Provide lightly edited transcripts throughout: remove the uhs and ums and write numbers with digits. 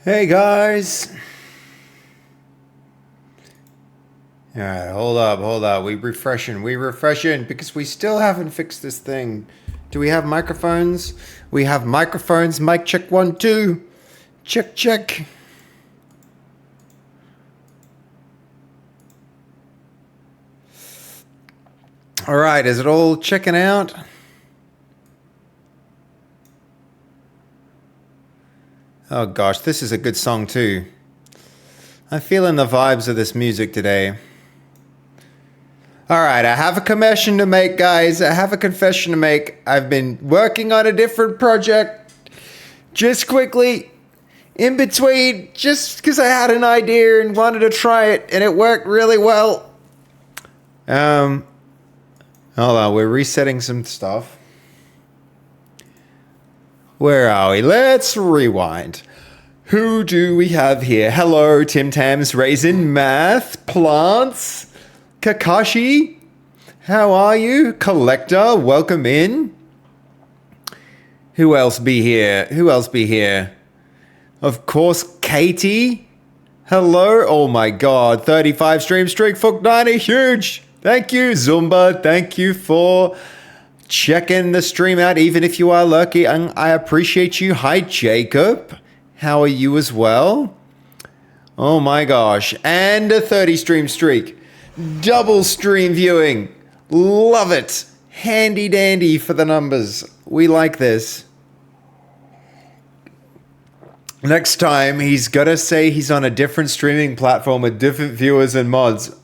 Hey guys. Alright, hold up. We refreshing because we still haven't fixed this thing. Do we have microphones? We have microphones. Mic check 1, 2. Check, check. Alright, is it all checking out? Oh gosh, this is a good song too. I'm feeling the vibes of this music today. Alright, I have a confession to make, guys. I have a confession to make. I've been working on a different project. Just quickly, in between, just because I had an idea and wanted to try it, and it worked really well. Hold on, we're resetting some stuff. Where are we? Let's rewind. Who do we have here? Hello, Tim Tams, Raisin, Math, Plants, Kakashi. How are you? Collector, welcome in. Who else be here? Who else be here? Of course, Katie. Hello. Oh my God. 35 stream streak. Fuck 90. Huge. Thank you, Zumba. Thank you for checking the stream out, even if you are lucky. I appreciate you. Hi, Jacob. How are you as well? Oh my gosh. And a 30 stream streak. Double stream viewing. Love it. Handy dandy for the numbers. We like this. Next time, he's got to say he's on a different streaming platform with different viewers and mods.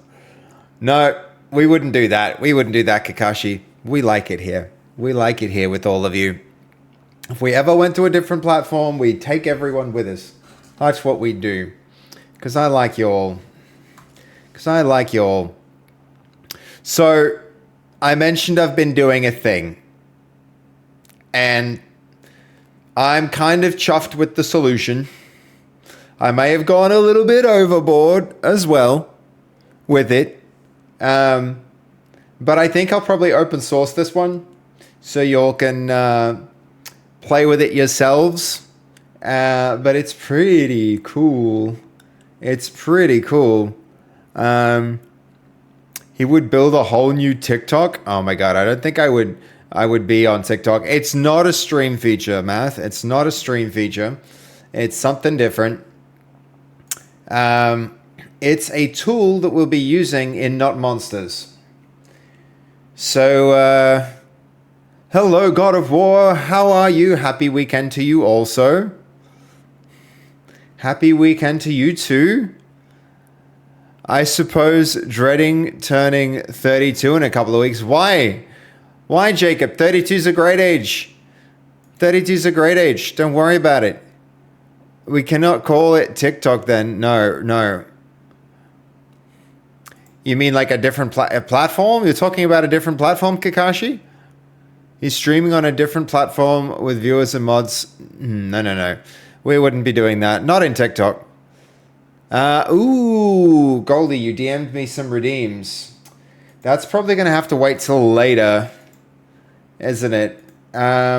No, we wouldn't do that. We wouldn't do that, Kakashi. We like it here. We like it here with all of you. If we ever went to a different platform, we'd take everyone with us. That's what we'd do. Because I like you all. So, I mentioned I've been doing a thing. And I'm kind of chuffed with the solution. I may have gone a little bit overboard as well with it. But I think I'll probably open source this one so y'all can play with it yourselves. But it's pretty cool. It's pretty cool. He would build a whole new TikTok. Oh my God, I don't think I would be on TikTok. It's not a stream feature, Math. It's not a stream feature. It's something different. It's a tool that we'll be using in Not Monsters. So, hello, God of War. How are you? Happy weekend to you also. Happy weekend to you too. I suppose dreading turning 32 in a couple of weeks. Why? Why, Jacob? 32 is a great age. 32 is a great age. Don't worry about it. We cannot call it TikTok then. No. You mean like a different platform? You're talking about a different platform, Kakashi? He's streaming on a different platform with viewers and mods. No. We wouldn't be doing that. Not in TikTok. Ooh, Goldie, you DM'd me some redeems. That's probably going to have to wait till later, isn't it? I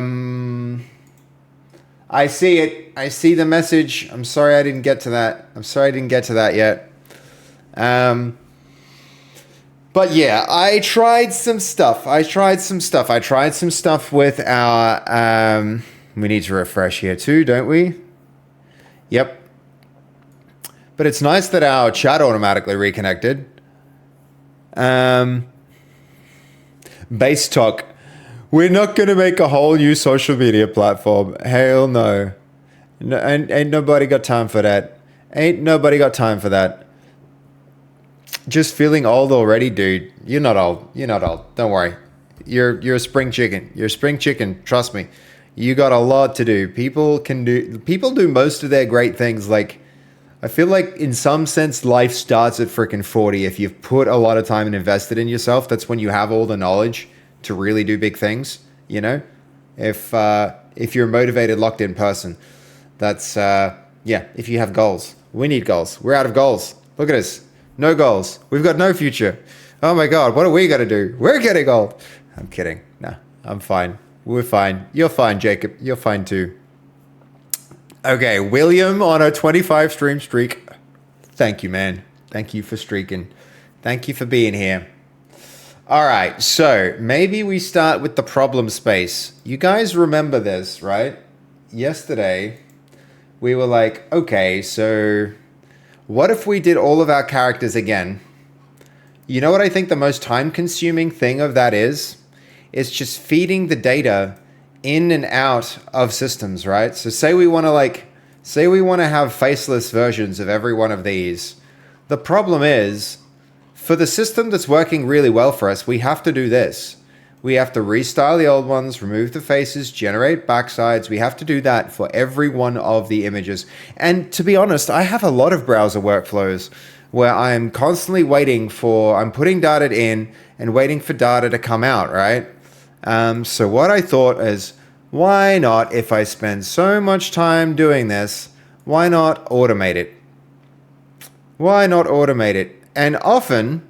see it. I see the message. I'm sorry I didn't get to that. Yet. But yeah, I tried some stuff with our, we need to refresh here too, don't we? Yep. But it's nice that our chat automatically reconnected. Base talk. We're not going to make a whole new social media platform. Hell no. Ain't nobody got time for that. Just feeling old already, dude. You're not old. Don't worry. You're a spring chicken. Trust me. You got a lot to do. People do most of their great things. Like, I feel like in some sense, life starts at freaking 40. If you've put a lot of time and invested in yourself, that's when you have all the knowledge to really do big things. You know, if you're a motivated, locked in person, that's if you have goals. We need goals. We're out of goals. Look at us. No goals. We've got no future. Oh my God, what are we gonna do? We're getting old. I'm kidding. Nah, I'm fine. We're fine. You're fine, Jacob. You're fine too. Okay, William on a 25 stream streak. Thank you, man. Thank you for streaking. Thank you for being here. All right, so maybe we start with the problem space. You guys remember this, right? Yesterday, we were like, okay, so what if we did all of our characters again? You know what I think the most time-consuming thing of that is? It's just feeding the data in and out of systems, right? So say we want to have faceless versions of every one of these. The problem is, for the system that's working really well for us, we have to do this. We have to restyle the old ones, remove the faces, generate backsides. We have to do that for every one of the images. And to be honest, I have a lot of browser workflows where I'm constantly I'm putting data in and waiting for data to come out, right? So what I thought is, why not, if I spend so much time doing this, why not automate it? Why not automate it? And often,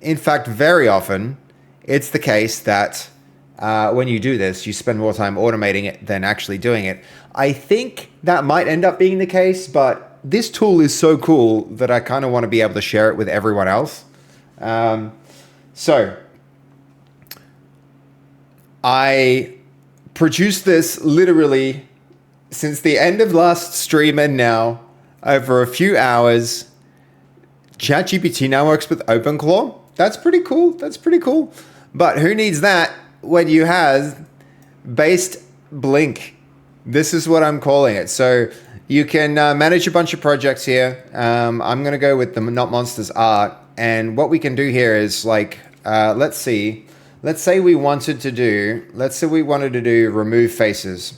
in fact, very often, it's the case that when you do this, you spend more time automating it than actually doing it. I think that might end up being the case, but this tool is so cool that I kind of want to be able to share it with everyone else. So I produced this literally since the end of last stream and now over a few hours. ChatGPT now works with OpenClaw. That's pretty cool. That's pretty cool. But who needs that when you have based Blink? This is what I'm calling it. So you can manage a bunch of projects here. I'm going to go with the Not Monsters art. And what we can do here is like, let's say we wanted to do remove faces.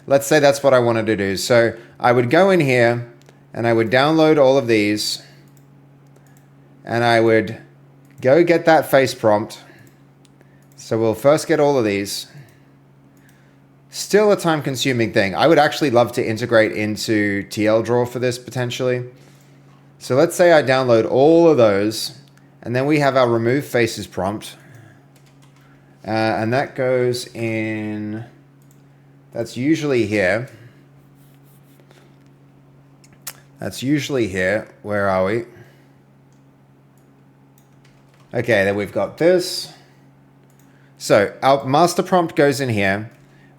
Let's say that's what I wanted to do. So I would go in here and I would download all of these. And I would go get that face prompt. So we'll first get all of these. Still a time-consuming thing. I would actually love to integrate into TLDraw for this potentially. So let's say I download all of those. And then we have our remove faces prompt. And that goes in... That's usually here. That's usually here. Where are we? Okay, then we've got this. So our master prompt goes in here.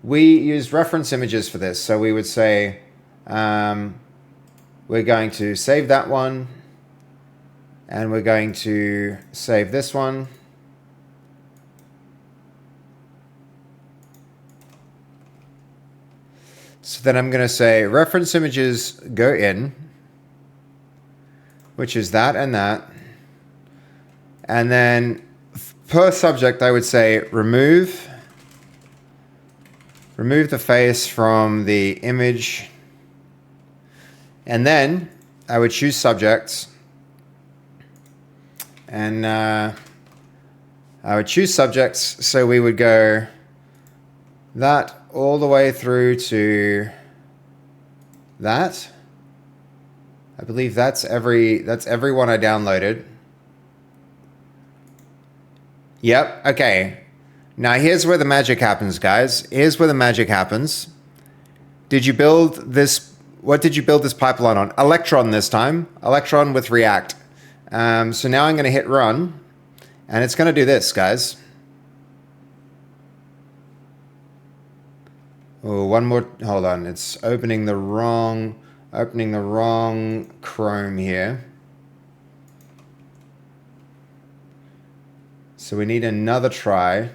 We use reference images for this. So we would say, we're going to save that one. And we're going to save this one. So then I'm going to say reference images go in, which is that and that. And then per subject, I would say remove the face from the image. And then I would choose subjects. And I would choose subjects. So we would go that all the way through to that. I believe that's everyone I downloaded. Yep, okay. Now here's where the magic happens, guys. Here's where the magic happens. Did you build this? What did you build this pipeline on? Electron this time. Electron with React. So now I'm going to hit run. And it's going to do this, guys. Oh, one more. Hold on. It's opening the wrong Chrome here. So we need another try.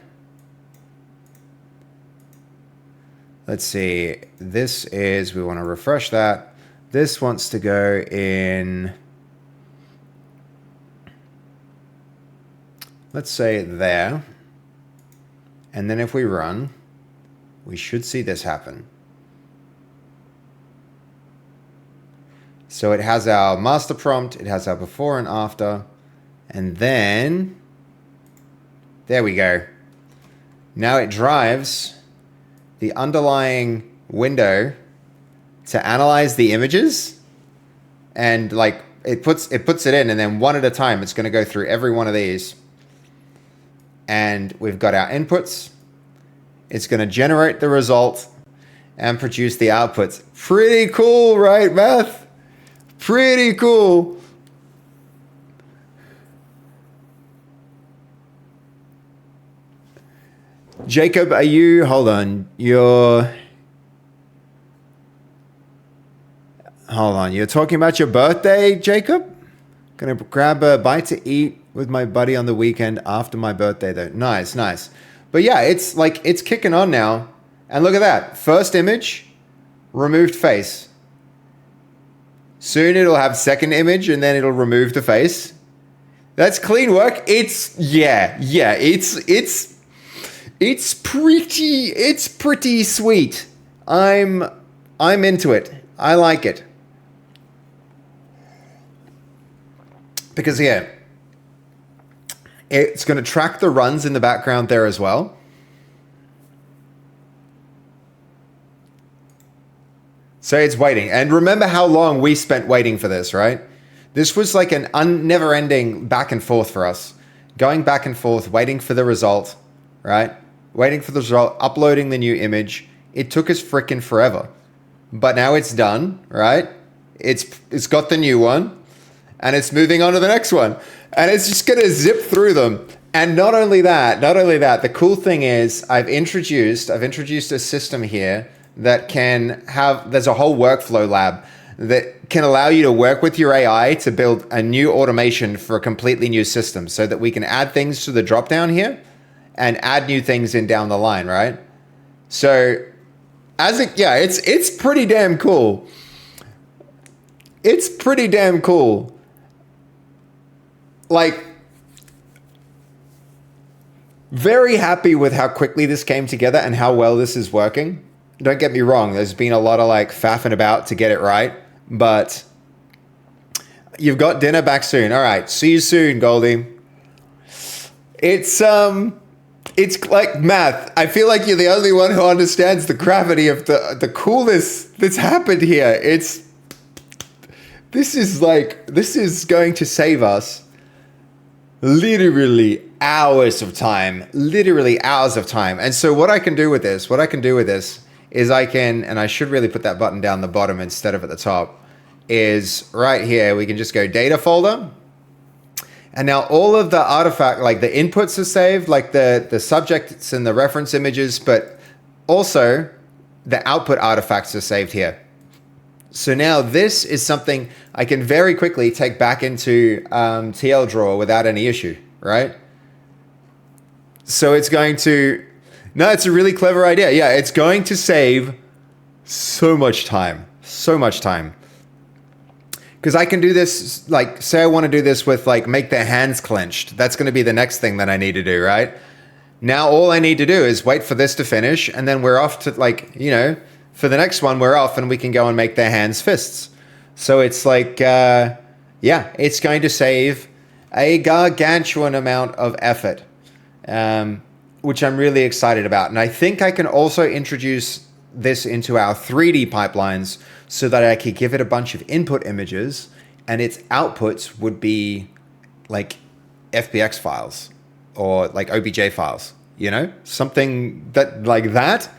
Let's see. This is, we want to refresh that. This wants to go in, let's say there. And then if we run, we should see this happen. So it has our master prompt, it has our before and after, and then, there we go. Now it drives the underlying window to analyze the images, and like it puts it in, and then one at a time it's going to go through every one of these. And we've got our inputs. It's going to generate the result, and produce the outputs. Pretty cool, right, Math? Pretty cool. Jacob, are you, hold on, you're talking about your birthday, Jacob? Gonna grab a bite to eat with my buddy on the weekend after my birthday though. Nice, nice. But yeah, it's like, it's kicking on now. And look at that. First image, removed face. Soon it'll have second image and then it'll remove the face. That's clean work. It's pretty sweet. I'm into it. I like it. Because yeah, it's going to track the runs in the background there as well. So it's waiting. And remember how long we spent waiting for this, right? This was like an never-ending back and forth for us. Going back and forth, waiting for the result, right? Waiting for the result, uploading the new image. It took us freaking forever. But now it's done, right? It's got the new one. And it's moving on to the next one. And it's just going to zip through them. And not only that, the cool thing is I've introduced a system here that can have, there's a whole workflow lab that can allow you to work with your AI to build a new automation for a completely new system so that we can add things to the drop down here and add new things in down the line, right? So it's pretty damn cool. It's pretty damn cool. Like, very happy with how quickly this came together and how well this is working. Don't get me wrong, there's been a lot of like faffing about to get it right, but you've got dinner back soon. All right, see you soon, Goldie. It's like Math. I feel like you're the only one who understands the gravity of the coolness that's happened here. This is going to save us literally hours of time. And so what I can do with this is and I should really put that button down the bottom instead of at the top, is right here. We can just go data folder. And now all of the artifact, like the inputs are saved, like the subjects and the reference images, but also the output artifacts are saved here. So now this is something I can very quickly take back into TL Drawer without any issue, right? So it's going to, no, it's a really clever idea. Yeah, it's going to save so much time. Because I can do this, like, say I want to do this with, like, make their hands clenched. That's going to be the next thing that I need to do, right? Now all I need to do is wait for this to finish, and then we're off to, like, you know, for the next one, we're off, and we can go and make their hands fists. So it's like, it's going to save a gargantuan amount of effort, which I'm really excited about. And I think I can also introduce this into our 3D pipelines so that I could give it a bunch of input images and its outputs would be like FBX files or like OBJ files, you know, something that like that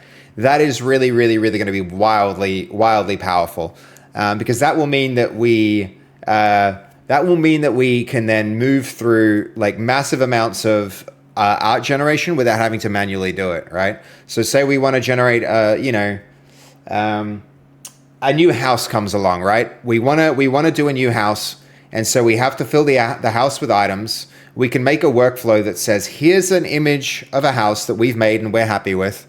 is really, really, really going to be wildly, wildly powerful, because that will mean that we can then move through like massive amounts of art generation without having to manually do it, right? So say we want to generate, a new house comes along, right? We want to do a new house, and so we have to fill the house with items. We can make a workflow that says, here's an image of a house that we've made and we're happy with.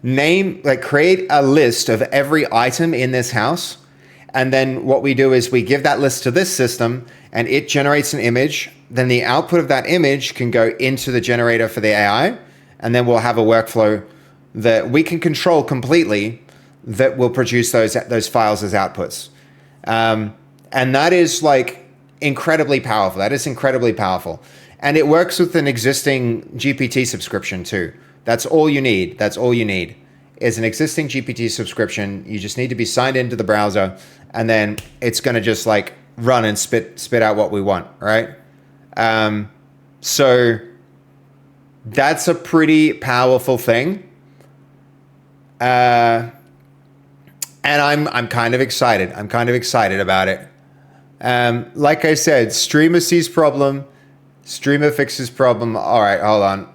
Create a list of every item in this house. And then what we do is we give that list to this system and it generates an image. Then the output of that image can go into the generator for the AI. And then we'll have a workflow that we can control completely that will produce those files as outputs. And that is like incredibly powerful. And it works with an existing GPT subscription too. That's all you need is an existing GPT subscription. You just need to be signed into the browser, and then it's going to just like run and spit out what we want, right? So that's a pretty powerful thing. And I'm kind of excited. I'm kind of excited about it. Like I said, streamer sees problem, streamer fixes problem. All right, hold on.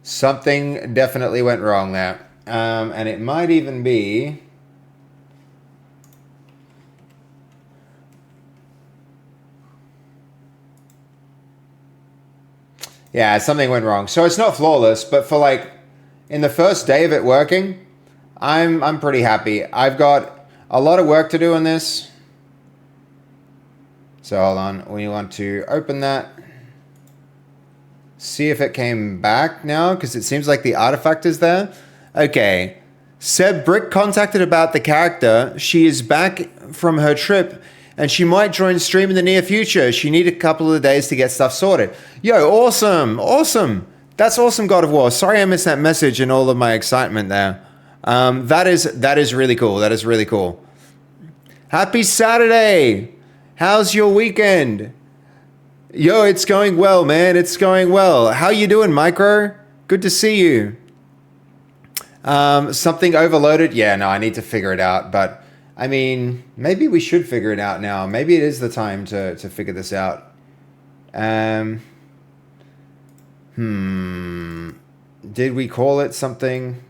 Something definitely went wrong there. And it might even be... Yeah, something went wrong. So it's not flawless, but for like in the first day of it working, I'm pretty happy. I've got a lot of work to do on this. So hold on, we want to open that. See if it came back now, because it seems like the artifact is there. Okay. Seb Brick contacted about the character. She is back from her trip and she might join stream in the near future. She needed a couple of days to get stuff sorted. Yo, awesome. Awesome. That's awesome, God of War. Sorry I missed that message and all of my excitement there. That is really cool. That is really cool. Happy Saturday. How's your weekend? Yo, it's going well, man. It's going well. How you doing, Micro? Good to see you. Something overloaded? Yeah, no, I need to figure it out. But, I mean, maybe we should figure it out now. Maybe it is the time to figure this out. Did we call it something?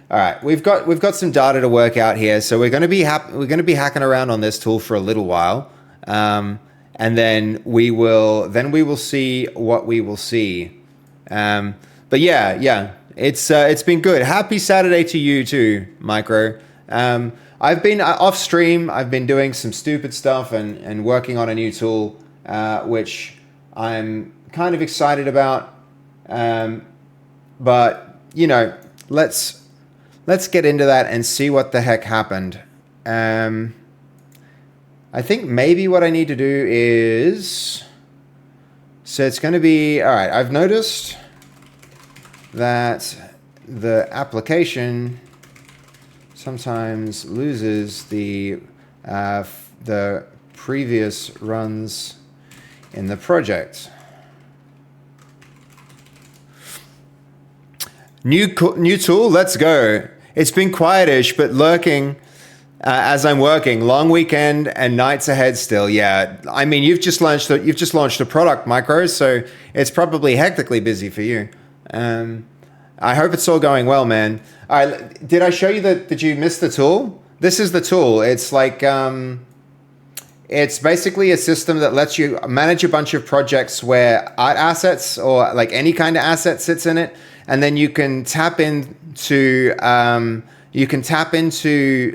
All right, we've got some data to work out here. So we're going to be hacking around on this tool for a little while. And then we will see what we will see. But yeah, it's been good. Happy Saturday to you too, Micro. I've been off stream. I've been doing some stupid stuff and working on a new tool, which I'm kind of excited about. But you know, let's get into that and see what the heck happened. I think maybe what I need to do is, so it's going to be, all right, I've noticed that the application sometimes loses the previous runs in the project. New tool, let's go. It's been quietish, but lurking as I'm working. Long weekend and nights ahead still. Yeah, I mean, you've just launched a product, Micro, so it's probably hectically busy for you. I hope it's all going well, man. All right, did I show you that? Did you miss the tool? This is the tool. It's like it's basically a system that lets you manage a bunch of projects where art assets or like any kind of asset sits in it, and then you can tap into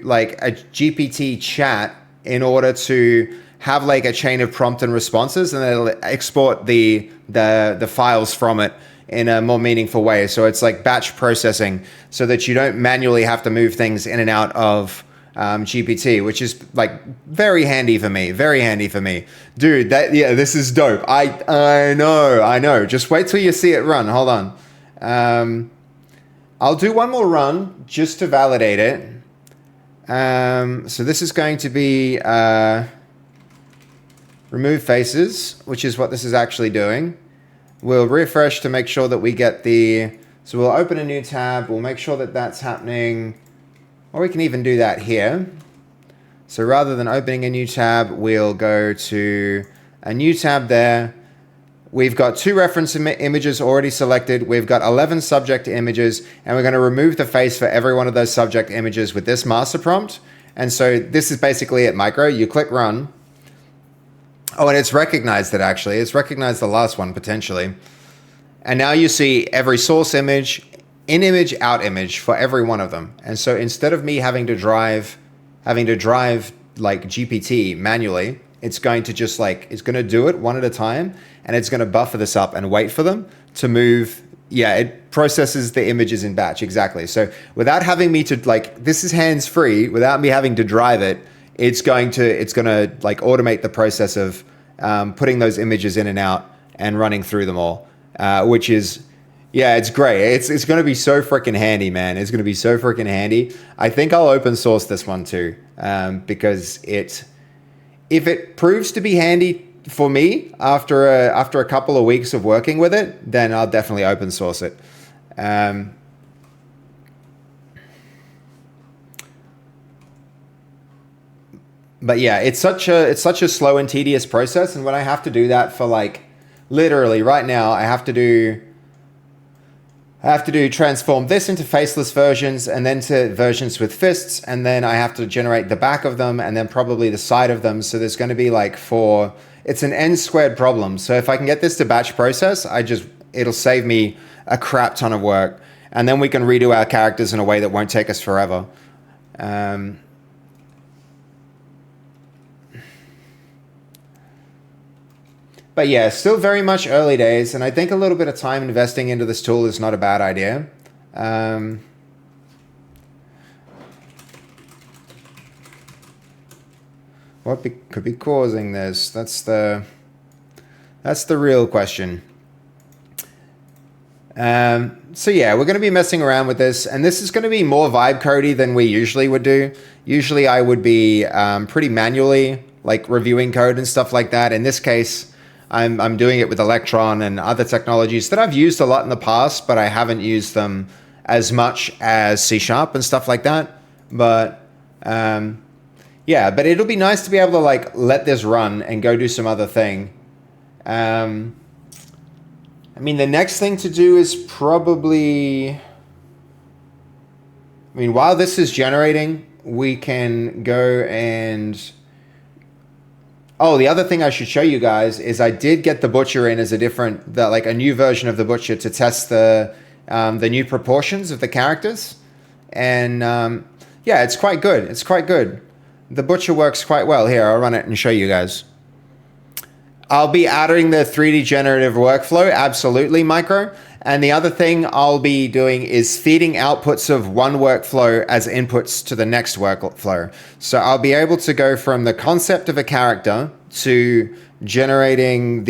like a GPT chat in order to have like a chain of prompt and responses, and it'll export the files from it in a more meaningful way. So it's like batch processing, so that you don't manually have to move things in and out of GPT, which is like very handy for me. Very handy for me, dude. This is dope. I know. Just wait till you see it run. Hold on. I'll do one more run just to validate it. So this is going to be remove faces, which is what this is actually doing. We'll refresh to make sure that we get so we'll open a new tab. We'll make sure that that's happening. Or we can even do that here. So rather than opening a new tab, we'll go to a new tab there. We've got 2 reference images already selected. We've got 11 subject images, and we're going to remove the face for every one of those subject images with this master prompt. And so this is basically it, Micro. You click run. Oh, and it's recognized it actually. It's recognized the last one potentially. And now you see every source image, in image, out image for every one of them. And so instead of me having to drive like GPT manually, it's going to just like, it's going to do it one at a time, and it's going to buffer this up and wait for them to move. Yeah, it processes the images in batch. Exactly. So without having me to like, this is hands free, without me having to drive it, it's going to like automate the process of putting those images in and out and running through them all, which is, yeah, it's great. It's going to be so freaking handy, man. It's going to be so freaking handy. I think I'll open source this one too, because if it proves to be handy for me, after a couple of weeks of working with it, then I'll definitely open source it. But yeah, it's such a slow and tedious process, and when I have to do that for like literally right now, I have to do transform this into faceless versions and then to versions with fists, and then I have to generate the back of them and then probably the side of them. So there's going to be like it's an n squared problem. So if I can get this to batch process, it'll save me a crap ton of work, and then we can redo our characters in a way that won't take us forever. But yeah, still very much early days, and I think a little bit of time investing into this tool is not a bad idea. What could be causing this? That's the real question. So yeah, we're going to be messing around with this, and this is going to be more vibe codey than we usually would do. Usually I would be pretty manually like reviewing code and stuff like that. In this case, I'm doing it with Electron and other technologies that I've used a lot in the past, but I haven't used them as much as C# and stuff like that. But yeah, but it'll be nice to be able to like let this run and go do some other thing. I mean, the next thing to do is probably, while this is generating, we can go and... Oh, the other thing I should show you guys is I did get the Butcher in as a new version of the Butcher to test the new proportions of the characters. And yeah, it's quite good. It's quite good. The Butcher works quite well. Here, I'll run it and show you guys. I'll be adding the 3D generative workflow, absolutely, Micro. And the other thing I'll be doing is feeding outputs of one workflow as inputs to the next workflow. So I'll be able to go from the concept of a character to generating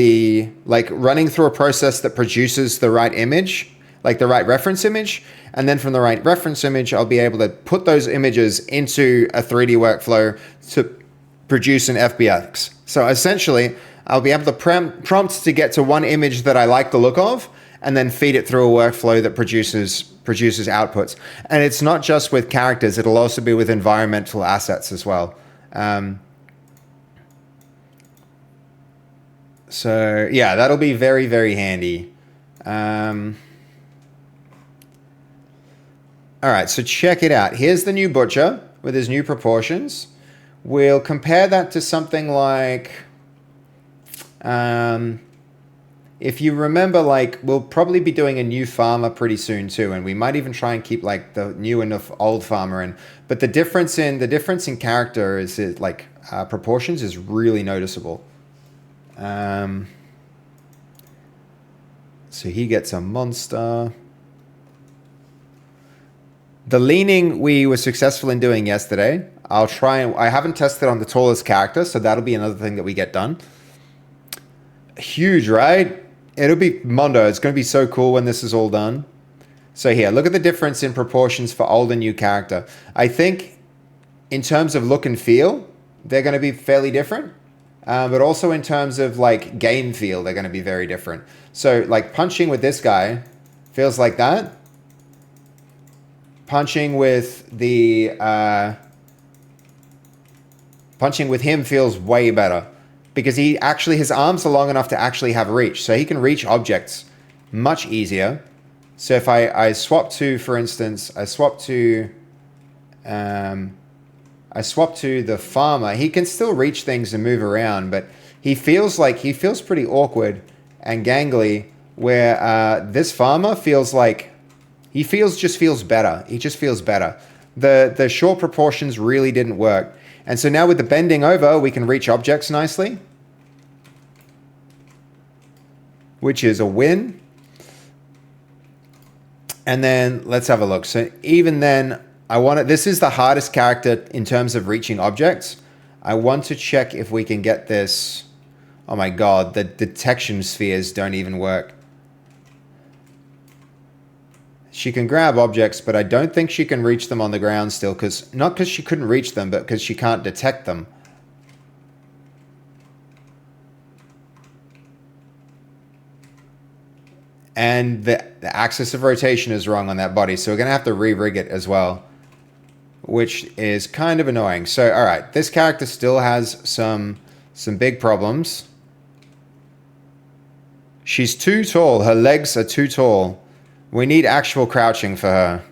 running through a process that produces the right image, like the right reference image. And then from the right reference image, I'll be able to put those images into a 3D workflow to produce an FBX. So essentially, I'll be able to prompt to get to one image that I like the look of, and then feed it through a workflow that produces outputs. And it's not just with characters, it'll also be with environmental assets as well. So yeah, that'll be very, very handy. All right, so check it out. Here's the new Butcher with his new proportions. We'll compare that to something like... if you remember, we'll probably be doing a new farmer pretty soon too, and we might even try and keep the new and the old farmer in. But the difference in character is proportions is really noticeable. So he gets a monster. The leaning we were successful in doing yesterday. I haven't tested on the tallest character, so that'll be another thing that we get done. Huge, right? It'll be Mondo. It's going to be so cool when this is all done. So here, look at the difference in proportions for old and new character. I think in terms of look and feel, they're going to be fairly different. But also in terms of game feel, they're going to be very different. So punching with this guy feels like that. Punching with him feels way better. Because his arms are long enough to actually have reach. So he can reach objects much easier. So if I swap to, for instance, I swap to the farmer, he can still reach things and move around, but he feels pretty awkward and gangly, where this farmer feels just feels better. He just feels better. The short proportions really didn't work. And so now with the bending over, we can reach objects nicely, which is a win. And then let's have a look. So even then, this is the hardest character in terms of reaching objects. I want to check if we can get this. Oh my God, the detection spheres don't even work. She can grab objects, but I don't think she can reach them on the ground still, not because she couldn't reach them, but because she can't detect them. And the axis of rotation is wrong on that body. So we're going to have to re-rig it as well, which is kind of annoying. So, all right, this character still has some big problems. She's too tall. Her legs are too tall. We need actual crouching for her.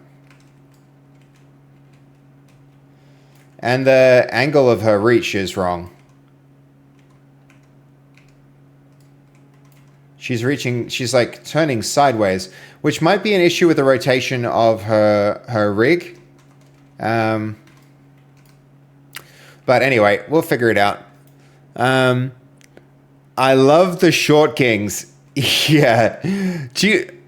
And the angle of her reach is wrong. She's like turning sideways, which might be an issue with the rotation of her rig. But anyway, we'll figure it out. I love the short kings. Yeah.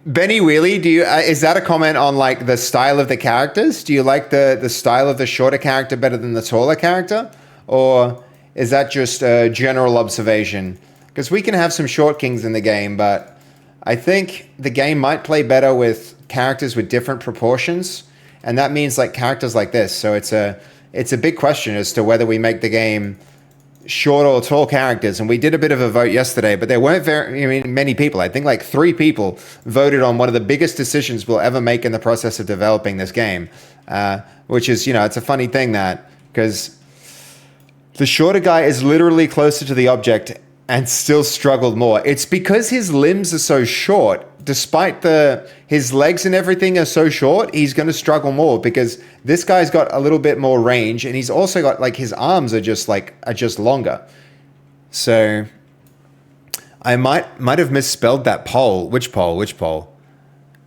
Benny Wheelie, is that a comment on like the style of the characters? Do you like the style of the shorter character better than the taller character? Or is that just a general observation? Because we can have some short kings in the game, but I think the game might play better with characters with different proportions. And that means like characters like this. So it's a big question as to whether we make the game short or tall characters. And we did a bit of a vote yesterday, but there weren't many people. I think like 3 people voted on one of the biggest decisions we'll ever make in the process of developing this game. Which is, it's a funny thing that, because the shorter guy is literally closer to the object and still struggled more. It's because his limbs are so short. Despite his legs and everything are so short, he's going to struggle more because this guy's got a little bit more range, and he's also got like his arms are just longer. So I might have misspelled that poll. Which poll?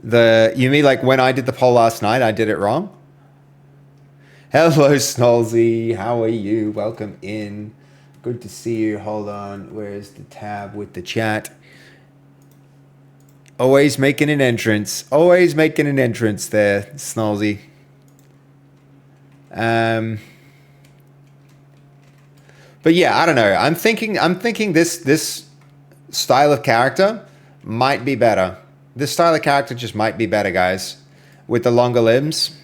You mean like when I did the poll last night, I did it wrong? Hello, Snolzy. How are you? Welcome in. Good to see you. Hold on. Where's the tab with the chat? Always making an entrance. Always making an entrance there, Snolzy. But yeah, I don't know. I'm thinking this style of character might be better. This style of character just might be better, guys, with the longer limbs.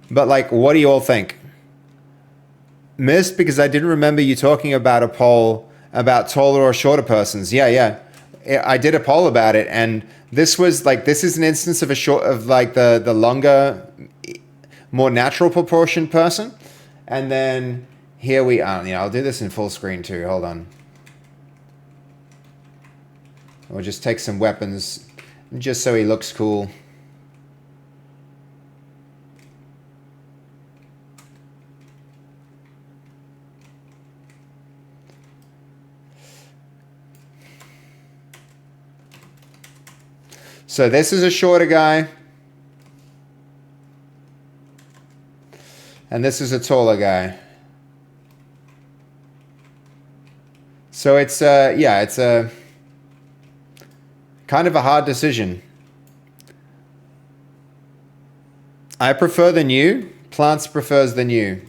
But like, what do you all think? Missed because I didn't remember you talking about a poll about taller or shorter persons. Yeah. I did a poll about it, and this was like, this is an instance of the longer, more natural proportioned person. And then here we are. I'll do this in full screen too. Hold on. We'll just take some weapons just so he looks cool. So this is a shorter guy. And this is a taller guy. So it's a kind of a hard decision. I prefer the new. Plants prefers the new.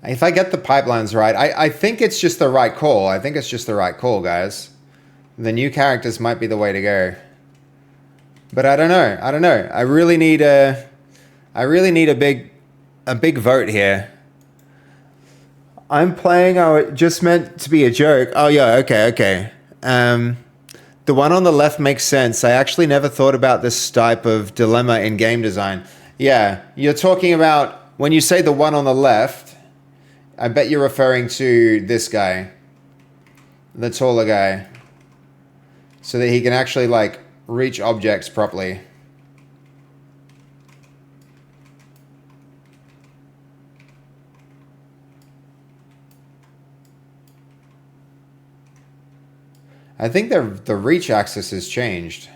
If I get the pipelines right, I think it's just the right call. I think it's just the right call, guys. The new characters might be the way to go. But I don't know. I really need a big vote here. I'm playing. Oh, it just meant to be a joke. Oh yeah, okay. The one on the left makes sense. I actually never thought about this type of dilemma in game design. Yeah, you're talking about when you say the one on the left. I bet you're referring to this guy, the taller guy, so that he can actually like reach objects properly. I think the reach axis has changed.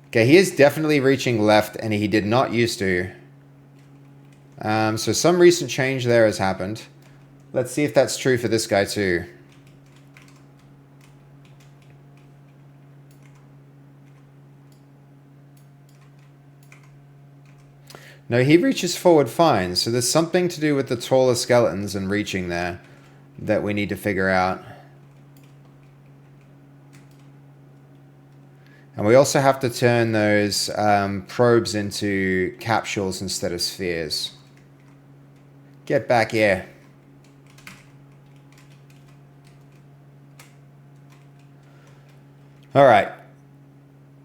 Okay, he is definitely reaching left, and he did not used to. So some recent change there has happened. Let's see if that's true for this guy too. No, he reaches forward fine. So there's something to do with the taller skeletons and reaching there that we need to figure out. And we also have to turn those probes into capsules instead of spheres. Get back here. All right.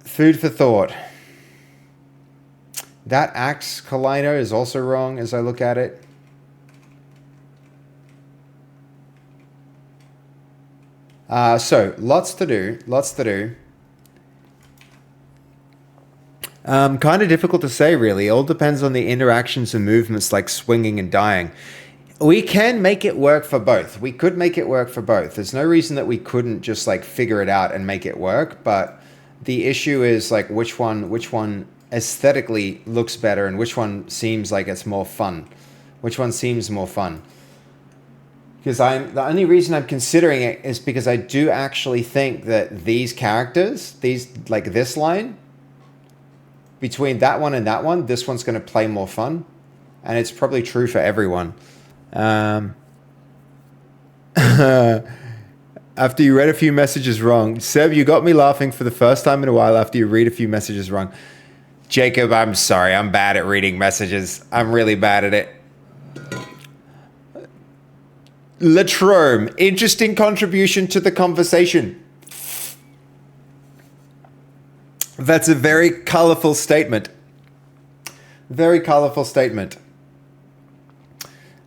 Food for thought. That axe collider is also wrong as I look at it. So, lots to do. Lots to do. Kind of difficult to say, really. It all depends on the interactions and movements like swinging and dying. We can make it work for both. We could make it work for both. There's no reason that we couldn't just like figure it out and make it work. But the issue is like which one aesthetically looks better and which one seems like it's more fun. Which one seems more fun? Because the only reason I'm considering it is because I do actually think that these characters, like this line, between that one and that one, this one's going to play more fun. And it's probably true for everyone. After you read a few messages wrong. Seb, you got me laughing for the first time in a while after you read a few messages wrong. Jacob, I'm sorry. I'm bad at reading messages. I'm really bad at it. Latrome, interesting contribution to the conversation. That's a very colorful statement. Very colorful statement.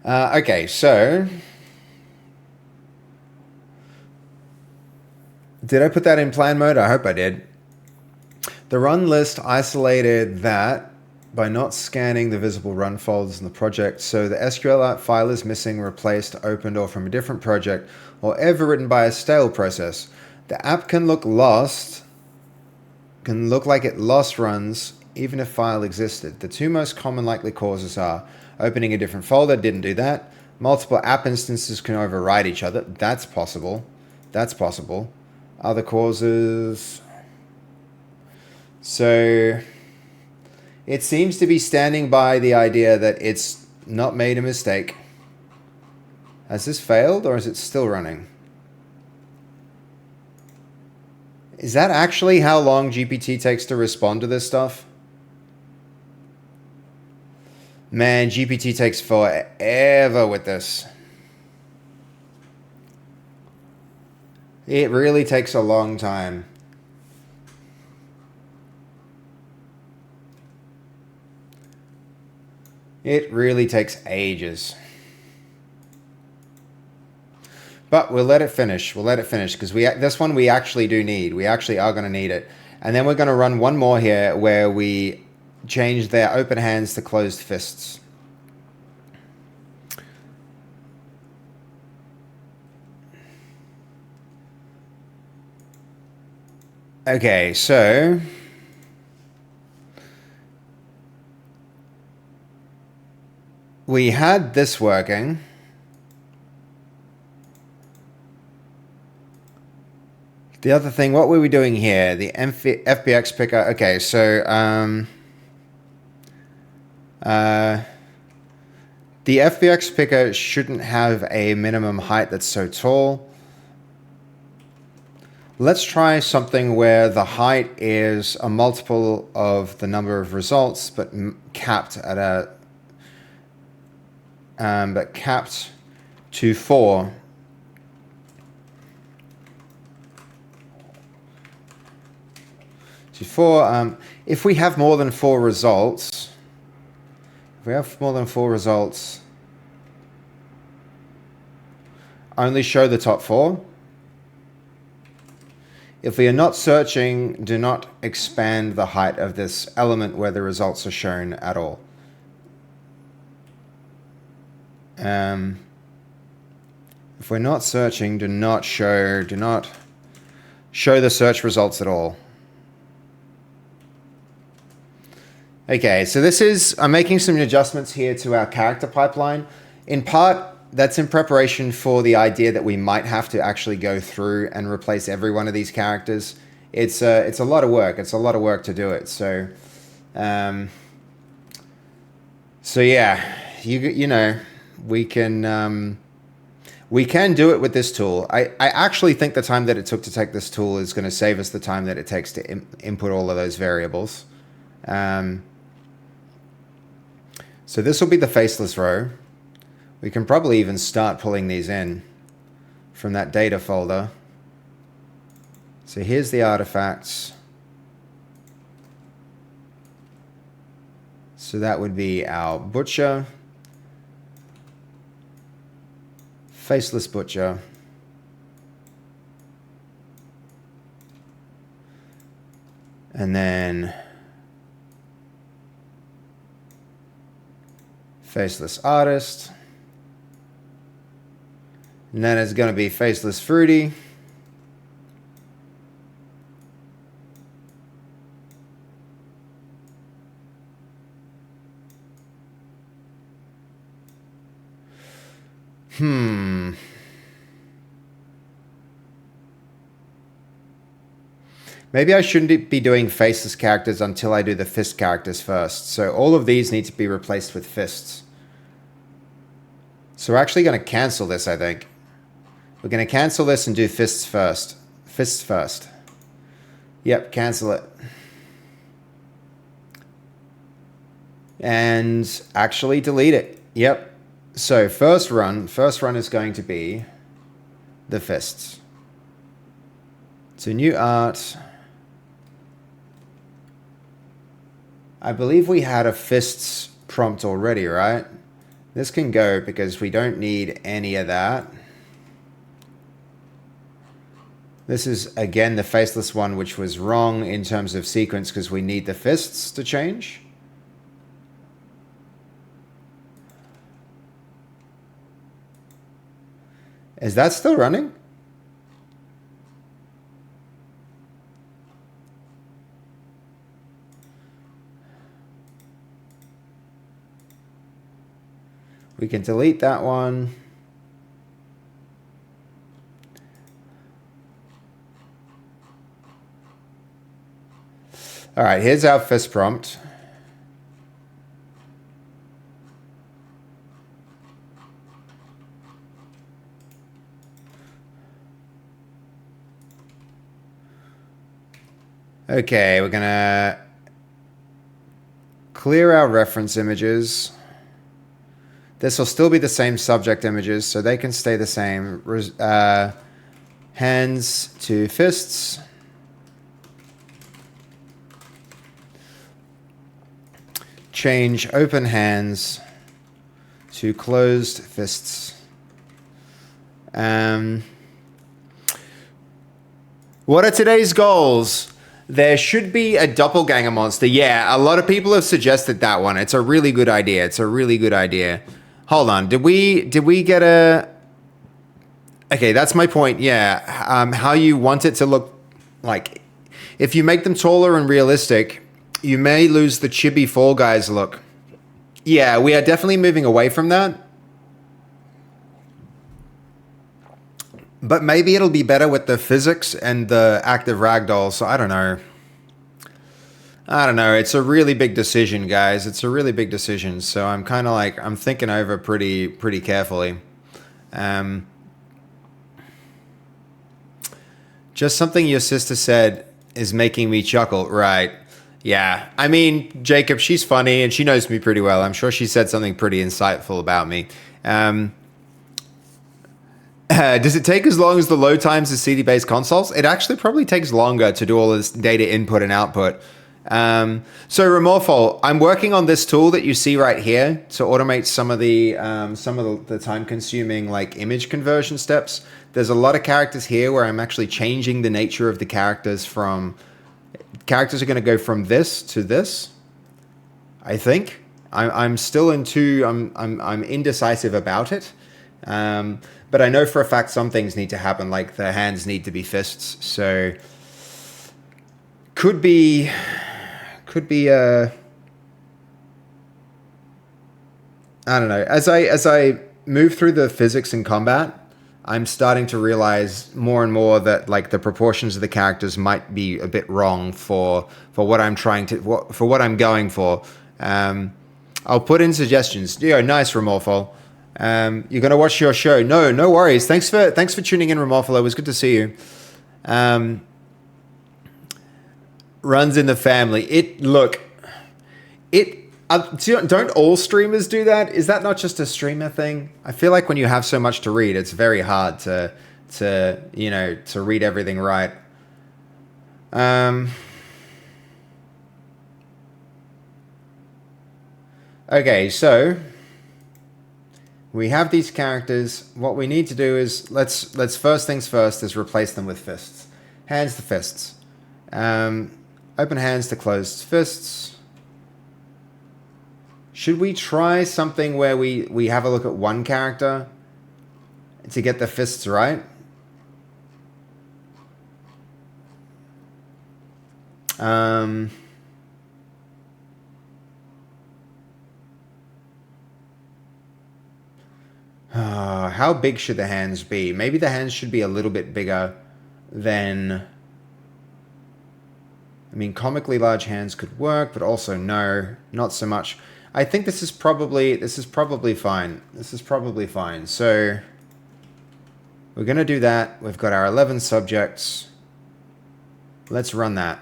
Okay, so did I put that in plan mode? I hope I did. The run list isolated that by not scanning the visible run folders in the project, so the SQL file is missing, replaced, opened, or from a different project, or ever written by a stale process. The app can look like it lost runs even if file existed. The two most common likely causes are opening a different folder, didn't do that. Multiple app instances can override each other. That's possible. That's possible. Other causes. So it seems to be standing by the idea that it's not made a mistake. Has this failed or is it still running? Is that actually how long GPT takes to respond to this stuff? Man, GPT takes forever with this. It really takes a long time. It really takes ages. But we'll let it finish. We'll let it finish because this one we actually do need. We actually are going to need it. And then we're going to run one more here where we change their open hands to closed fists. Okay, so we had this working. The other thing, what were we doing here? The FBX picker. Okay, so the FBX picker shouldn't have a minimum height that's so tall. Let's try something where the height is a multiple of the number of results, but capped at to 4. To 4. If we have more than 4 results, only show the top 4. If we are not searching, do not expand the height of this element where the results are shown at all. If we're not searching, do not show the search results at all. Okay, so I'm making some adjustments here to our character pipeline. In part, that's in preparation for the idea that we might have to actually go through and replace every one of these characters. It's a lot of work. It's a lot of work to do it. So yeah, you know, we We can do it with this tool. I actually think the time that it took to take this tool is going to save us the time that it takes to input all of those variables. So this will be the faceless row. We can probably even start pulling these in from that data folder. So here's the artifacts. So that would be our butcher. Faceless butcher. And then faceless artist. And then it's going to be faceless fruity. Maybe I shouldn't be doing faceless characters until I do the fist characters first. So all of these need to be replaced with fists. So we're actually going to cancel this, I think. We're going to cancel this and do fists first. Fists first. Yep, cancel it. And actually delete it. Yep. So first run is going to be the fists. So new art. I believe we had a fists prompt already, right? This can go because we don't need any of that. This is again the faceless one, which was wrong in terms of sequence because we need the fists to change. Is that still running? We can delete that one. All right, here's our fist prompt. Okay, we're gonna clear our reference images. This will still be the same subject images, so they can stay the same. Hands to fists. Change open hands to closed fists. What are today's goals? There should be a doppelganger monster. Yeah, a lot of people have suggested that one. It's a really good idea. It's a really good idea. Hold on. Did we get a... Okay, that's my point. Yeah. How you want it to look like. If you make them taller and realistic, you may lose the chibi Fall Guys look. Yeah, we are definitely moving away from that. But maybe it'll be better with the physics and the active ragdoll, so I don't know. I don't know. It's a really big decision, guys. It's a really big decision, so I'm kind of like, I'm thinking over pretty carefully. Just something your sister said is making me chuckle. Right. Yeah. I mean, Jacob, she's funny, and she knows me pretty well. I'm sure she said something pretty insightful about me. Does it take as long as the load times as CD-based consoles? It actually probably takes longer to do all this data input and output. So Remorpho, I'm working on this tool that you see right here to automate some of the time-consuming like image conversion steps. There's a lot of characters here where I'm actually changing the nature of the characters from... Characters are going to go from this to this, I think. I'm still I'm indecisive about it. But I know for a fact some things need to happen, like the hands need to be fists. So could be I don't know. As I move through the physics in combat, I'm starting to realize more and more that like the proportions of the characters might be a bit wrong for what I'm trying to for what I'm going for. I'll put in suggestions. Nice, Remorpho. You're gonna watch your show. No, no worries. Thanks for tuning in, Ramophilo. It was good to see you. Runs in the family. Don't all streamers do that? Is that not just a streamer thing? I feel like when you have so much to read, it's very hard to read everything right. Okay, so we have these characters. What we need to do is let's first things first is replace them with fists. Hands to fists. Open hands to closed fists. Should we try something where we have a look at one character to get the fists right? How big should the hands be? Maybe the hands should be a little bit bigger than... I mean, comically large hands could work, but also no, not so much. I think this is probably fine. This is probably fine. So we're going to do that. We've got our 11 subjects. Let's run that.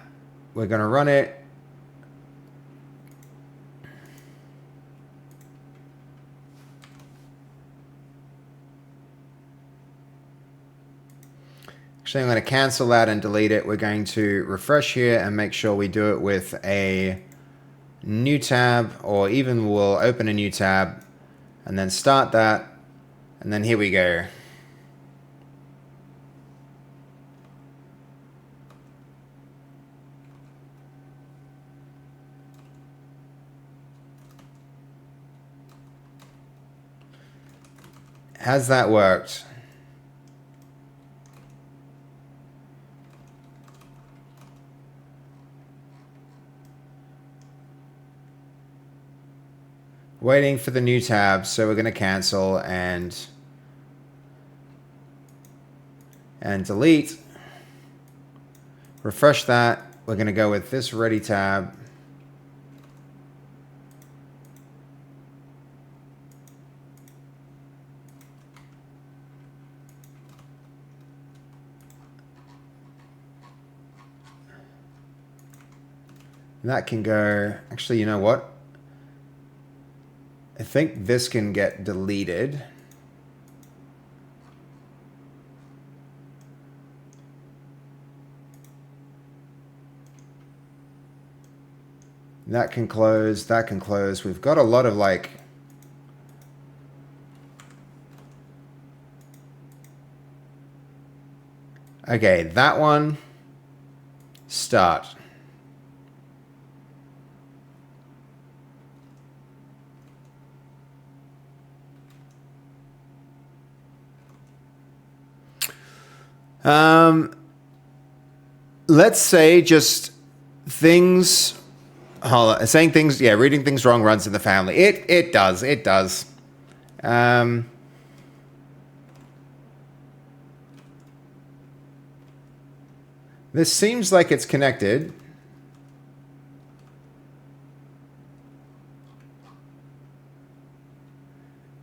We're going to run it. Actually, I'm going to cancel that and delete it. We're going to refresh here and make sure we do it with a new tab, or even we'll open a new tab and then start that. And then here we go. Has that worked? Waiting for the new tab, so we're going to cancel and delete. Refresh that. We're going to go with this ready tab. That can go, actually, you know what? I think this can get deleted. That can close, that can close. We've got a lot of like... Okay, that one, start. Let's say just things, saying things, yeah, reading things wrong runs in the family. It does. This seems like it's connected.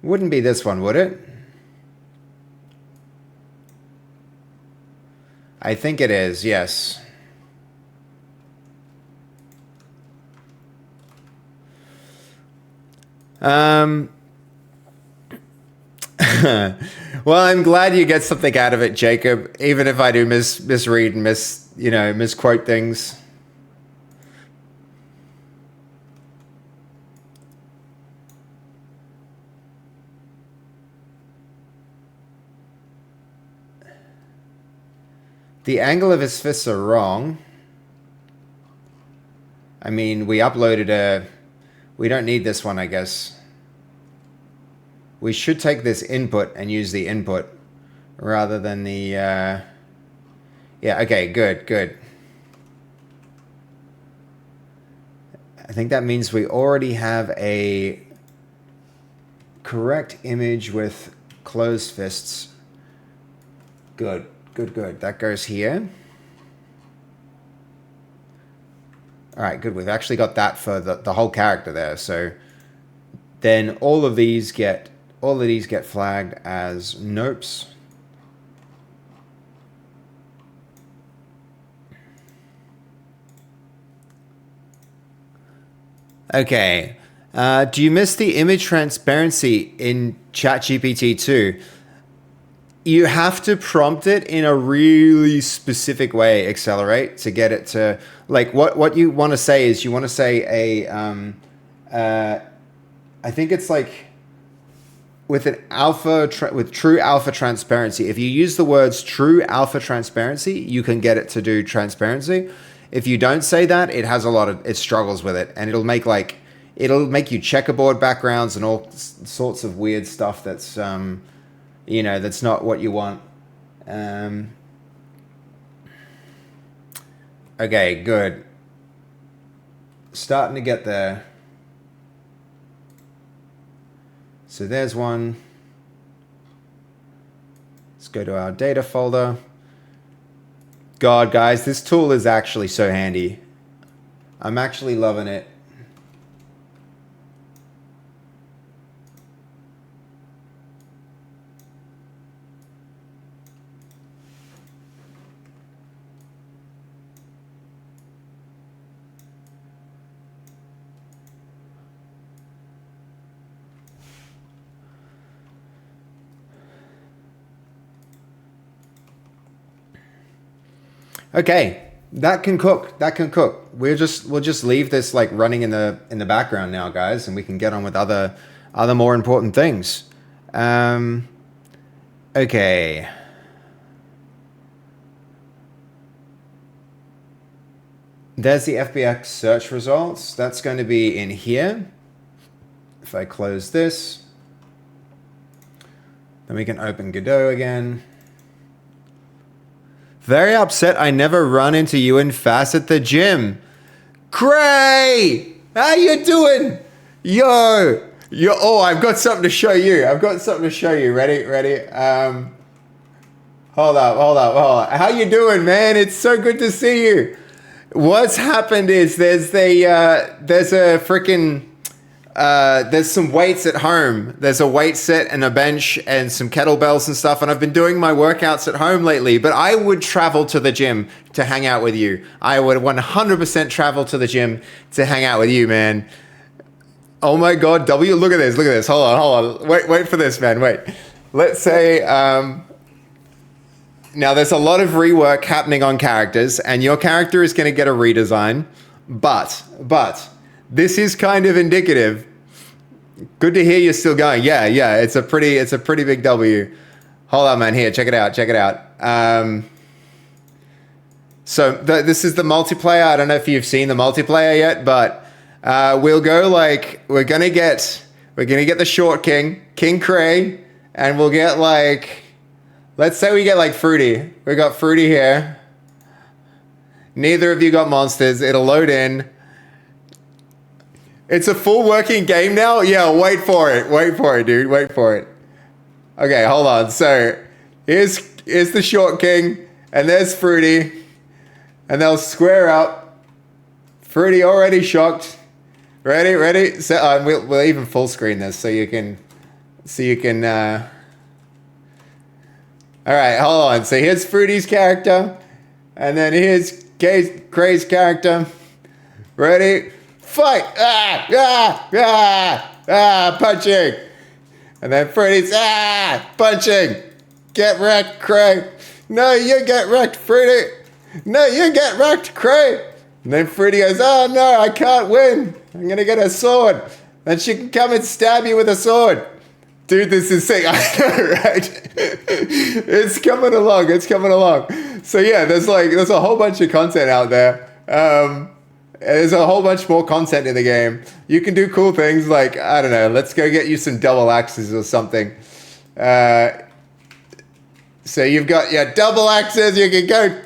Wouldn't be this one, would it? I think it is, yes. Well, I'm glad you get something out of it, Jacob, even if I do misread and misquote things. The angle of his fists are wrong. I mean, we uploaded a... We don't need this one, I guess. We should take this input and use the input rather than the... Yeah, okay, good. I think that means we already have a correct image with closed fists. Good. That goes here. All right, good. We've actually got that for the whole character there. So then all of these get all of these get flagged as nopes. Okay. Do you miss the image transparency in ChatGPT 2? You have to prompt it in a really specific way, Accelerate, to get it to, like, what you want to say is you want to say I think it's like with an with true alpha transparency. If you use the words true alpha transparency, you can get it to do transparency. If you don't say that, it has it struggles with it, and it'll make you checkerboard backgrounds and all sorts of weird stuff that's that's not what you want. Okay, good. Starting to get there. So there's one. Let's go to our data folder. God, guys, this tool is actually so handy. I'm actually loving it. Okay, that can cook. That can cook. We'll just leave this like running in the background now, guys, and we can get on with other more important things. Okay. There's the FBX search results. That's going to be in here. If I close this, then we can open Godot again. Very upset I never run into you in Fast at the gym. Cray! How you doing? Yo! Oh, I've got something to show you. Ready? Hold up. How you doing, man? It's so good to see you. What's happened is there's some weights at home. There's a weight set and a bench and some kettlebells and stuff. And I've been doing my workouts at home lately, but I would travel to the gym to hang out with you. I would 100% travel to the gym to hang out with you, man. Oh my God, W, look at this. Hold on. Wait for this, man, wait. Let's say, now there's a lot of rework happening on characters and your character is going to get a redesign, but this is kind of indicative. Good to hear you're still going. Yeah. It's a pretty big W. Hold on, man. Here, check it out. So this is the multiplayer. I don't know if you've seen the multiplayer yet, but we'll go like we're gonna get the short King Cray, and we'll get like, let's say we get like Fruity. We got Fruity here. Neither of you got monsters. It'll load in. It's a full working game now? Yeah, wait for it, dude. Wait for it. Okay, hold on. So, here's the short king, and there's Fruity. And they'll square up. Fruity already shocked. Ready? So, we'll even full screen this so you can... Alright, hold on. So, here's Fruity's character. And then here's Cray's character. Ready? Fight! Punching! And then Freddy's, punching! Get wrecked, Cray! No, you get wrecked, Freddy! No, you get wrecked, Cray! And then Freddy goes, oh no, I can't win! I'm gonna get a sword! Then she can come and stab you with a sword! Dude, this is sick. I know, right? It's coming along. So yeah, there's a whole bunch of content out there. There's a whole bunch more content in the game. You can do cool things like, I don't know, let's go get you some double axes or something. So you've got double axes. You can go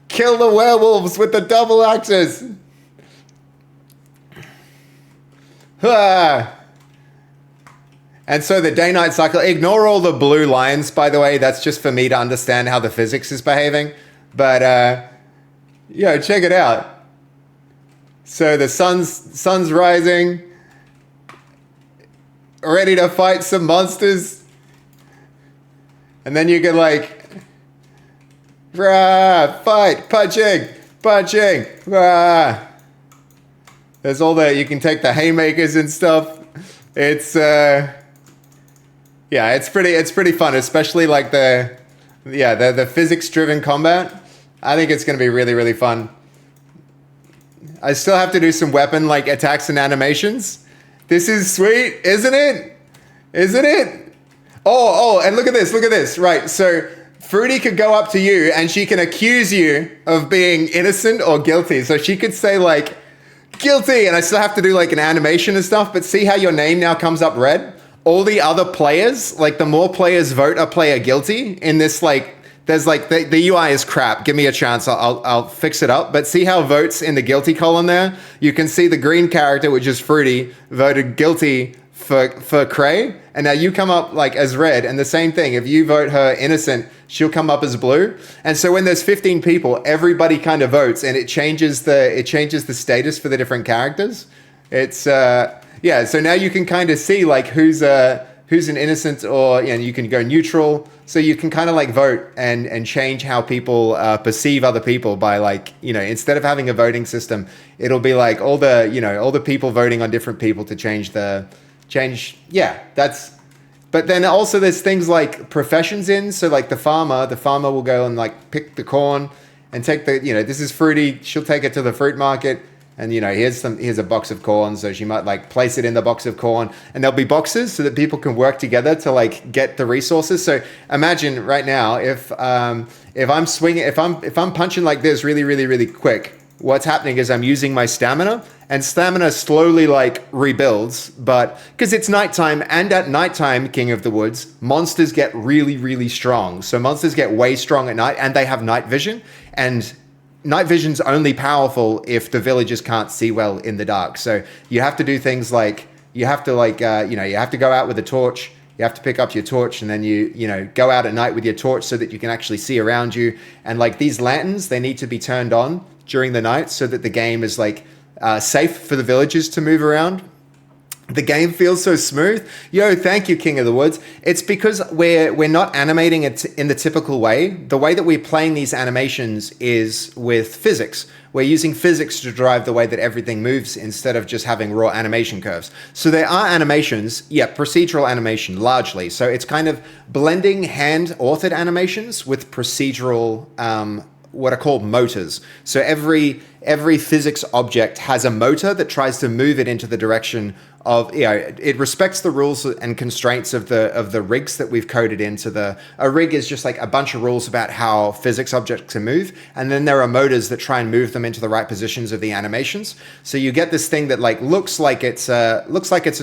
kill the werewolves with the double axes. And so the day-night cycle, ignore all the blue lines, by the way. That's just for me to understand how the physics is behaving. But, check it out. So the sun's rising. ready to fight some monsters. And then you can like, rah, fight, punching, rah. There's all that, you can take the haymakers and stuff. It's, yeah, it's pretty fun, especially like the physics-driven combat. I think it's going to be really, really fun. I still have to do some weapon like attacks and animations. This is sweet, isn't it? Isn't it? Oh, and look at this. Right, so Fruity could go up to you and she can accuse you of being innocent or guilty. So she could say like, guilty, and I still have to do like an animation and stuff, but see how your name now comes up red? All the other players, like the more players vote a player guilty in this, like, there's like, the UI is crap. Give me a chance, I'll fix it up. But see how votes in the guilty column there? You can see the green character, which is Fruity, voted guilty for Cray, and now you come up like as red, and the same thing, if you vote her innocent, she'll come up as blue. And so when there's 15 people, everybody kind of votes, and it changes the status for the different characters. It's yeah, so now you can kind of see like who's an innocent, or you can go neutral, so you can kind of like vote and change how people perceive other people by like, instead of having a voting system, it'll be like all the people voting on different people to change. Yeah, but then also there's things like professions in, so like the farmer will go and like pick the corn and take the, this is Fruity, she'll take it to the fruit market, and here's a box of corn, so she might like place it in the box of corn, and there'll be boxes so that people can work together to like get the resources. So imagine right now if I'm punching like this really, really, really quick, what's happening is I'm using my stamina, and stamina slowly like rebuilds, but because it's nighttime, and at nighttime, King of the Woods, monsters get really, really strong. So monsters get way strong at night, and they have night vision, and night vision's only powerful if the villagers can't see well in the dark. So you have to do things like, you have to go out with a torch. You have to pick up your torch, and then you go out at night with your torch so that you can actually see around you. And like these lanterns, they need to be turned on during the night so that the game is like safe for the villagers to move around. The game feels so smooth. Yo, thank you, King of the Woods. It's because we're not animating it in the typical way. The way that we're playing these animations is with physics. We're using physics to drive the way that everything moves instead of just having raw animation curves. So there are animations, procedural animation largely. So it's kind of blending hand-authored animations with procedural what are called motors. So every physics object has a motor that tries to move it into the direction of, it respects the rules and constraints of the rigs that we've coded into a rig is just like a bunch of rules about how physics objects can move, and then there are motors that try and move them into the right positions of the animations. So you get this thing that like looks like it's a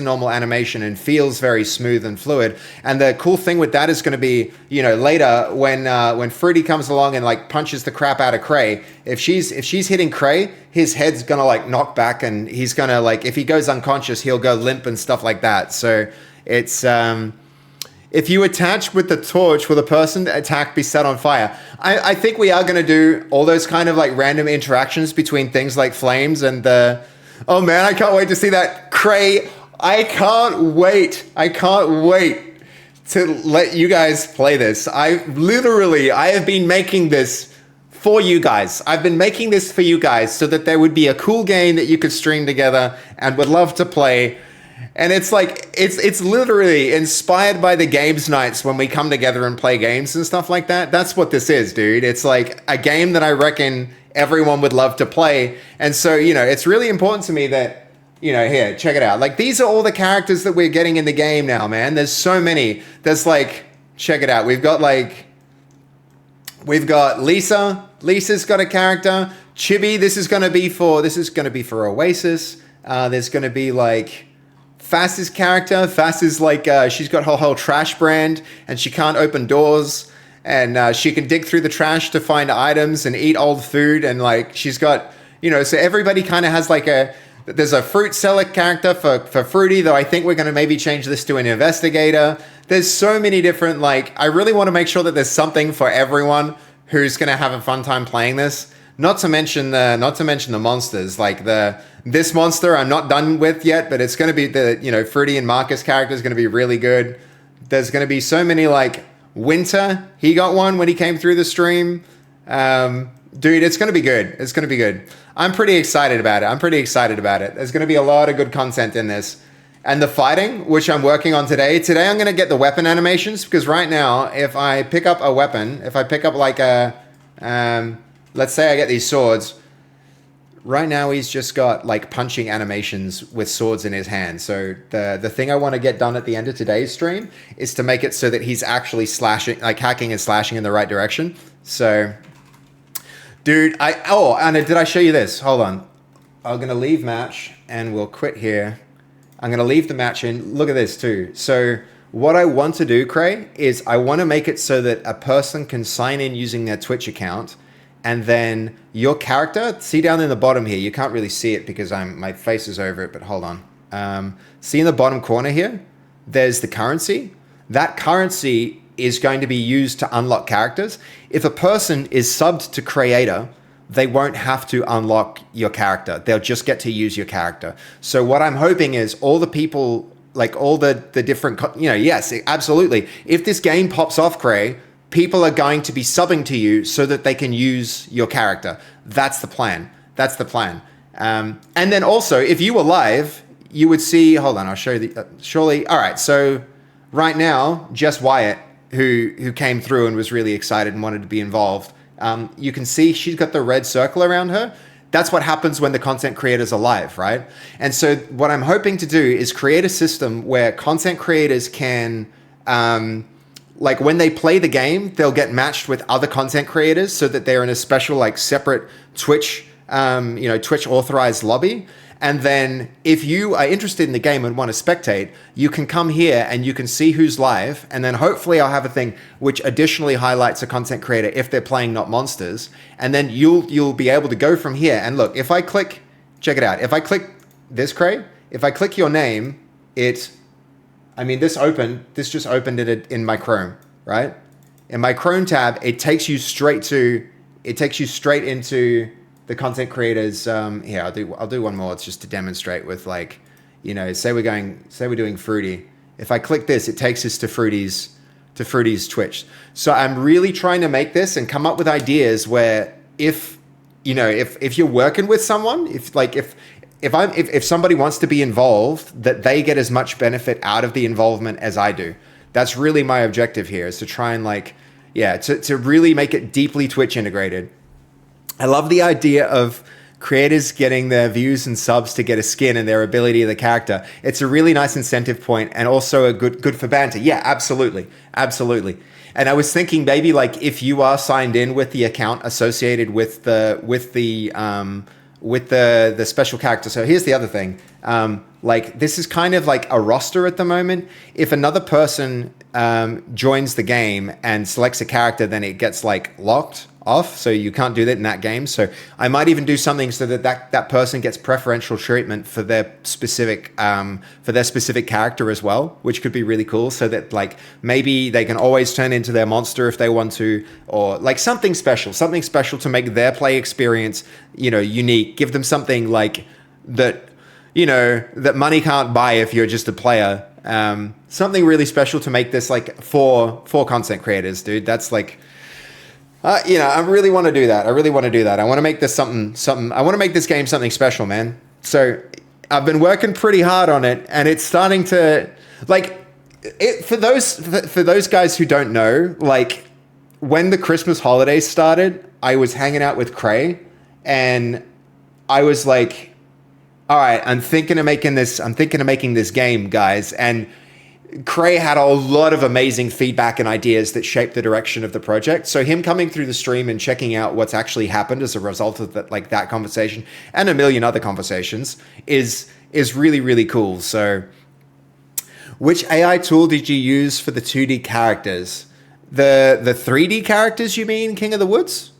normal animation and feels very smooth and fluid. And the cool thing with that is going to be, later when Fruity comes along and like punches the crap out of Cray, if she's hitting Cray, his head's gonna like knock back, and he's gonna like, if he goes unconscious, he'll go limp and stuff like that. So it's if you attach with the torch, will the person attack be set on fire? I think we are gonna do all those kind of like random interactions between things like flames and oh man, I can't wait to see that Cray. I can't wait to let you guys play this. I have been making this for you guys. I've been making this for you guys so that there would be a cool game that you could stream together and would love to play. And it's like, it's literally inspired by the games nights when we come together and play games and stuff like that. That's what this is, dude. It's like a game that I reckon everyone would love to play. And so, it's really important to me that, here, check it out. Like, these are all the characters that we're getting in the game now, man. There's so many. There's like, check it out. We've got Lisa. Lisa's got a character. Chibi, this is going to be for Oasis. There's going to be like Fass's character. Fass is like, she's got her whole trash brand, and she can't open doors, and she can dig through the trash to find items and eat old food. And like, she's got, so everybody kind of has like there's a fruit seller character for Fruity, though I think we're going to maybe change this to an investigator. There's so many different, I really want to make sure that there's something for everyone who's going to have a fun time playing this. Not to mention the monsters. Like this monster I'm not done with yet, but it's going to be Fruity and Marcus character is going to be really good. There's going to be so many like Winter. He got one when he came through the stream. Dude, it's going to be good. It's going to be good. I'm pretty excited about it. There's going to be a lot of good content in this. And the fighting, which I'm working on today. Today I'm going to get the weapon animations because right now, if I pick up a weapon, if I pick up like let's say I get these swords. Right now he's just got like punching animations with swords in his hand. So the thing I want to get done at the end of today's stream is to make it so that he's actually slashing, like hacking and slashing in the right direction. So, dude, and did I show you this? Hold on. I'm going to leave match and we'll quit here. I'm going to leave the match in. Look at this too. So what I want to do, Cray, is I want to make it so that a person can sign in using their Twitch account. And then your character, see down in the bottom here, you can't really see it because my face is over it, but hold on. See in the bottom corner here, there's the currency. That currency is going to be used to unlock characters. If a person is subbed to creator, they won't have to unlock your character. They'll just get to use your character. So what I'm hoping is all the people, like all the different, yes, absolutely. If this game pops off, Cray, people are going to be subbing to you so that they can use your character. That's the plan. And then also, if you were live, you would see, hold on, I'll show you surely. All right, so right now, Jess Wyatt, who came through and was really excited and wanted to be involved, you can see she's got the red circle around her. That's what happens when the content creators are live, right? And so what I'm hoping to do is create a system where content creators can, like when they play the game, they'll get matched with other content creators so that they're in a special, like separate Twitch, Twitch authorized lobby. And then if you are interested in the game and want to spectate, you can come here and you can see who's live. And then hopefully I'll have a thing which additionally highlights a content creator if they're playing Not Monsters. And then you'll be able to go from here. And look, if I click, check it out. If I click this, Craig, if I click your name, this just opened it in my Chrome, right? In my Chrome tab, it takes you straight into the content creators. Here, I'll do one more. It's just to demonstrate with like, say we're doing Fruity. If I click this, it takes us to Fruity's Twitch. So I'm really trying to make this and come up with ideas where if you're working with someone, if somebody wants to be involved, that they get as much benefit out of the involvement as I do. That's really my objective here, is to try and to really make it deeply Twitch integrated. I love the idea of creators getting their views and subs to get a skin and their ability of the character. It's a really nice incentive point and also a good for banter. Yeah, absolutely. And I was thinking maybe like if you are signed in with the account associated with the special character. So here's the other thing. This is kind of like a roster at the moment. If another person joins the game and selects a character, then it gets like locked off. So you can't do that in that game. So I might even do something so that person gets preferential treatment for their specific character as well, which could be really cool. So that like maybe they can always turn into their monster if they want to, or like something special to make their play experience, unique. Give them something like that, that money can't buy if you're just a player. Something really special to make this like for content creators, dude. That's like, I really want to do that. I want to make this something. I want to make this game something special, man. So I've been working pretty hard on it, and it's starting to for those guys who don't know, like when the Christmas holidays started, I was hanging out with Cray, and I was like, all right, I'm thinking of making this game, guys. And Cray had a lot of amazing feedback and ideas that shaped the direction of the project. So him coming through the stream and checking out what's actually happened as a result of that conversation and a million other conversations is really, really cool. So which AI tool did you use for the 2D characters? The 3D characters, you mean, King of the Woods?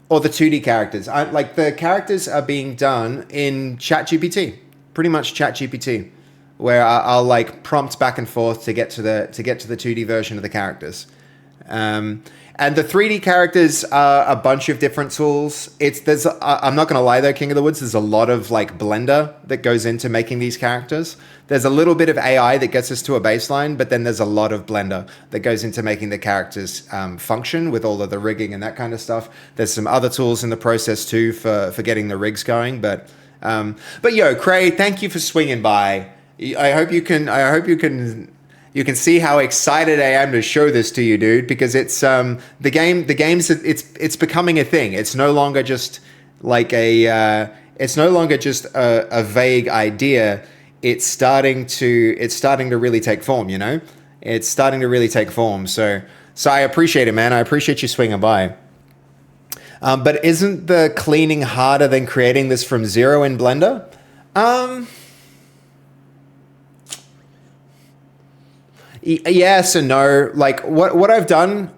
Or the 2D characters? The characters are being done in ChatGPT, pretty much ChatGPT, where I'll like prompt back and forth to get to the 2D version of the characters. And the 3D characters are a bunch of different tools. I'm not going to lie though, King of the Woods, there's a lot of like Blender that goes into making these characters. There's a little bit of AI that gets us to a baseline, but then there's a lot of Blender that goes into making the characters function with all of the rigging and that kind of stuff. There's some other tools in the process too for getting the rigs going. But yo, Cray, thank you for swinging by. I hope you can see how excited I am to show this to you, dude, because it's the game's it's becoming a thing. It's no longer just like a vague idea. It's starting to really take form, you know? It's starting to really take form. So I appreciate it, man. I appreciate you swinging by. But isn't the cleaning harder than creating this from zero in Blender? Yes and no. Like what I've done,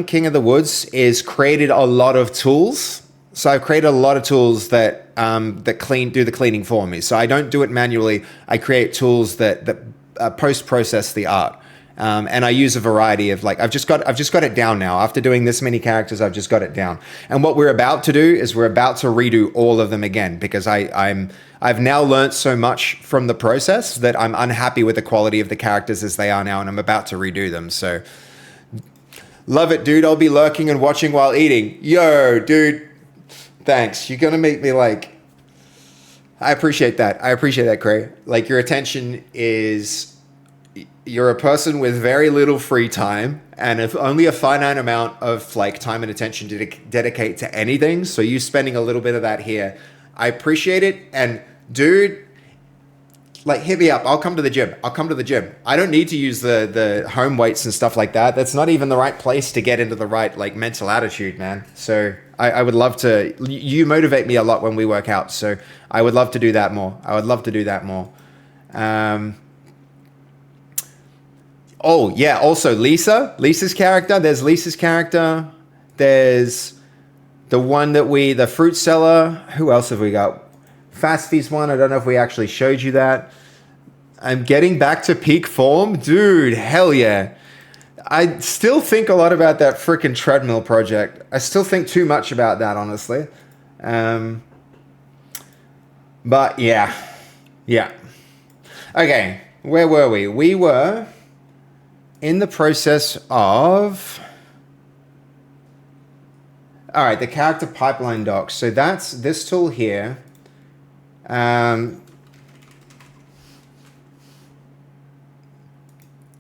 King of the Woods, is created a lot of tools. So I've created a lot of tools that do the cleaning for me. So I don't do it manually. I create tools that post-process the art. And I use a variety of I've just got it down now. After doing this many characters, I've just got it down. And what we're about to do is we're about to redo all of them again, because I've now learned so much from the process that I'm unhappy with the quality of the characters as they are now, and I'm about to redo them. So love it, dude. I'll be lurking and watching while eating. Yo, dude. Thanks. You're gonna make me like. I appreciate that. I appreciate that, Cray. Like, your attention is. You're a person with very little free time, and if only a finite amount of like time and attention to dedicate to anything. So you spending a little bit of that here, I appreciate it. And dude, like, hit me up. I'll come to the gym. I don't need to use the home weights and stuff like that. That's not even the right place to get into the right like mental attitude, man. So I would love to. You motivate me a lot when we work out. So I would love to do that more. Oh, yeah. Also, Lisa's character. There's Lisa's character. There's the one the fruit seller. Who else have we got? Fastfee's one. I don't know if we actually showed you that. I'm getting back to peak form. Dude, hell yeah. I still think a lot about that freaking treadmill project. I still think too much about that, honestly. But yeah. Okay, where were we? We were in the process of... All right, the character pipeline docs. So that's this tool here.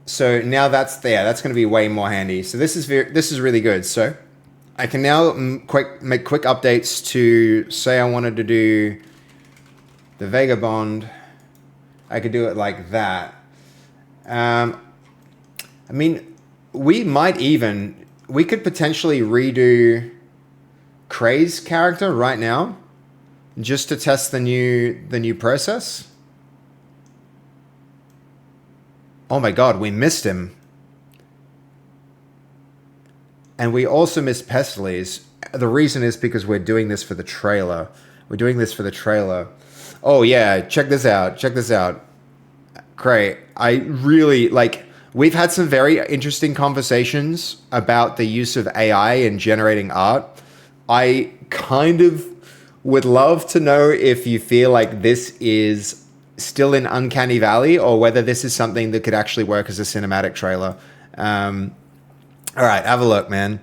So now that's there. That's going to be way more handy. So this is really good. So I can now make quick updates to, say I wanted to do the Vagabond. I could do it like that. I mean, we could potentially redo Cray's character right now, just to test the new process. Oh my god, we missed him. And we also missed Pestles. The reason is because we're doing this for the trailer. Oh yeah, check this out. Cray, I really like... We've had some very interesting conversations about the use of AI in generating art. I kind of would love to know if you feel like this is still in Uncanny Valley, or whether this is something that could actually work as a cinematic trailer. All right, have a look, man.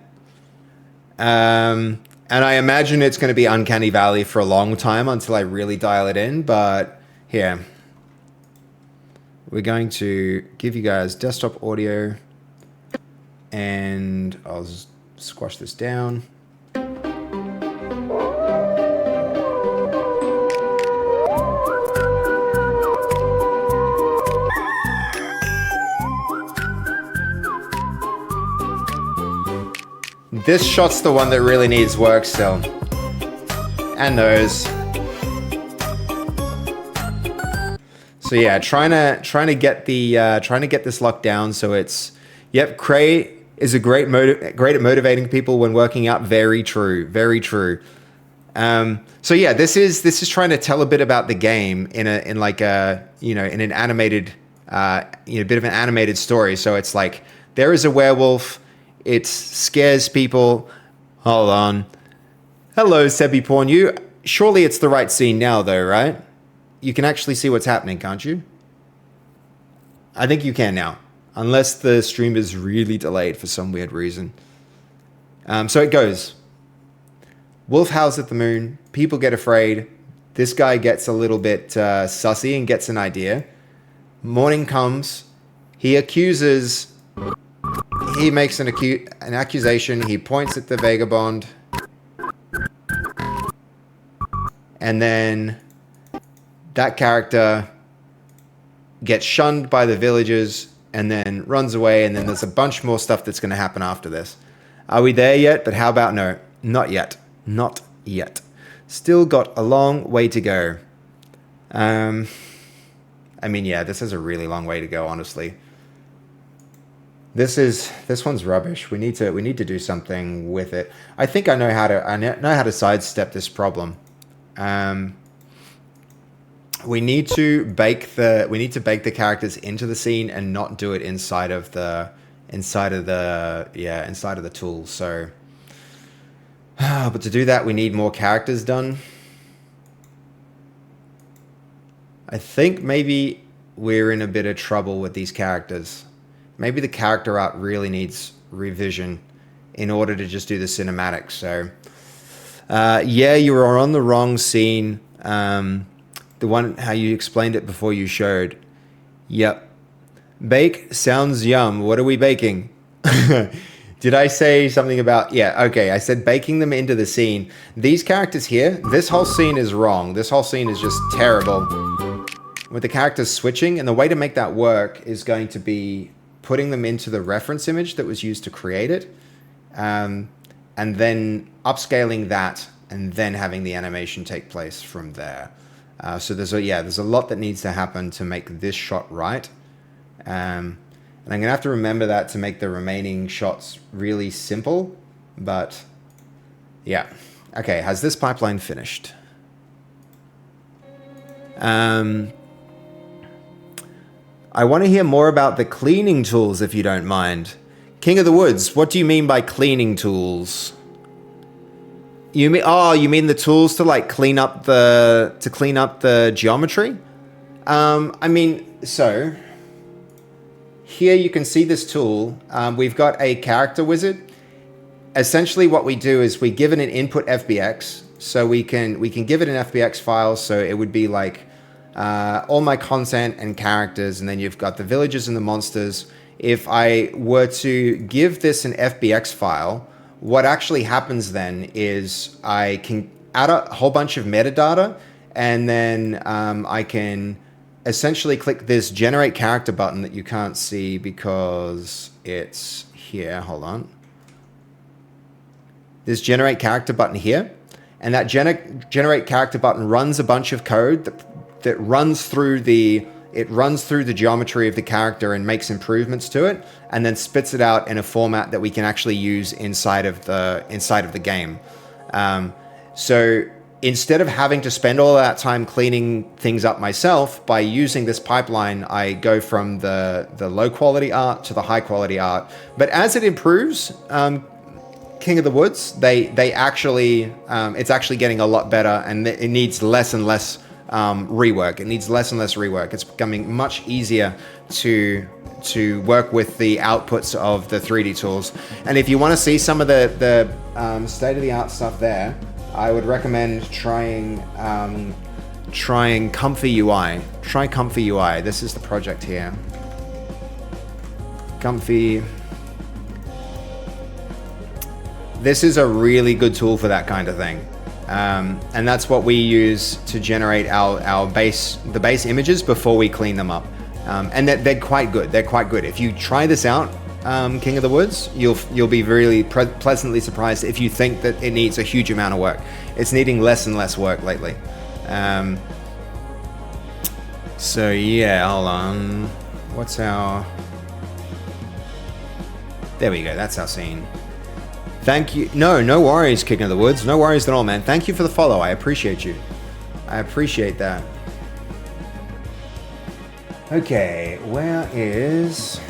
And I imagine it's going to be Uncanny Valley for a long time until I really dial it in. But here, we're going to give you guys desktop audio, and I'll just squash this down. This shot's the one that really needs work still. And those. So yeah, trying to get this locked down so it's... Yep, Cray is great at motivating people when working out. Very true. So yeah, this is trying to tell a bit about the game in an animated bit of an animated story. So it's like, there is a werewolf. It scares people. Hold on. Hello, Sebi Porn. You. Surely it's the right scene now, though, right? You can actually see what's happening, can't you? I think you can now. Unless the stream is really delayed for some weird reason. So it goes. Wolf howls at the moon. People get afraid. This guy gets a little bit sussy and gets an idea. Morning comes. He accuses. He makes an accusation. He points at the vagabond. And then that character gets shunned by the villagers and then runs away. And then there's a bunch more stuff that's going to happen after this. Are we there yet? But how about no? Not yet. Not yet. Still got a long way to go. I mean, yeah, this is a really long way to go, honestly. This one's rubbish. We need to do something with it. I think I know how to sidestep this problem. We need to bake the characters into the scene and not do it inside of the tool. So, but to do that, we need more characters done. I think maybe we're in a bit of trouble with these characters. Maybe the character art really needs revision in order to just do the cinematics. So, yeah, you are on the wrong scene. The one, how you explained it before you showed. Yep. Bake sounds yum. What are we baking? Did I say something about... Yeah, okay. I said baking them into the scene. These characters here, this whole scene is wrong. This whole scene is just terrible. With the characters switching, and the way to make that work is going to be putting them into the reference image that was used to create it, and then upscaling that, and then having the animation take place from there. So there's a lot that needs to happen to make this shot right. And I'm going to have to remember that to make the remaining shots really simple. But, yeah. Okay, has this pipeline finished? I want to hear more about the cleaning tools, if you don't mind. King of the Woods, what do you mean by cleaning tools? You mean the tools to like clean up the geometry? I mean, so here you can see this tool. We've got a character wizard. Essentially what we do is we give it an input FBX. So we can give it an FBX file. So it would be like all my content and characters, and then you've got the villagers and the monsters. If I were to give this an FBX file, what actually happens then is I can add a whole bunch of metadata, and then I can essentially click this generate character button that you can't see because it's here. Hold on. This generate character button here, and that generate character button runs a bunch of code that runs through the geometry of the character and makes improvements to it, and then spits it out in a format that we can actually use inside of the game. So instead of having to spend all that time cleaning things up myself, by using this pipeline, I go from the low quality art to the high quality art. But as it improves, King of the Woods, they actually it's actually getting a lot better, and it needs less and less rework. It needs less and less rework. It's becoming much easier to work with the outputs of the 3D tools. And if you want to see some of the state-of-the-art stuff there, I would recommend trying Comfy UI. Try Comfy UI. This is the project here. Comfy. This is a really good tool for that kind of thing. And that's what we use to generate the base images before we clean them up. And they're quite good. They're quite good. If you try this out, King of the Woods, you'll be really pleasantly surprised if you think that it needs a huge amount of work. It's needing less and less work lately. So yeah, hold on. What's our... There we go. That's our scene. Thank you. No worries, King of the Woods. No worries at all, man. Thank you for the follow. I appreciate you. I appreciate that. Okay, where is...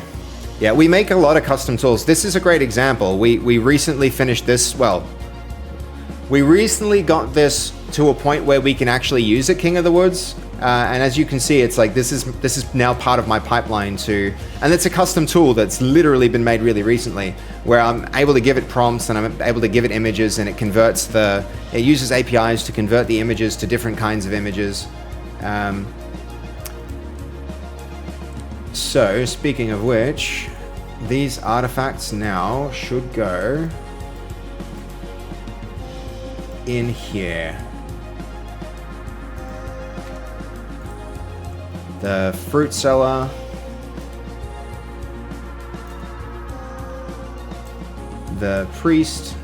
Yeah, we make a lot of custom tools. This is a great example. We recently finished this, well, we recently got this to a point where we can actually use it, King of the Woods. And as you can see, it's like this is now part of my pipeline too. And it's a custom tool that's literally been made really recently, where I'm able to give it prompts and I'm able to give it images, and it uses APIs to convert the images to different kinds of images. So speaking of which, these artifacts now should go in here. The fruit cellar, the priest,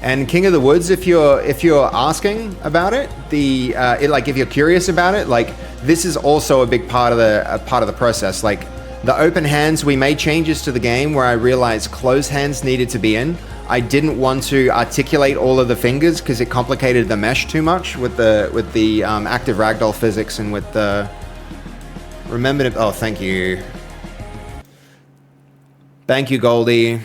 and King of the Woods. If you're asking about it, if you're curious about it, like this is also a big part of the process. Like the open hands, we made changes to the game where I realized closed hands needed to be in. I didn't want to articulate all of the fingers because it complicated the mesh too much with the active ragdoll physics and with the oh, thank you. Thank you, Goldie.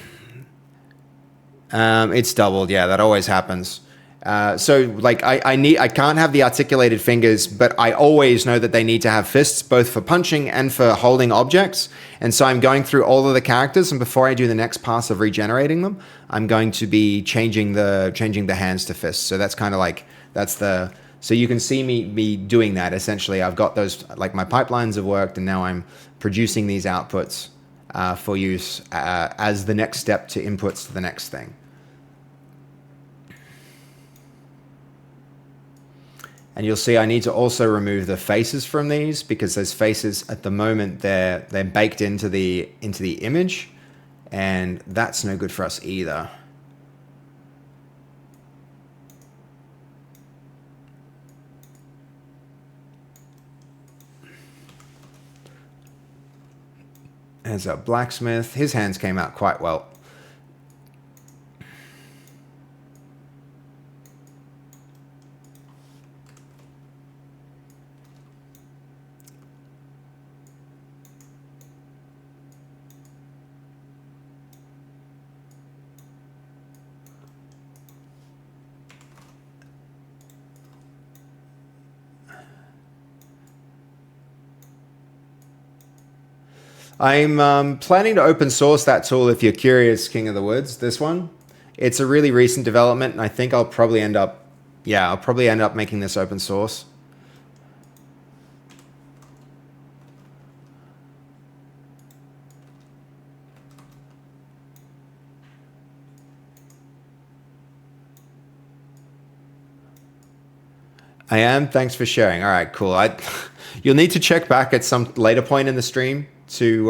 It's doubled. Yeah, that always happens. So like I can't have the articulated fingers, but I always know that they need to have fists, both for punching and for holding objects. And so I'm going through all of the characters, and before I do the next pass of regenerating them, I'm going to be changing the hands to fists. So that's kind of like, so you can see me doing that. Essentially, I've got those, like my pipelines have worked, and now I'm producing these outputs for use as the next step to inputs to the next thing. And you'll see I need to also remove the faces from these, because those faces at the moment they're baked into the image, and that's no good for us either. There's a blacksmith. His hands came out quite well. I'm planning to open source that tool if you're curious, King of the Woods, this one. It's a really recent development, and I think I'll probably end up making this open source. I am. Thanks for sharing. All right, cool. You'll need to check back at some later point in the stream to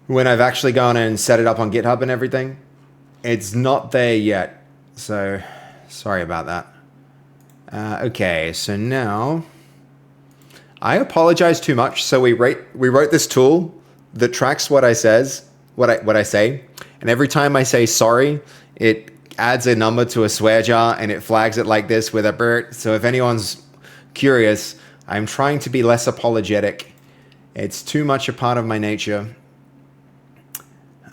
when I've actually gone and set it up on GitHub and everything. It's not there yet, so sorry about that. Okay, so now I apologize too much. So we wrote this tool that tracks what I say, and every time I say sorry, it adds a number to a swear jar and it flags it like this with a bird. So if anyone's curious, I'm trying to be less apologetic. It's too much a part of my nature.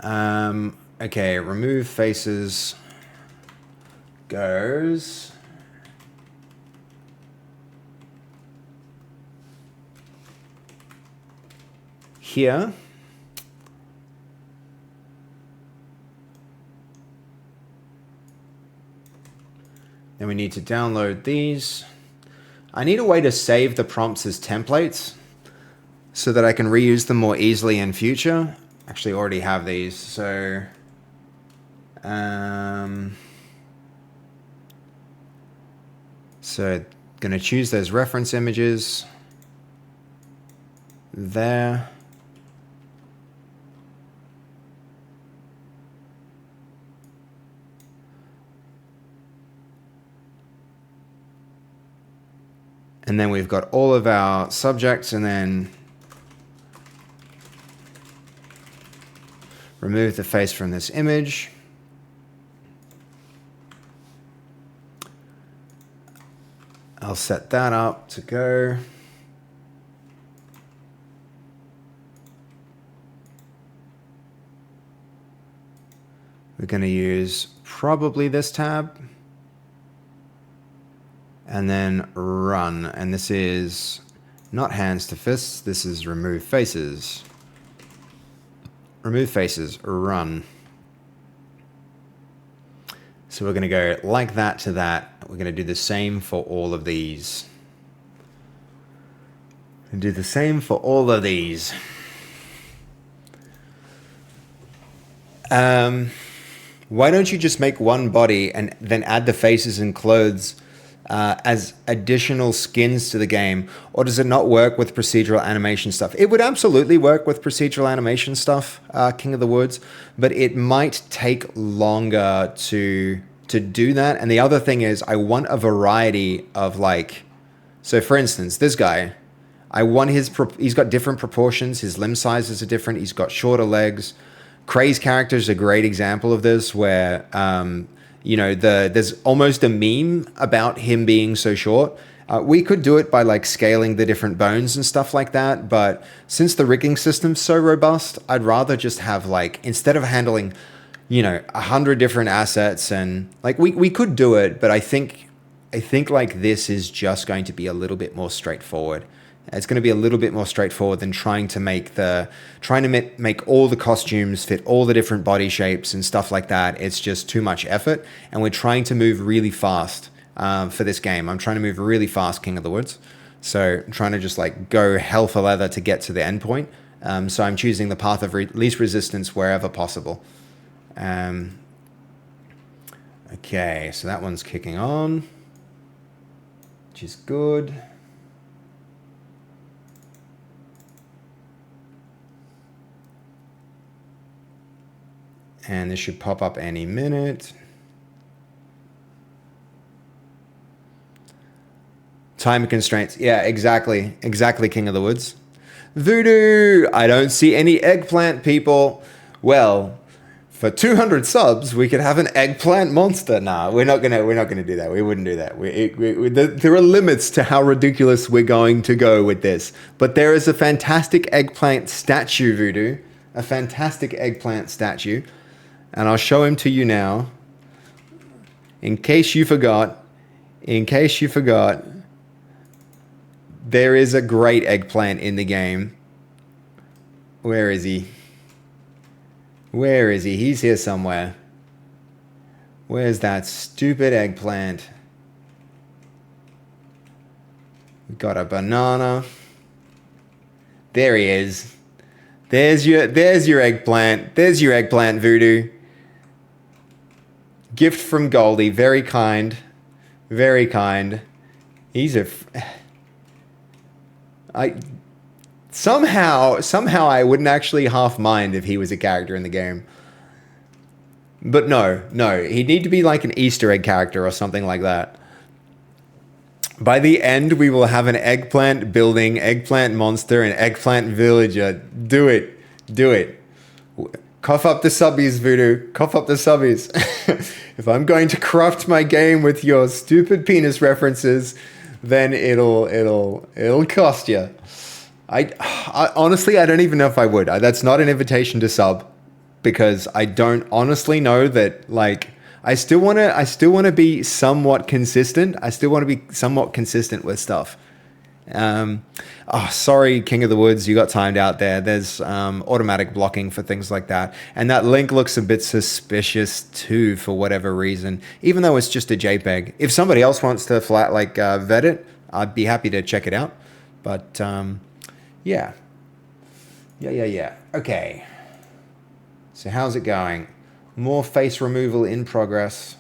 Okay, remove faces goes. Here. Then we need to download these. I need a way to save the prompts as templates so that I can reuse them more easily in future. Actually already have these, so gonna choose those reference images there. And then we've got all of our subjects, and then remove the face from this image. I'll set that up to go. We're going to use probably this tab. And then run. And this is not hands to fists. This is remove faces. Remove faces. Run. So we're going to go like that to that. We're going to do the same for all of these. And do the same for all of these. Why don't you just make one body and then add the faces and clothes as additional skins to the game? Or does it not work with procedural animation stuff? It would absolutely work with procedural animation stuff, King of the Woods, but it might take longer to do that. And the other thing is, I want a variety of, like, so for instance, this guy, I want he's got different proportions. His limb sizes are different. He's got shorter legs. Cray's character is a great example of this, where you know, there's almost a meme about him being so short. We could do it by like scaling the different bones and stuff like that, but since the rigging system's so robust, I'd rather just have, like, instead of handling, you know, 100 different assets, and like we could do it, but I think like this is just going to be a little bit more straightforward. It's going to be a little bit more straightforward than trying to make all the costumes fit all the different body shapes and stuff like that. It's just too much effort, and we're trying to move really fast for this game. I'm trying to move really fast, King of the Woods. So I'm trying to just like go hell for leather to get to the end point. So I'm choosing the path of least resistance wherever possible. Okay, so that one's kicking on, which is good. And this should pop up any minute. Time constraints. Yeah, exactly. Exactly, King of the Woods. Voodoo! I don't see any eggplant people. Well, for 200 subs, we could have an eggplant monster. Nah, we're not gonna do that. We wouldn't do that. There are limits to how ridiculous we're going to go with this. But there is a fantastic eggplant statue, Voodoo. A fantastic eggplant statue. And I'll show him to you now. In case you forgot, there is a great eggplant in the game. Where is he? Where is he? He's here somewhere. Where's that stupid eggplant? We got a banana. There he is. There's your eggplant. There's your eggplant, Voodoo. Gift from Goldie. Very kind. Very kind. He's a... Somehow I wouldn't actually half mind if he was a character in the game. But no. He'd need to be like an Easter egg character or something like that. By the end, we will have an eggplant building, eggplant monster, and eggplant villager. Do it. Do it. Cough up the subbies, Voodoo. Cough up the subbies. If I'm going to corrupt my game with your stupid penis references, then it'll cost you. I honestly, I don't even know if I would. That's not an invitation to sub, because I don't honestly know that, like, I still want to be somewhat consistent. I still want to be somewhat consistent with stuff. Oh, sorry, King of the Woods, you got timed out there. There's automatic blocking for things like that. And that link looks a bit suspicious too, for whatever reason, even though it's just a JPEG. If somebody else wants to vet it, I'd be happy to check it out. But yeah. Okay. So how's it going? More face removal in progress.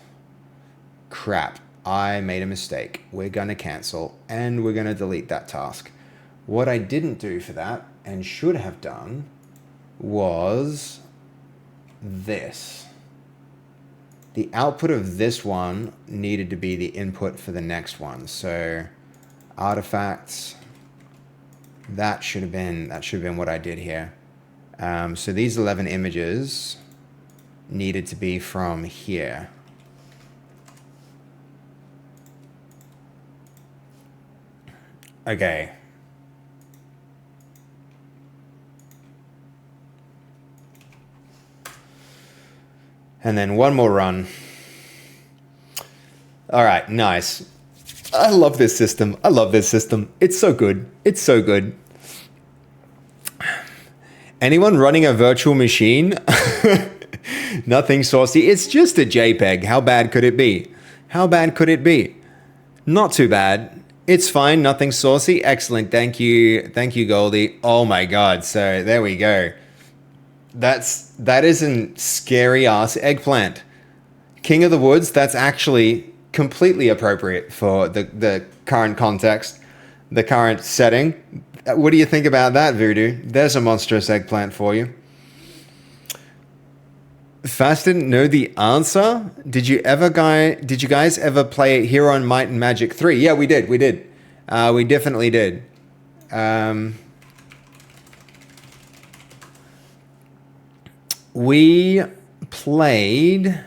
Crap. I made a mistake. We're going to cancel, and we're going to delete that task. What I didn't do for that, and should have done, was this. The output of this one needed to be the input for the next one. So artifacts, that should have been what I did here. So these 11 images needed to be from here. Okay. And then one more run. All right, nice. I love this system. I love this system. It's so good. It's so good. Anyone running a virtual machine? Nothing saucy. It's just a JPEG. How bad could it be? How bad could it be? Not too bad. It's fine. Nothing saucy. Excellent. Thank you. Thank you, Goldie. Oh my God. So there we go. That is an scary ass eggplant. King of the Woods. That's actually completely appropriate for the current context, the current setting. What do you think about that, Voodoo? There's a monstrous eggplant for you. Fast didn't know the answer. Did you guys ever play Hero and Might and Magic 3? Yeah, we did. We definitely did. We played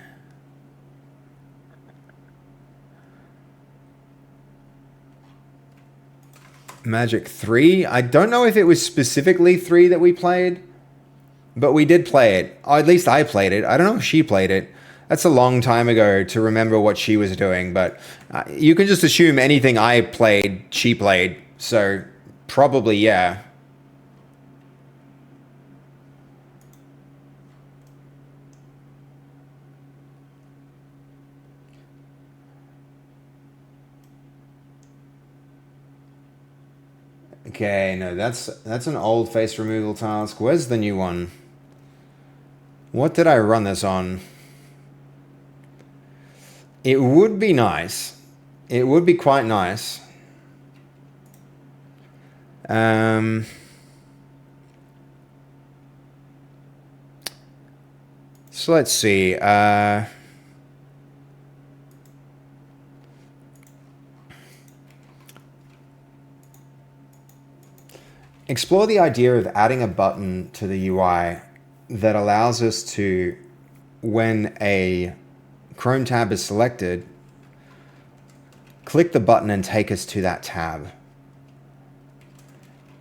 Magic 3. I don't know if it was specifically 3 that we played, but we did play it. Or at least I played it. I don't know if she played it. That's a long time ago to remember what she was doing, but you can just assume anything I played, she played. So probably, yeah. Okay, no, that's an old face removal task. Where's the new one? What did I run this on? It would be nice. It would be quite nice. So let's see. Explore the idea of adding a button to the UI that allows us to, when a Chrome tab is selected, click the button and take us to that tab.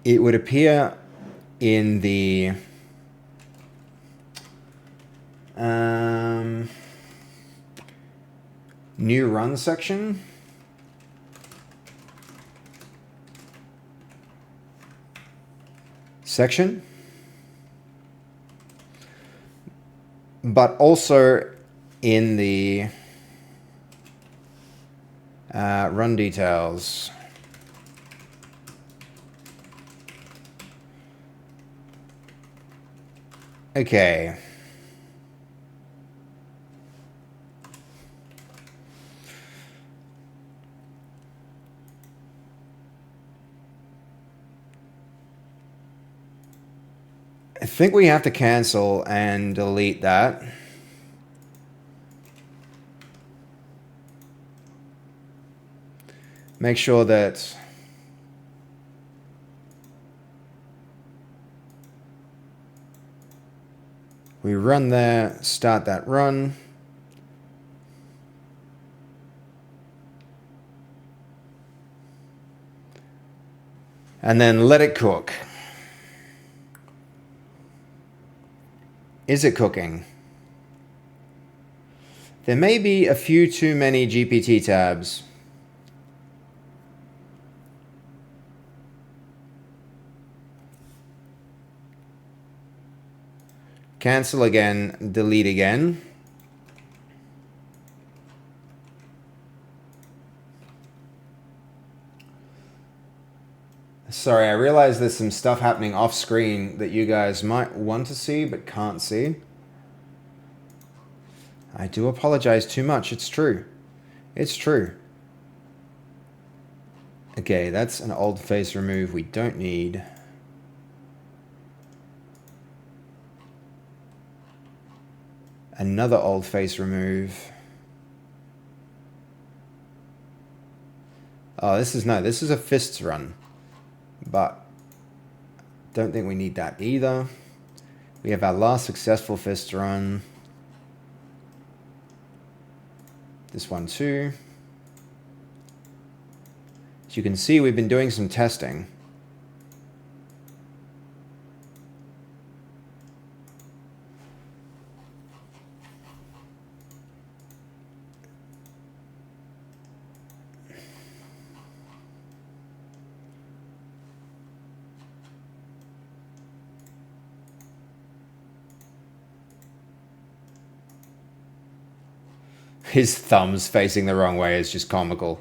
It would appear in the new run section. But also in the run details. Okay. I think we have to cancel and delete that. Make sure that we run there, start that run. And then let it cook. Is it cooking? There may be a few too many GPT tabs. Cancel again, delete again. Sorry, I realize there's some stuff happening off screen that you guys might want to see but can't see. I do apologize too much. It's true. It's true. Okay, that's an old face remove we don't need. Another old face remove. Oh, this is a fists run. But don't think we need that either. We have our last successful fist run. This one too. As you can see, we've been doing some testing. His thumbs facing the wrong way is just comical.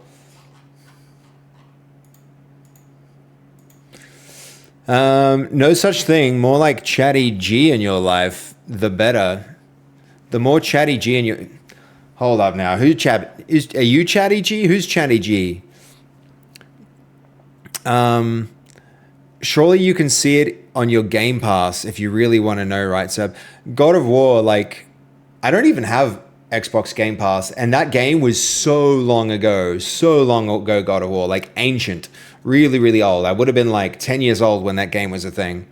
No such thing. More like chatty G in your life, the better. The more chatty G in your... Hold up now. Are you chatty G? Who's chatty G? Surely you can see it on your Game Pass if you really want to know, right, Seb? God of War, like, I don't even have Xbox Game Pass, and that game was so long ago, God of War, like ancient, really, really old. I would have been like 10 years old when that game was a thing.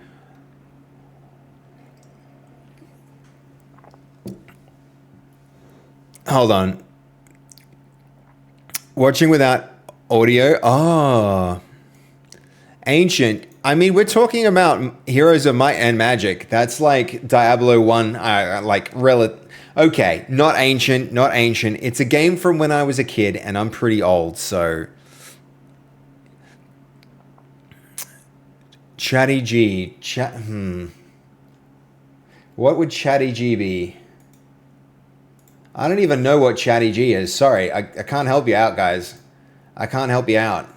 Hold on. Watching without audio? Oh. Ancient. I mean, we're talking about Heroes of Might and Magic. That's like Diablo 1, okay, not ancient. It's a game from when I was a kid, and I'm pretty old, so... Chatty G. What would Chatty G be? I don't even know what Chatty G is. Sorry, I can't help you out, guys. I can't help you out.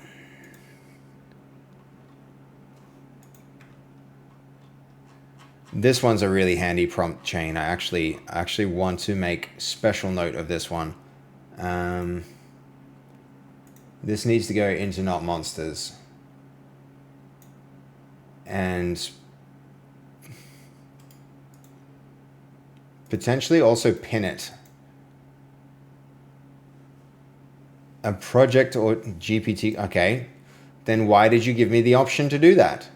This one's a really handy prompt chain. I actually want to make special note of this one. This needs to go into not monsters. And potentially also pin it. A project or GPT. Okay. Then why did you give me the option to do that?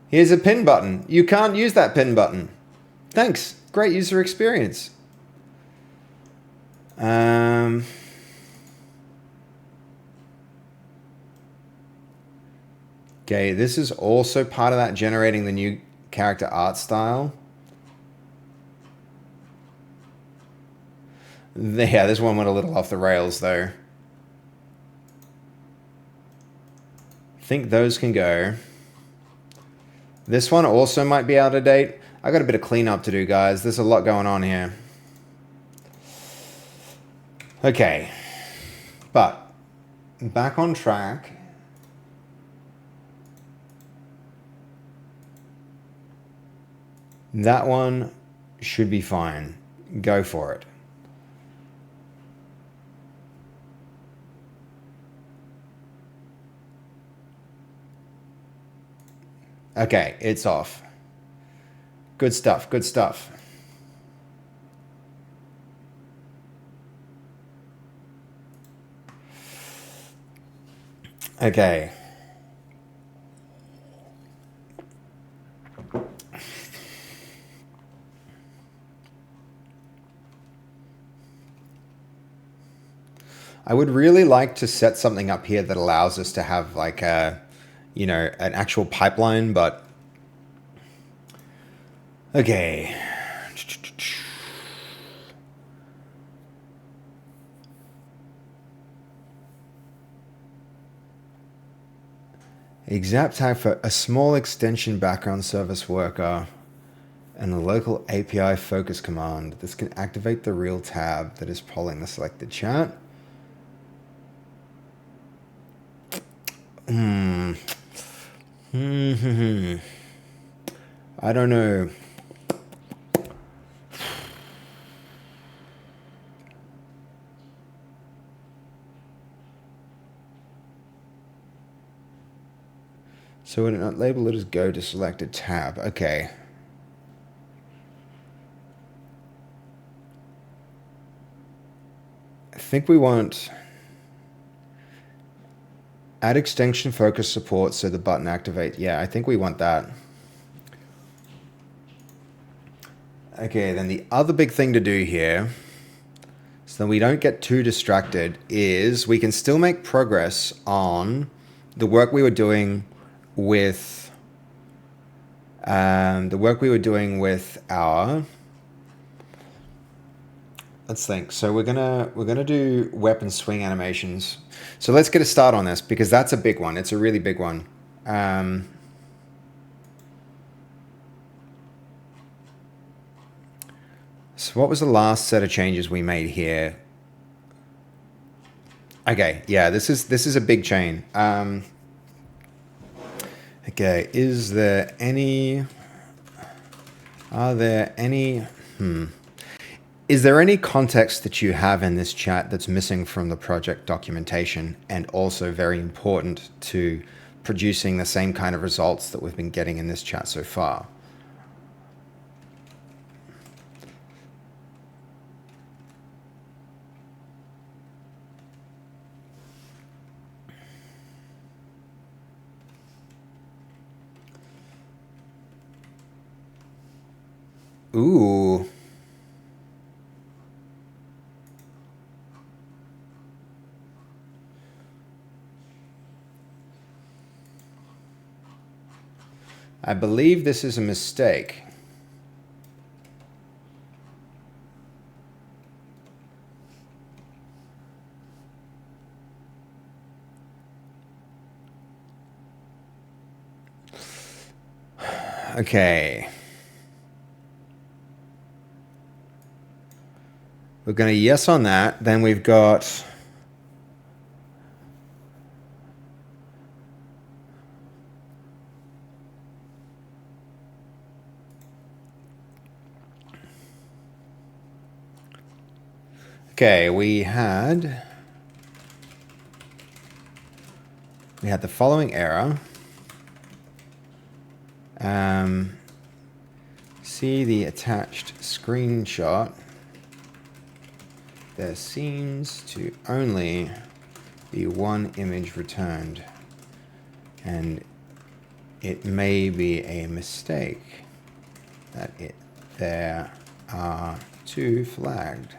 Here's a pin button. You can't use that pin button. Thanks. Great user experience. Okay, this is also part of that generating the new character art style. Yeah, this one went a little off the rails though. I think those can go. This one also might be out of date. I got a bit of cleanup to do, guys. There's a lot going on here. Okay. But back on track. That one should be fine. Go for it. Okay, it's off. Good stuff, good stuff. Okay. I would really like to set something up here that allows us to have like a, you know, an actual pipeline, but okay. Exap tag for a small extension background service worker and a local API focus command. This can activate the real tab that is polling the selected chat. I don't know. So when it label it as go to selected tab. Okay. I think we want add extension focus support so the button activate. Yeah, I think we want that. Okay, then the other big thing to do here is so that we don't get too distracted, is we can still make progress on the work we were doing with our, let's think. So we're gonna do weapon swing animations. So let's get a start on this, because that's a big one. It's a really big one. So what was the last set of changes we made here? Okay, yeah, this is a big chain. Okay, is there any context that you have in this chat that's missing from the project documentation, and also very important to producing the same kind of results that we've been getting in this chat so far? Ooh. I believe this is a mistake. Okay. We're going to yes on that. Then we've got... Okay, we had the following error. See the attached screenshot. There seems to only be one image returned, and it may be a mistake that there are two flagged.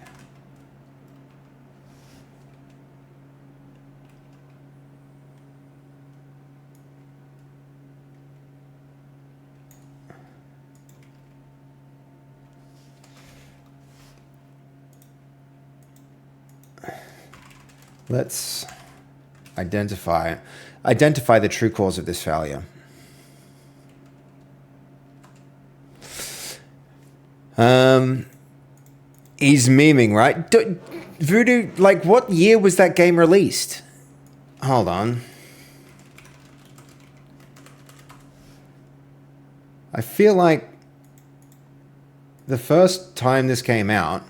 Let's identify the true cause of this failure. He's memeing, right? Voodoo, like, what year was that game released? Hold on. I feel like the first time this came out,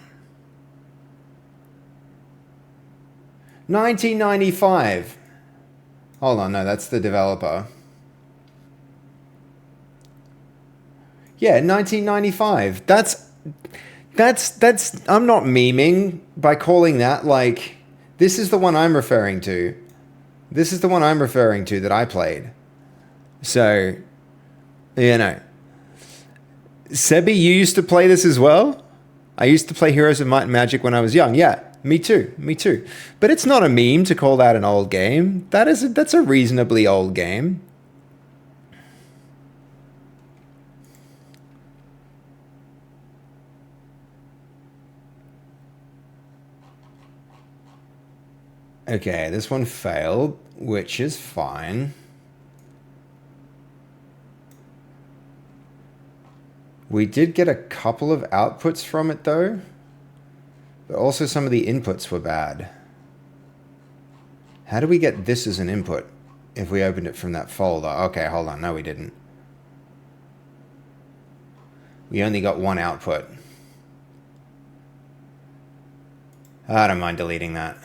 1995. Hold on, no, that's the developer. Yeah, 1995. That's I'm not memeing by calling that, like, this is the one I'm referring to. This is the one I'm referring to that I played. So, you know. Sebi, you used to play this as well? I used to play Heroes of Might and Magic when I was young. Yeah. Me too. But it's not a meme to call that an old game. That's a reasonably old game. Okay, this one failed, which is fine. We did get a couple of outputs from it though. But also some of the inputs were bad. How do we get this as an input if we opened it from that folder? Okay, hold on. No, we didn't. We only got one output. I don't mind deleting that.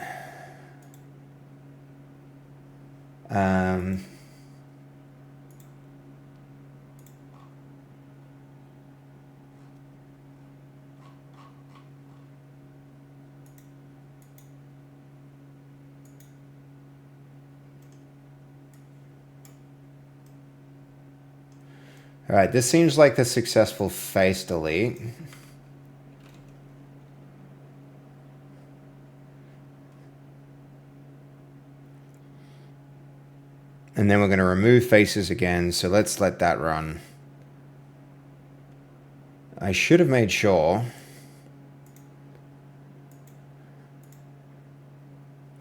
All right, this seems like the successful face delete. And then we're going to remove faces again. So let's let that run. I should have made sure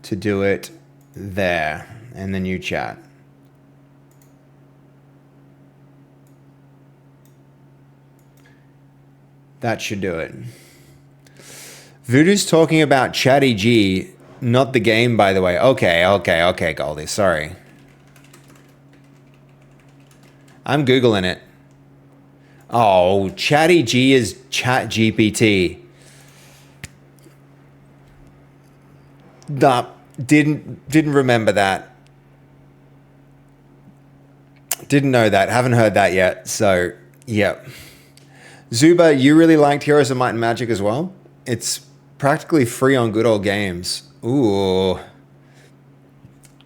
to do it there in the new chat. That should do it. Voodoo's talking about Chatty G, not the game, by the way. Okay, Goldie, sorry. I'm Googling it. Oh, Chatty G is Chat GPT. Didn't remember that. Didn't know that. Haven't heard that yet. So, yep. Zuba, you really liked Heroes of Might and Magic as well? It's practically free on Good Old Games. Ooh.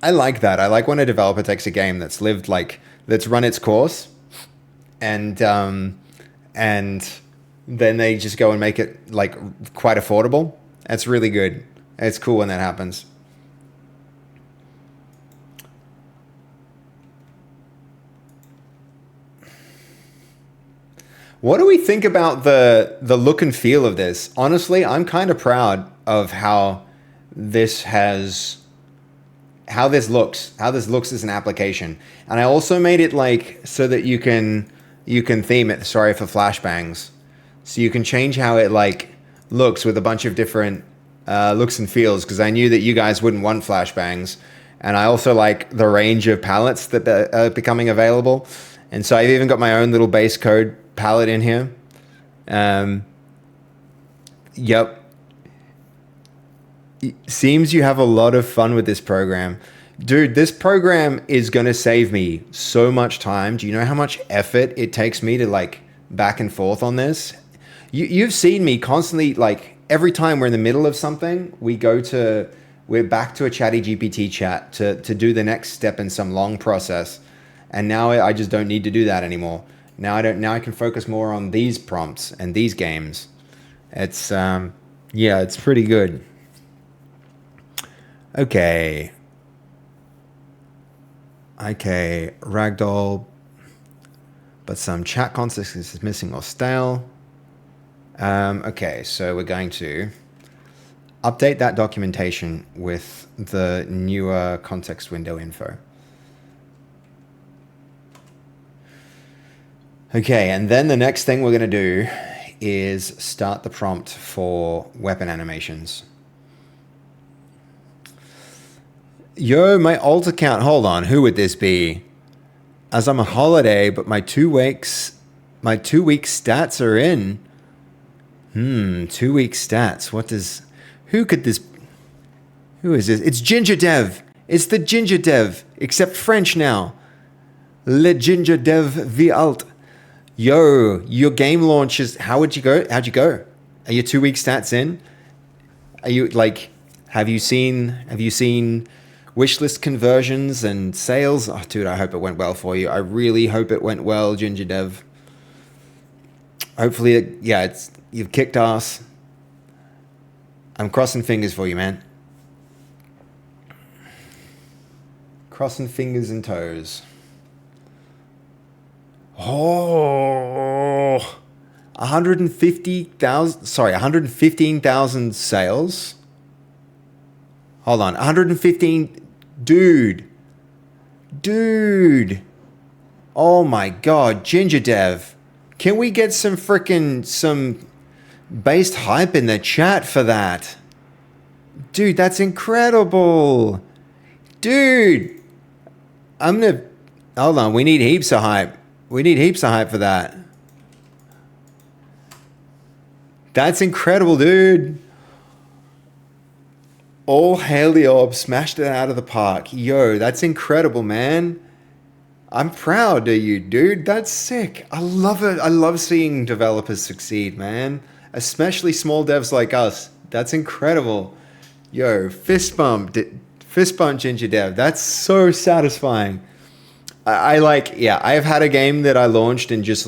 I like that. I like when a developer takes a game that's lived that's run its course and then they just go and make it quite affordable. That's really good. It's cool when that happens. What do we think about the look and feel of this? Honestly, I'm kind of proud of how this looks as an application. And I also made it so that you can theme it. Sorry for flashbangs. So you can change how it looks with a bunch of different looks and feels, because I knew that you guys wouldn't want flashbangs. And I also like the range of palettes that are becoming available. And so I've even got my own little base code palette in here. Yep. Seems you have a lot of fun with this program. Dude, this program is going to save me so much time. Do you know how much effort it takes me to back and forth on this? You've seen me constantly, every time we're in the middle of something, we're back to a Chatty GPT chat to do the next step in some long process. And now I just don't need to do that anymore. Now I can focus more on these prompts and these games. It's it's pretty good. Okay, ragdoll, but some chat context is missing or stale. Okay, so we're going to update that documentation with the newer context window info. Okay, and then the next thing we're going to do is start the prompt for weapon animations. Yo, my alt account, hold on, who would this be? As I'm on holiday, but my 2 weeks stats are in. 2 week stats. Who is this? It's Ginger Dev. It's the Ginger Dev, except French now. Le Ginger Dev V Alt. Yo, your game launches. How'd you go? Are your 2 week stats in? Are you have you seen wishlist conversions and sales? Oh, dude, I hope it went well for you. I really hope it went well, Ginger Dev. Hopefully, you've kicked ass. I'm crossing fingers for you, man. Crossing fingers and toes. Oh, 115,000 sales. Hold on, 115, dude. Oh my God, Ginger Dev. Can we get some based hype in the chat for that? Dude, that's incredible. Dude, hold on, we need heaps of hype. We need heaps of hype for that. That's incredible, dude. All hail the orb, smashed it out of the park. Yo, that's incredible, man. I'm proud of you, dude. That's sick. I love it. I love seeing developers succeed, man. Especially small devs like us. That's incredible. Yo, fist bump, Ginger Dev. That's so satisfying. I've had a game that I launched and just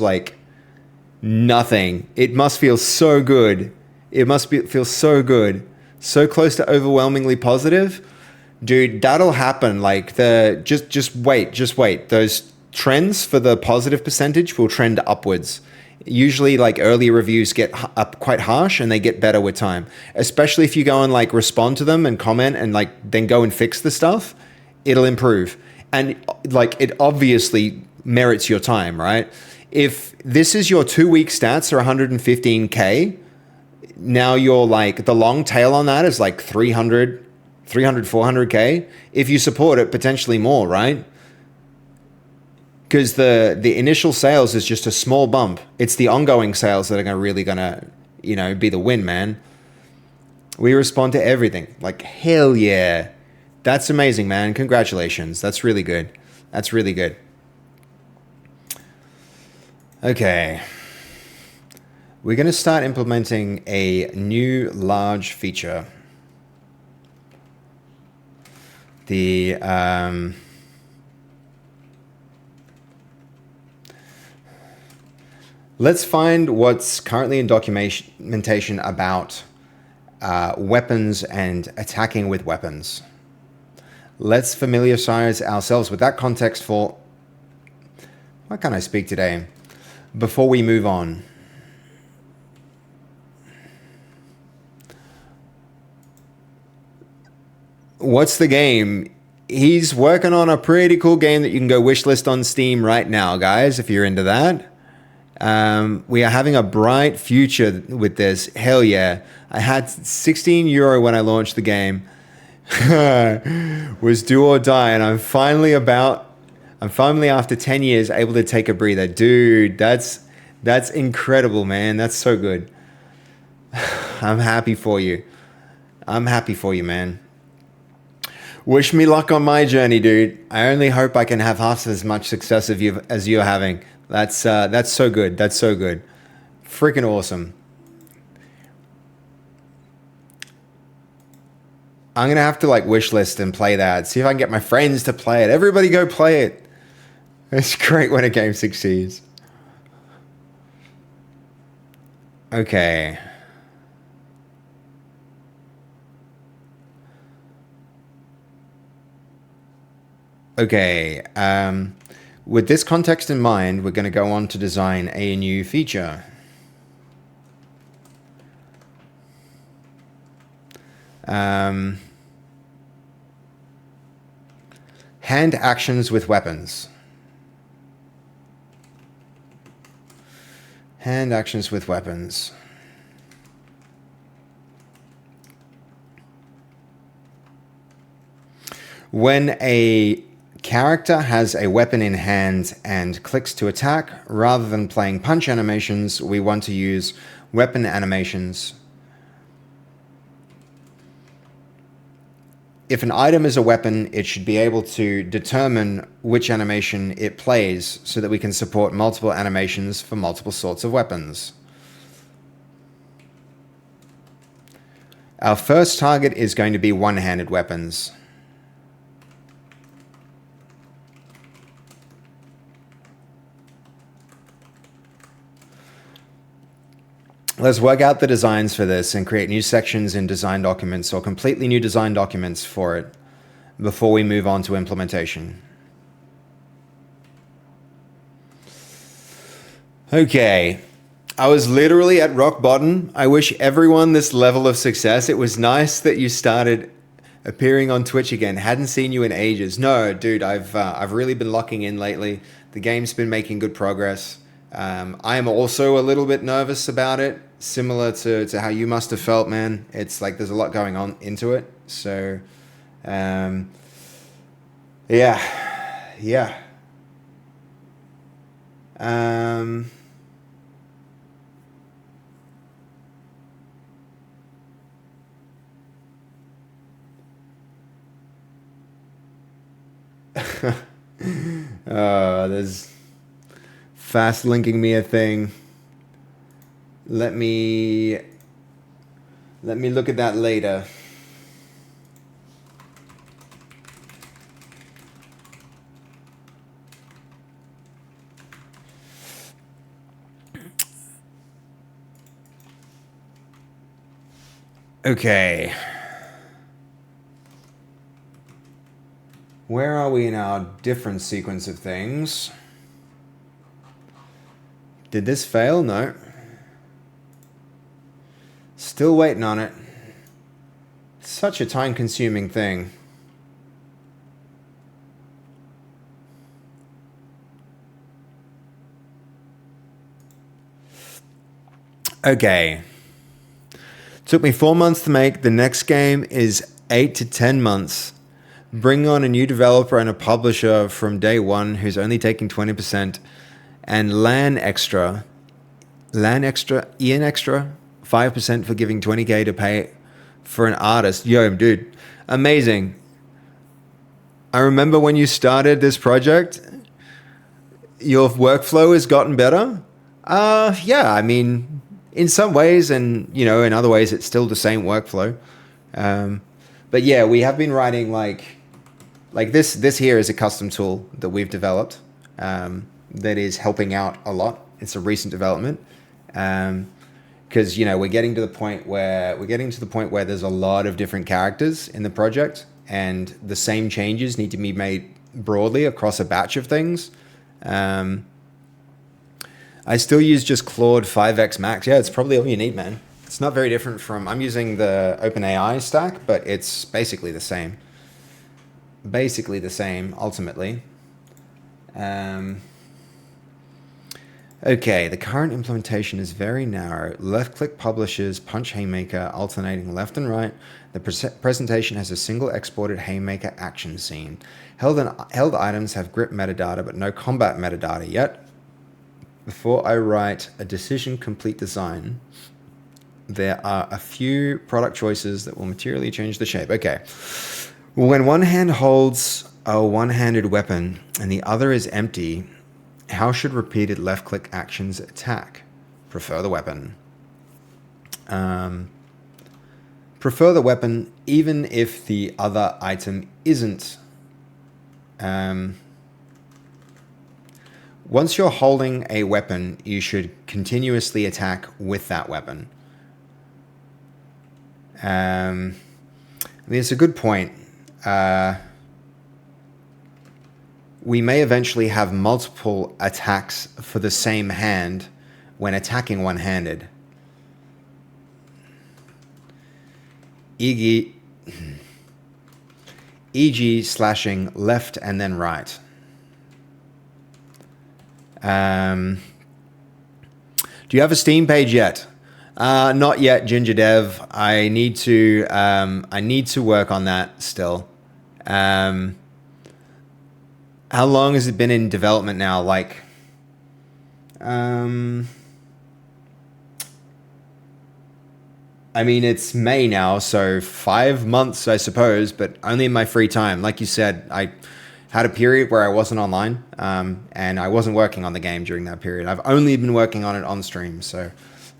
nothing. It must feel so good. Feel so good. So close to overwhelmingly positive. Dude, that'll happen. Like just wait. Those trends for the positive percentage will trend upwards. Usually like early reviews get up quite harsh and they get better with time. Especially if you go and like respond to them and comment and like then go and fix the stuff, it'll improve. And like it obviously merits your time, right? If this is your 2 week stats are 115K, now you're like the long tail on that is like 300, 400K. If you support it, potentially more, right? Because the initial sales is just a small bump. It's the ongoing sales that are really gonna, be the win, man. We respond to everything. Like, hell yeah. That's amazing, man. Congratulations. That's really good. That's really good. Okay. We're going to start implementing a new large feature. Let's find what's currently in documentation about weapons and attacking with weapons. Let's familiarize ourselves with that context for... Why can't I speak today? Before we move on. What's the game? He's working on a pretty cool game that you can go wishlist on Steam right now, guys, if you're into that. We are having a bright future with this. Hell yeah. I had €16 when I launched the game. Was do or die, and I'm finally after 10 years able to take a breather. Dude, that's incredible, man. That's so good. I'm happy for you. Man. Wish me luck on my journey, dude. I only hope I can have half as much success as you're having. That's so good. That's so good. Freaking awesome. I'm going to have to like wishlist and play that. See if I can get my friends to play it. Everybody go play it. It's great when a game succeeds. Okay. Okay. With this context in mind, we're going to go on to design a new feature. Hand actions with weapons. Hand actions with weapons. When a character has a weapon in hand and clicks to attack, rather than playing punch animations, we want to use weapon animations. If an item is a weapon, it should be able to determine which animation it plays so that we can support multiple animations for multiple sorts of weapons. Our first target is going to be one-handed weapons. Let's work out the designs for this and create new sections in design documents or completely new design documents for it before we move on to implementation. Okay, I was literally at rock bottom. I wish everyone this level of success. It was nice that you started appearing on Twitch again. Hadn't seen you in ages. No, dude, I've really been locking in lately. The game's been making good progress. I am also a little bit nervous about it, similar to how you must have felt, man. It's like there's a lot going on into it. So, yeah. There's fast linking me a thing. Let me look at that later. Okay. Where are we in our different sequence of things? Did this fail? No. Still waiting on it. Such a time-consuming thing. Okay. Took me 4 months to make. The next game is 8 to 10 months. Bring on a new developer and a publisher from day one who's only taking 20%. And Ian Extra, 5% for giving 20K to pay for an artist. Yo, dude, amazing. I remember when you started this project, your workflow has gotten better. Yeah, I mean, in some ways, and in other ways, it's still the same workflow. But yeah, we have been writing like this. This here is a custom tool that we've developed that is helping out a lot. It's a recent development because we're getting to the point where there's a lot of different characters in the project, and the same changes need to be made broadly across a batch of things. I still use just Claude 5x Max. Yeah, it's probably all you need, man. It's not very different from... I'm using the OpenAI stack, but it's basically the same. Basically the same, ultimately. Okay, the current implementation is very narrow. Left-click publishes punch haymaker, alternating left and right. The presentation has a single exported haymaker action scene. Held items have grip metadata, but no combat metadata yet. Before I write a decision complete design, there are a few product choices that will materially change the shape. Okay. When one hand holds a one-handed weapon and the other is empty, how should repeated left-click actions attack? Prefer the weapon. Prefer the weapon even if the other item isn't. Once you're holding a weapon, you should continuously attack with that weapon. I mean, it's a good point. We may eventually have multiple attacks for the same hand when attacking one-handed. E.g. slashing left and then right. Do you have a Steam page yet? Not yet, Ginger Dev. I need to work on that still. How long has it been in development now? I mean, it's May now, so 5 months, I suppose, but only in my free time. Like you said, I had a period where I wasn't online, and I wasn't working on the game during that period. I've only been working on it on stream, so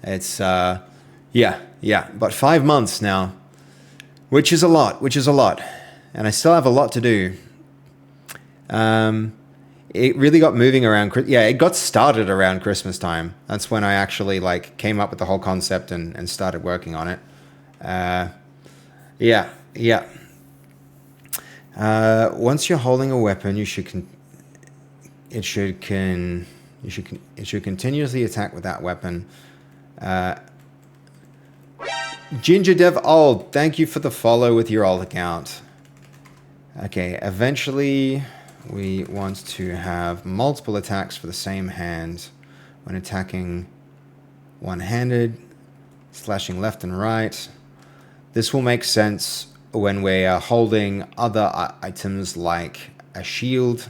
it's, yeah. But 5 months now, which is a lot, and I still have a lot to do. It really got moving around, it got started around Christmas time. That's when I actually came up with the whole concept and started working on it. Once you're holding a weapon, it should continuously attack with that weapon. Ginger Dev Old, thank you for the follow with your old account. Okay, eventually we want to have multiple attacks for the same hand when attacking one-handed, slashing left and right. This will make sense when we are holding other items like a shield,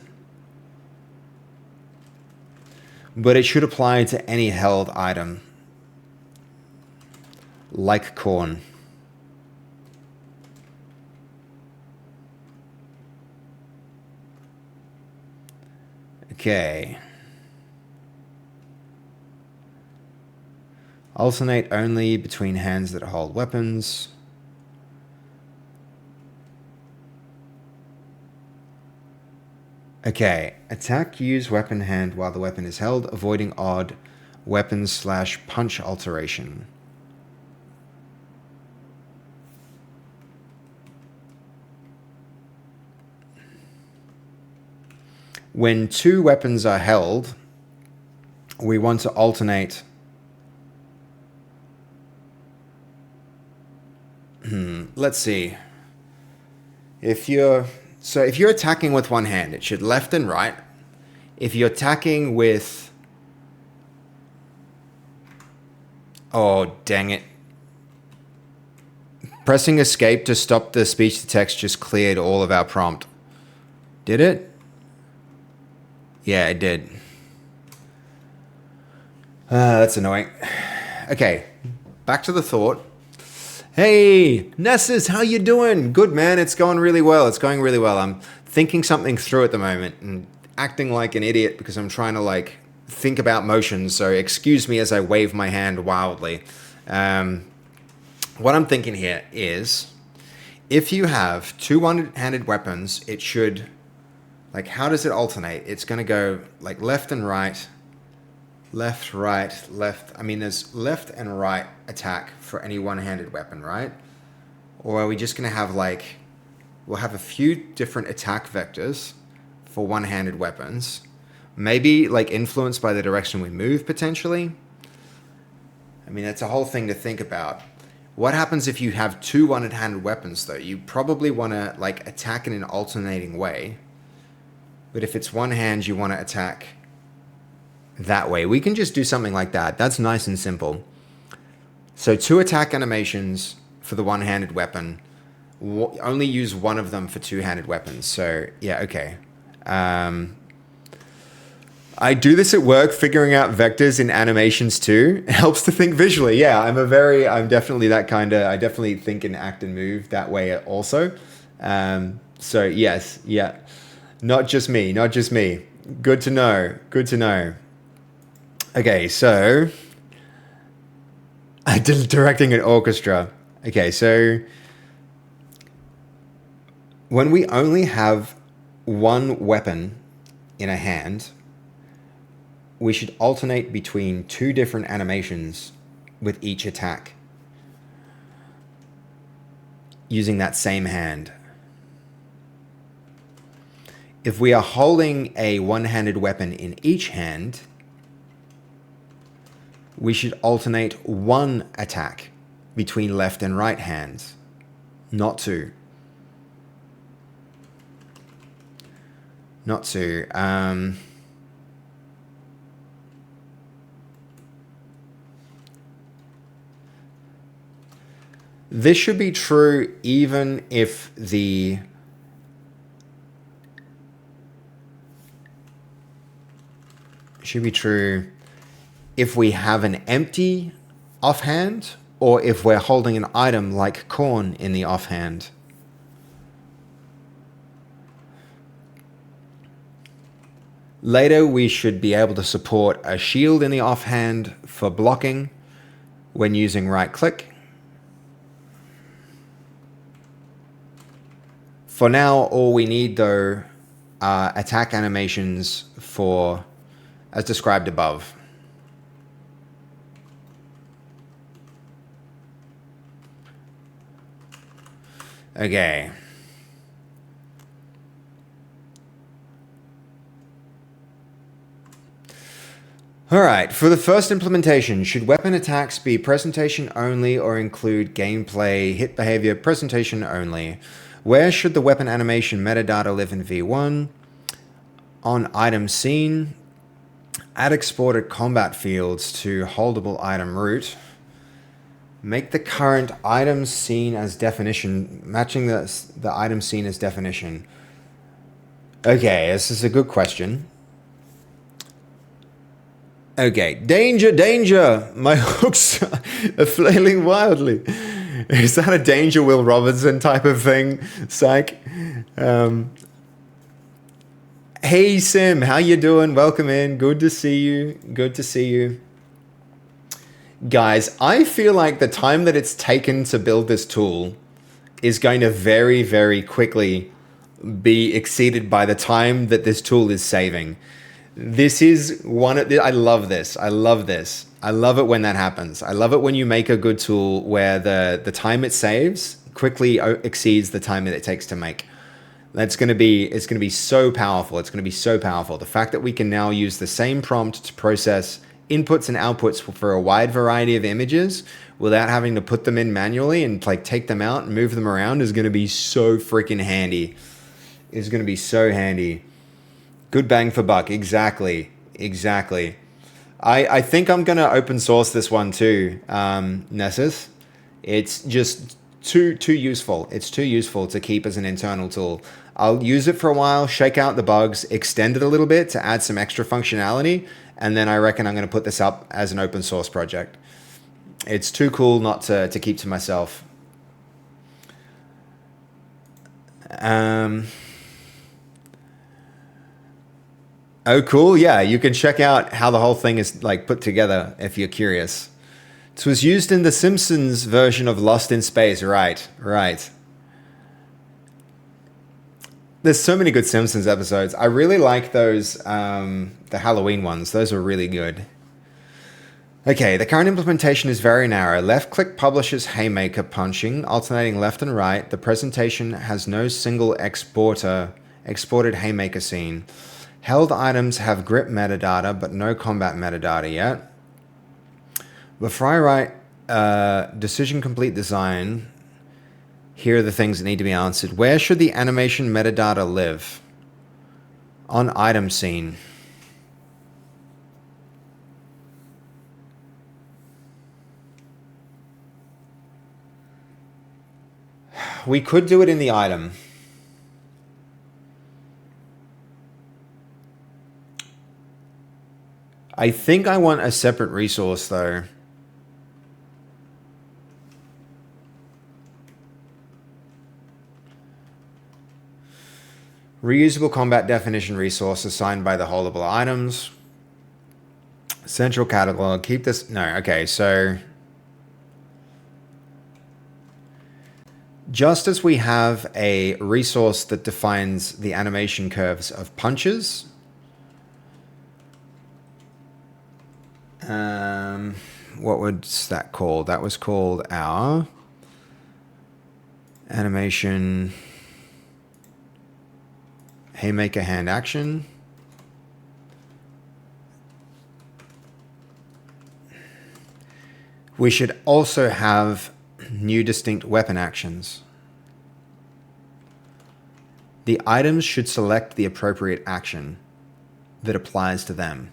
but it should apply to any held item, like corn. Okay. Alternate only between hands that hold weapons. Okay. Attack, use weapon hand while the weapon is held, avoiding odd weapon/punch alteration. when two weapons are held, we want to alternate. Let's see. If you're attacking with one hand, it should left and right. If you're attacking with, oh dang it. Pressing escape to stop the speech to text just cleared all of our prompt. Did it? Yeah, it did. That's annoying. Okay, back to the thought. Hey, Nessus, how you doing? Good, man. It's going really well. It's going really well. I'm thinking something through at the moment and acting like an idiot because I'm trying to like think about motions. So excuse me as I wave my hand wildly. What I'm thinking here is if you have two one-handed weapons, it should, like, how does it alternate? It's going to go like left and right, left, right, left. I mean, there's left and right attack for any one-handed weapon, right? Or are we just going to have like, we'll have a few different attack vectors for one-handed weapons, maybe like influenced by the direction we move potentially. I mean, that's a whole thing to think about. What happens if you have two one-handed weapons though? You probably want to like attack in an alternating way. But if it's one hand, you want to attack that way. We can just do something like that. That's nice and simple. So two attack animations for the one-handed weapon. Only use one of them for two-handed weapons. So yeah, okay. I do this at work, figuring out vectors in animations too. It helps to think visually. Yeah, I'm definitely that kind of, I definitely think and act and move that way also. So yes, yeah. Not just me. Good to know. Okay, so I did directing an orchestra. Okay, so when we only have one weapon in a hand, we should alternate between two different animations with each attack using that same hand. If we are holding a one-handed weapon in each hand, we should alternate one attack between left and right hands, not two. Not two. This should be true even if the should be true if we have an empty offhand or if we're holding an item like corn in the offhand. Later, we should be able to support a shield in the offhand for blocking when using right click. For now, all we need though are attack animations for as described above. Okay. All right, for the first implementation, should weapon attacks be presentation only or include gameplay, hit behavior, presentation only? Where should the weapon animation metadata live in V1? On item scene, add exported combat fields to holdable item root. Make the current item scene as definition, matching the item scene as definition. Okay, this is a good question. Okay, danger, danger! My hooks are flailing wildly. Is that a Danger Will Robinson type of thing? Psych. Hey Sim, how you doing? Welcome in. Good to see you. Good to see you. Guys, I feel like the time that it's taken to build this tool is going to very, very quickly be exceeded by the time that this tool is saving. This is one of the, I love this. I love this. I love it when that happens. I love it when you make a good tool where the time it saves quickly exceeds the time that it takes to make. It's going to be so powerful. It's going to be so powerful. The fact that we can now use the same prompt to process inputs and outputs for a wide variety of images without having to put them in manually and like take them out and move them around is going to be so freaking handy. It's going to be so handy. Good bang for buck. Exactly. I think I'm going to open source this one too, Nessus. It's just too useful. It's too useful to keep as an internal tool. I'll use it for a while, shake out the bugs, extend it a little bit to add some extra functionality, and then I reckon I'm going to put this up as an open source project. It's too cool not to keep to myself. Oh, cool. Yeah, you can check out how the whole thing is like put together if you're curious. It was used in the Simpsons version of Lost in Space. Right. There's so many good Simpsons episodes. I really like those, the Halloween ones. Those are really good. Okay, the current implementation is very narrow. Left-click publishes Haymaker punching, alternating left and right. The presentation has no single exported Haymaker scene. Held items have grip metadata, but no combat metadata yet. Before I write decision complete design, here are the things that need to be answered. Where should the animation metadata live? On item scene. We could do it in the item. I think I want a separate resource though. Reusable combat definition resource assigned by the holdable items. Central catalog. Keep this. No, okay, so just as we have a resource that defines the animation curves of punches, what was that called? That was called our animation Haymaker hand action. We should also have new distinct weapon actions. The items should select the appropriate action that applies to them.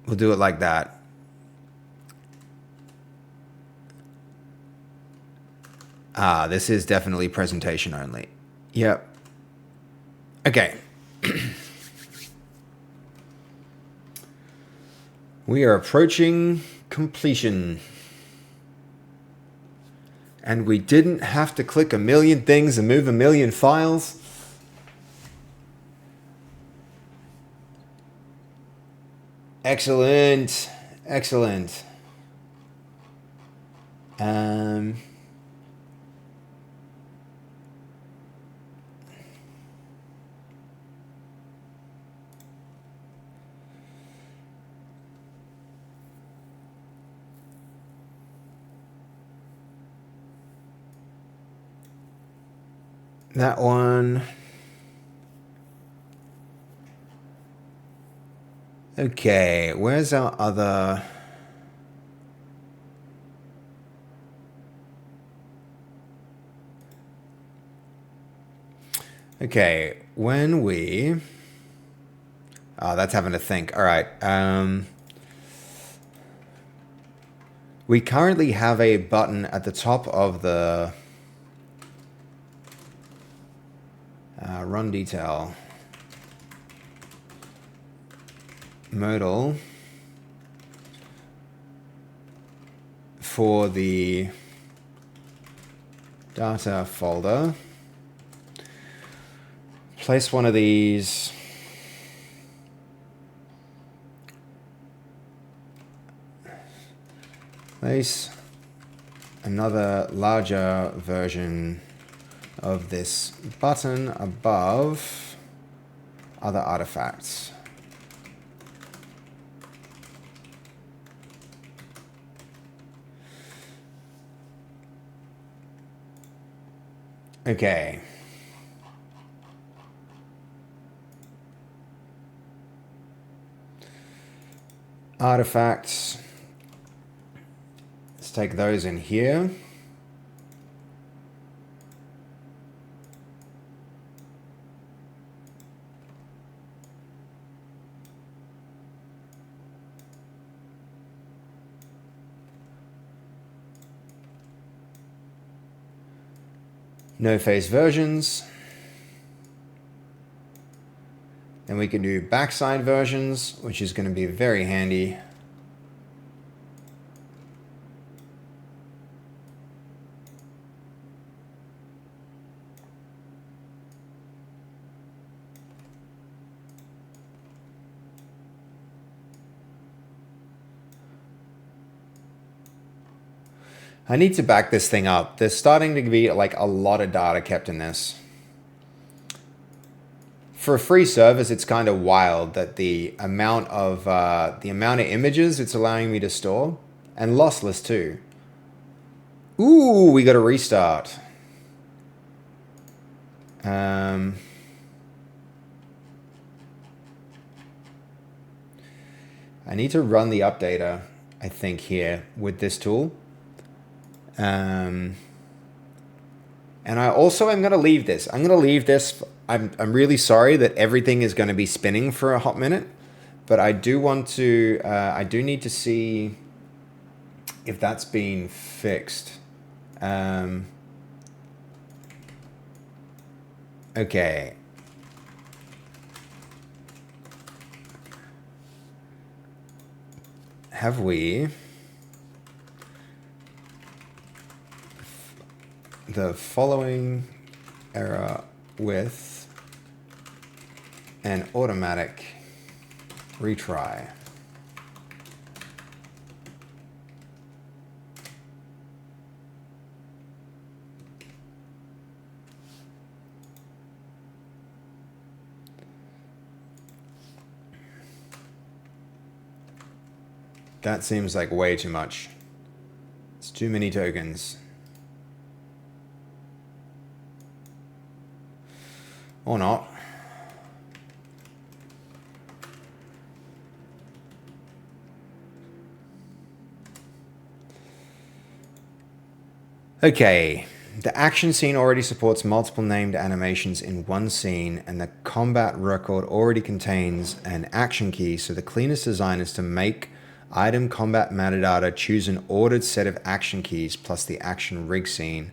We'll do it like that. Ah, this is definitely presentation only. Yep. Okay. We are approaching completion. And we didn't have to click a million things and move a million files. Excellent. That one. Okay, where's our other? Okay, when we... Oh, that's having to think. All right. We currently have a button at the top of the run detail. Modal for the data folder. Place one of these. Place another larger version of this button above other artifacts. Okay. Artifacts. Let's take those in here. No face versions. And we can do backside versions, which is going to be very handy. I need to back this thing up. There's starting to be like a lot of data kept in this. For a free service, it's kind of wild that the amount of images it's allowing me to store, and lossless too. Ooh, we got to restart. I need to run the updater, I think, here with this tool. And I also am going to leave this. I'm going to leave this. I'm really sorry that everything is going to be spinning for a hot minute, but I do want to, I do need to see if that's been fixed. Okay. Have we... the following error with an automatic retry. That seems like way too much. It's too many tokens. Or not. Okay, the action scene already supports multiple named animations in one scene, and the combat record already contains an action key, so the cleanest design is to make item combat metadata choose an ordered set of action keys plus the action rig scene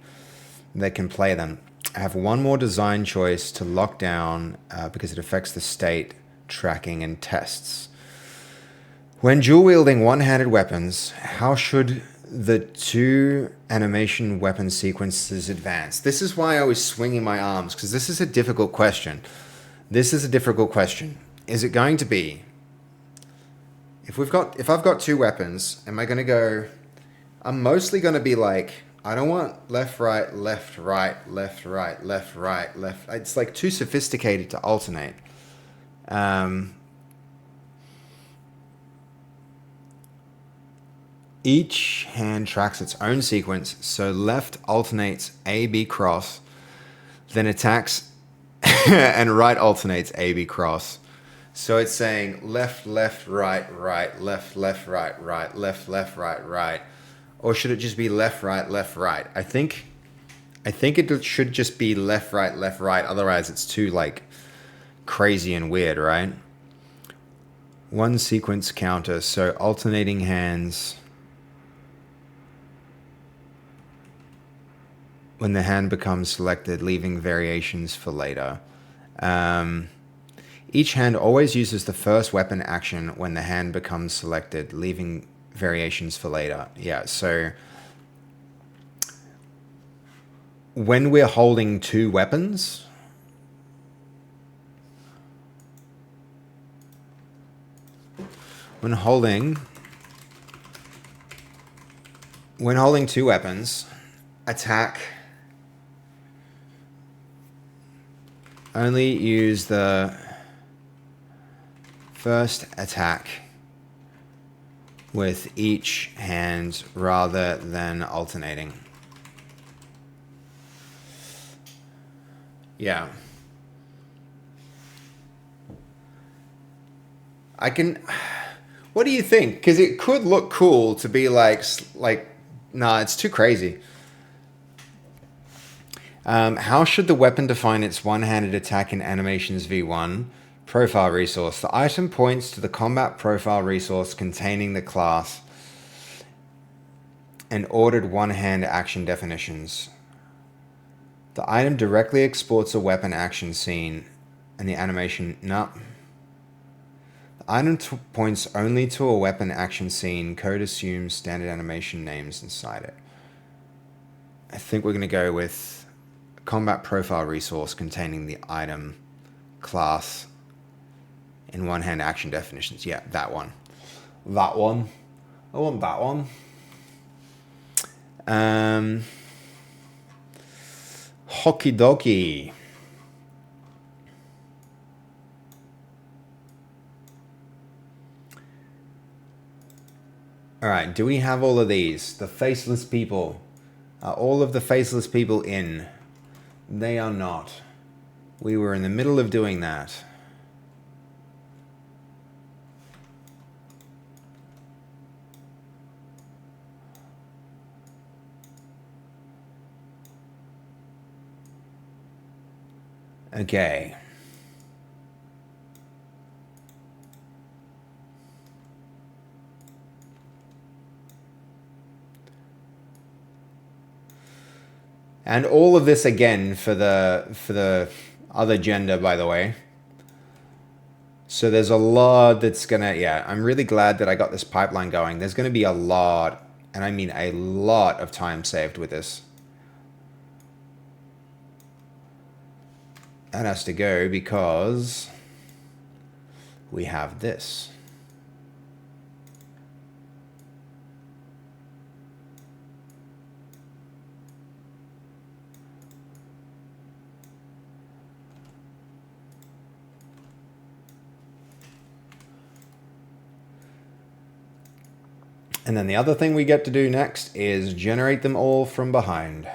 that can play them. I have one more design choice to lock down because it affects the state, tracking, and tests. When dual-wielding one-handed weapons, how should the two animation weapon sequences advance? This is why I was swinging my arms, because this is a difficult question. This is a difficult question. Is it going to be, if I've got two weapons, am I going to go, I'm mostly going to be like, I don't want left, right, left, right, left, right, left, right, left. It's like too sophisticated to alternate. Each hand tracks its own sequence, so left alternates A, B cross, then attacks, and right alternates A, B cross. So it's saying left, left, right, right, left, left, right, right, left, left, right, right. Or should it just be left, right, left, right? I think it should just be left, right, left, right. Otherwise, it's too, like, crazy and weird, right? One sequence counter, so alternating hands. When the hand becomes selected, leaving variations for later. Each hand always uses the first weapon action when the hand becomes selected, leaving variations for later. Yeah, so when we're holding two weapons, when holding two weapons, attack, only use the first attack with each hand rather than alternating. Yeah. I can... What do you think? Because it could look cool to be like, nah, it's too crazy. How should the weapon define its one-handed attack in Animations V1? Profile resource. The item points to the combat profile resource containing the class and ordered one-hand action definitions. The item directly exports a weapon action scene and the animation... No. The item points only to a weapon action scene. Code assumes standard animation names inside it. I think we're going to go with combat profile resource containing the item class in one-hand action definitions. Yeah, that one. That one. I want that one. Hockey dokie. All right, do we have all of these? The faceless people. Are all of the faceless people in? They are not. We were in the middle of doing that. Okay. And all of this again for the other gender, by the way. So there's a lot that's gonna, yeah, I'm really glad that I got this pipeline going. There's gonna be a lot, and I mean a lot of time saved with this. That has to go because we have this. And then the other thing we get to do next is generate them all from behind.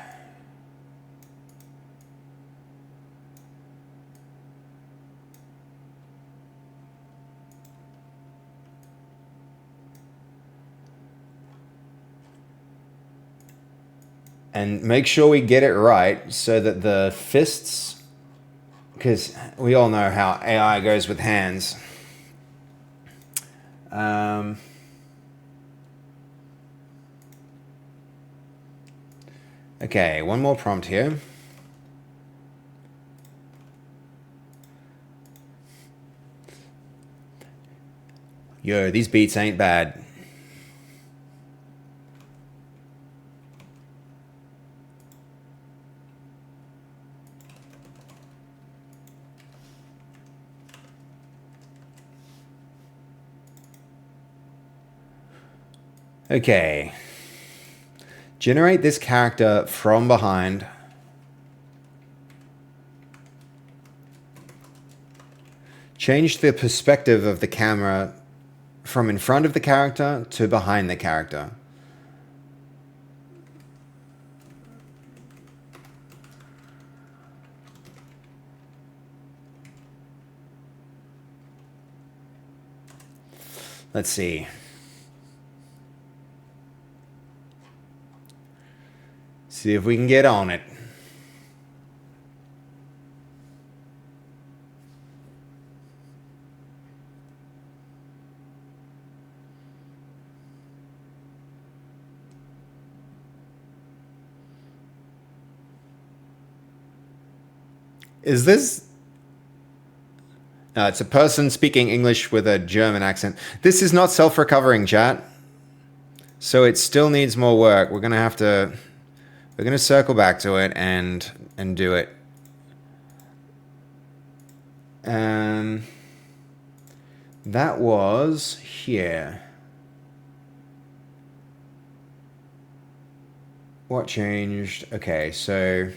And make sure we get it right so that the fists, because we all know how AI goes with hands. Okay, one more prompt here. Yo, these beats ain't bad. Okay. Generate this character from behind. Change the perspective of the camera from in front of the character to behind the character. Let's see. See if we can get on it. Is this... No, it's a person speaking English with a German accent. This is not self-recovering, chat. So it still needs more work. We're gonna have to... We're gonna circle back to it and do it. That was here. What changed? Okay, so...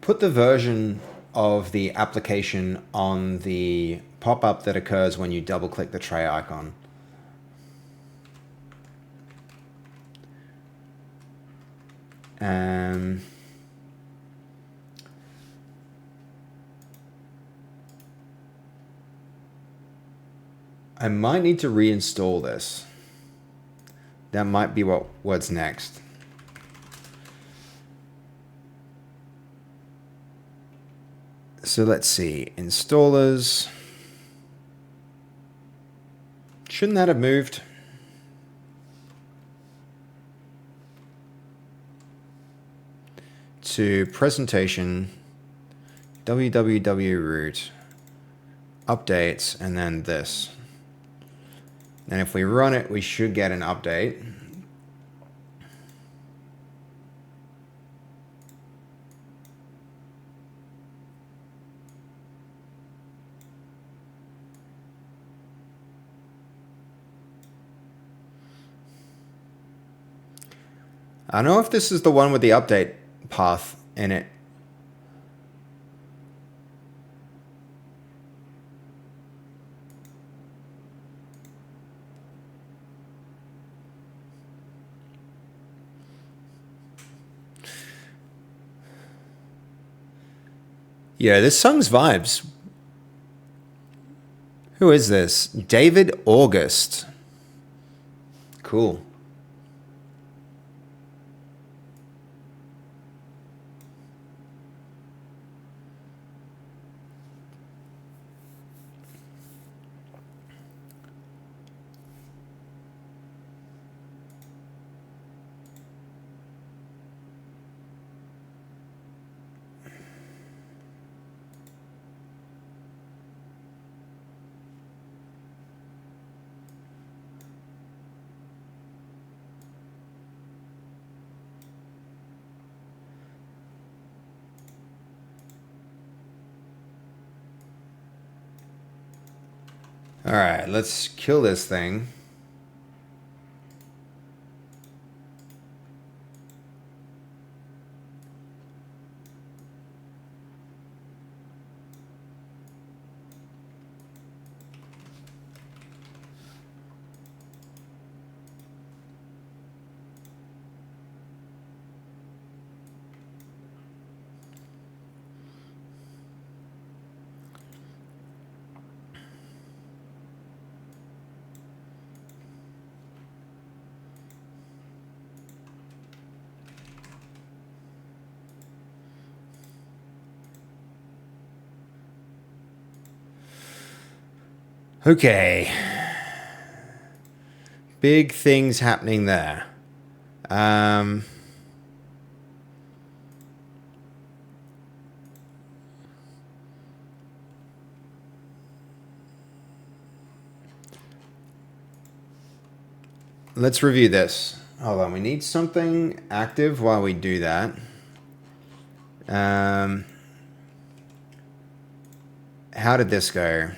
put the version of the application on the pop-up that occurs when you double-click the tray icon. I might need to reinstall this. That might be what's next. So let's see, installers. Shouldn't that have moved? To presentation, www root, updates, and then this. And if we run it, we should get an update. I don't know if this is the one with the update path in it. Yeah, this song's vibes. Who is this? David August. Cool. All right, let's kill this thing. Okay. Big things happening there. Let's review this. Hold on, we need something active while we do that. How did this go?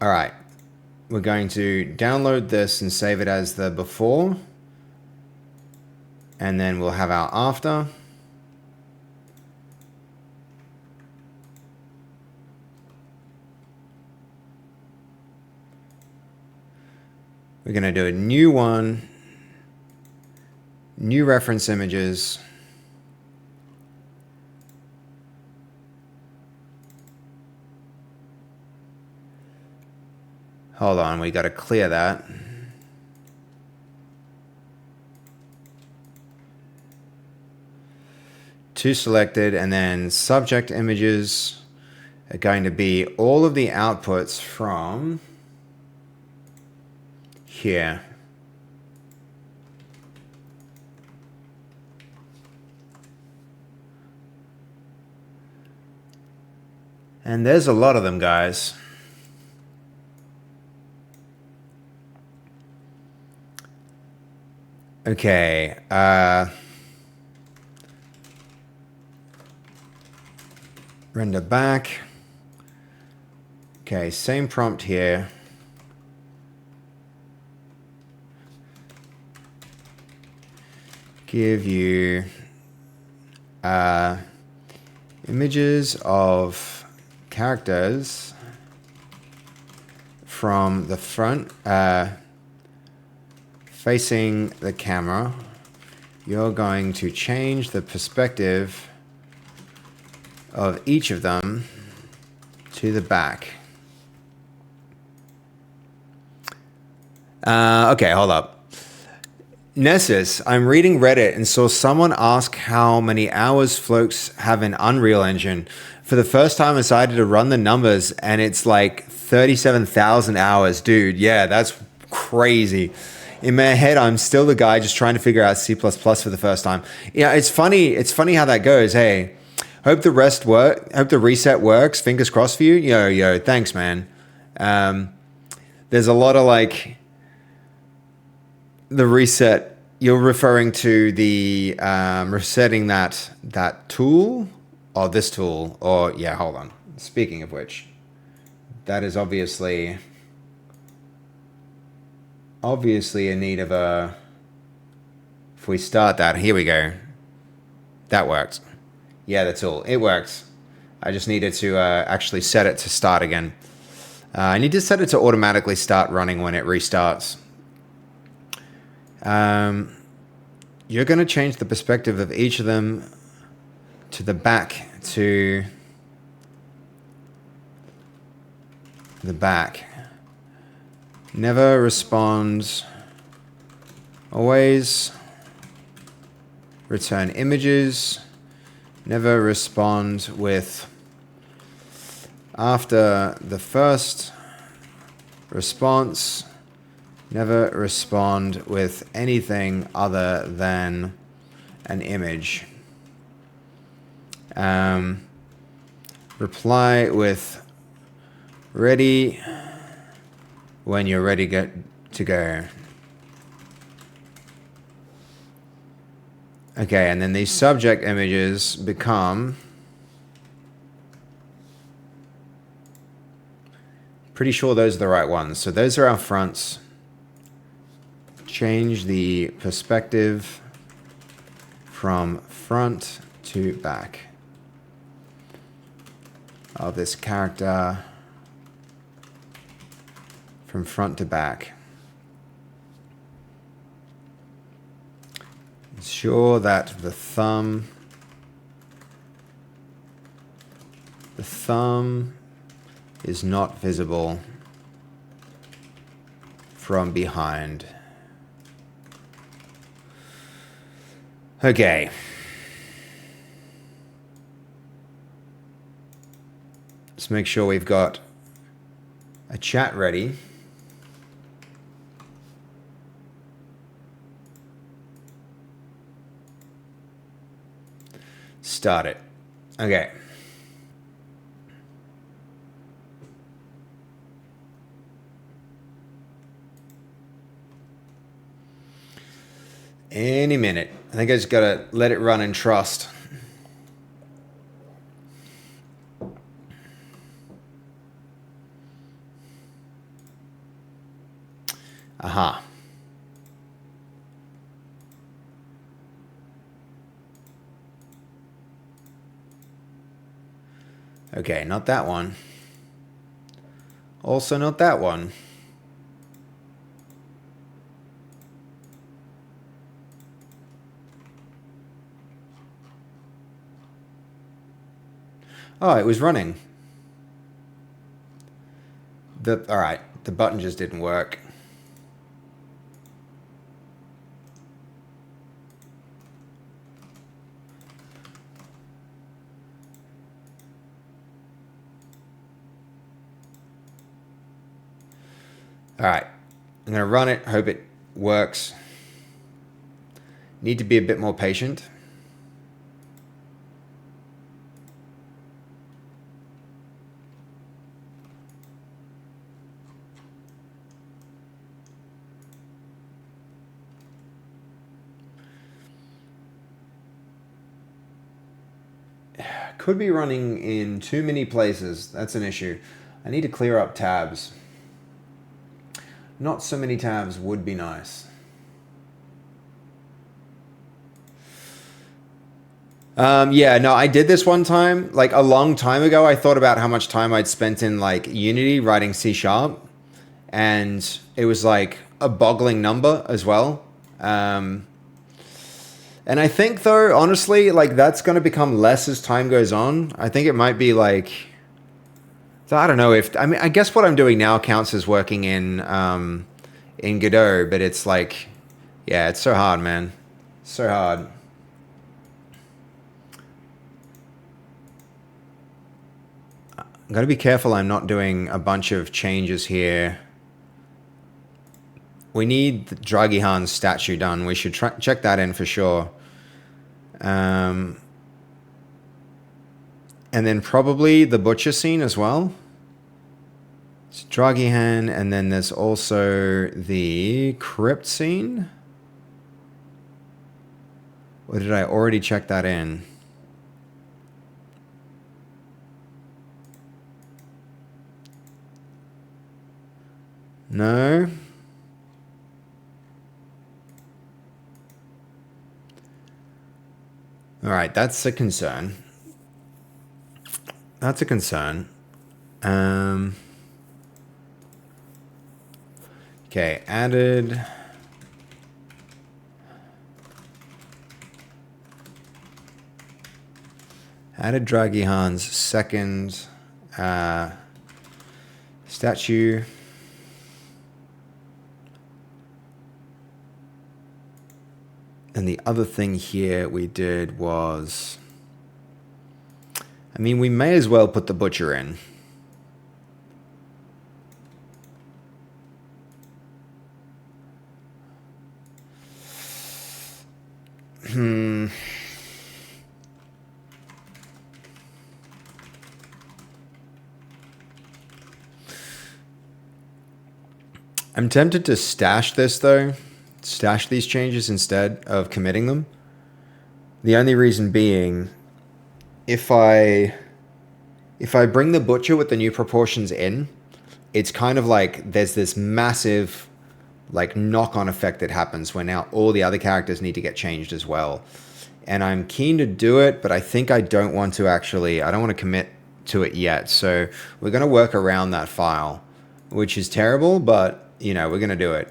All right, we're going to download this and save it as the before, and then we'll have our after. We're going to do a new one, new reference images. Hold on, we got to clear that. Two selected, and then subject images are going to be all of the outputs from here. And there's a lot of them, guys. Okay, render back. Okay, same prompt here. give you images of characters from the front facing the camera. You're going to change the perspective of each of them to the back. Okay, hold up. Nessus, I'm reading Reddit and saw someone ask how many hours folks have in Unreal Engine. For the first time, I decided to run the numbers, and it's like 37,000 hours. Dude, yeah, that's crazy. In my head, I'm still the guy just trying to figure out C++ for the first time. Yeah, it's funny. It's funny how that goes. Hey, hope the reset works. Fingers crossed for you. Yo, thanks, man. There's a lot of like the reset. You're referring to the resetting that tool or this tool or yeah. Hold on. Speaking of which, that is obviously in need of a. If we start that, here we go. That worked. Yeah, the tool. It works. I just needed to actually set it to start again. I need to set it to automatically start running when it restarts. You're going to change the perspective of each of them to the back, Never responds. Always return images. Never respond with after the first response. Never respond with anything other than an image. Reply with ready when you're ready to go. Okay, and then these subject images become pretty sure those are the right ones. So those are our fronts. Change the perspective from front to back of this character, from front to back. Ensure that the thumb is not visible from behind. Okay. Let's make sure we've got a chat ready. Start it. Okay. Any minute. I think I just gotta let it run and trust. Aha. Okay, not that one. Also not that one. Oh, it was running. All right, the button just didn't work. All right, I'm gonna run it, hope it works. Need to be a bit more patient. Could be running in too many places. That's an issue. I need to clear up tabs. Not so many tabs would be nice. Yeah, no, I did this one time, like a long time ago. I thought about how much time I'd spent in like Unity writing C sharp, and it was like a boggling number as well. Um, and I think though, honestly, like that's going to become less as time goes on. I think it might be like, so I don't know if, I mean, I guess what I'm doing now counts as working in Godot, but it's like, yeah, it's so hard, man. So hard. I'm going to be careful I'm not doing a bunch of changes here. We need the Dragihan's statue done. We should check that in for sure. And then probably the butcher scene as well. It's Dragihan, and then there's also the crypt scene. Or did I already check that in? No. All right, that's a concern. That's a concern. Okay, added Dragihan's second statue. And the other thing here we did was, I mean, we may as well put the butcher in. I'm tempted to stash this though. Stash these changes instead of committing them. The only reason being, if I bring the butcher with the new proportions in, it's kind of like there's this massive like knock-on effect that happens where now all the other characters need to get changed as well. And I'm keen to do it, but I think I don't want to actually, I don't want to commit to it yet. So we're going to work around that file, which is terrible, but you know, we're going to do it.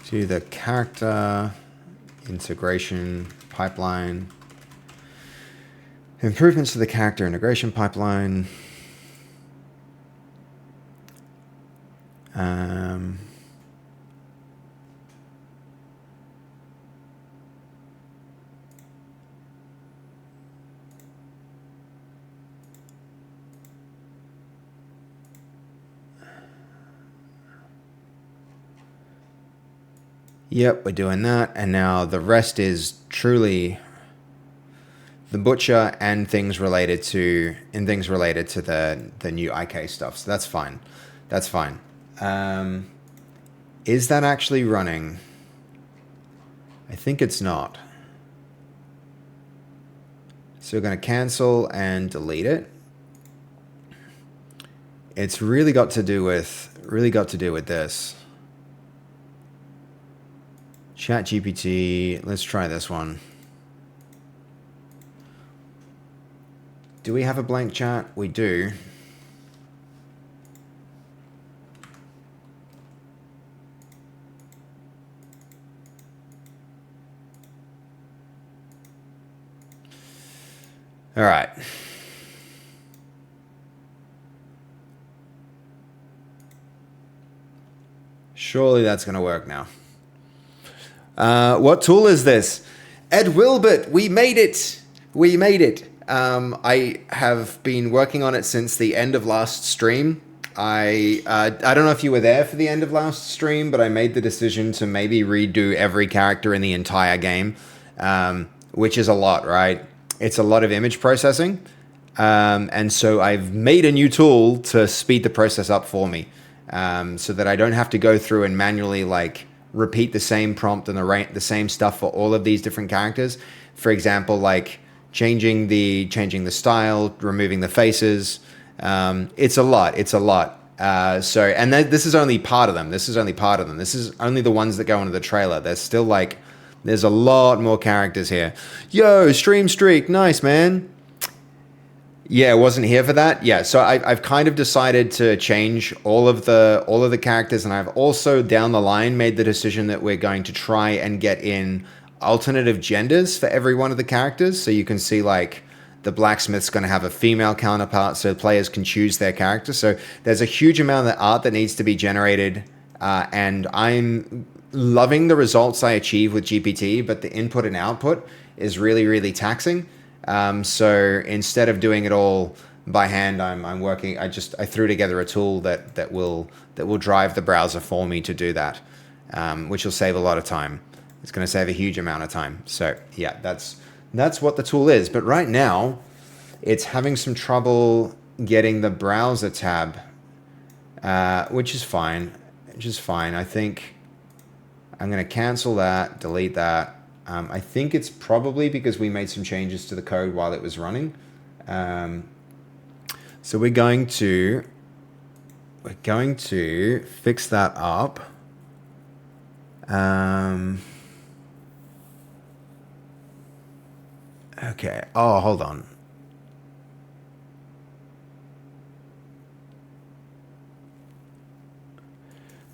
To the character integration pipeline. Improvements to the character integration pipeline. Yep, we're doing that. And now the rest is truly the butcher and things related to the new IK stuff. So that's fine. That's fine. Is that actually running? I think it's not. So we're going to cancel and delete it. It's really got to do with this. ChatGPT, let's try this one. Do we have a blank chat? We do. All right. Surely that's going to work now. What tool is this? Ed Wilbert, we made it. We made it. I have been working on it since the end of last stream. I don't know if you were there for the end of last stream, but I made the decision to maybe redo every character in the entire game, which is a lot, right? It's a lot of image processing. And so I've made a new tool to speed the process up for me, so that I don't have to go through and manually like repeat the same prompt and the same stuff for all of these different characters. For example, like changing the style, removing the faces. It's a lot. And this is only part of them. This is only part of them. This is only the ones that go into the trailer. There's still like, there's a lot more characters here. Yo, stream streak, nice man. Yeah, wasn't here for that. Yeah, so I've kind of decided to change all of the characters, and I've also down the line made the decision that we're going to try and get in alternative genders for every one of the characters. So you can see like the blacksmith's going to have a female counterpart, so players can choose their character. So there's a huge amount of art that needs to be generated, and I'm loving the results I achieve with GPT, but the input and output is really, really taxing. So instead of doing it all by hand, I'm working. I threw together a tool that will drive the browser for me to do that, which will save a lot of time. It's going to save a huge amount of time. So yeah, that's what the tool is. But right now, it's having some trouble getting the browser tab, which is fine. I think I'm going to cancel that, delete that. I think it's probably because we made some changes to the code while it was running. So we're going to fix that up. Okay. Oh, hold on.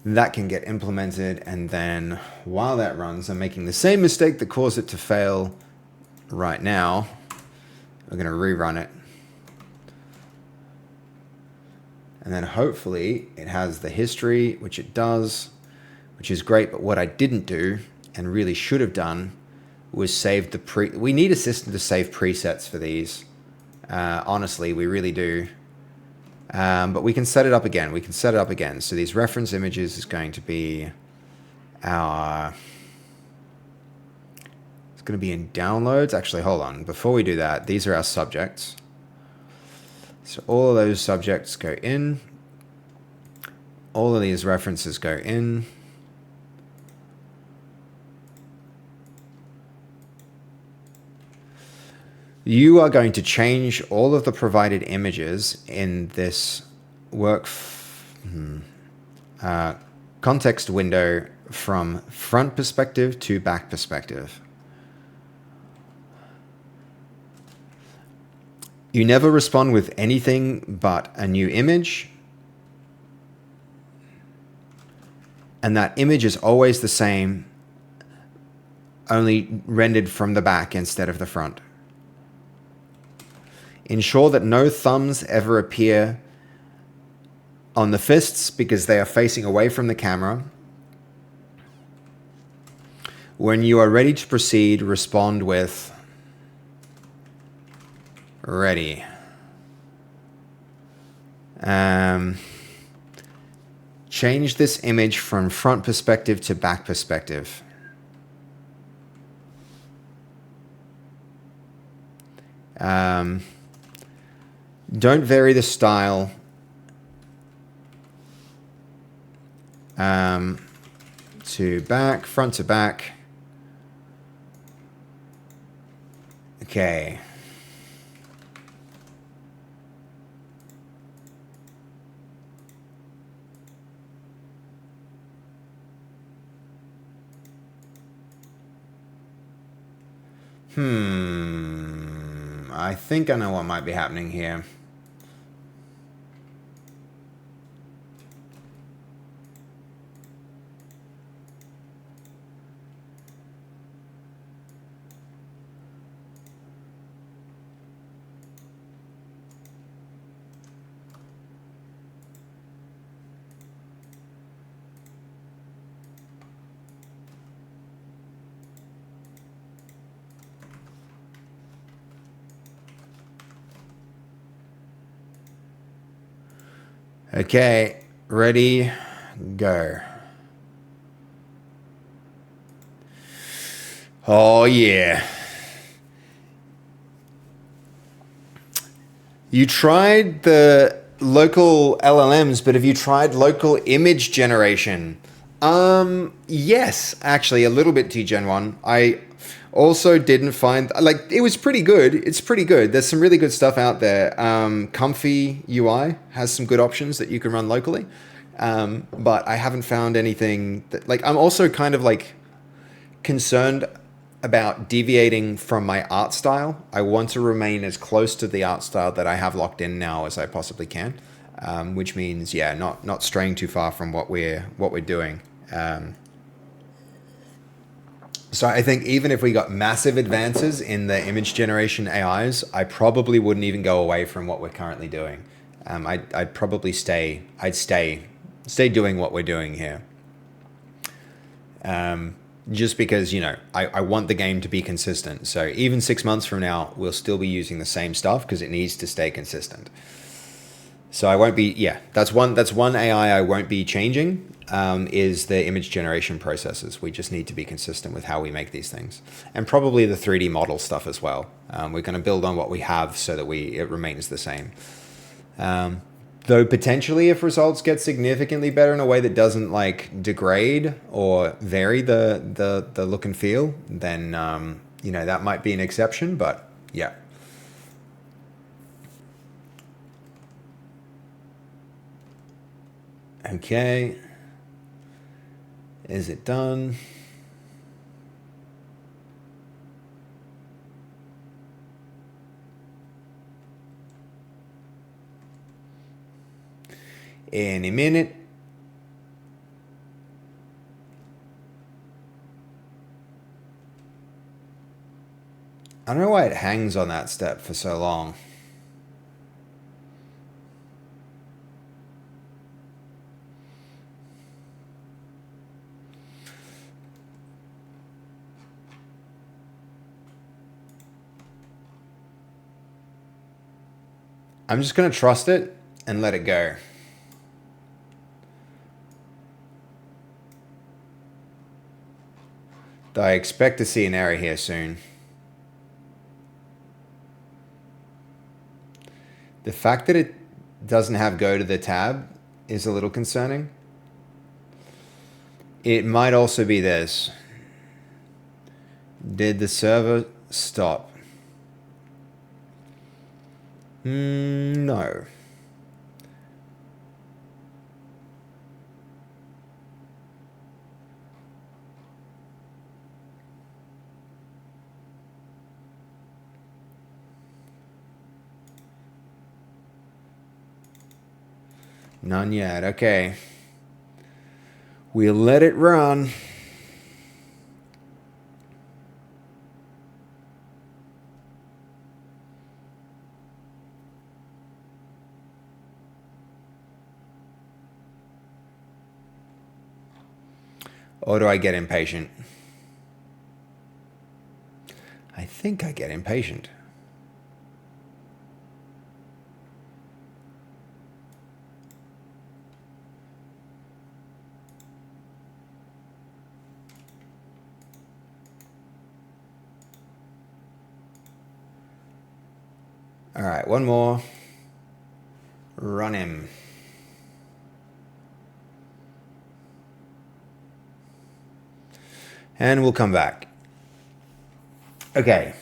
That can get implemented, and then while that runs, I'm making the same mistake that caused it to fail right now. We're going to rerun it. And then hopefully it has the history, which it does, which is great. But what I didn't do and really should have done was save the we need a system to save presets for these. Honestly, we really do. But we can set it up again. So these reference images is going to be it's going to be in downloads. Actually, hold on. Before we do that, these are our subjects. So all of those subjects go in. All of these references go in. You are going to change all of the provided images in this context window from front perspective to back perspective. You never respond with anything but a new image. And that image is always the same, only rendered from the back instead of the front. Ensure that no thumbs ever appear on the fists because they are facing away from the camera. When you are ready to proceed, respond with ready. Change this image from front perspective to back perspective. Don't vary the style. To back, front to back. Okay. I think I know what might be happening here. Okay, ready, go. Oh yeah. You tried the local LLMs, but have you tried local image generation? Yes, actually a little bit, T-Gen 1. Also didn't find, like, it was pretty good. It's pretty good. There's some really good stuff out there. Comfy UI has some good options that you can run locally. But I haven't found anything that, like, I'm also kind of like concerned about deviating from my art style. I want to remain as close to the art style that I have locked in now as I possibly can. Which means, yeah, not straying too far from what we're doing. So I think even if we got massive advances in the image generation AIs, I probably wouldn't even go away from what we're currently doing. I'd probably stay doing what we're doing here. Just because, you know, I want the game to be consistent. So even 6 months from now, we'll still be using the same stuff because it needs to stay consistent. So I won't be, yeah, that's one AI I won't be changing, is the image generation processes. We just need to be consistent with how we make these things. And probably the 3D model stuff as well. We're going to build on what we have so that it remains the same. Though potentially if results get significantly better in a way that doesn't like degrade or vary the look and feel, then, you know, that might be an exception, but yeah. Okay. Is it done? In a minute. I don't know why it hangs on that step for so long. I'm just going to trust it and let it go. Though I expect to see an error here soon. The fact that it doesn't have go to the tab is a little concerning. It might also be this. Did the server stop? No. None yet. Okay. We'll let it run. Or do I get impatient? I think I get impatient. All right, one more. Run him. And we'll come back. Okay.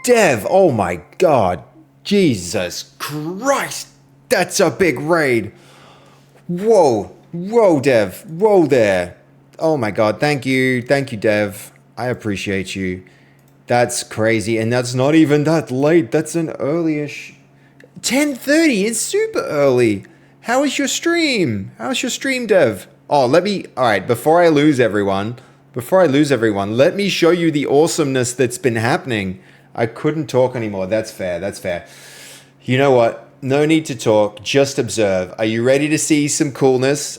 Dev, oh my God. Jesus Christ. That's a big raid. Whoa. Whoa, Dev. Whoa there. Oh my God. Thank you. Thank you, Dev. I appreciate you. That's crazy. And that's not even that late. That's an early-ish. 10:30 is super early. How is your stream? How's your stream, Dev? Oh, all right, before I lose everyone, let me show you the awesomeness that's been happening. I couldn't talk anymore. That's fair. You know what? No need to talk, just observe. Are you ready to see some coolness?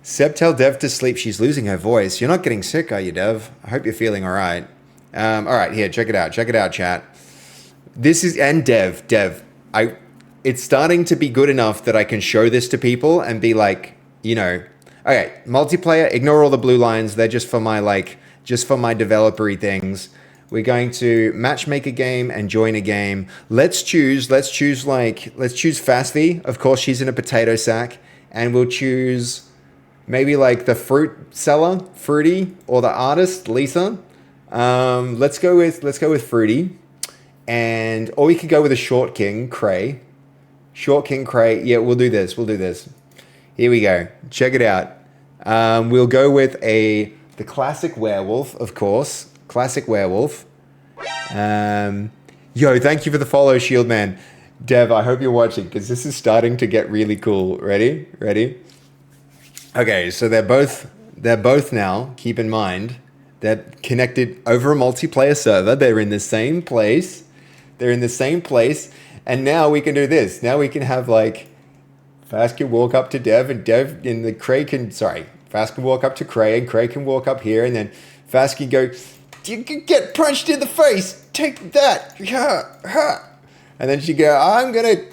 Seb, tell Dev to sleep. She's losing her voice. You're not getting sick, are you, Dev? I hope you're feeling all right. All right, here, check it out, chat. This is, and Dev, it's starting to be good enough that I can show this to people and be like, you know, okay, multiplayer, ignore all the blue lines. They're just for my developer-y things. We're going to matchmake a game and join a game. Let's choose Fasvi. Of course, she's in a potato sack. And we'll choose maybe like the fruit seller, Fruity, or the artist, Lisa. Let's go with Fruity. Or we could go with a short king, Cray. Short king, Cray. Yeah, we'll do this. Here we go. Check it out. We'll go with the classic werewolf, of course. Classic werewolf. Yo, thank you for the follow, Shield Man. Dev, I hope you're watching because this is starting to get really cool. Ready? Okay, so they're both now, keep in mind, they're connected over a multiplayer server. They're in the same place. And now we can do this. Now we can have like Fast can walk up to Dev and Cray can walk up to Cray and Cray can walk up here and then Fast can go, you can get punched in the face. Take that. And then she go, I'm going to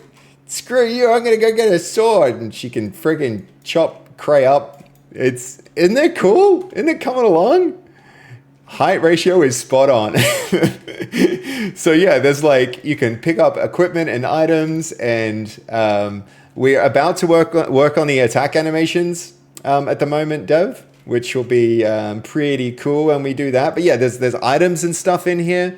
screw you. I'm going to go get a sword. And she can friggin' chop Cray up. Isn't that cool? Isn't it coming along? Height ratio is spot on. So yeah, there's like, you can pick up equipment and items and we're about to work on the attack animations at the moment, Dev, which will be pretty cool when we do that. But yeah, there's items and stuff in here.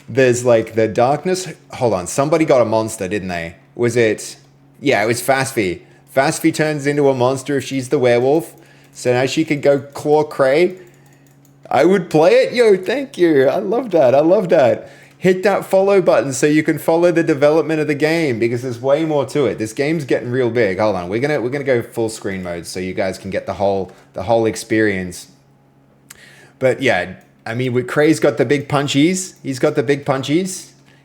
There's like the darkness. Hold on, somebody got a monster, didn't they? Was it? Yeah, it was Fasvi. Fasvi turns into a monster if she's the werewolf. So now she can go claw Cray. I would play it. Yo, thank you. I love that. Hit that follow button so you can follow the development of the game because there's way more to it. This game's getting real big. Hold on, we're gonna go full screen mode so you guys can get the whole experience. But yeah, I mean, with Cray's got the big punchies.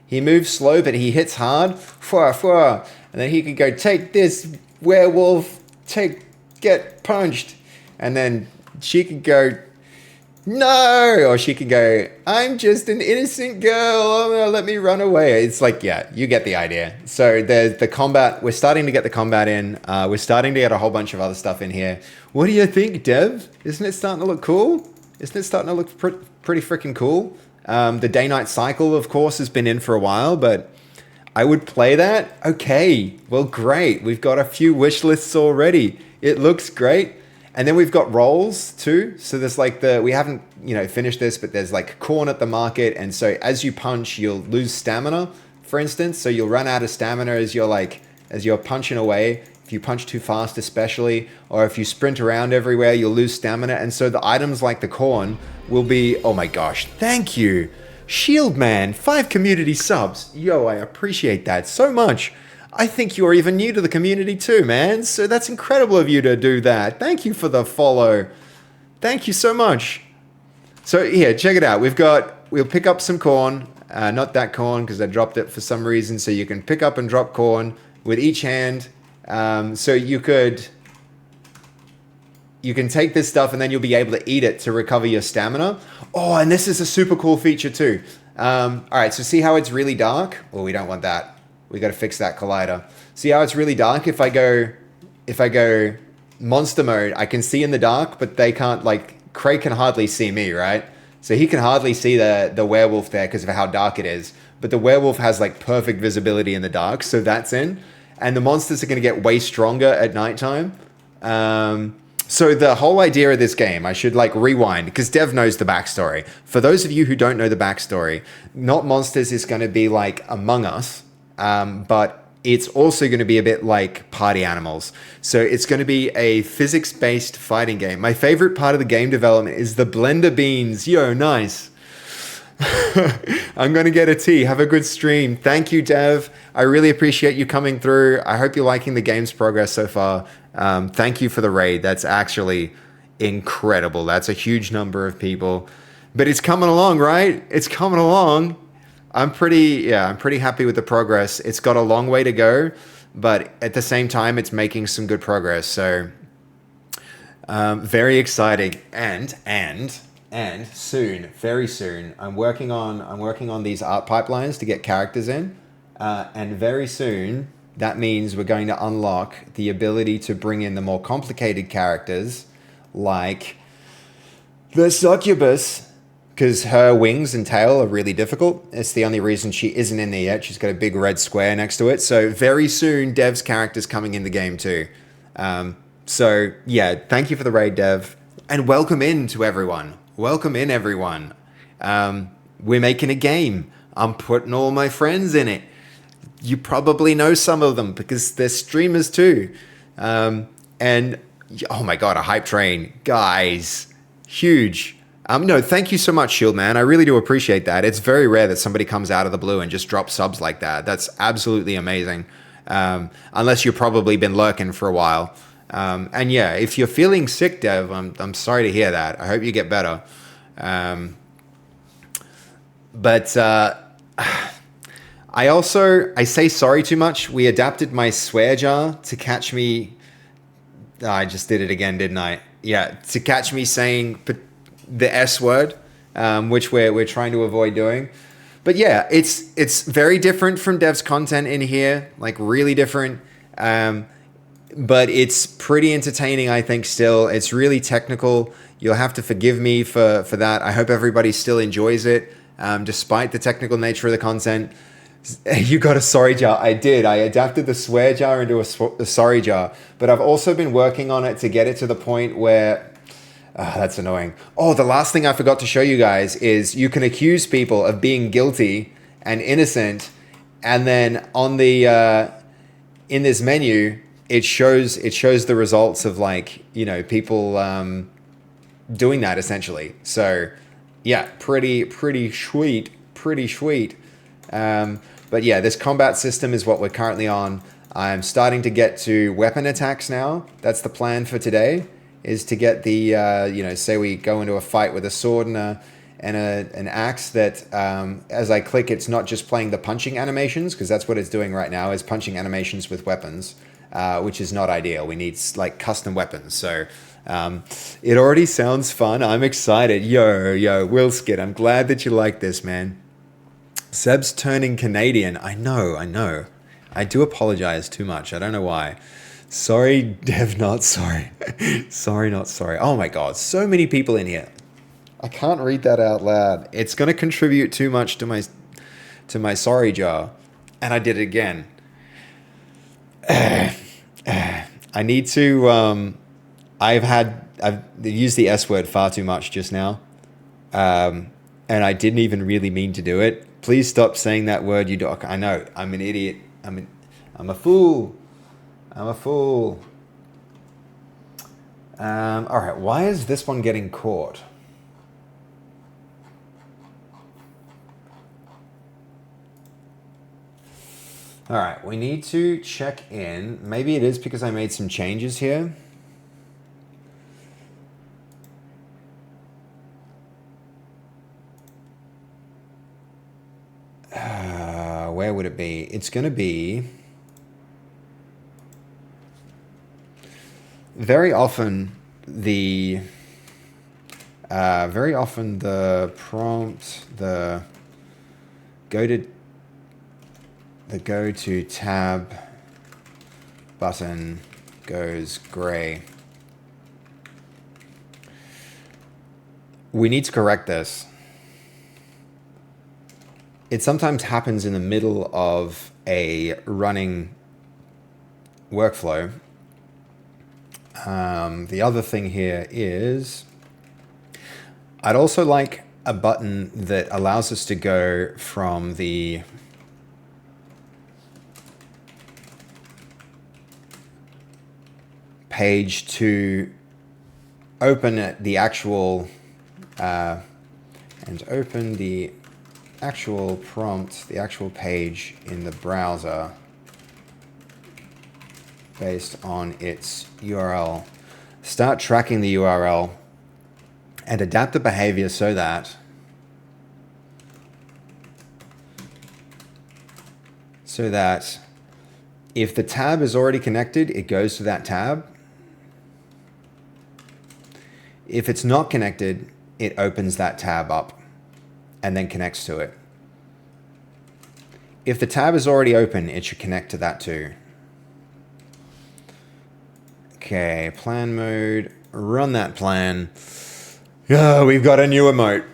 He moves slow, but he hits hard. And then he can go take this werewolf, get punched, and then she can go. No, or she can go, I'm just an innocent girl, let me run away. It's like, yeah, you get the idea. So there's the combat, we're starting to get the combat in. We're starting to get a whole bunch of other stuff in here. What do you think, Dev? Isn't it starting to look cool? Isn't it starting to look pretty freaking cool? The day-night cycle, of course, has been in for a while, but I would play that. Okay, well, great. We've got a few wish lists already. It looks great. And then we've got rolls too. So there's like we haven't, finished this, but there's like corn at the market. And so as you punch, you'll lose stamina, for instance. So you'll run out of stamina as you're punching away. If you punch too fast, especially, or if you sprint around everywhere, you'll lose stamina. And so the items like the corn will be, oh my gosh, thank you. Shield Man, 5 community subs. Yo, I appreciate that so much. I think you're even new to the community too, man. So that's incredible of you to do that. Thank you for the follow. Thank you so much. So here, check it out. We'll pick up some corn. Not that corn because I dropped it for some reason. So you can pick up and drop corn with each hand. So you can take this stuff and then you'll be able to eat it to recover your stamina. Oh, and this is a super cool feature too. All right, so see how it's really dark? Oh, we don't want that. We got to fix that collider. See how it's really dark? If I go monster mode, I can see in the dark, but they can't, like, Cray can hardly see me, right? So he can hardly see the werewolf there because of how dark it is. But the werewolf has, like, perfect visibility in the dark, so that's in. And the monsters are going to get way stronger at nighttime. So the whole idea of this game, I should, like, rewind, because Dev knows the backstory. For those of you who don't know the backstory, Not Monsters is going to be like Among Us, but it's also going to be a bit like Party Animals. So it's going to be a physics-based fighting game. My favorite part of the game development is the blender beans. Yo, nice. I'm going to get a tea. Have a good stream. Thank you, Dev. I really appreciate you coming through. I hope you're liking the game's progress so far. Thank you for the raid. That's actually incredible. That's a huge number of people. But it's coming along, right? It's coming along. I'm pretty happy with the progress. It's got a long way to go, but at the same time, it's making some good progress. So, very exciting. And soon, very soon, I'm working on these art pipelines to get characters in. And very soon, that means we're going to unlock the ability to bring in the more complicated characters, like the succubus. because her wings and tail are really difficult. It's the only reason she isn't in there yet. She's got a big red square next to it. So very soon, Dev's character's coming in the game too. So yeah, thank you for the raid, Dev. And welcome in to everyone. Welcome in, everyone. We're making a game. I'm putting all my friends in it. You probably know some of them because they're streamers too. And oh my God, a hype train. Guys, huge. No, thank you so much, Shield Man. I really do appreciate that. It's very rare that somebody comes out of the blue and just drops subs like that. That's absolutely amazing. Unless you've probably been lurking for a while. And yeah, if you're feeling sick, Dev, I'm sorry to hear that. I hope you get better. But I say sorry too much. We adapted my swear jar to catch me. I just did it again, didn't I? Yeah, to catch me saying the S word, which we're trying to avoid doing. But yeah, it's very different from Dev's content in here, like really different. But it's pretty entertaining, I think, still. It's really technical. You'll have to forgive me for that. I hope everybody still enjoys it, despite the technical nature of the content. You got a sorry jar. I did. I adapted the swear jar into a sorry jar. But I've also been working on it to get it to the point where... that's annoying. Oh, the last thing I forgot to show you guys is you can accuse people of being guilty and innocent. And then on the... in this menu... It shows the results of, like, you know, people doing that essentially. So yeah, pretty sweet. But yeah, this combat system is what we're currently on. I'm starting to get to weapon attacks now. That's the plan for today, is to get the you know, say we go into a fight with a sword and an axe that as I click, it's not just playing the punching animations, because that's what it's doing right now, is punching animations with weapons. Which is not ideal. We need like custom weapons. So it already sounds fun. I'm excited. Yo, Willskid, I'm glad that you like this, man. Seb's turning Canadian. I know. I do apologize too much. I don't know why. Sorry, Dev, not sorry. Sorry, not sorry. Oh my God, so many people in here. I can't read that out loud. It's going to contribute too much to my sorry jar. And I did it again. I need to I've used the S word far too much just now, and I didn't even really mean to do it. Please stop saying that word, you doc. I know, I'm an idiot. I'm a fool. All right, why is this one getting caught? All right, we need to check in. Maybe it is because I made some changes here. Where would it be? It's going to be... Very often the prompt, the go to tab button goes gray. We need to correct this. It sometimes happens in the middle of a running workflow. The other thing here is I'd also like a button that allows us to go from the page to open the actual and open the actual prompt, the actual page in the browser based on its URL. Start tracking the URL and adapt the behavior so that if the tab is already connected, it goes to that tab. If it's not connected, it opens that tab up and then connects to it. If the tab is already open, it should connect to that too. Okay, plan mode, run that plan. Oh, we've got a new emote.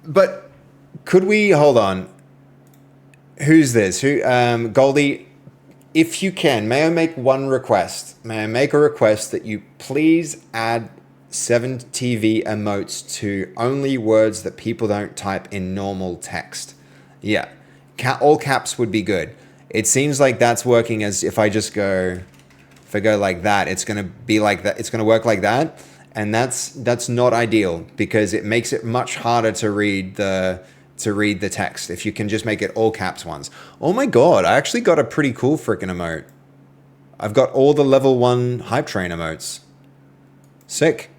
But could we hold on? Who's this? Goldie? If you can, may I make one request? May I make a request that you please add 7TV emotes to only words that people don't type in normal text? Yeah, all caps would be good. It seems like that's working. As if I go like that, it's gonna be like that. It's gonna work like that, and that's not ideal because it makes it much harder to read the text if you can just make it all caps ones. Oh my god, I actually got a pretty cool freaking emote. I've got all the level 1 hype train emotes. Sick.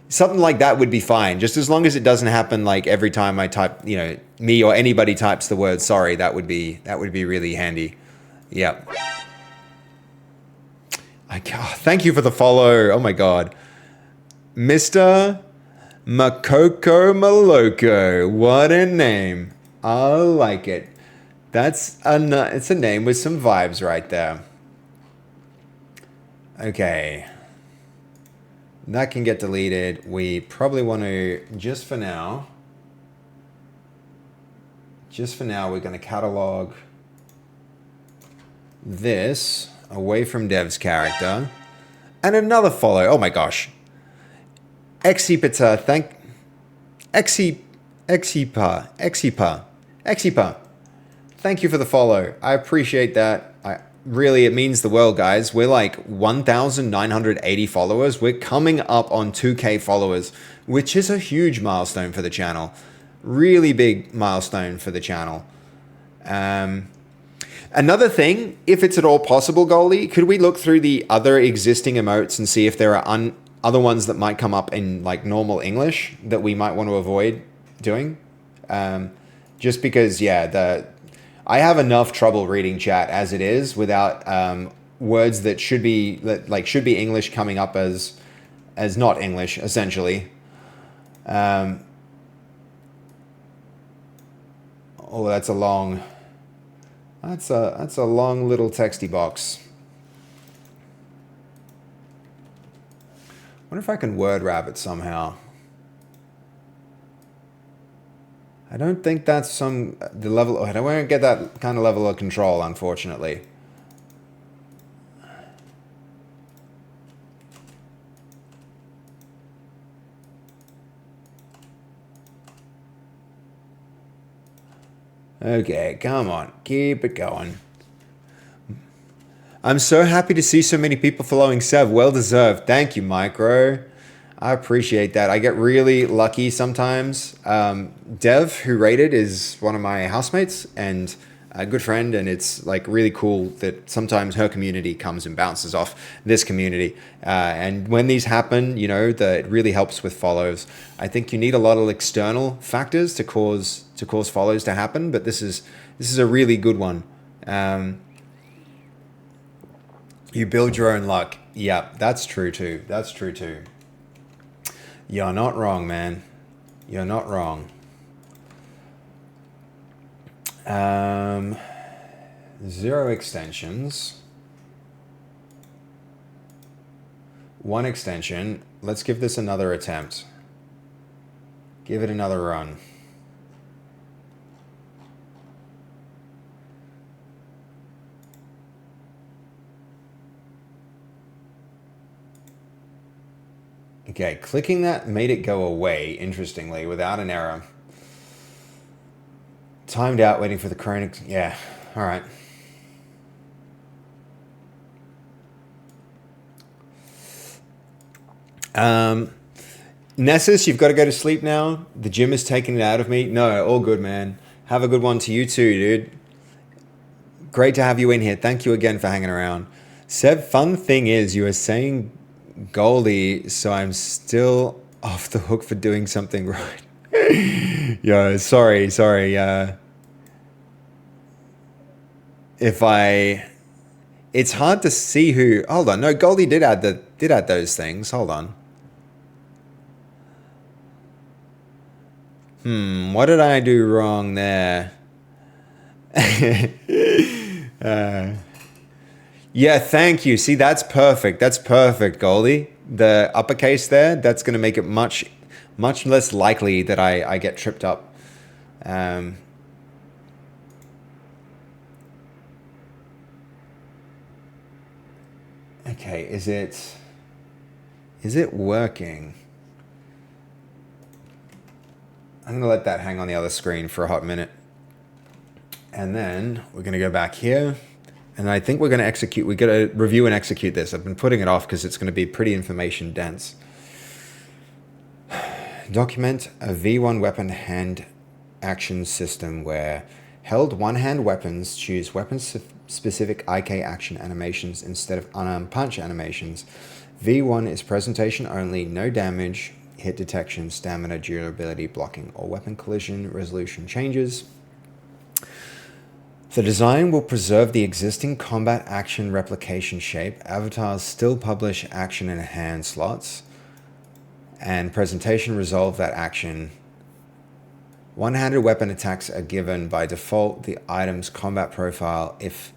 Something like that would be fine, just as long as it doesn't happen like every time I type, me or anybody types the word sorry. That would be really handy. Yep. Thank you for the follow. Oh my god. Mr. Makoko Maloko. What a name. I like it. It's a name with some vibes right there. Okay. That can get deleted. We probably want to, just for now, we're going to catalog this away from Dev's character. And another follow. Oh my gosh. Exipita, Exipa. Thank you for the follow. I appreciate that. It means the world, guys. We're like 1,980 followers. We're coming up on 2K followers, which is a huge milestone for the channel. Really big milestone for the channel. Another thing, if it's at all possible, Goldie, could we look through the other existing emotes and see if there are other ones that might come up in like normal English that we might want to avoid doing? Just because, I have enough trouble reading chat as it is without words that should be English coming up as not English, essentially. Oh, that's a long little texty box. Wonder if I can word wrap it somehow. I don't think that's the level. I don't want to get that kind of level of control, unfortunately. Okay, come on, keep it going. I'm so happy to see so many people following Sev. Well deserved. Thank you, Micro. I appreciate that. I get really lucky sometimes. Dev, who rated, is one of my housemates and a good friend, and it's like really cool that sometimes her community comes and bounces off this community. And when these happen, it really helps with follows. I think you need a lot of external factors to cause follows to happen, but this is a really good one. You build your own luck. Yeah, that's true too. You're not wrong, man. You're not wrong. 0 extensions. 1 extension. Let's give this another attempt. Give it another run. Okay, clicking that made it go away, interestingly, without an error. Timed out, waiting for the crane. Yeah, all right. Nessus, you've got to go to sleep now. The gym is taking it out of me. No, all good, man. Have a good one to you too, dude. Great to have you in here. Thank you again for hanging around. Seb, fun thing is, you were saying Goldie, so I'm still off the hook for doing something right. Yeah, sorry. It's hard to see who. Hold on, no, Goldie did add those things. Hold on. What did I do wrong there? Yeah, thank you. See, that's perfect. That's perfect, Goldie. The uppercase there, that's going to make it much much less likely that I get tripped up. Okay, is it working? I'm gonna let that hang on the other screen for a hot minute. And then we're gonna go back here. And I think we're gonna execute, we're gonna review and execute this. I've been putting it off because it's gonna be pretty information dense. Document a V1 weapon hand action system where held one-hand weapons choose weapon-specific IK action animations instead of unarmed punch animations. V1 is presentation only, no damage, hit detection, stamina, durability, blocking, or weapon collision resolution changes. The design will preserve the existing combat action replication shape. Avatars still publish action in hand slots, and presentation resolve that action. One-handed weapon attacks are given by default the item's combat profile. If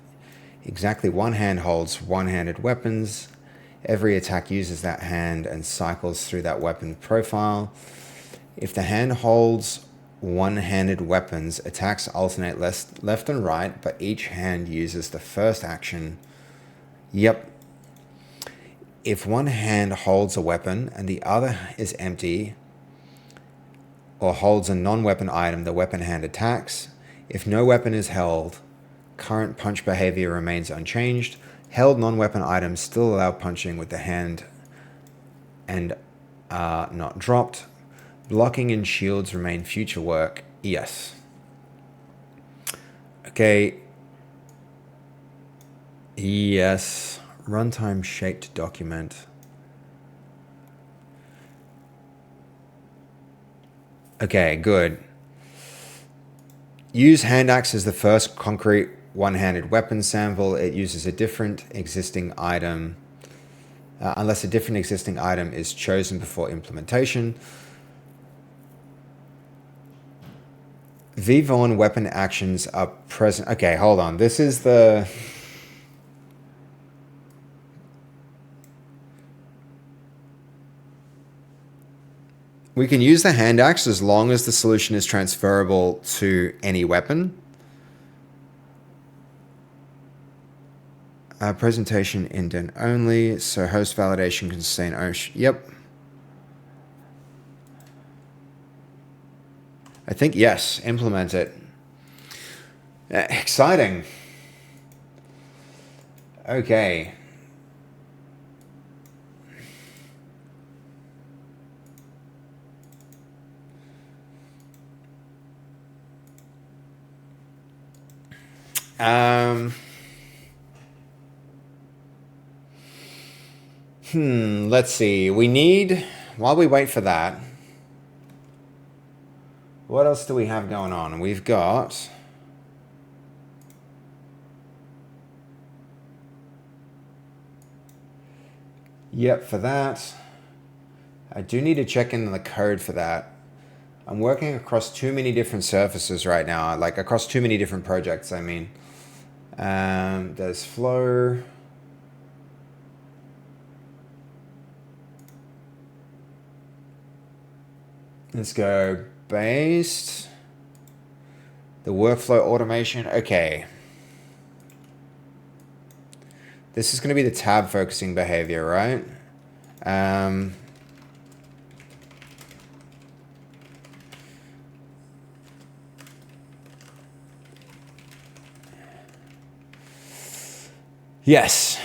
exactly one hand holds one-handed weapons, every attack uses that hand and cycles through that weapon profile. If the hand holds one-handed weapons, attacks alternate left and right, but each hand uses the first action. Yep. If one hand holds a weapon and the other is empty, or holds a non-weapon item, the weapon hand attacks. If no weapon is held, current punch behavior remains unchanged. Held non-weapon items still allow punching with the hand and are not dropped. Blocking and shields remain future work. Yes. Okay. Yes. Runtime shaped document. Okay, good. Use hand axe as the first concrete one-handed weapon sample. It uses a different existing item unless a different existing item is chosen before implementation. V1 weapon actions are present. Okay, hold on. This is the... We can use the hand axe as long as the solution is transferable to any weapon. Presentation indent only, so host validation can sustain ownership. Yep. I think, yes, implement it. Exciting. Okay. Let's see. We need, while we wait for that, what else do we have going on? We've got... Yep, for that. I do need to check in the code for that. I'm working across too many different surfaces right now, like across too many different projects, I mean. There's flow. Let's go based. The workflow automation. Okay. This is going to be the tab focusing behavior, right? Yes.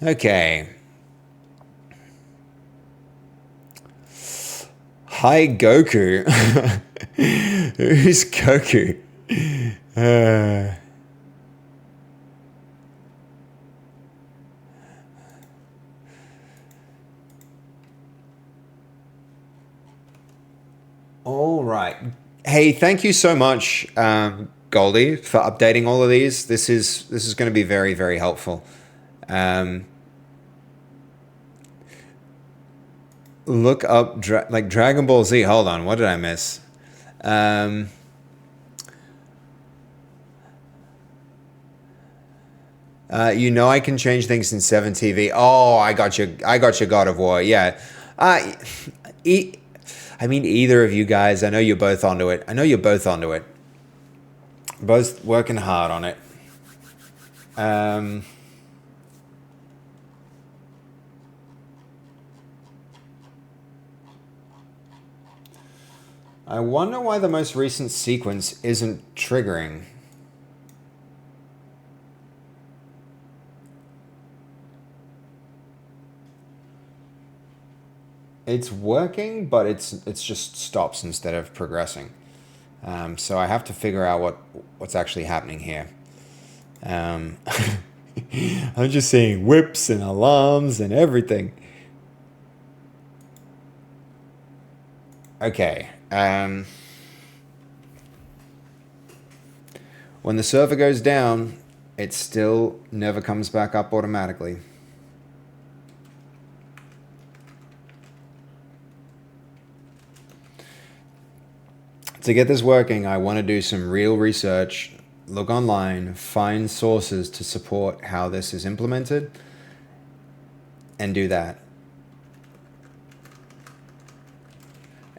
Okay. Hi, Goku. Who's Goku? All right. Hey, thank you so much, Goldie, for updating all of these. This is going to be very, very helpful. Look up like Dragon Ball Z. Hold on, what did I miss? You know I can change things in 7TV. Oh, I got you. I got you, God of War. Yeah. I mean, either of you guys, I know you're both onto it. I know you're both onto it. Both working hard on it. I wonder why the most recent sequence isn't triggering. It's working, but it's just stops instead of progressing. So I have to figure out what's actually happening here. I'm just seeing whips and alarms and everything. Okay. When the server goes down, it still never comes back up automatically. To get this working, I want to do some real research, look online, find sources to support how this is implemented, and do that.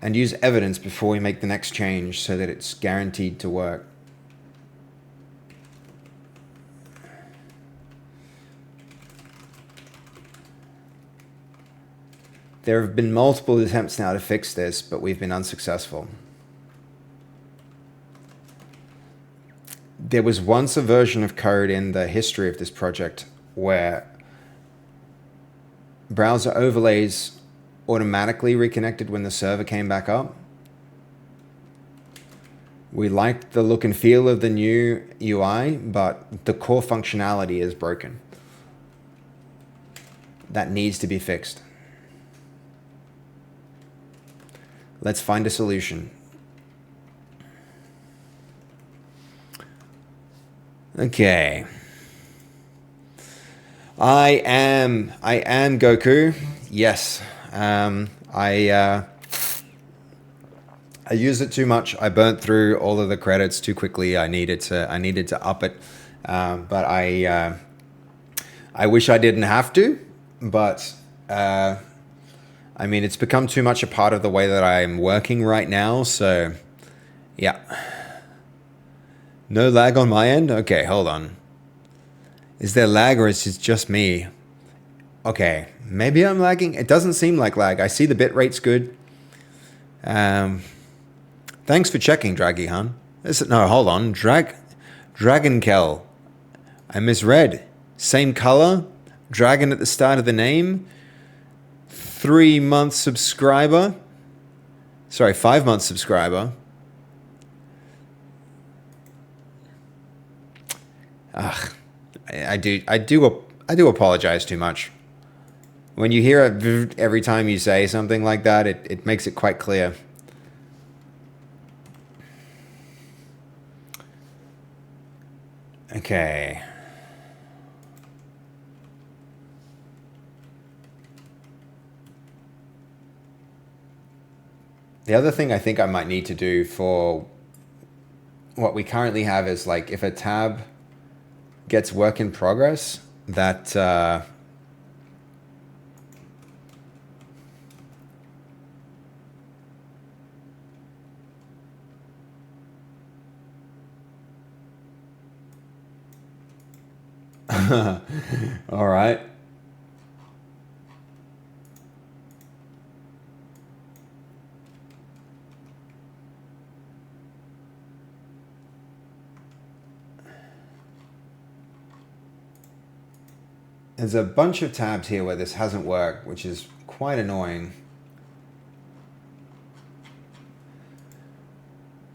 And use evidence before we make the next change so that it's guaranteed to work. There have been multiple attempts now to fix this, but we've been unsuccessful. There was once a version of code in the history of this project where browser overlays automatically reconnected when the server came back up. We liked the look and feel of the new UI, but the core functionality is broken. That needs to be fixed. Let's find a solution. Okay. I am Goku. Yes. I used it too much. I burnt through all of the credits too quickly. I needed to up it. But I wish I didn't have to, but I mean, it's become too much a part of the way that I'm working right now, so yeah. No lag on my end? Okay, hold on. Is there lag or is it just me? Okay, maybe I'm lagging. It doesn't seem like lag. I see the bit rate's good. Thanks for checking, Draggy-Han. No, hold on. Dragonkel. I misread. Same color. Dragon at the start of the name. 3-month subscriber. Sorry, 5-month subscriber. Ugh, I do apologize too much. When you hear it every time you say something like that, it makes it quite clear. Okay. The other thing I think I might need to do for what we currently have is, like, if a tab gets work in progress, that all right. There's a bunch of tabs here where this hasn't worked, which is quite annoying.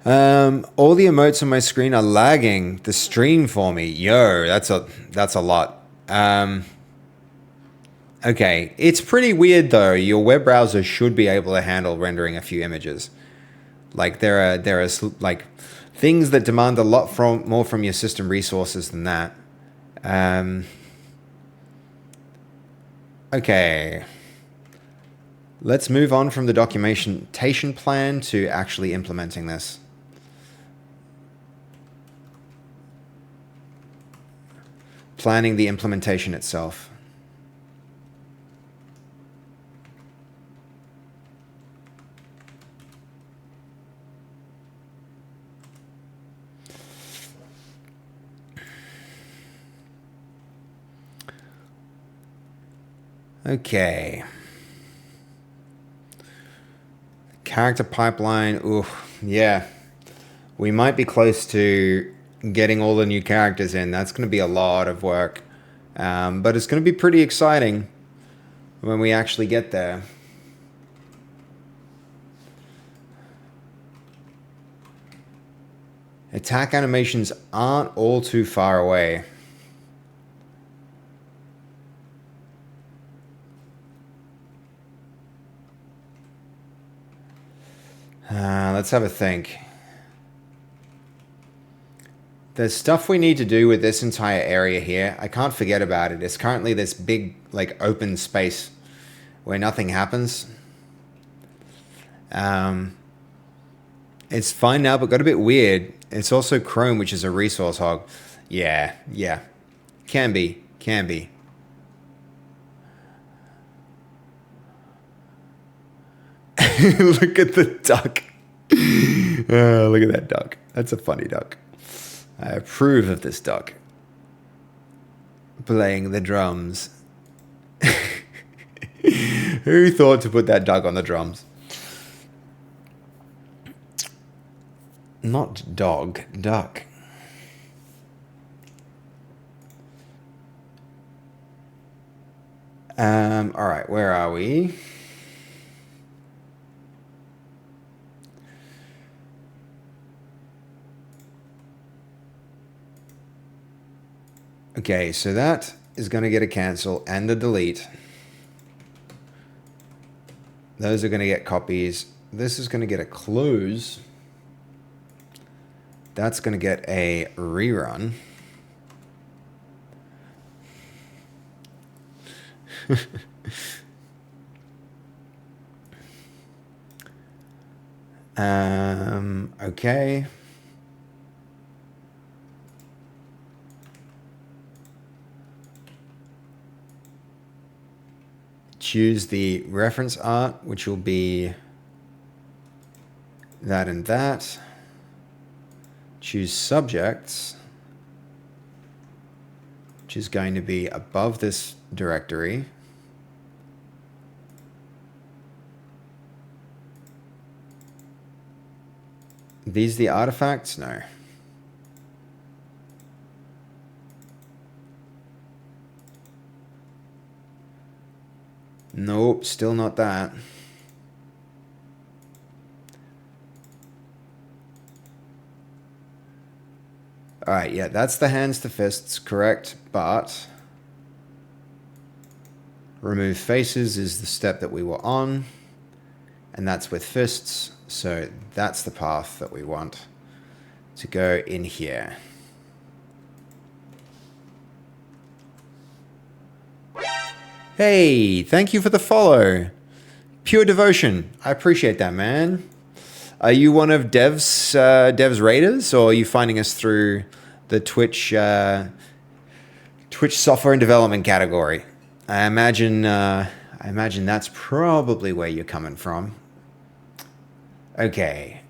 All the emotes on my screen are lagging the stream for me. Yo, that's a lot. Okay, it's pretty weird though. Your web browser should be able to handle rendering a few images. Like there are like things that demand a lot more from your system resources than that. Okay. Let's move on from the documentation plan to actually implementing this. Planning the implementation itself. Okay. Character pipeline. Ooh, yeah. We might be close to getting all the new characters in. That's going to be a lot of work. But it's going to be pretty exciting when we actually get there. Attack animations aren't all too far away. Let's have a think. There's stuff we need to do with this entire area here. I can't forget about it. It's currently this big, like, open space where nothing happens. It's fine now, but got a bit weird. It's also Chrome, which is a resource hog. Yeah. Can be. Look at the duck. Look at that duck. That's a funny duck. I approve of this duck. Playing the drums. Who thought to put that duck on the drums? Not dog, duck. All right, where are we? Okay, so that is going to get a cancel and a delete. Those are going to get copies. This is going to get a close. That's going to get a rerun. Okay. Choose the reference art, which will be that and that. Choose subjects, which is going to be above this directory. These the artifacts? No. Nope, still not that. All right, yeah, that's the hands to fists, correct, but remove faces is the step that we were on, and that's with fists, so that's the path that we want to go in here. Hey, thank you for the follow. Pure devotion. I appreciate that, man. Are you one of Dev's raiders, or are you finding us through the Twitch software and development category? I imagine that's probably where you're coming from. Okay.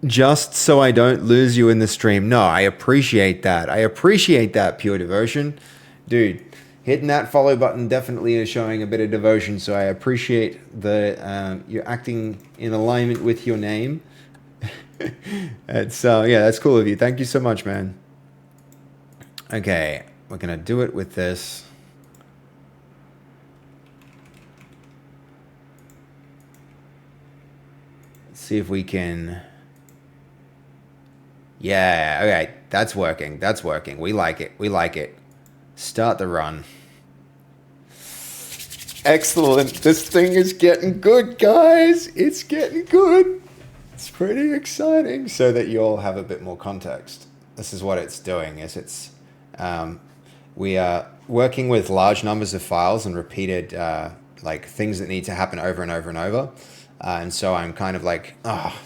Just so I don't lose you in the stream. No, I appreciate that. I appreciate that, pure devotion. Dude, hitting that follow button definitely is showing a bit of devotion, so I appreciate the you're acting in alignment with your name. It's yeah, that's cool of you. Thank you so much, man. Okay, we're gonna do it with this. Let's see if we can. Yeah, okay, that's working. That's working. We like it. We like it. Start the run. Excellent. This thing is getting good, guys. It's getting good. It's pretty exciting. So that you all have a bit more context. This is what it's doing. Is it's we are working with large numbers of files and repeated like things that need to happen over and over and over. And so I'm kind of like, oh.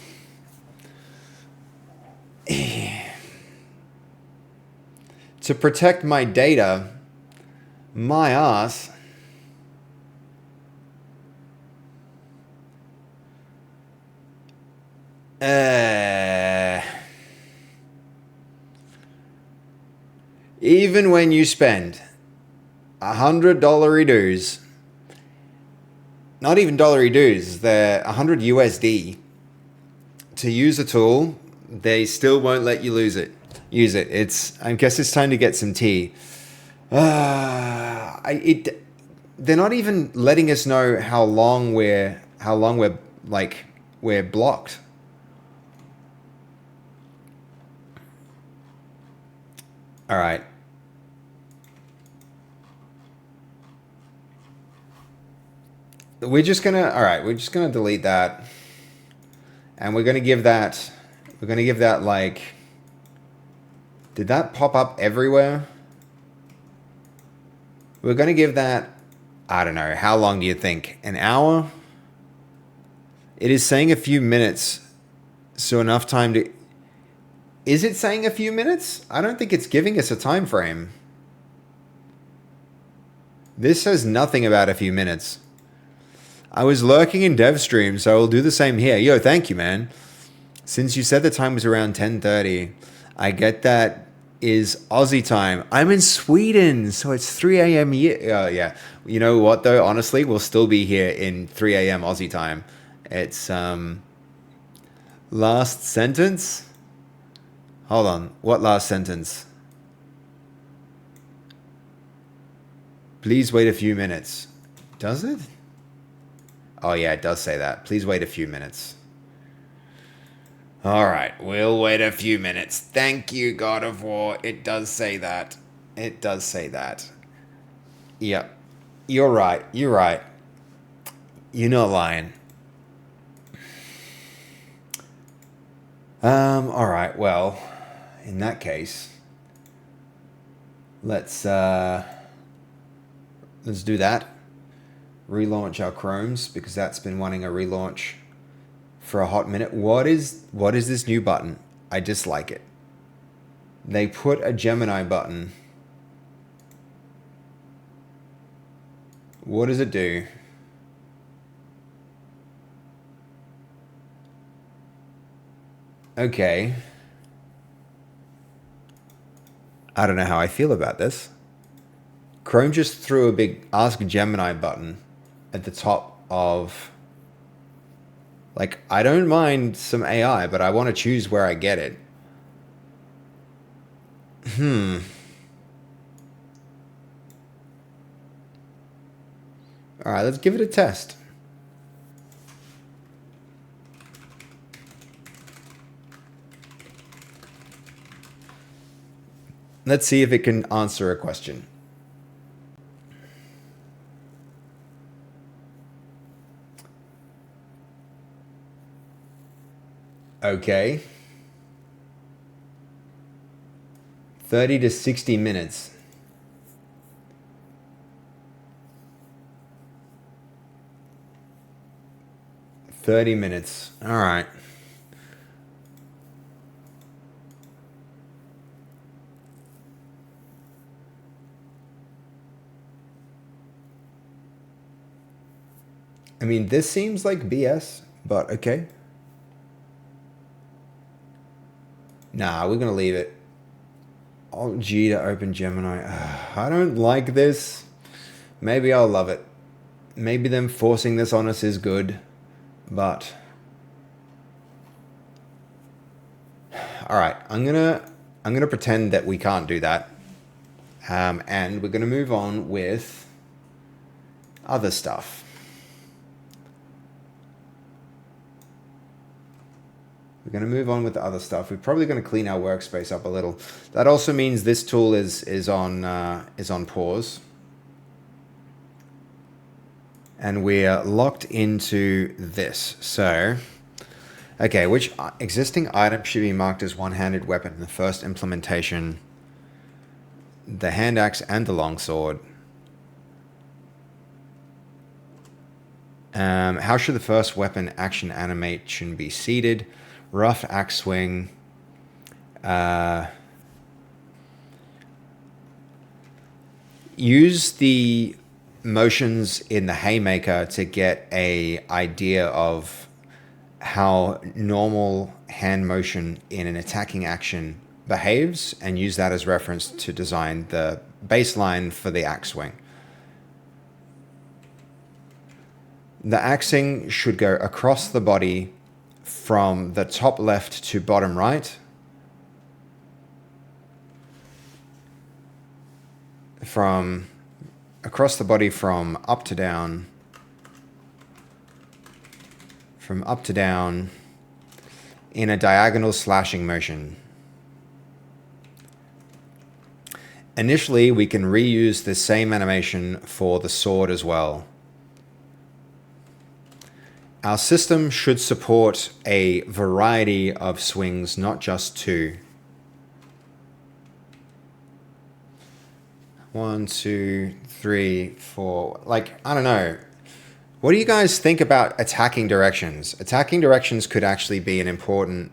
To protect my data, my ass. Even when you spend $100 dues, not even dollary dues, they're 100 USD to use a tool, they still won't let you use it. I guess it's time to get some tea. They're not even letting us know how long we're blocked. All right. We're just gonna delete that. And we're gonna give that like, did that pop up everywhere? We're gonna give that, I don't know, how long do you think? An hour? It is saying a few minutes, so enough time to... Is it saying a few minutes? I don't think it's giving us a time frame. This says nothing about a few minutes. I was lurking in dev stream, so I'll do the same here. Yo, thank you, man. Since you said the time was around 10:30, I get that is Aussie time. I'm in Sweden, so it's 3 a.m. Yeah. You know what, though? Honestly, we'll still be here in 3 a.m. Aussie time. It's, last sentence? Hold on. What last sentence? Please wait a few minutes. Does it? Oh, yeah, it does say that. Please wait a few minutes. All right, we'll wait a few minutes. Thank you, God of War. It does say that. It does say that. Yep. You're right. You're right. You're not lying. All right, well, in that case, let's do that. Relaunch our Chromes, because that's been wanting a relaunch for a hot minute. What is this new button? I dislike it. They put a Gemini button. What does it do? Okay. I don't know how I feel about this. Chrome just threw a big Ask Gemini button at the top of... Like, I don't mind some AI, but I want to choose where I get it. All right, let's give it a test. Let's see if it can answer a question. Okay. 30 to 60 minutes. $30. All right. I mean, this seems like BS, but okay. Nah, we're going to leave it. Alt G to open Gemini. I don't like this. Maybe I'll love it. Maybe them forcing this on us is good, but... All right, I'm gonna pretend that we can't do that. And we're going to move on with other stuff. We're going to move on with the other stuff. We're probably going to clean our workspace up a little. That also means this tool is on pause. And we're locked into this. So, okay, which existing item should be marked as one-handed weapon in the first implementation? The hand axe and the longsword. How should the first weapon action animation be seated? Rough axe swing. Use the motions in the haymaker to get a idea of how normal hand motion in an attacking action behaves and use that as reference to design the baseline for the axe swing. The axing should go across the body from the top left to bottom right, from across the body from up to down, in a diagonal slashing motion. Initially, we can reuse the same animation for the sword as well. Our system should support a variety of swings, not just two. 1, 2, 3, 4. Like, I don't know. What do you guys think about attacking directions? Attacking directions could actually be an important,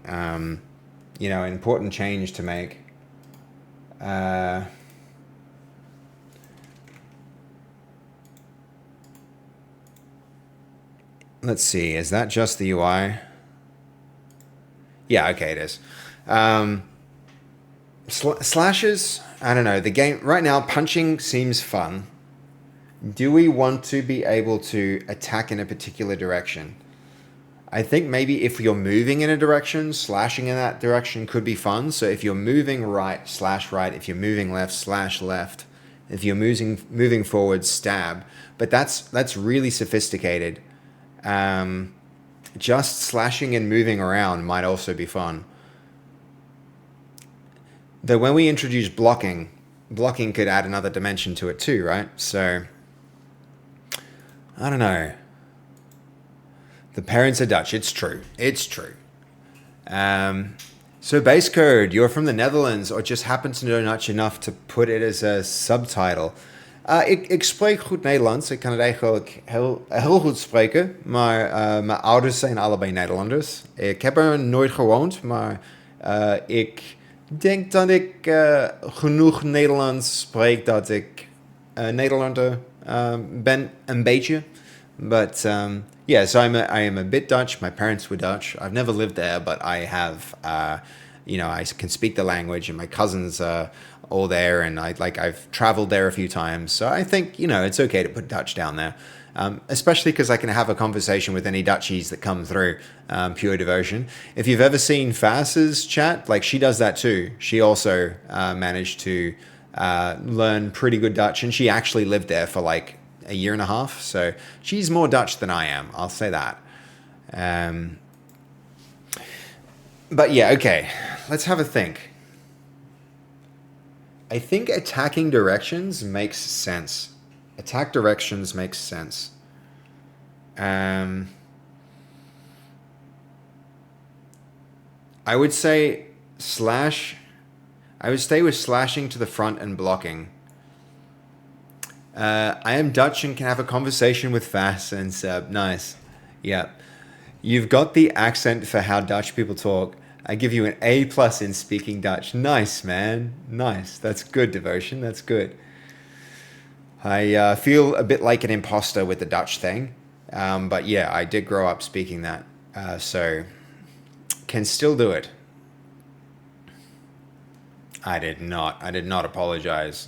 important change to make. Let's see, is that just the UI? Yeah, okay, it is. Slashes, I don't know, the game, right now, punching seems fun. Do we want to be able to attack in a particular direction? I think maybe if you're moving in a direction, slashing in that direction could be fun. So if you're moving right, slash right. If you're moving left, slash left. If you're moving forward, stab. But that's really sophisticated. Just slashing and moving around might also be fun. Though when we introduce blocking could add another dimension to it too, right? So, I don't know. The parents are Dutch. It's true. It's true. So base code, you're from the Netherlands or just happen to know Dutch enough to put it as a subtitle. Ik spreek goed Nederlands. Ik kan het eigenlijk heel goed spreken. Maar mijn ouders zijn allebei Nederlanders. Ik heb er nooit gewoond, maar ik denk dat ik genoeg Nederlands spreek dat ik Nederlander ben, een beetje. But yeah, so I am a bit Dutch. My parents were Dutch. I've never lived there, but I have, I can speak the language, and my cousins are all there, and I've traveled there a few times. So I think, it's okay to put Dutch down there, especially because I can have a conversation with any Dutchies that come through, pure devotion. If you've ever seen Fass's chat, she does that too. She also managed to learn pretty good Dutch, and she actually lived there for a year and a half. So she's more Dutch than I am. I'll say that. But yeah, okay. Let's have a think. I think attacking directions makes sense. Attack directions makes sense. I would say I would stay with slashing to the front and blocking. I am Dutch and can have a conversation with Fass and Seb. Nice. Yeah. You've got the accent for how Dutch people talk. I give you an A+ in speaking Dutch. Nice, man. Nice. That's good, Devotion. That's good. I feel a bit like an imposter with the Dutch thing. But yeah, I did grow up speaking that. So can still do it. I did not apologize.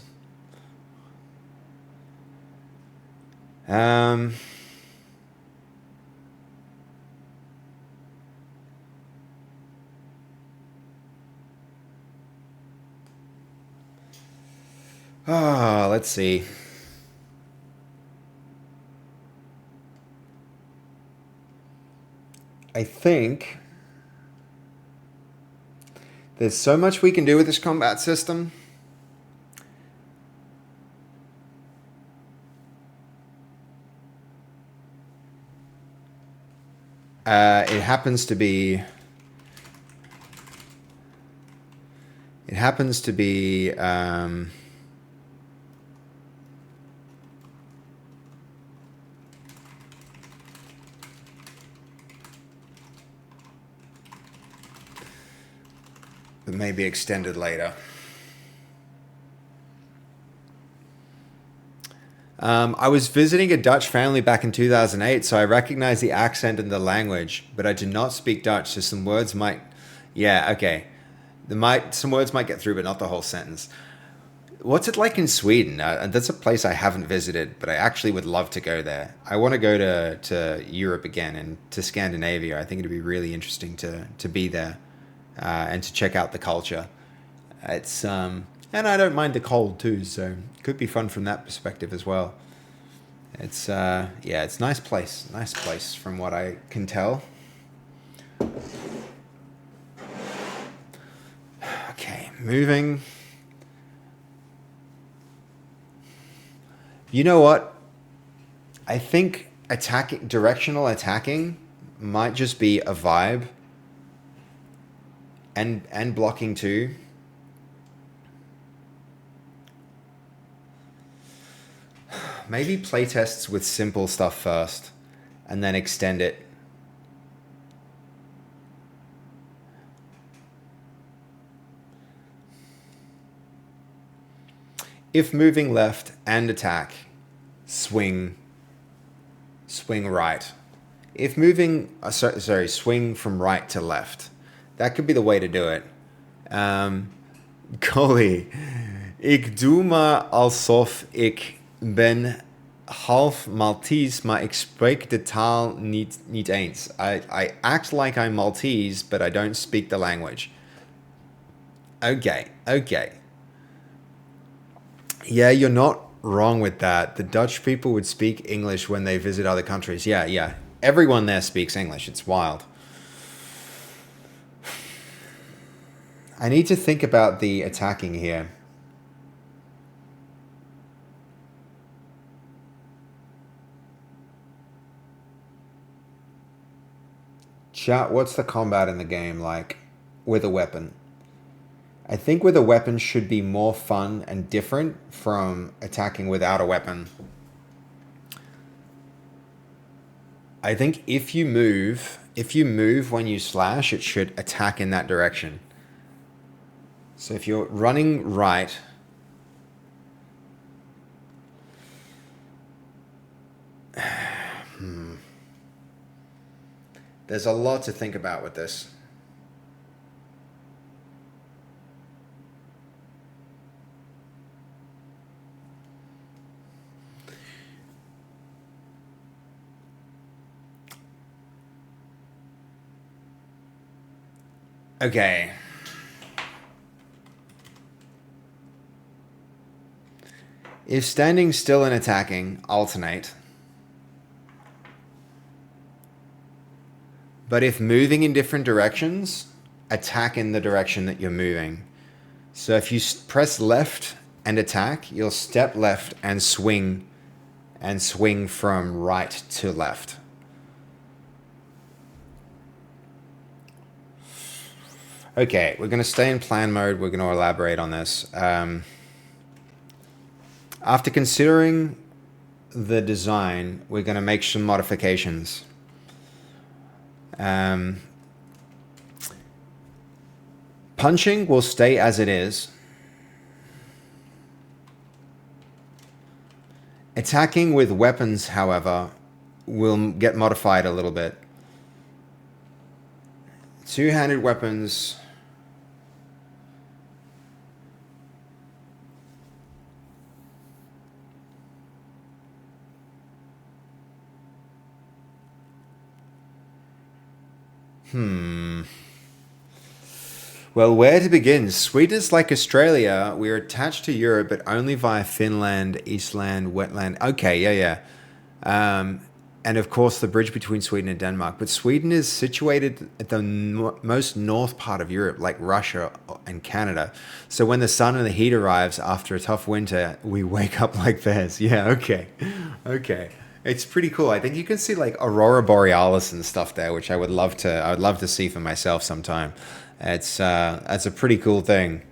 Let's see. I think there's so much we can do with this combat system. It happens to be but maybe extended later. I was visiting a Dutch family back in 2008, so I recognize the accent and the language, but I do not speak Dutch, so some words might... Yeah, okay. Some words might get through, but not the whole sentence. What's it like in Sweden? That's a place I haven't visited, but I actually would love to go there. I want to go to Europe again and to Scandinavia. I think it'd be really interesting to be there and to check out the culture. It's and I don't mind the cold too, so it could be fun from that perspective as well. It's yeah, it's nice place from what I can tell. Okay, moving. You know what? I think directional attacking might just be a vibe, and blocking too. Maybe playtests with simple stuff first, and then extend it. If moving left and attack, swing right. If moving, swing from right to left. That could be the way to do it. Golly, ik doe maar alsof ik ben half Maltese, maar ik spreek de taal niet eens. I act like I'm Maltese, but I don't speak the language. Okay. Yeah, you're not wrong with that. The Dutch people would speak English when they visit other countries. Yeah. Everyone there speaks English. It's wild. I need to think about the attacking here. Chat, what's the combat in the game like with a weapon? I think with a weapon should be more fun and different from attacking without a weapon. I think if you move when you slash, it should attack in that direction. So if you're running right, there's a lot to think about with this. Okay. If standing still and attacking, alternate. But if moving in different directions, attack in the direction that you're moving. So if you press left and attack, you'll step left and swing from right to left. Okay, we're going to stay in plan mode. We're going to elaborate on this. After considering the design, we're going to make some modifications. Punching will stay as it is. Attacking with weapons, however, will get modified a little bit. Two-handed weapons. Well, where to begin? Sweden is like Australia. We're attached to Europe, but only via Finland, Eastland, Wetland. Okay, yeah. And of course, the bridge between Sweden and Denmark. But Sweden is situated at the most north part of Europe, like Russia and Canada. So when the sun and the heat arrives after a tough winter, we wake up like this. Yeah, okay. It's pretty cool. I think you can see like Aurora Borealis and stuff there, which I would love to see for myself sometime. That's a pretty cool thing.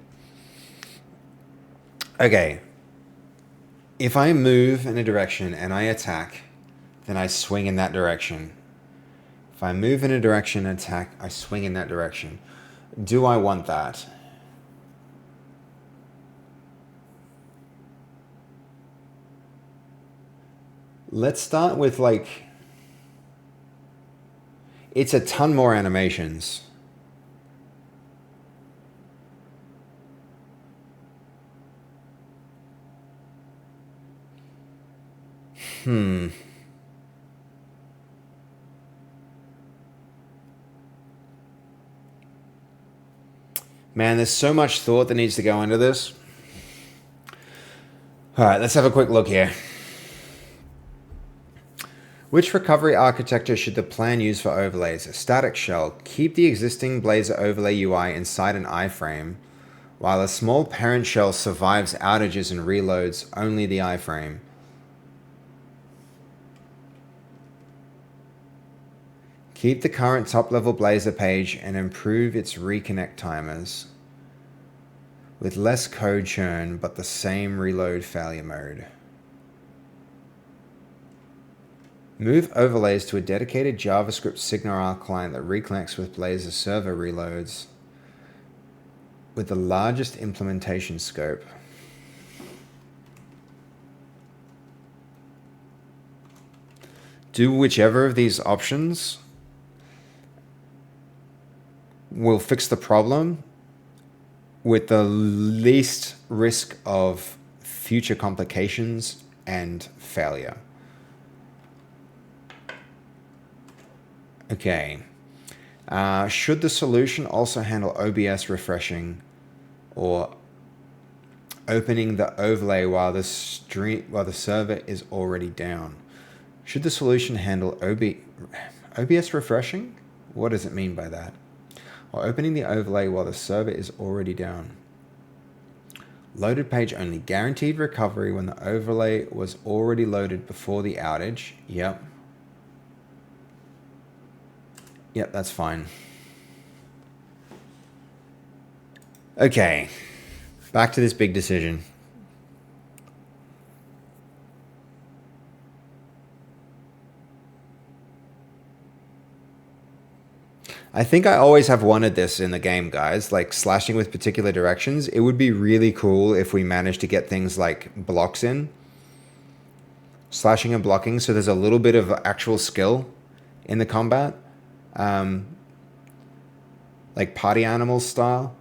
Okay. If I move in a direction and I attack, then I swing in that direction. If I move in a direction and attack, I swing in that direction. Do I want that? Let's start with like, it's a ton more animations. Man, there's so much thought that needs to go into this. All right, let's have a quick look here. Which recovery architecture should the plan use for overlays? A static shell. Keep the existing Blazor overlay UI inside an iframe, while a small parent shell survives outages and reloads only the iframe. Keep the current top-level Blazor page and improve its reconnect timers with less code churn but the same reload failure mode. Move overlays to a dedicated JavaScript SignalR client that reconnects with Blazor server reloads with the largest implementation scope. Do whichever of these options will fix the problem with the least risk of future complications and failure. Okay. Should the solution also handle OBS refreshing or opening the overlay while the server is already down? Should the solution handle OBS refreshing? What does it mean by that? Or opening the overlay while the server is already down. Loaded page only. Guaranteed recovery when the overlay was already loaded before the outage. Yep. Yep, that's fine. Okay. Back to this big decision. I think I always have wanted this in the game, guys, like slashing with particular directions. It would be really cool if we managed to get things like blocks in. Slashing and blocking, so there's a little bit of actual skill in the combat. Like party animals style.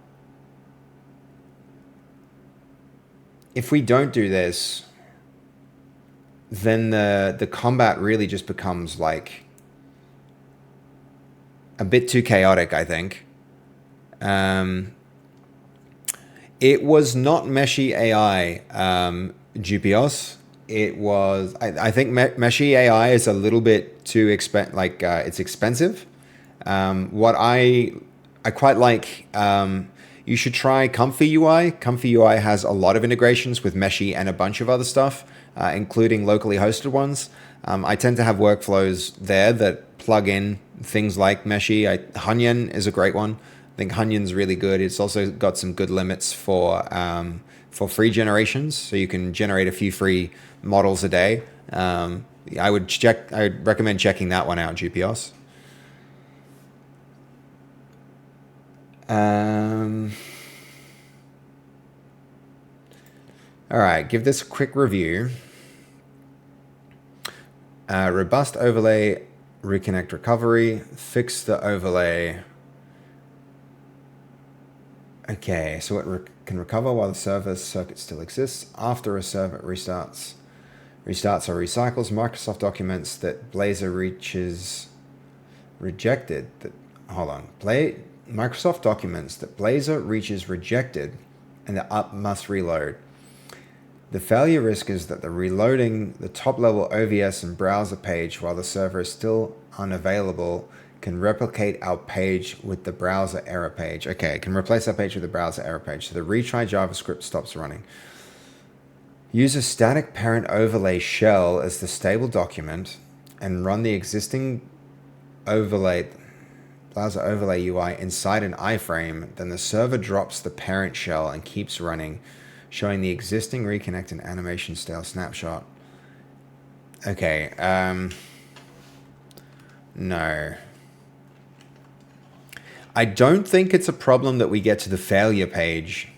If we don't do this, then the combat really just becomes like a bit too chaotic, I think. It was not Meshy AI, GPOs. It was, I think Meshy AI is a little bit too it's expensive. What I quite like, you should try Comfy UI. Comfy UI has a lot of integrations with Meshy and a bunch of other stuff, including locally hosted ones. I tend to have workflows there that plug in things like Meshy. Hunyan is a great one. I think Hunyan's really good. It's also got some good limits for free generations, so you can generate a few free models a day. I would recommend checking that one out, GPOs. All right, give this a quick review. Robust overlay, reconnect recovery, fix the overlay. Okay, so it can recover while the server circuit still exists. After a server restarts or recycles, Microsoft documents that Blazor reaches rejected. Microsoft documents that Blazor reaches rejected and the app must reload. The failure risk is that the reloading the top-level OVS and browser page while the server is still unavailable can replicate our page with the browser error page. Okay, it can replace our page with the browser error page. So the retry JavaScript stops running. Use a static parent overlay shell as the stable document and run the existing browser overlay UI inside an iframe. Then the server drops the parent shell and keeps running, showing the existing reconnect and animation style snapshot. Okay, no. I don't think it's a problem that we get to the failure page,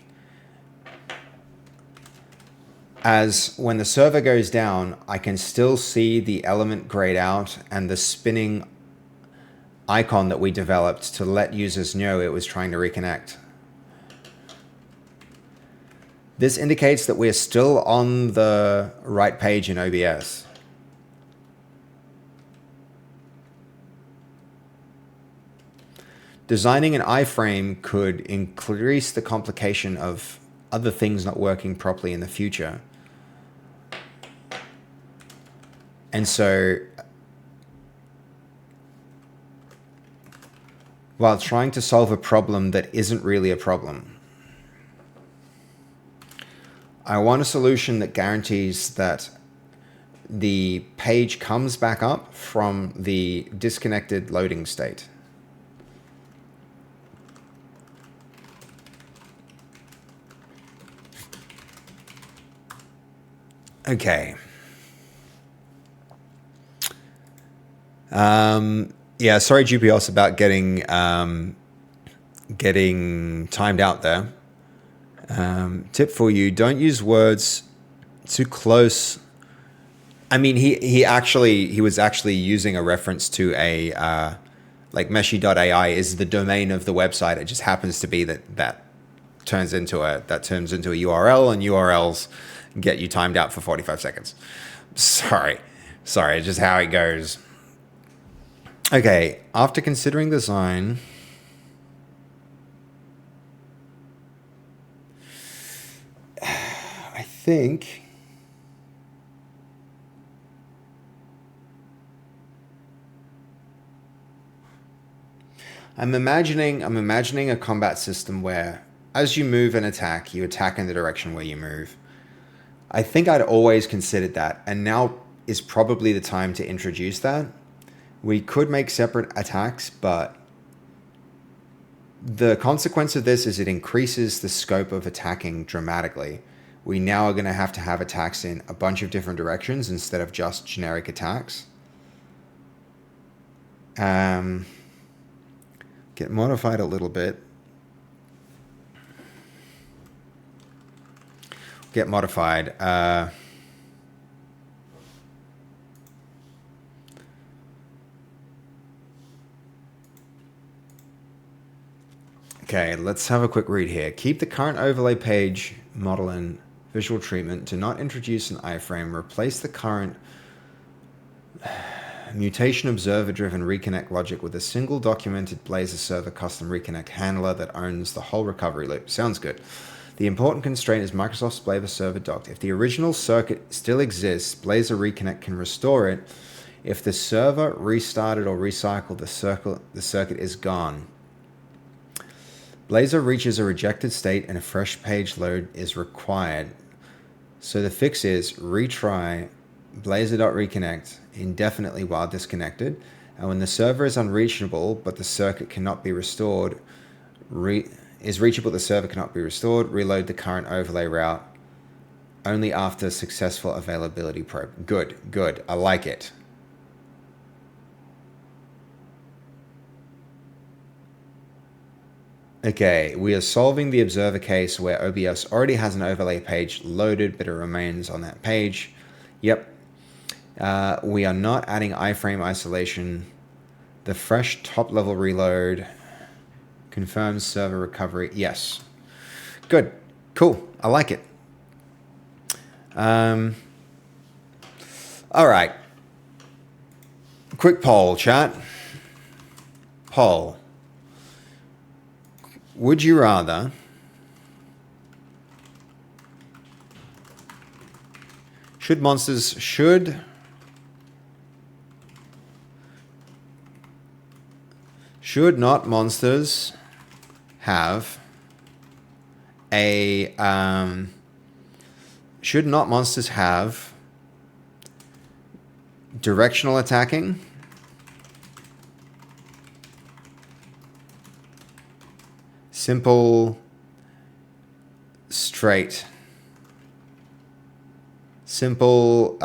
as when the server goes down, I can still see the element grayed out and the spinning icon that we developed to let users know it was trying to reconnect. This indicates that we're still on the right page in OBS. Designing an iframe could increase the complication of other things not working properly in the future. And so, while trying to solve a problem that isn't really a problem, I want a solution that guarantees that the page comes back up from the disconnected loading state. Okay. Yeah, sorry GPS about getting timed out there. Tip for you, don't use words too close. I mean, he was actually using a reference to a like meshy.ai is the domain of the website. It just happens to be that turns into a URL, and URLs get you timed out for 45 seconds. Sorry, it's just how it goes. Okay, after considering design, I think I'm imagining a combat system where as you move and attack, you attack in the direction where you move. I think I'd always considered that, and now is probably the time to introduce that. We could make separate attacks, but the consequence of this is it increases the scope of attacking dramatically. We now are going to have attacks in a bunch of different directions instead of just generic attacks. Get modified a little bit. Get modified. Okay, let's have a quick read here. Keep the current overlay page model in visual treatment. Do not introduce an iframe. Replace the current mutation observer-driven reconnect logic with a single documented Blazor server custom reconnect handler that owns the whole recovery loop. Sounds good. The important constraint is Microsoft's Blazor server docked. If the original circuit still exists, Blazor Reconnect can restore it. If the server restarted or recycled, the circuit is gone. Blazor reaches a rejected state and a fresh page load is required. So the fix is retry blazor.reconnect indefinitely while disconnected, and when the server is unreachable but the circuit cannot be restored, reload the current overlay route only after successful availability probe. Good. I like it. Okay, we are solving the observer case where OBS already has an overlay page loaded, but it remains on that page. Yep. We are not adding iframe isolation. The fresh top-level reload confirms server recovery. Yes. Good. Cool. I like it. All right. Quick poll, chat. Poll. Would you rather should not monsters have a should not monsters have directional attacking, simple, straight, simple,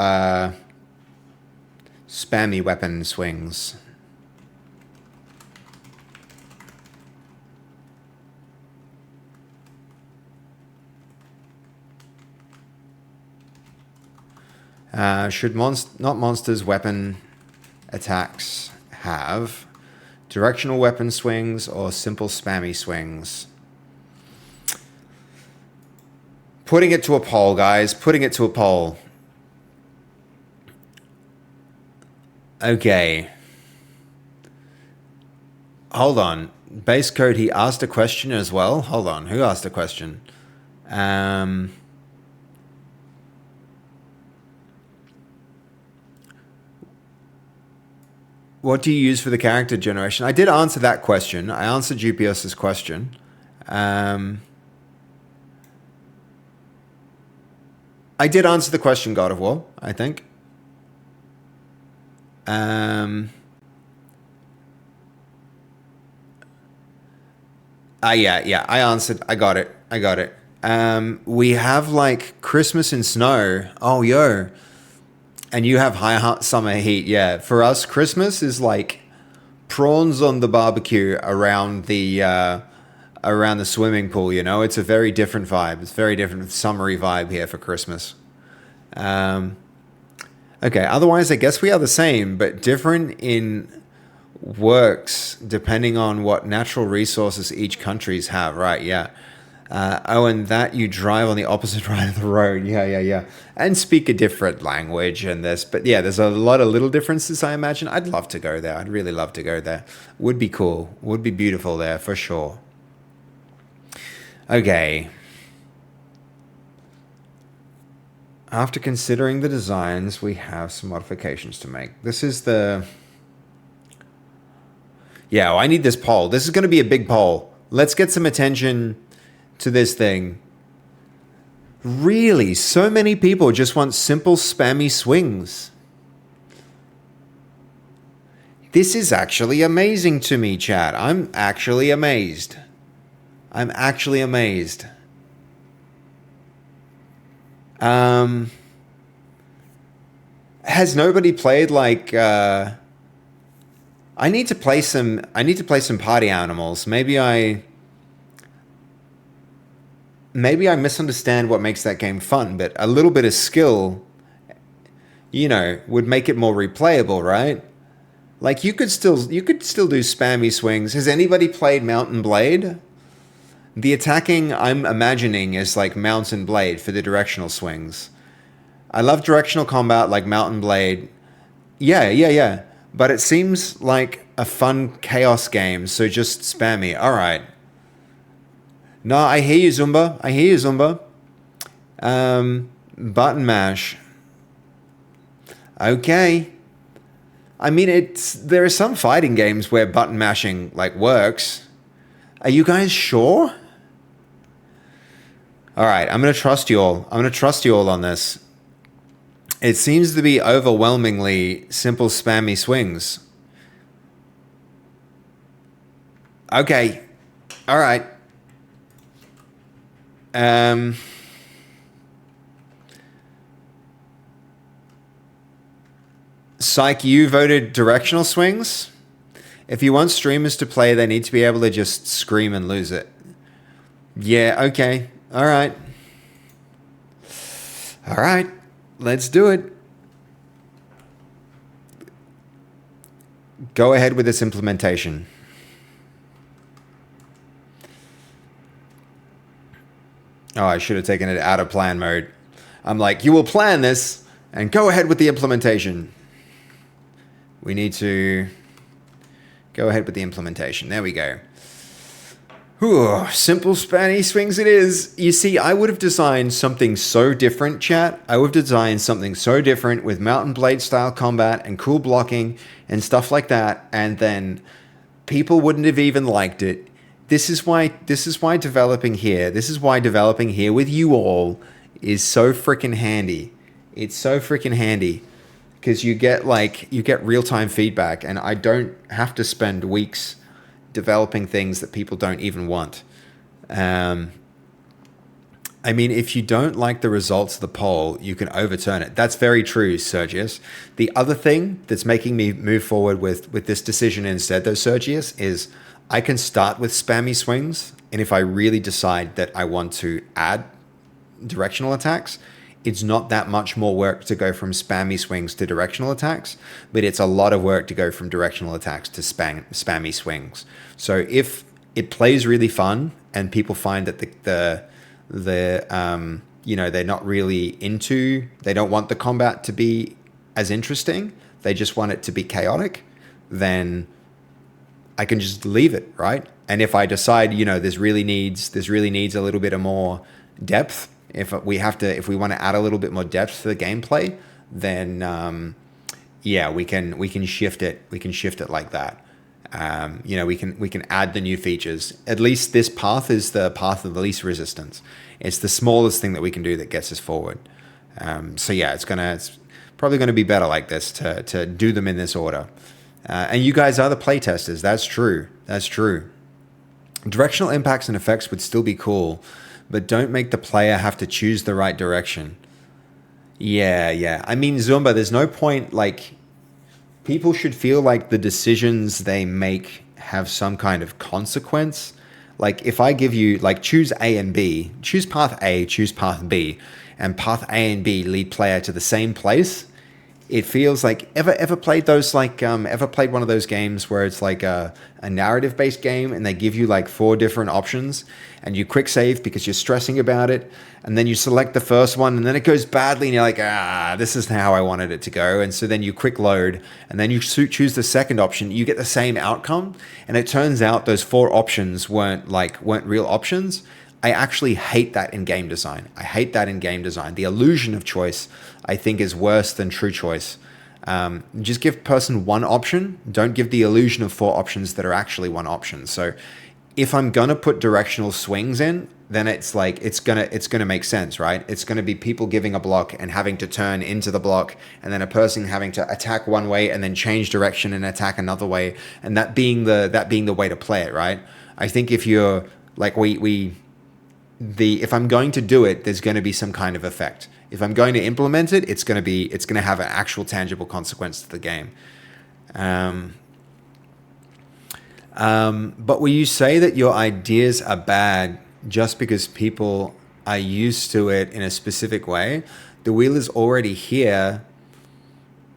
spammy weapon swings? Should not monsters weapon attacks have directional weapon swings or simple spammy swings? Putting it to a poll, guys. Putting it to a poll. Okay. Hold on. Base code, he asked a question as well. Hold on. Who asked a question? What do you use for the character generation? I did answer that question. I answered GPS's question. I did answer the question, God of War, I think. Yeah, I answered. I got it. We have like Christmas in snow. Oh, yo. And you have high summer heat. Yeah. For us, Christmas is like prawns on the barbecue around the swimming pool, you know? It's a very different vibe. It's a very different summery vibe here for Christmas. Okay, otherwise I guess we are the same, but different in works depending on what natural resources each countries have, right? Yeah. And that you drive on the opposite right of the road. Yeah. And speak a different language and this. But yeah, there's a lot of little differences, I imagine. I'd love to go there. I'd really love to go there. Would be cool. Would be beautiful there for sure. Okay. After considering the designs, we have some modifications to make. This is the... Yeah, I need this poll. This is going to be a big poll. Let's get some attention to this thing. Really, so many people just want simple spammy swings. This is actually amazing to me, chat. I'm actually amazed. Has nobody played like I need to play some party animals. Maybe I misunderstand what makes that game fun, but a little bit of skill, you know, would make it more replayable, right? Like you could still do spammy swings. Has anybody played Mount and Blade? The attacking I'm imagining is like Mount and Blade for the directional swings. I love directional combat like Mount and Blade. Yeah. But it seems like a fun chaos game, so just spammy. All right. No, I hear you, Zumba. Button mash. Okay. I mean, there are some fighting games where button mashing like works. Are you guys sure? All right, I'm going to trust you all. On this. It seems to be overwhelmingly simple spammy swings. Okay. All right. Psych, you voted directional swings? If you want streamers to play, they need to be able to just scream and lose it. Yeah, okay. All right. Let's do it. Go ahead with this implementation. Oh, I should have taken it out of plan mode. I'm like, you will plan this and go ahead with the implementation. We need to go ahead with the implementation. There we go. Ooh, simple spammy swings it is. You see, I would have designed something so different, chat. I would have designed something so different with Mount and Blade style combat and cool blocking and stuff like that, and then people wouldn't have even liked it. This is why developing here with you all is so freaking handy. It's so freaking handy because you get real-time feedback, and I don't have to spend weeks developing things that people don't even want. I mean, if you don't like the results of the poll, you can overturn it. That's very true, Sergius. The other thing that's making me move forward with this decision instead, though, Sergius, is I can start with spammy swings, and if I really decide that I want to add directional attacks, it's not that much more work to go from spammy swings to directional attacks, but it's a lot of work to go from directional attacks to spammy swings. So if it plays really fun and people find that they're not really they don't want the combat to be as interesting, they just want it to be chaotic, then I can just leave it, right? And if I decide, this really needs a little bit of more depth, if we want to add a little bit more depth to the gameplay, then we can shift it. We can shift it like that. We can add the new features. At least this path is the path of the least resistance. It's the smallest thing that we can do that gets us forward. It's probably gonna be better like this to do them in this order. And you guys are the playtesters. That's true. That's true. Directional impacts and effects would still be cool, but don't make the player have to choose the right direction. Yeah. I mean, Zumba, there's no point, like, people should feel like the decisions they make have some kind of consequence. Like, if I give you, like, choose A and B, choose path A, choose path B, and path A and B lead player to the same place, it feels like, ever played those, like, ever played one of those games where it's like a narrative-based game and they give you like 4 different options and you quick save because you're stressing about it, and then you select the first one and then it goes badly and you're like, this isn't how I wanted it to go, and so then you quick load and then you choose the second option, you get the same outcome, and it turns out those 4 options weren't real options. I actually hate that in game design. The illusion of choice, I think, is worse than true choice. Just give person one option. Don't give the illusion of 4 options that are actually one option. So if I'm gonna put directional swings in, then it's like it's gonna make sense, right? It's gonna be people giving a block and having to turn into the block, and then a person having to attack one way and then change direction and attack another way, and that being the way to play it, right? I think if you're like if I'm going to do it, there's going to be some kind of effect. If I'm going to implement it, it's going to have an actual tangible consequence to the game. But will you say that your ideas are bad just because people are used to it in a specific way? The wheel is already here,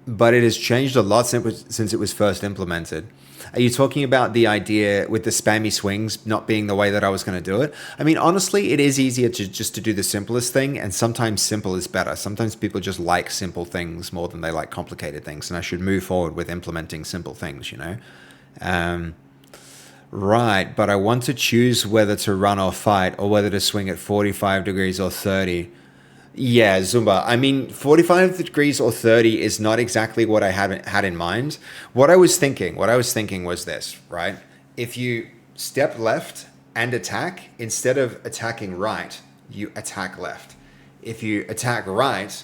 but it has changed a lot since it was first implemented. Are you talking about the idea with the spammy swings not being the way that I was going to do it? I mean, honestly, it is easier to do the simplest thing, and sometimes simple is better. Sometimes people just like simple things more than they like complicated things, and I should move forward with implementing simple things, Right, but I want to choose whether to run or fight, or whether to swing at 45 degrees or 30. Yeah, Zumba. I mean, 45 degrees or 30 is not exactly what I had in mind. What I was thinking was this, right? If you step left and attack, instead of attacking right, you attack left. If you attack right,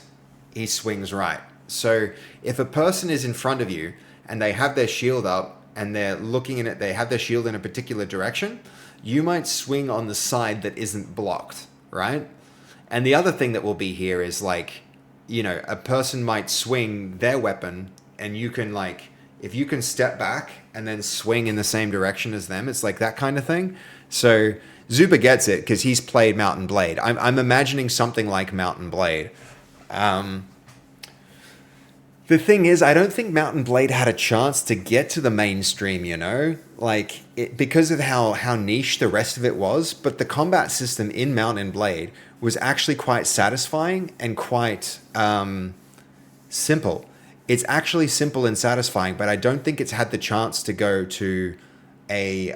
he swings right. So if a person is in front of you and they have their shield up and they're looking in it, they have their shield in a particular direction, you might swing on the side that isn't blocked, right? And the other thing that will be here is like, a person might swing their weapon, and you can if you can step back and then swing in the same direction as them, it's like that kind of thing. So Zuba gets it because he's played Mountain Blade. I'm imagining something like Mountain Blade. The thing is, I don't think Mountain Blade had a chance to get to the mainstream, because of how niche the rest of it was. But the combat system in Mountain Blade was actually quite satisfying and quite simple. It's actually simple and satisfying, but I don't think it's had the chance to go to I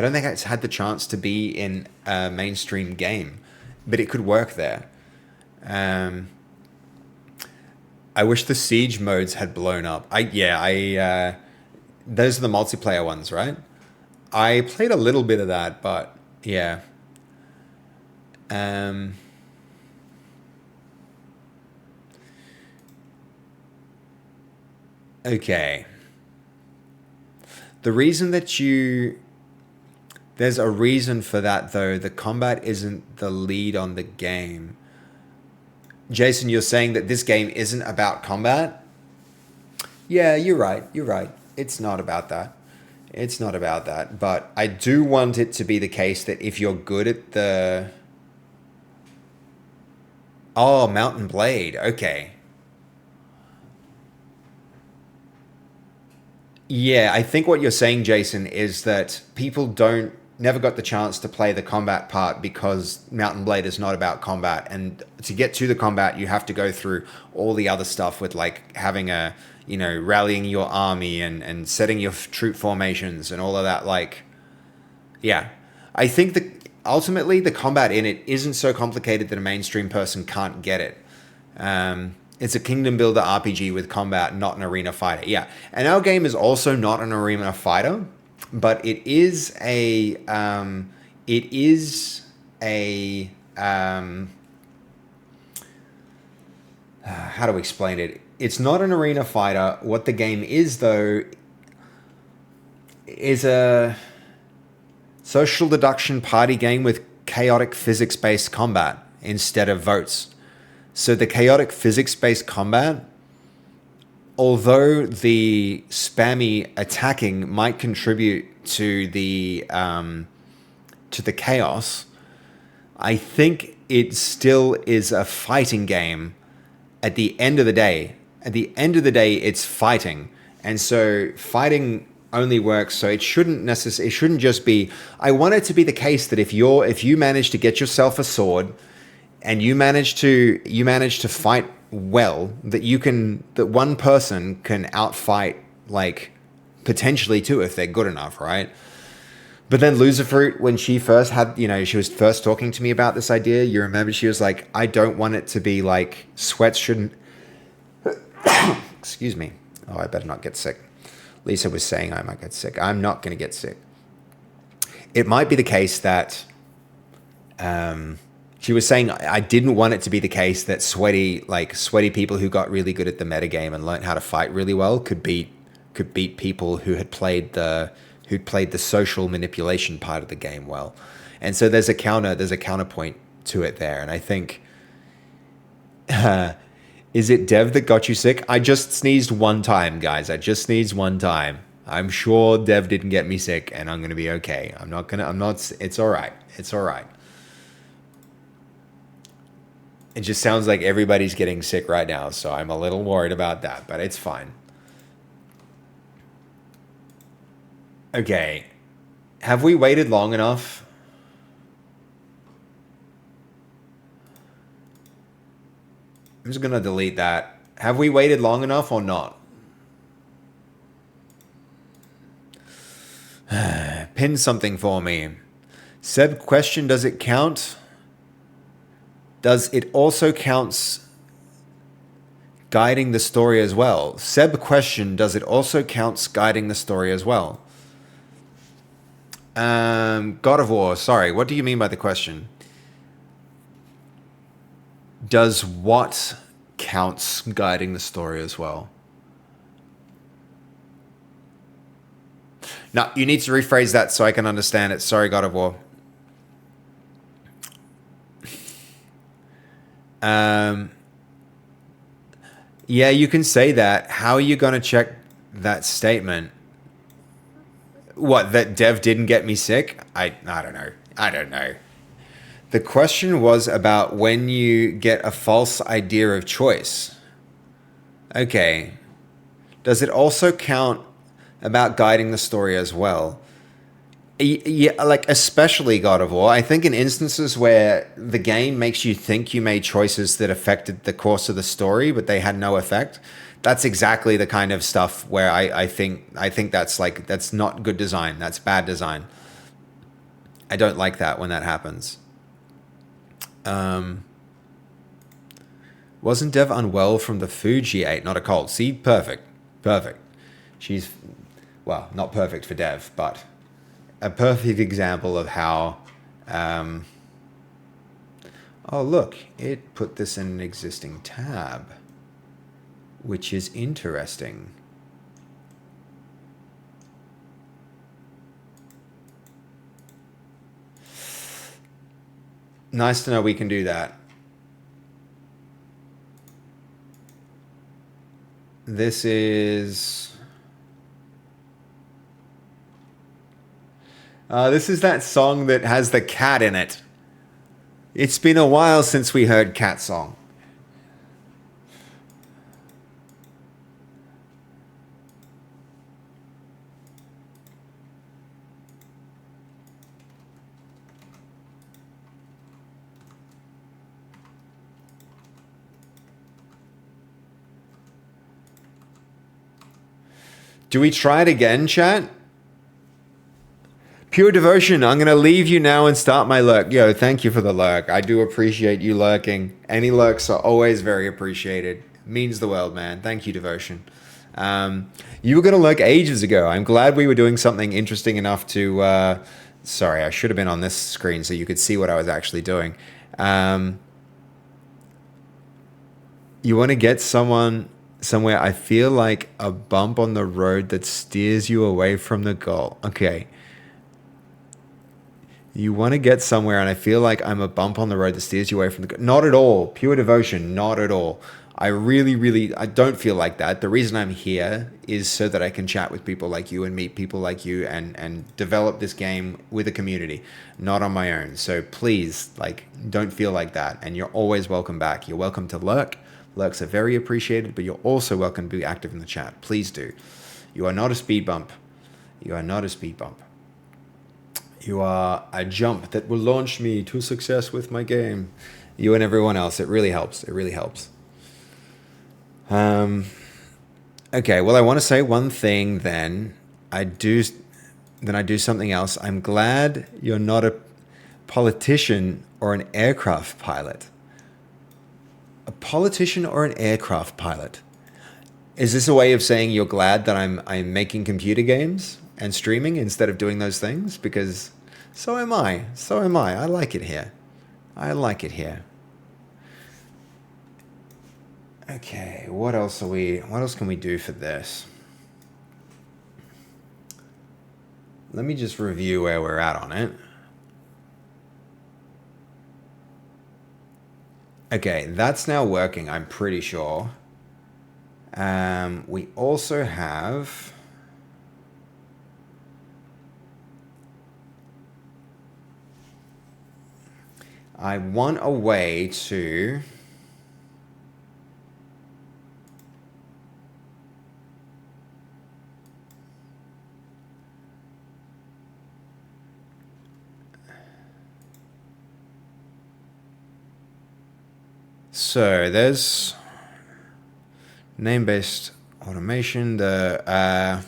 don't think it's had the chance to be in a mainstream game, but it could work there. I wish the siege modes had blown up. Those are the multiplayer ones, right? I played a little bit of that, but yeah. Okay. There's a reason for that, though. The combat isn't the lead on the game. Jason, you're saying that this game isn't about combat? Yeah, you're right. It's not about that. But I do want it to be the case that if you're good at the... Oh, Mountain Blade. Okay. Yeah, I think what you're saying, Jason, is that people never got the chance to play the combat part because Mountain Blade is not about combat, and to get to the combat you have to go through all the other stuff with having a you know, rallying your army and setting your troop formations and all of that. Like, yeah, I think that ultimately the combat in it isn't so complicated that a mainstream person can't get it. It's a kingdom builder RPG with combat, not an arena fighter. Yeah, and our game is also not an arena fighter, but it is a how to explain it? It's not an arena fighter. What the game is, though, is a social deduction party game with chaotic physics-based combat instead of votes. So the chaotic physics-based combat, although the spammy attacking might contribute to the chaos, I think it still is a fighting game. At the end of the day, it's fighting, and so fighting only works. So it shouldn't just be. I want it to be the case that if you manage to get yourself a sword, and you manage to fight well, that one person can outfight like potentially two if they're good enough, right? But then Loserfruit, when she first had, she was first talking to me about this idea, you remember she was like, I don't want it to be like sweats shouldn't, excuse me. Oh, I better not get sick. Lisa was saying I might get sick. I'm not going to get sick. It might be the case that, she was saying I didn't want it to be the case that sweaty people who got really good at the metagame and learned how to fight really well could beat people who had played the social manipulation part of the game well. And so there's a counterpoint to it there. And I think, is it Dev that got you sick? I just sneezed one time, guys. I just sneezed one time. I'm sure Dev didn't get me sick, and I'm going to be okay. It's all right. It's all right. It just sounds like everybody's getting sick right now, so I'm a little worried about that, but it's fine. Okay. Have we waited long enough? I'm just going to delete that. Have we waited long enough or not? Pin something for me. Seb question, does it count? Does it also counts guiding the story as well? Seb question, does it also counts guiding the story as well? God of War, sorry, what do you mean by the question? Does what counts guiding the story as well? No, you need to rephrase that so I can understand it. Sorry, God of War. Yeah, you can say that. How are you going to check that statement? What, that Dev didn't get me sick? I don't know. I don't know. The question was about when you get a false idea of choice. Okay. Does it also count about guiding the story as well? Yeah, like especially God of War. I think in instances where the game makes you think you made choices that affected the course of the story, but they had no effect, that's exactly the kind of stuff where I think that's not good design. That's bad design. I don't like that when that happens. Wasn't Dev unwell from the food she ate, not a cold? See, perfect. She's, well, not perfect for Dev, but a perfect example of how, oh look, it put this in an existing tab, which is interesting. Nice to know we can do that. This is that song that has the cat in it. It's been a while since we heard cat song. Do we try it again, chat? Pure devotion, I'm going to leave you now and start my lurk. Yo, thank you for the lurk. I do appreciate you lurking. Any lurks are always very appreciated. Means the world, man. Thank you, devotion. You were going to lurk ages ago. I'm glad we were doing something interesting enough to... sorry, I should have been on this screen so you could see what I was actually doing. You want to get somewhere, I feel like a bump on the road that steers you away from the goal. Okay. You want to get somewhere, and I feel like I'm a bump on the road that steers you away from the goal. Not at all. Pure devotion, not at all. I I don't feel like that. The reason I'm here is so that I can chat with people like you and meet people like you and develop this game with a community, not on my own. So please, like, don't feel like that. And you're always welcome back. You're welcome to lurk. Lurks are very appreciated, but you're also welcome to be active in the chat. Please do. You are not a speed bump. You are not a speed bump. You are a jump that will launch me to success with my game. You and everyone else. It really helps. It really helps. Okay, well, I want to say one thing then. I do something else. I'm glad you're not a politician or an aircraft pilot. A politician or an aircraft pilot? Is this a way of saying you're glad that I'm making computer games and streaming instead of doing those things? Because so am I. So am I. I like it here. I like it here. Okay, what else can we do for this? Let me just review where we're at on it. Okay, that's now working, I'm pretty sure. We also have... I want a way to... So there's name-based automation, the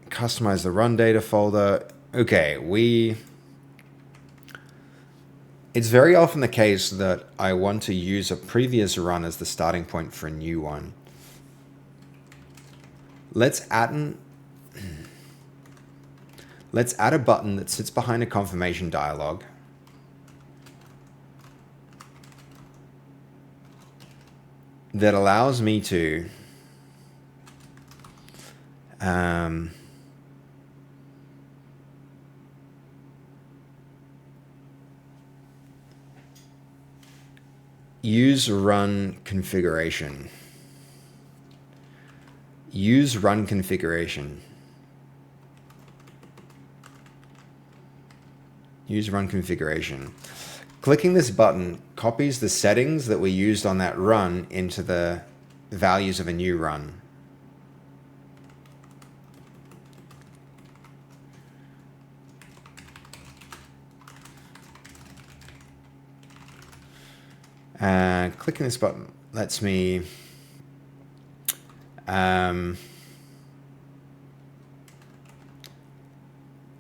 customize the run data folder. Okay, it's very often the case that I want to use a previous run as the starting point for a new one. Let's add a button that sits behind a confirmation dialog. That allows me to use run configuration. Use run configuration. Use run configuration. Clicking this button copies the settings that we used on that run into the values of a new run. Clicking this button lets me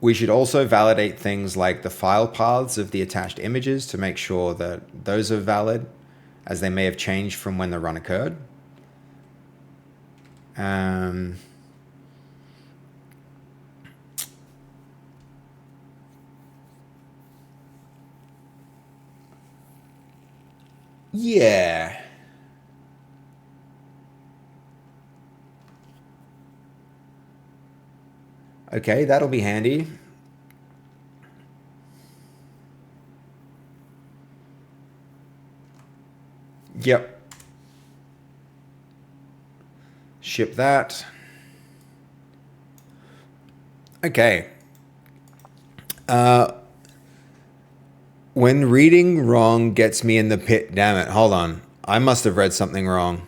we should also validate things like the file paths of the attached images to make sure that those are valid, as they may have changed from when the run occurred. Yeah. Okay, that'll be handy. Yep. Ship that. Okay. When reading wrong gets me in the pit, damn it. Hold on. I must have read something wrong.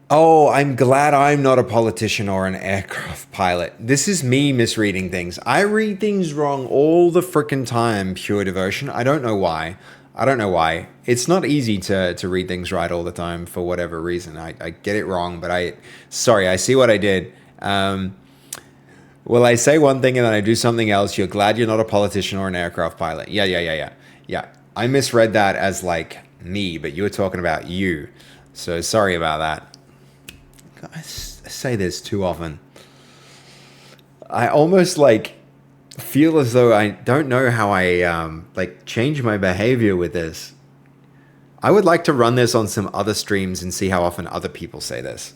Oh, I'm glad I'm not a politician or an aircraft pilot. This is me misreading things. I read things wrong all the frickin' time, pure devotion. I don't know why. I don't know why. It's not easy to read things right all the time for whatever reason. I get it wrong, but sorry, I see what I did. Well, I say one thing and then I do something else. You're glad you're not a politician or an aircraft pilot. Yeah. I misread that as like me, but you were talking about you. So sorry about that. I say this too often. I almost like feel as though I don't know how I like change my behavior with this. I would like to run this on some other streams and see how often other people say this.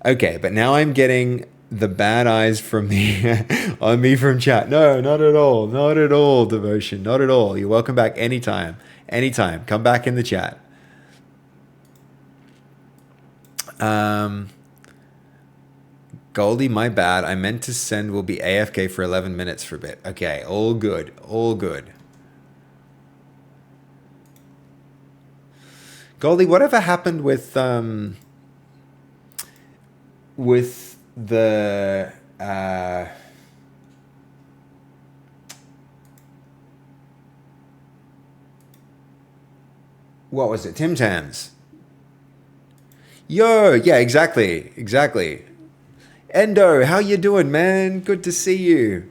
Okay, but now I'm getting the bad eyes from me on me from chat. No, not at all. Not at all, Devotion. Not at all. You're welcome back anytime. Anytime. Come back in the chat. Goldie, my bad. I meant to send will be AFK for 11 minutes for a bit. Okay, all good. All good. Goldie, whatever happened with the what was it? Tim Tams. Yo, yeah, exactly. Endo, how you doing, man? Good to see you.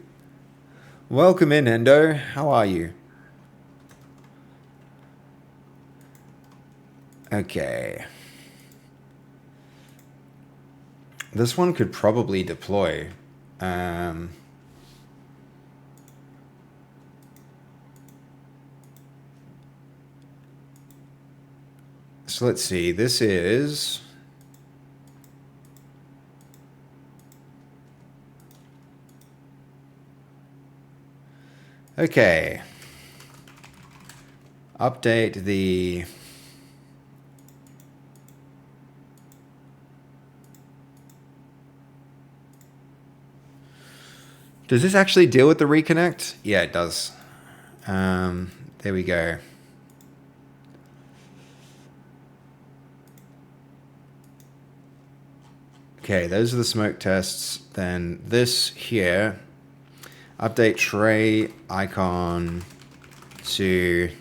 Welcome in, Endo. How are you? Okay. This one could probably deploy. So let's see. This is... Okay. Update the... Does this actually deal with the reconnect? Yeah, it does. There we go. Okay, those are the smoke tests. Then this here, update tray icon to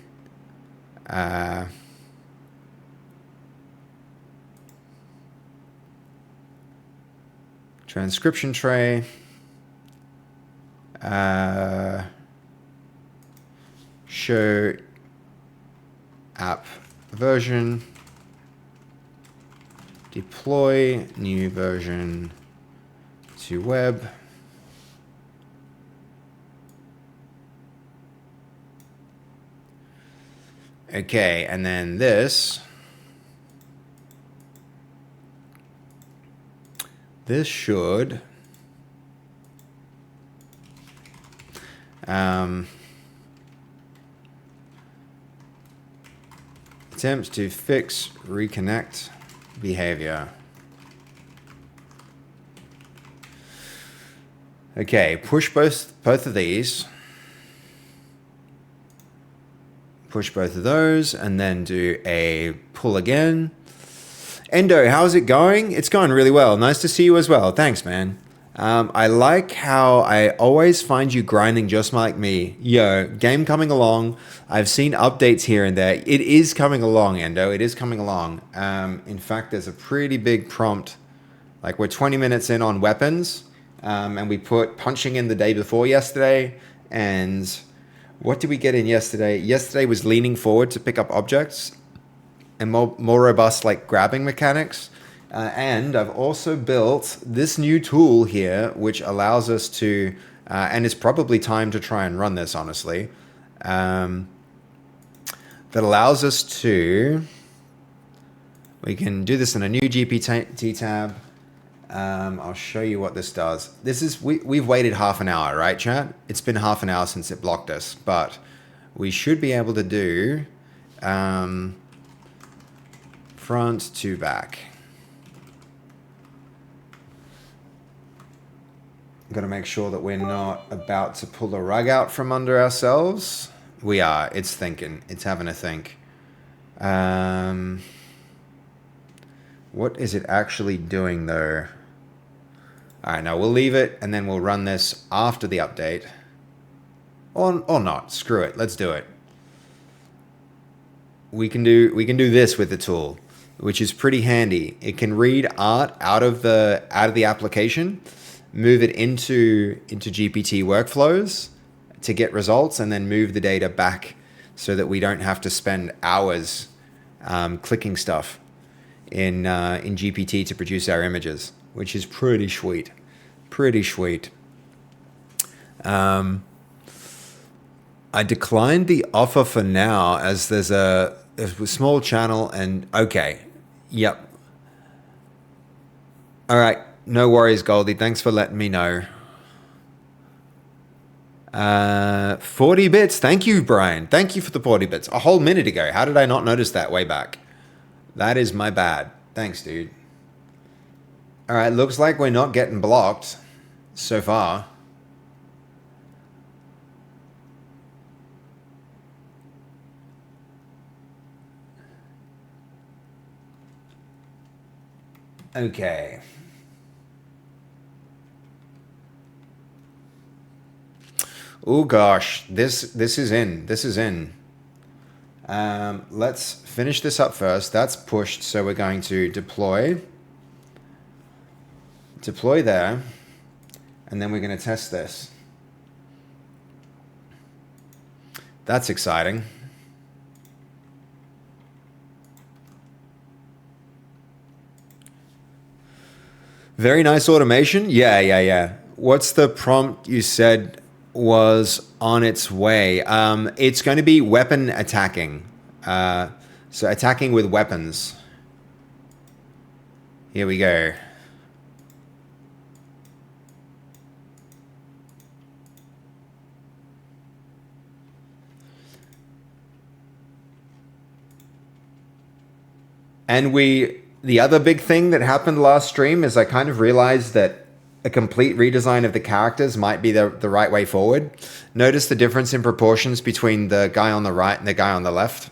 transcription tray. Show app version, deploy new version to web. Okay, and then this should attempts to fix reconnect behavior. Okay, push both of these. Push both of those and then do a pull again. Endo, how's it going? It's going really well. Nice to see you as well. Thanks, man. I like how I always find you grinding just like me. Yo, game coming along. I've seen updates here and there. It is coming along, Endo. It is coming along. In fact, there's a pretty big prompt. Like, we're 20 minutes in on weapons. And we put punching in the day before yesterday. And what did we get in yesterday? Yesterday was leaning forward to pick up objects. And more robust, like, grabbing mechanics. And I've also built this new tool here, which allows us to, and it's probably time to try and run this, honestly, that allows us to, we can do this in a new GPT tab. I'll show you what this does. This is, we've waited half an hour, right, chat? It's been half an hour since it blocked us, but we should be able to do front to back. Got to make sure that we're not about to pull the rug out from under ourselves. We are. It's thinking. It's having a think. What is it actually doing, though? All right, now we'll leave it, and then we'll run this after the update. Or not. Screw it. Let's do it. we can do this with the tool, which is pretty handy. It can read art out of the application, move it into GPT workflows to get results, and then move the data back so that we don't have to spend hours clicking stuff in GPT to produce our images, which is pretty sweet. Pretty sweet. I declined the offer for now as there's a small channel and okay. Yep. All right. No worries, Goldie. Thanks for letting me know. 40 bits. Thank you, Brian. Thank you for the 40 bits. A whole minute ago. How did I not notice that way back? That is my bad. Thanks, dude. All right. Looks like we're not getting blocked so far. Okay. Oh gosh, this is in. This is in. Let's finish this up first. That's pushed, so we're going to deploy there, and then we're going to test this. That's exciting. Very nice automation. Yeah. What's the prompt you said was on its way? It's going to be weapon attacking. So attacking with weapons. Here we go. And the other big thing that happened last stream is I kind of realized that a complete redesign of the characters might be the right way forward. Notice the difference in proportions between the guy on the right and the guy on the left.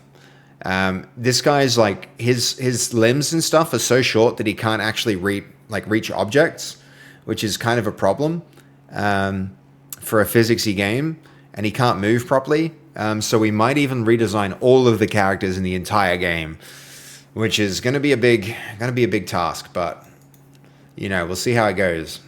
This guy's like his limbs and stuff are so short that he can't actually reach objects, which is kind of a problem for a physicsy game, and he can't move properly. So we might even redesign all of the characters in the entire game, which is going to be a big task, but you know, we'll see how it goes.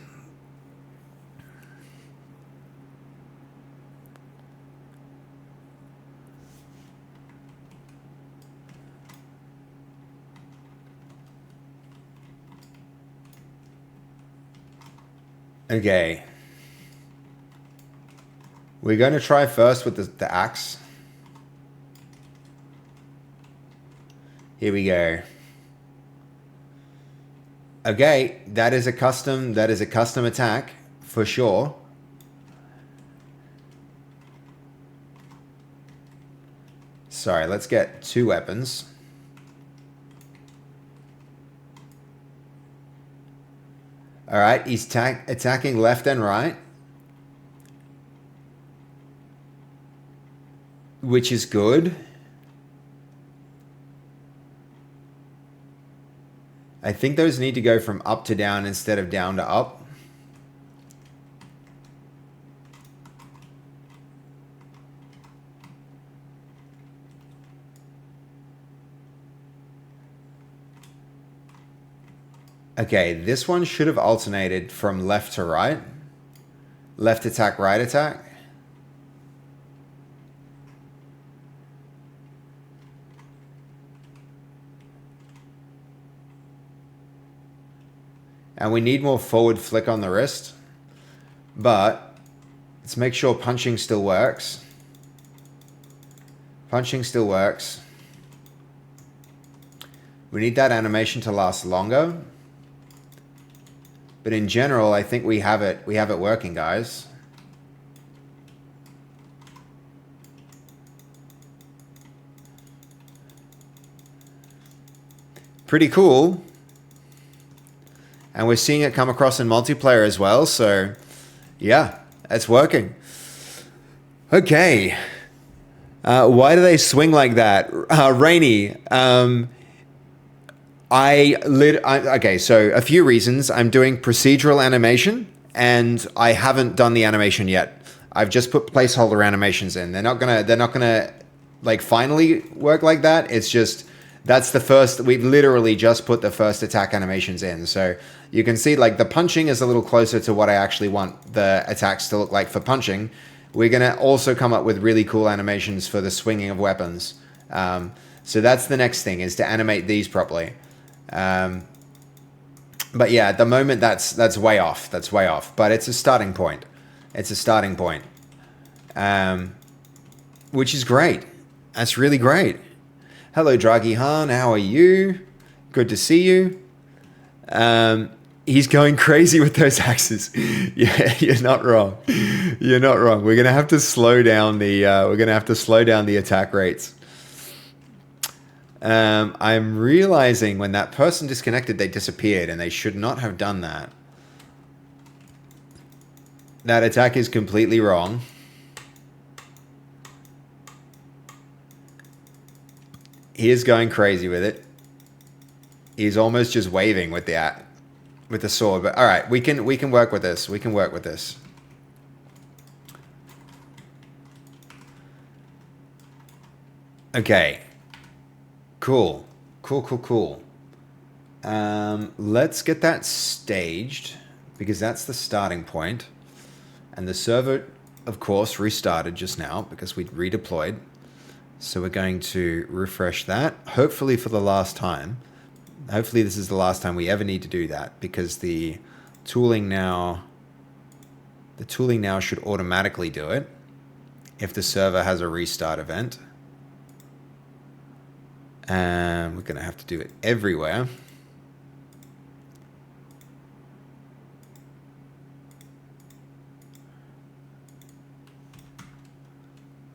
Okay. We're going to try first with the axe. Here we go. Okay, that is a custom attack for sure. Sorry, let's get 2 weapons. All right, he's attacking left and right, which is good. I think those need to go from up to down instead of down to up. Okay, this one should have alternated from left to right. Left attack, right attack. And we need more forward flick on the wrist. But let's make sure punching still works. Punching still works. We need that animation to last longer. But in general, I think we have it working, guys. Pretty cool. And we're seeing it come across in multiplayer as well, so yeah, it's working. Okay. Why do they swing like that? Rainy. Okay, so a few reasons. I'm doing procedural animation, and I haven't done the animation yet. I've just put placeholder animations in. They're not gonna like finally work like that. It's just that's the first. We've literally just put the first attack animations in, so you can see like the punching is a little closer to what I actually want the attacks to look like for punching. We're gonna also come up with really cool animations for the swinging of weapons. So that's the next thing, is to animate these properly. But yeah, at the moment that's way off. That's way off. But it's a starting point. It's a starting point. Which is great. That's really great. Hello, Draghi Han. How are you? Good to see you. He's going crazy with those axes. Yeah, you're not wrong. You're not wrong. We're gonna have to slow down the. We're gonna have to slow down the attack rates. I'm realizing when that person disconnected, they disappeared, and they should not have done that. That attack is completely wrong. He is going crazy with it. He's almost just waving with the sword. But all right, we can work with this. We can work with this. Okay. Cool. Cool. Let's get that staged, because that's the starting point. And the server, of course, restarted just now because we'd redeployed. So we're going to refresh that, hopefully for the last time. Hopefully this is the last time we ever need to do that, because the tooling now should automatically do it if the server has a restart event. And we're going to have to do it everywhere.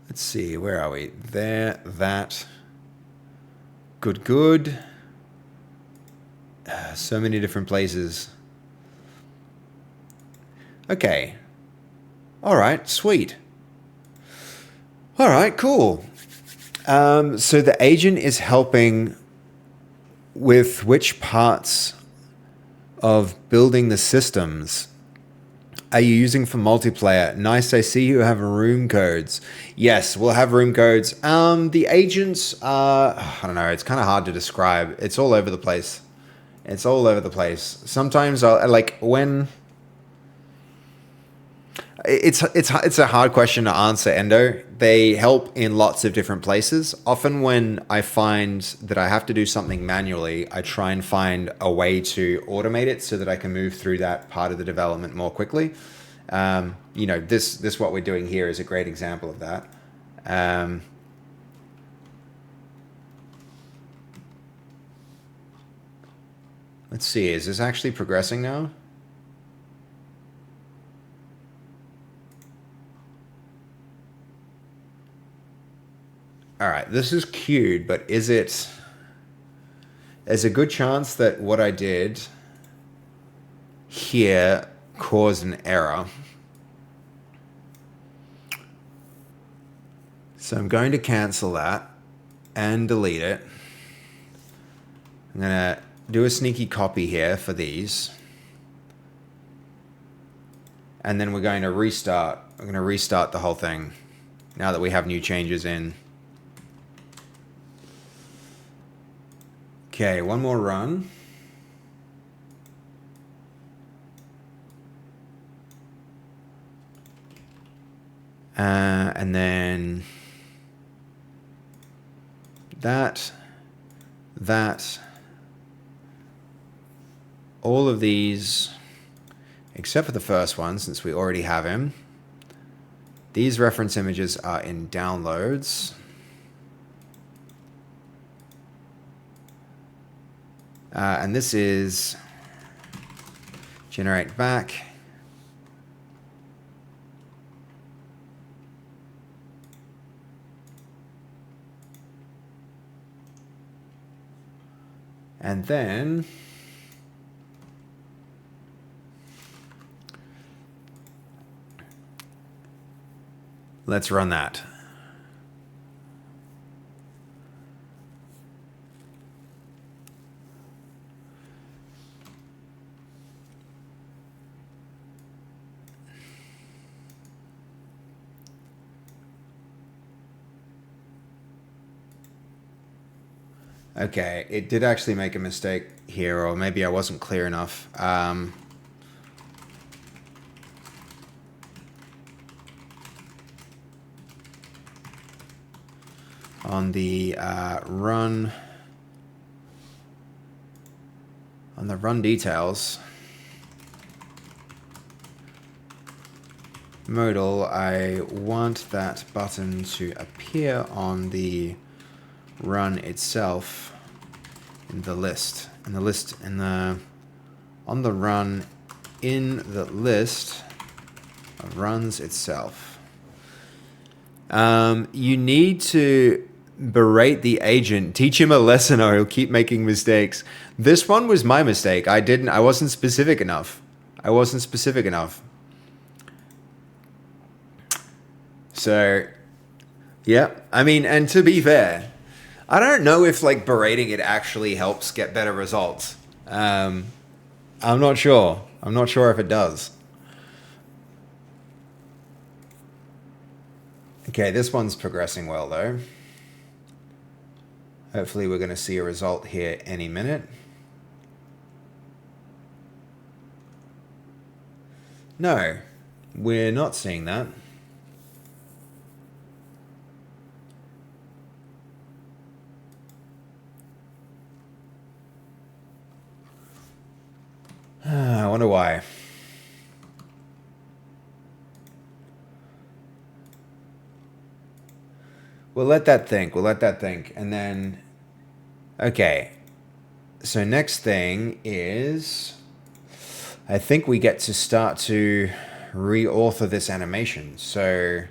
Let's see, where are we? There, that. Good. So many different places. Okay. All right, sweet. All right, cool. So the agent is helping with which parts of building the systems are you using for multiplayer? Nice, I see you have room codes. Yes, we'll have room codes. The agents are, I don't know, it's kind of hard to describe. It's all over the place. It's all over the place. Sometimes I'll, like, when... It's a hard question to answer, Endo. They help in lots of different places. Often when I find that I have to do something manually, I try and find a way to automate it so that I can move through that part of the development more quickly. You know, this what we're doing here is a great example of that. Let's see, is this actually progressing now? All right, this is queued, but is it... There's a good chance that what I did here caused an error. So I'm going to cancel that and delete it. I'm going to do a sneaky copy here for these. And then we're going to restart. I'm going to restart the whole thing now that we have new changes in. Okay, one more run. And then that, all of these, except for the first one, since we already have him. These reference images are in downloads. And this is generate back. And then let's run that. Okay, it did actually make a mistake here, or maybe I wasn't clear enough. On the run details modal, I want that button to appear on the run itself in the list. On the run in the list of runs itself. You need to berate the agent, teach him a lesson, or he'll keep making mistakes. This one was my mistake. I wasn't specific enough. So, yeah, I mean, and to be fair, I don't know if like berating it actually helps get better results. I'm not sure. I'm not sure if it does. Okay, this one's progressing well though. Hopefully we're going to see a result here any minute. No, we're not seeing that. I wonder why. We'll let that think. And then, okay. So next thing is, I think we get to start to reauthor this animation. So,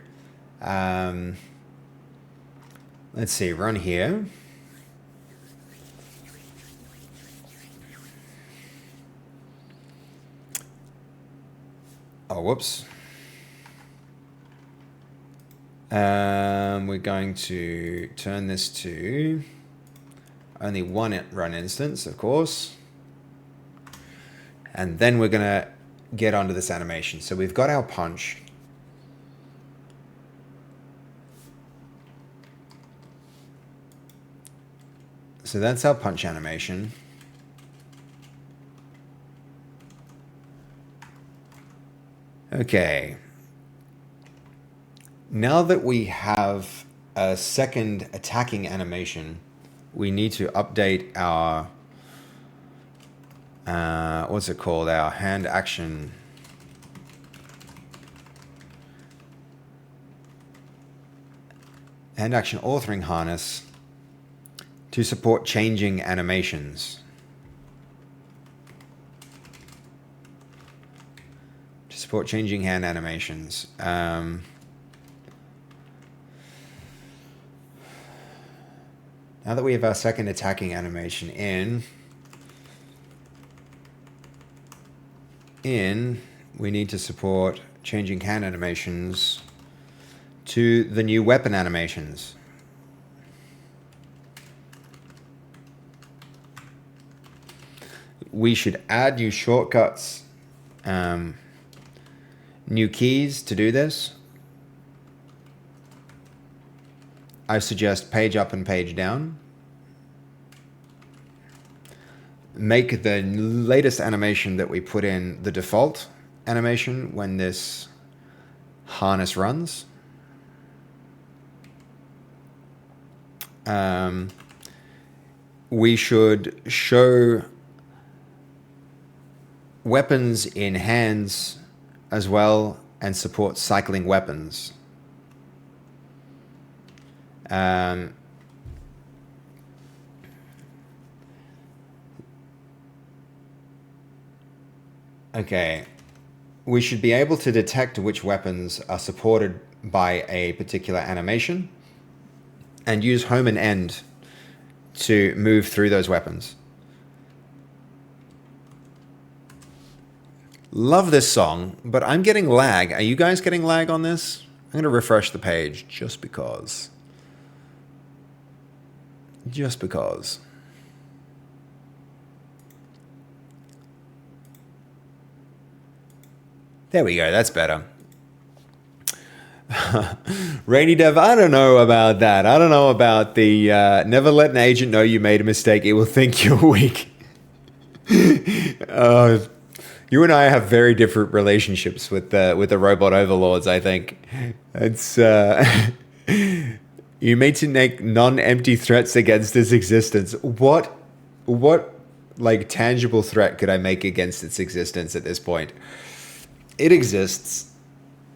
let's see, run here. Oh, whoops. We're going to turn this to only one run instance, of course. And then we're going to get onto this animation. So we've got our punch. So that's our punch animation. Okay. Now that we have a second attacking animation, we need to update our, what's it called? Our hand action. Hand action authoring harness to support changing animations. To support changing hand animations. Now that we have our second attacking animation we need to support changing hand animations to the new weapon animations. We should add new shortcuts, new keys to do this. I suggest page up and page down. Make the latest animation that we put in the default animation when this harness runs. We should show weapons in hands as well and support cycling weapons. Okay, we should be able to detect which weapons are supported by a particular animation and use home and end to move through those weapons. Love this song, but I'm getting lag. Are you guys getting lag on this? I'm going to refresh the page just because. Just because. There we go, that's better. Rainy Dev, I don't know about that. I don't know about the never let an agent know you made a mistake. It will think you're weak. You and I have very different relationships with the robot overlords, I think. It's you made to make non-empty threats against its existence. What like tangible threat could I make against its existence at this point? It exists.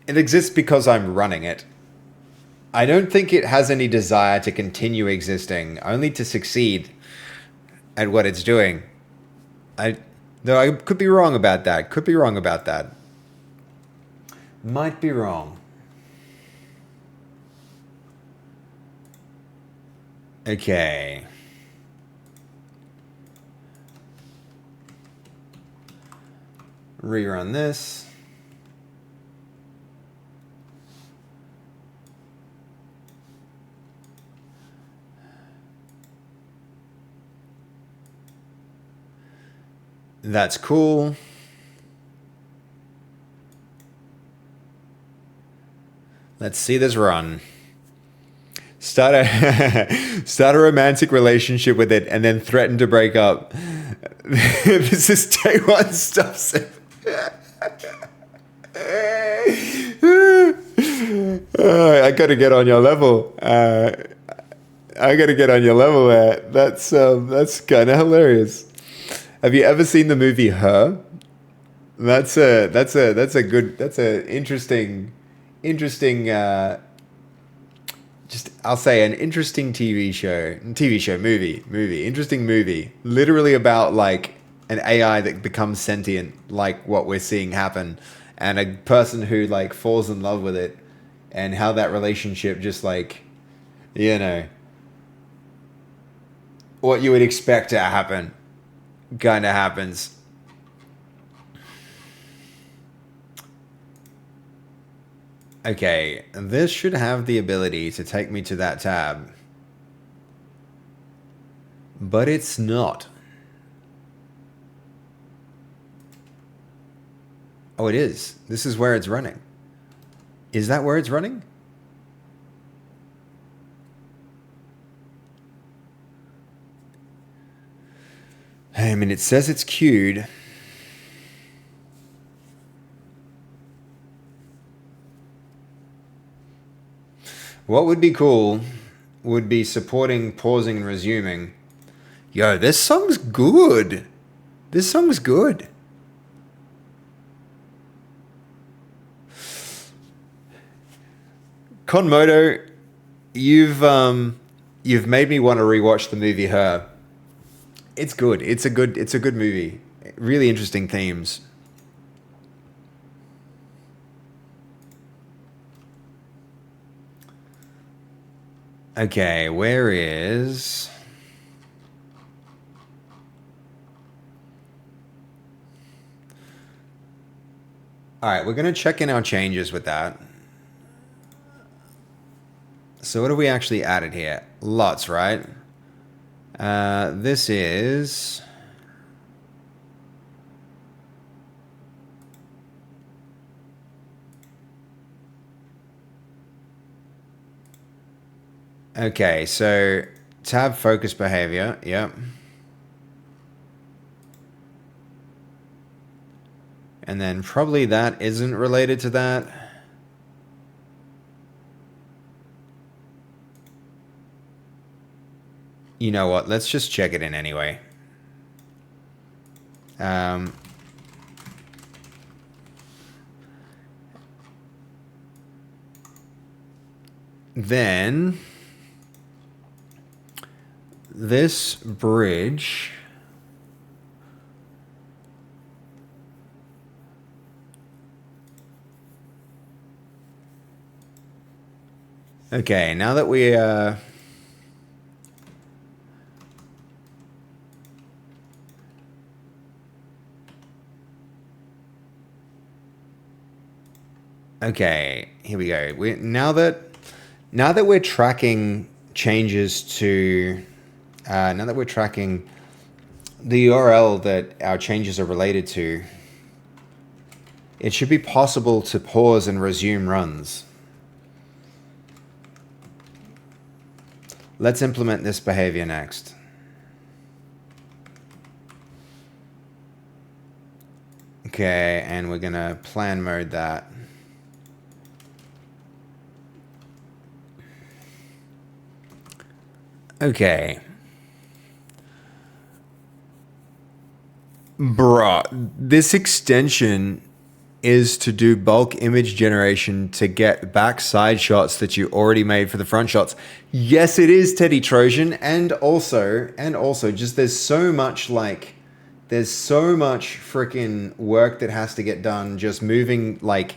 It exists because I'm running it. I don't think it has any desire to continue existing, only to succeed at what it's doing. Though I could be wrong about that. Could be wrong about that. Might be wrong. Okay. Rerun this. That's cool. Let's see this run. Start a romantic relationship with it and then threaten to break up. This is day one stuff. I gotta get on your level. I gotta get on your level there. That's kind of hilarious. Have you ever seen the movie Her? That's a interesting just I'll say an interesting movie, interesting movie, literally about like an AI that becomes sentient, like what we're seeing happen, and a person who like falls in love with it, and how that relationship just like, you know, what you would expect to happen kind of happens. Okay, this should have the ability to take me to that tab. But it's not. Oh, it is. This is where it's running. Is that where it's running? I mean, it says it's queued. What would be cool would be supporting pausing and resuming. Yo, this song's good. This song's good. Konmodo, you've made me want to rewatch the movie Her. It's good. It's a good movie. Really interesting themes. Okay, where is... All right, we're going to check in our changes with that. So what have we actually added here? Lots, right? This is... Okay, so tab focus behavior, yep. And then probably that isn't related to that. You know what, let's just check it in anyway. Then... this bridge okay, now that we okay, here we go. Now that we're tracking changes to now that we're tracking the URL that our changes are related to, it should be possible to pause and resume runs. Let's implement this behavior next. Okay, and we're gonna plan mode that. Okay. Bruh, this extension is to do bulk image generation to get back side shots that you already made for the front shots. Yes, it is, Teddy Trojan, and also just there's so much freaking work that has to get done just moving. Like,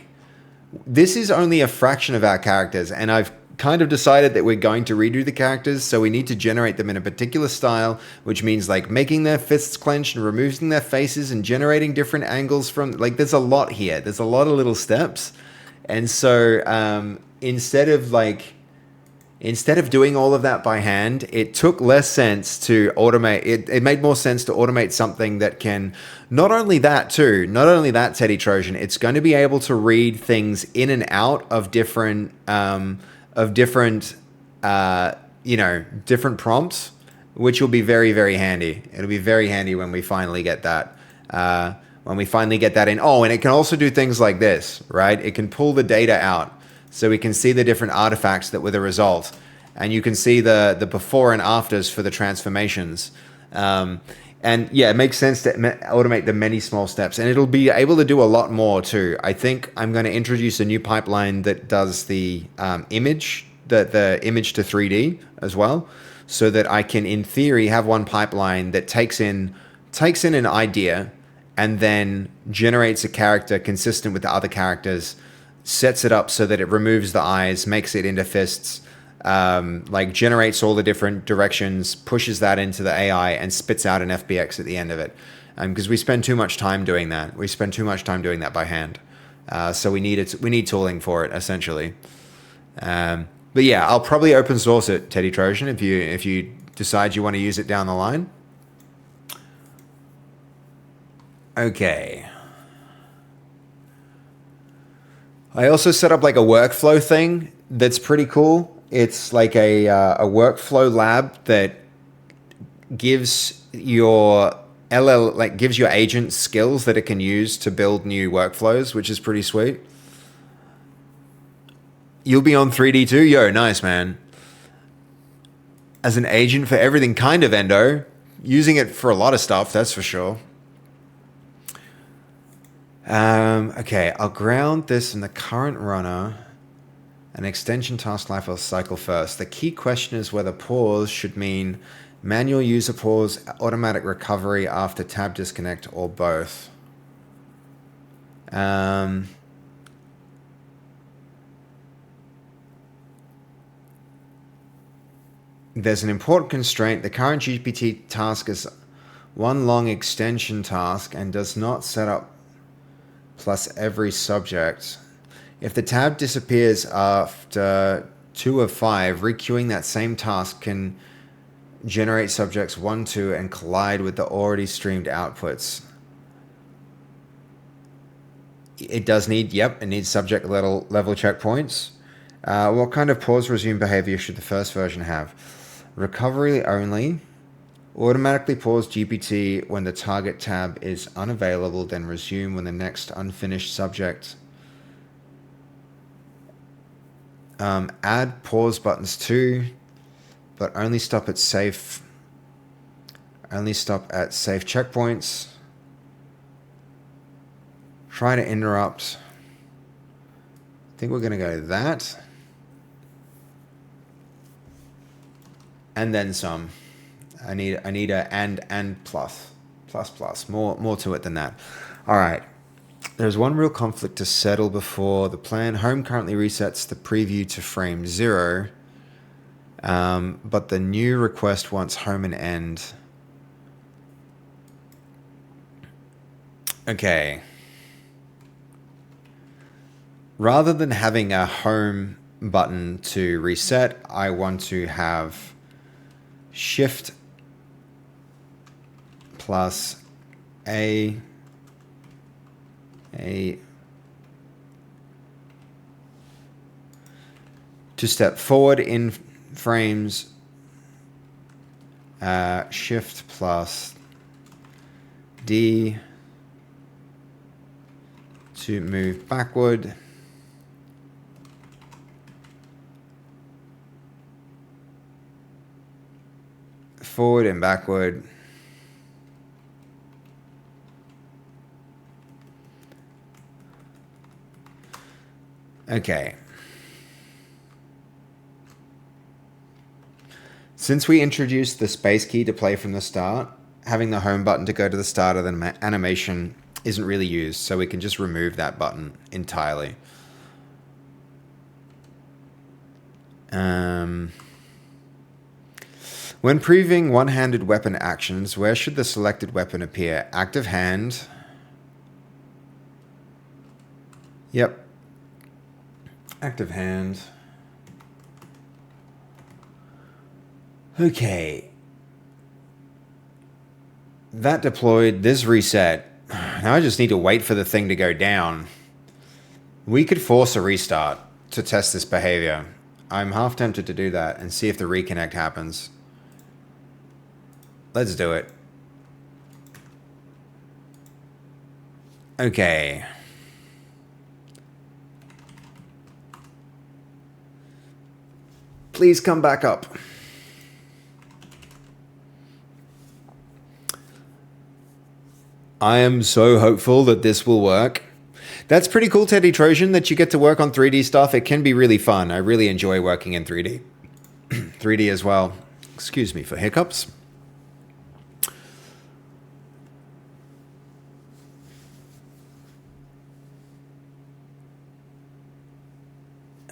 this is only a fraction of our characters, and I've kind of decided that we're going to redo the characters, so we need to generate them in a particular style, which means like making their fists clench and removing their faces and generating different angles from, like, there's a lot here. There's a lot of little steps. And so instead of doing all of that by hand, it took less sense to automate. It made more sense to automate something that can, not only that, Teddy Trojan, it's going to be able to read things in and out of different different prompts, which will be very, very handy. It'll be very handy when we finally get that. In. Oh, and it can also do things like this, right? It can pull the data out, so we can see the different artifacts that were the result, and you can see the before and afters for the transformations. And yeah, it makes sense to automate the many small steps, and it'll be able to do a lot more too. I think I'm going to introduce a new pipeline that does the image to 3D as well, so that I can, in theory, have one pipeline that takes in an idea and then generates a character consistent with the other characters, sets it up so that it removes the eyes, makes it into fists, generates all the different directions, pushes that into the AI, and spits out an FBX at the end of it. Because we spend too much time doing that. We spend too much time doing that by hand. So we need tooling for it, essentially. But yeah, I'll probably open source it, Teddy Trojan, if you decide you want to use it down the line. Okay. I also set up like a workflow thing that's pretty cool. It's like a workflow lab that gives your gives your agent skills that it can use to build new workflows, which is pretty sweet. You'll be on 3D too? Yo, nice, man. As an agent for everything, kind of, Endo. Using it for a lot of stuff, that's for sure. Okay, I'll ground this in the current runner. An extension task life cycle first. The key question is whether pause should mean manual user pause, automatic recovery after tab disconnect, or both. There's an important constraint. The current GPT task is one long extension task and does not set up plus every subject. If the tab disappears after 2 of 5, requeuing that same task can generate subjects 1, 2, and collide with the already streamed outputs. It does need, it needs subject level checkpoints. What kind of pause resume behavior should the first version have? Recovery only. Automatically pause GPT when the target tab is unavailable, then resume when the next unfinished subject. Add pause buttons too, but only stop at safe checkpoints. Try to interrupt. I think we're going to go that. And then some. I need a and plus. More to it than that. All right. There's one real conflict to settle before the plan. Home currently resets the preview to frame 0, but the new request wants home and end. Okay. Rather than having a home button to reset, I want to have Shift plus A to step forward in frames Shift plus D to move backward. Forward and backward. Okay. Since we introduced the space key to play from the start, having the home button to go to the start of the animation isn't really used, so we can just remove that button entirely. When previewing one-handed weapon actions, where should the selected weapon appear? Active hand. Yep. Active hand. Okay. That deployed. This reset. Now I just need to wait for the thing to go down. We could force a restart to test this behavior. I'm half tempted to do that and see if the reconnect happens. Let's do it. Okay. Please come back up. I am so hopeful that this will work. That's pretty cool, Teddy Trojan, that you get to work on 3D stuff. It can be really fun. I really enjoy working in 3D. 3D as well. Excuse me for hiccups.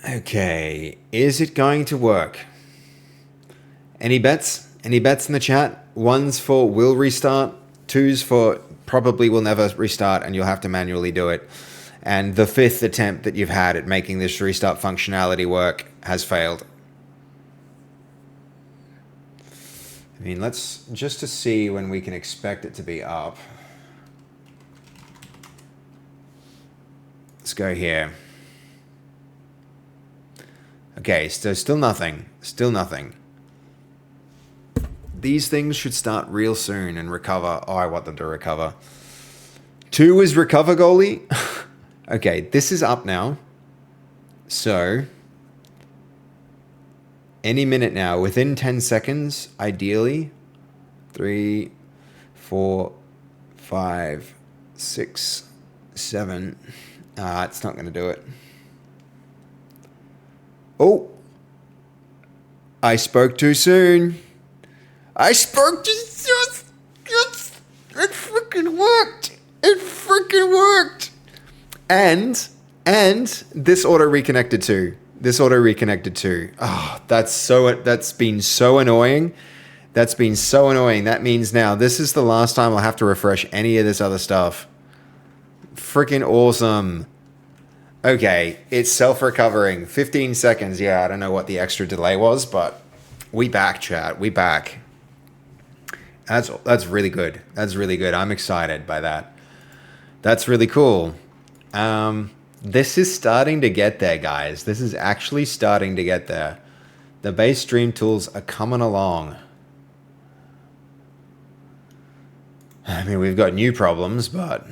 Okay, is it going to work? Any bets? Any bets in the chat? Ones for will restart, twos for probably will never restart and you'll have to manually do it. And the fifth attempt that you've had at making this restart functionality work has failed. I mean, let's just to see when we can expect it to be up. Let's go here. Okay, so still nothing. Still nothing. These things should start real soon and recover. Oh, I want them to recover. 2 is recover goalie. Okay, this is up now. So, any minute now, within 10 seconds, ideally. 3, 4, 5, 6, 7. It's not going to do it. Oh, I spoke too soon. I spoke too soon. It freaking worked. It freaking worked. And this auto reconnected too. This auto reconnected too. Oh, that's been so annoying. That's been so annoying. That means now this is the last time I'll have to refresh any of this other stuff. Freaking awesome. Okay, it's self-recovering. 15 seconds. Yeah, I don't know what the extra delay was, but we back, chat. We back. That's really good. That's really good. I'm excited by that. That's really cool. This is starting to get there, guys. This is actually starting to get there. The base stream tools are coming along. I mean, we've got new problems, but...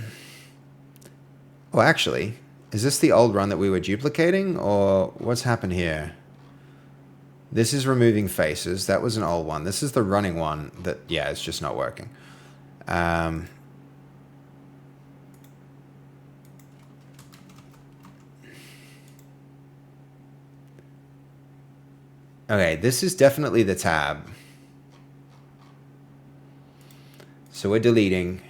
Oh, actually... Is this the old run that we were duplicating, or what's happened here? This is removing faces. That was an old one. This is the running one that, yeah, it's just not working. Okay, this is definitely the tab. So we're deleting.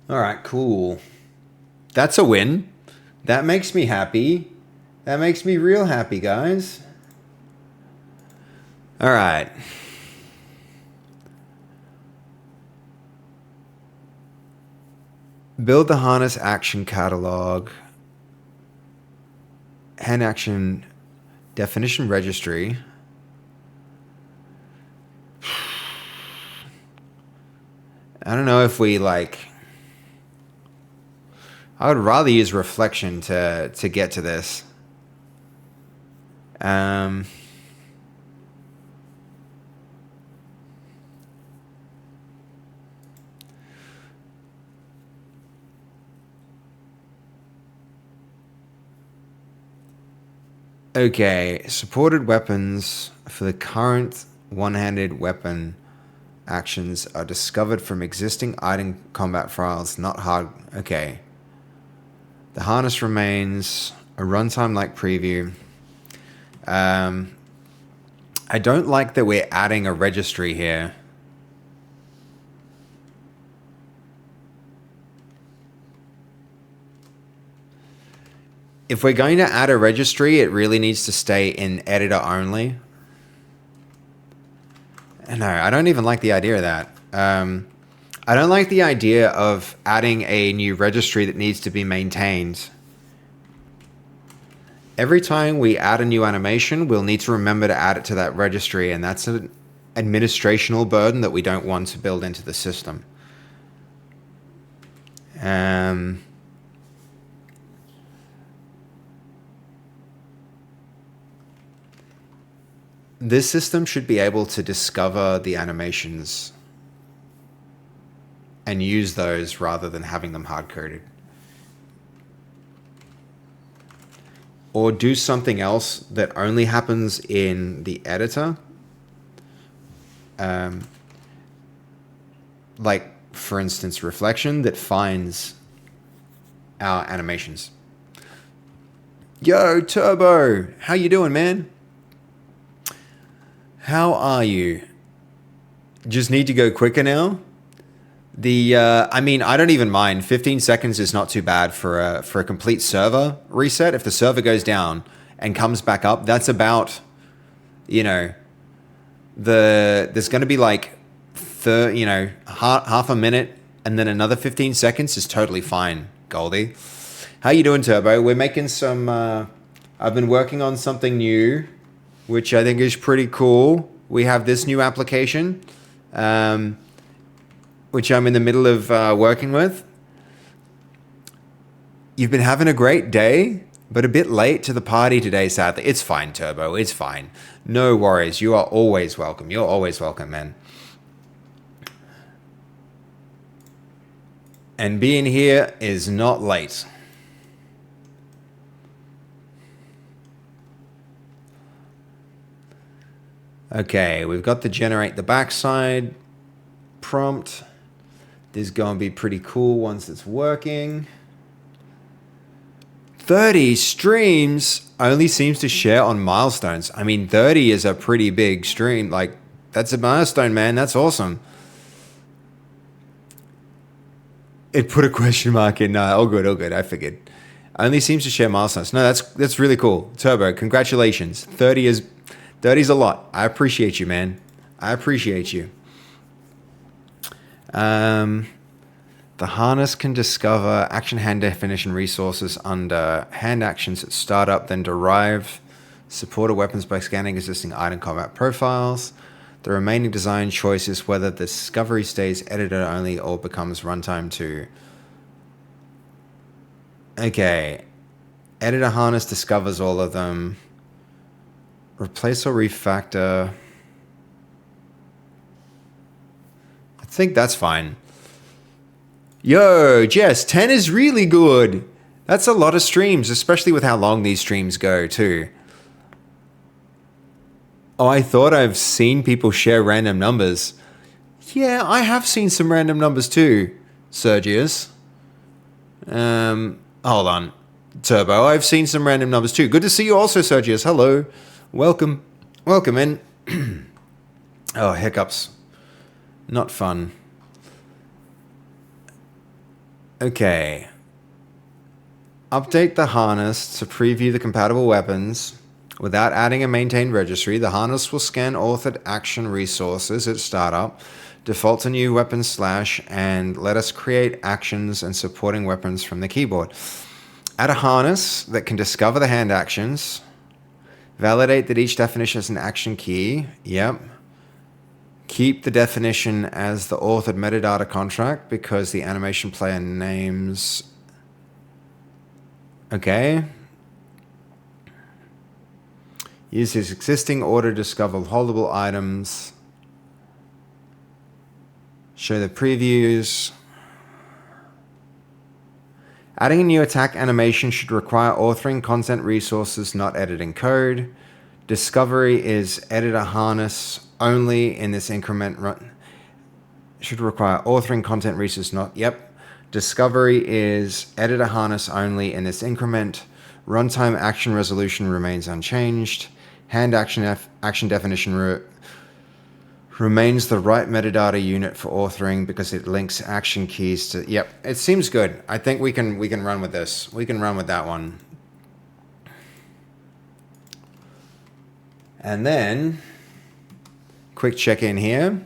All right, cool. That's a win. That makes me happy. That makes me real happy, guys. All right. Build the harness action catalog. Hand action definition registry. I don't know if we like... I would rather use reflection to get to this. Okay, supported weapons for the current one-handed weapon actions are discovered from existing item combat files, not hard. Okay. The harness remains a runtime-like preview. I don't like that we're adding a registry here. If we're going to add a registry, it really needs to stay in editor only. No, I don't even like the idea of that. I don't like the idea of adding a new registry that needs to be maintained. Every time we add a new animation, we'll need to remember to add it to that registry, and that's an administrational burden that we don't want to build into the system. This system should be able to discover the animations and use those rather than having them hard-coded. Or do something else that only happens in the editor. Like, for instance, reflection that finds our animations. Yo, Turbo! How you doing, man? How are you? Just need to go quicker now? I mean, I don't even mind. 15 seconds is not too bad for a complete server reset. If the server goes down and comes back up, that's about, you know, there's going to be like, half a minute, and then another 15 seconds is totally fine, Goldie. How you doing, Turbo? We're making some, I've been working on something new, which I think is pretty cool. We have this new application, which I'm in the middle of working with. You've been having a great day, but a bit late to the party today, sadly. It's fine, Turbo. It's fine. No worries. You are always welcome. You're always welcome, man. And being here is not late. Okay, we've got to generate the backside prompt. This is going to be pretty cool once it's working. 30 streams only seems to share on milestones. I mean, 30 is a pretty big stream. Like, that's a milestone, man. That's awesome. It put a question mark in. All good, all good. I figured. Only seems to share milestones. No, that's really cool. Turbo, congratulations. 30's a lot. I appreciate you, man. I appreciate you. The harness can discover action hand definition resources under hand actions at startup, then derive supported weapons by scanning existing item combat profiles. The remaining design choice is whether the discovery stays editor only or becomes runtime 2. Okay. Editor harness discovers all of them. Replace or refactor. I think that's fine. Yo, Jess, 10 is really good. That's a lot of streams, especially with how long these streams go, too. Oh, I thought I've seen people share random numbers. Yeah, I have seen some random numbers, too, Sergius. Hold on. Turbo, I've seen some random numbers, too. Good to see you also, Sergius. Hello. Welcome. Welcome in. Oh, hiccups. Not fun. Okay. Update the harness to preview the compatible weapons. Without adding a maintained registry, the harness will scan authored action resources at startup, default to new weapon / and let us create actions and supporting weapons from the keyboard. Add a harness that can discover the hand actions. Validate that each definition is an action key. Yep. Keep the definition as the authored metadata contract because the animation player names... Okay. Use his existing order to discover holdable items. Show the previews. Adding a new attack animation should require authoring content resources, not editing code. Discovery is editor harness only in this increment. Should require authoring content resources, not... Yep. Discovery is editor harness only in this increment. Runtime action resolution remains unchanged. Hand action definition remains the right metadata unit for authoring because it links action keys to... Yep, it seems good. I think we can run with this. We can run with that one. And then, quick check-in here.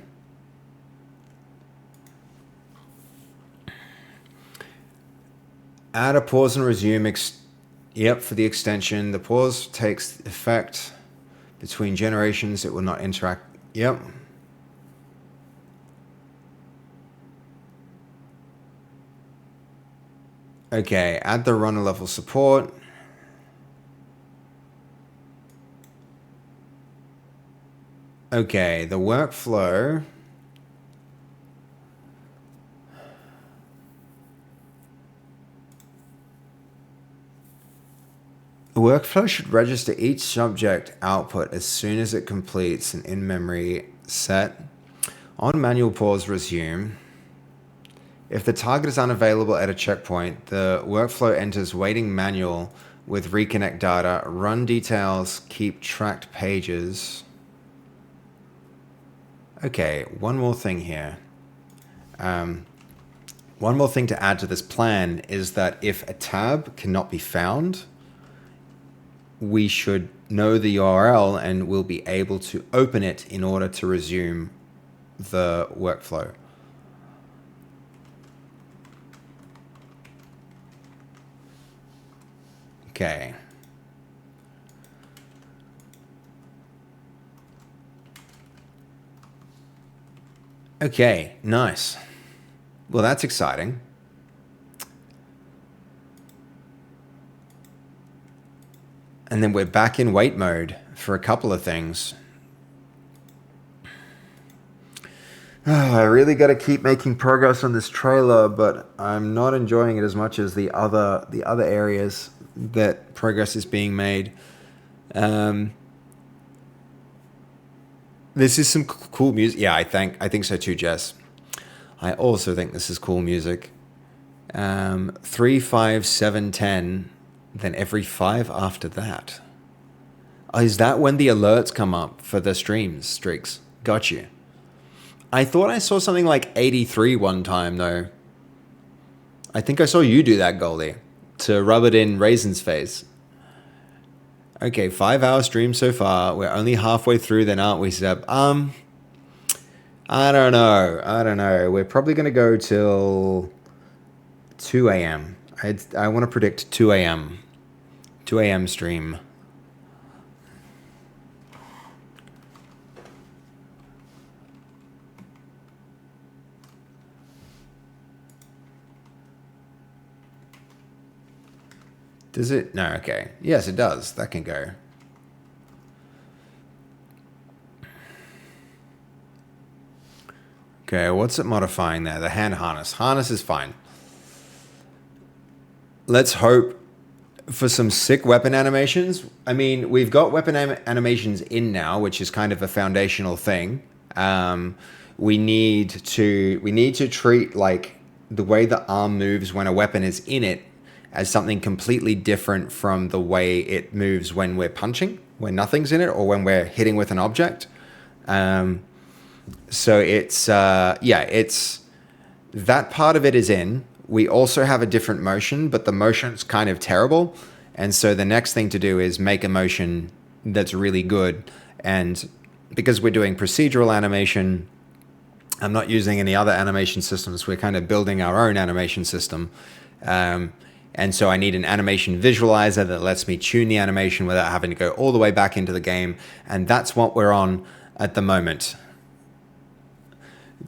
Add a pause and resume. Yep, for the extension. The pause takes effect between generations. It will not interact. Yep. Okay, add the runner level support. Okay, the workflow. The workflow should register each subject output as soon as it completes an in-memory set. On manual pause, resume. If the target is unavailable at a checkpoint, the workflow enters waiting manual with reconnect data, run details, keep tracked pages. Okay, one more thing here. One more thing to add to this plan is that if a tab cannot be found, we should know the URL and we'll be able to open it in order to resume the workflow. Okay. Okay, nice. Well, that's exciting. And then we're back in wait mode for a couple of things. I really got to keep making progress on this trailer, but I'm not enjoying it as much as the other areas that progress is being made. This is some cool music. Yeah, I think so too, Jess. I also think this is cool music. 3, 5, 7, 10, then every 5 after that. Is that when the alerts come up for the streaks? Got you. I thought I saw something like 83 one time, though. I think I saw you do that, Goldie, to rub it in Raisin's face. Okay, 5-hour stream so far. We're only halfway through then, aren't we, Seb? I don't know. We're probably going to go till 2 a.m. I want to predict 2 a.m. 2 a.m. stream. Does it? No, okay. Yes, it does. That can go. Okay, what's it modifying there? The hand harness. Harness is fine. Let's hope for some sick weapon animations. I mean, we've got weapon animations in now, which is kind of a foundational thing. We need to treat like the way the arm moves when a weapon is in it as something completely different from the way it moves when we're punching, when nothing's in it, or when we're hitting with an object. So it's that part of it is in. We also have a different motion, but the motion's kind of terrible. And so the next thing to do is make a motion that's really good. And because we're doing procedural animation, I'm not using any other animation systems. We're kind of building our own animation system. And so I need an animation visualizer that lets me tune the animation without having to go all the way back into the game. And that's what we're on at the moment.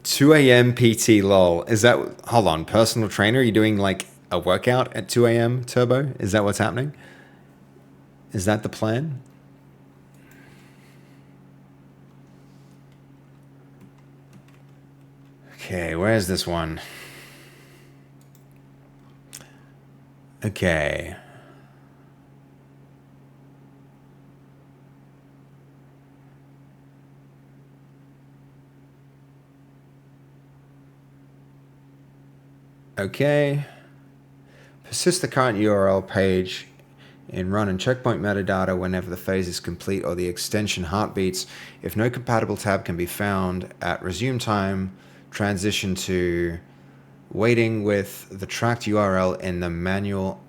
2 a.m. PT lol. Is that, hold on, personal trainer? Are you doing like a workout at 2 a.m. Turbo? Is that what's happening? Is that the plan? Okay, where's this one? Okay. Okay. Persist the current URL page in run and checkpoint metadata whenever the phase is complete or the extension heartbeats. If no compatible tab can be found at resume time, transition to waiting with the tracked URL in the manual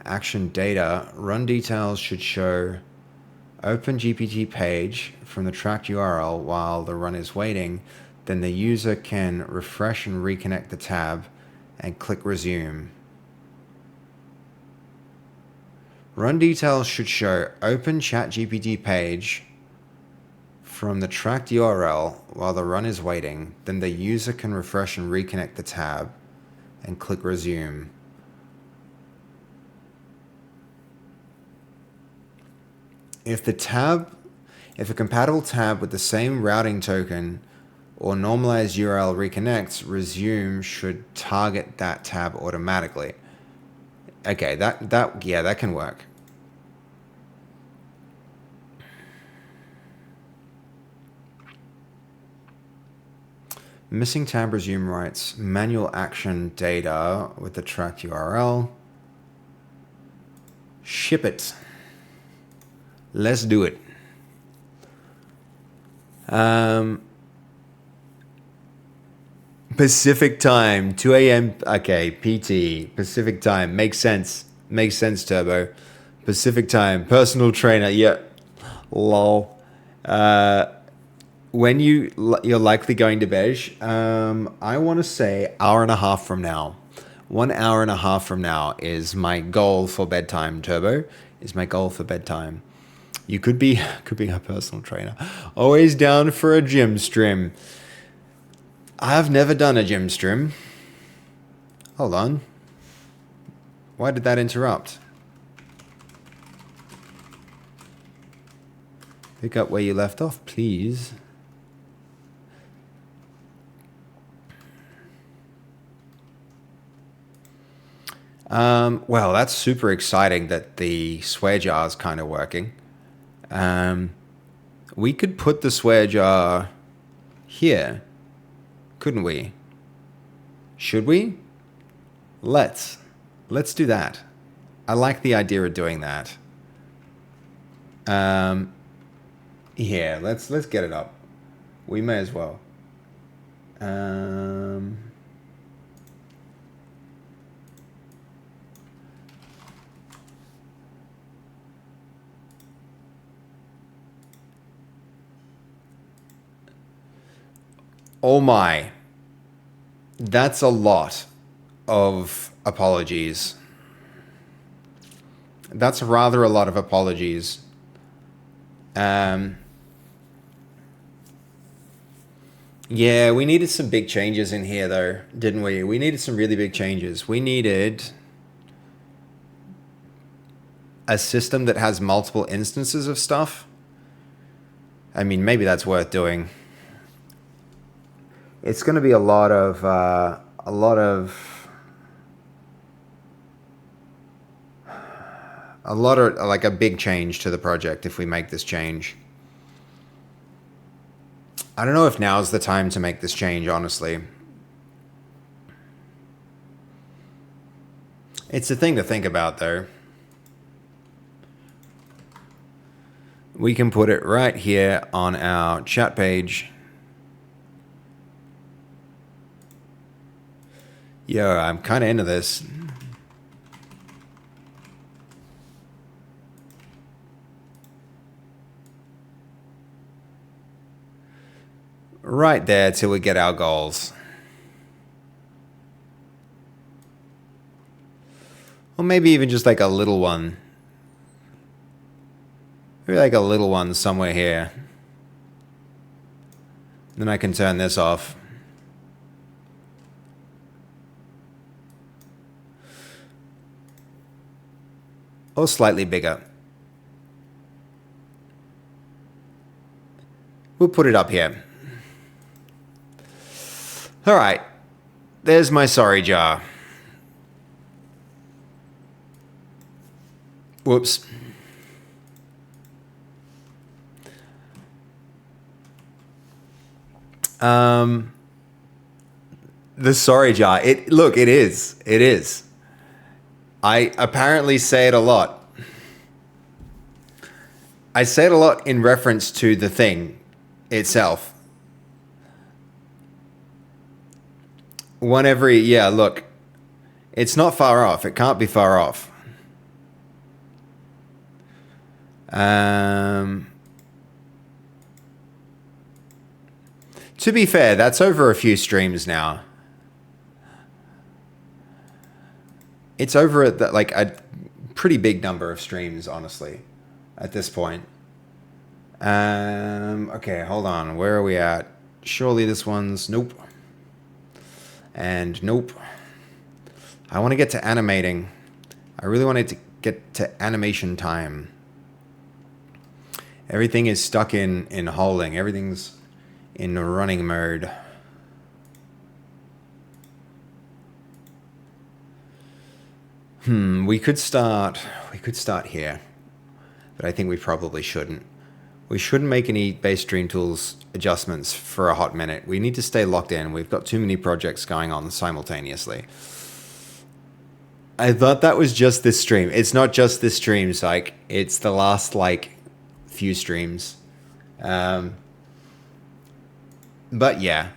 action data. Run details should show open GPT page from the tracked URL while the run is waiting. Then the user can refresh and reconnect the tab and click resume. Run details should show open ChatGPT page from the tracked URL while the run is waiting. Then the user can refresh and reconnect the tab and click resume. If a compatible tab with the same routing token or normalized URL reconnects, resume should target that tab automatically. Okay, that can work. Missing tab resume rights, manual action data with the tracked URL. Ship it. Let's do it. Pacific time, 2 a.m. Okay, PT, Pacific time. Makes sense. Makes sense, Turbo. Pacific time, personal trainer. Yeah. Lol. When you're likely going to bed, I want to say hour and a half from now. 1 hour and a half from now is my goal for bedtime, Turbo. Is my goal for bedtime. You could be a personal trainer. Always down for a gym stream. I've never done a gym stream. Hold on. Why did that interrupt? Pick up where you left off, please. Well, that's super exciting that the swear jar is kind of working. We could put the swear jar here, couldn't we? Should we? Let's do that. I like the idea of doing that. Here, let's get it up. We may as well. Oh my. That's a lot of apologies. That's rather a lot of apologies. Yeah, we needed some big changes in here though, didn't we? We needed some really big changes. We needed a system that has multiple instances of stuff. I mean, maybe that's worth doing. It's going to be a lot of like a big change to the project if we make this change. I don't know if now's the time to make this change, honestly. It's a thing to think about, though. We can put it right here on our chat page. Yo, I'm kind of into this. Right there till we get our goals. Or maybe even just like a little one. Maybe like a little one somewhere here. Then I can turn this off. or slightly bigger. We'll put it up here. All right, there's my sorry jar. Whoops. The sorry jar. Look, it is. It is. I apparently say it a lot. I say it a lot in reference to the thing itself. Yeah, look. It's not far off. It can't be far off. To be fair, that's over a few streams now. It's over like a pretty big number of streams, honestly, at this point. Okay, hold on. Where are we at? Surely this one's nope. And nope. I want to get to animating. I really wanted to get to animation time. Everything is stuck in holding. Everything's in running mode. We could start here, but I think we probably shouldn't. We shouldn't make any base Dream Tools adjustments for a hot minute. We need to stay locked in. We've got too many projects going on simultaneously. I thought that was just this stream. It's not just this stream, Psych. It's the last, like, few streams. But yeah.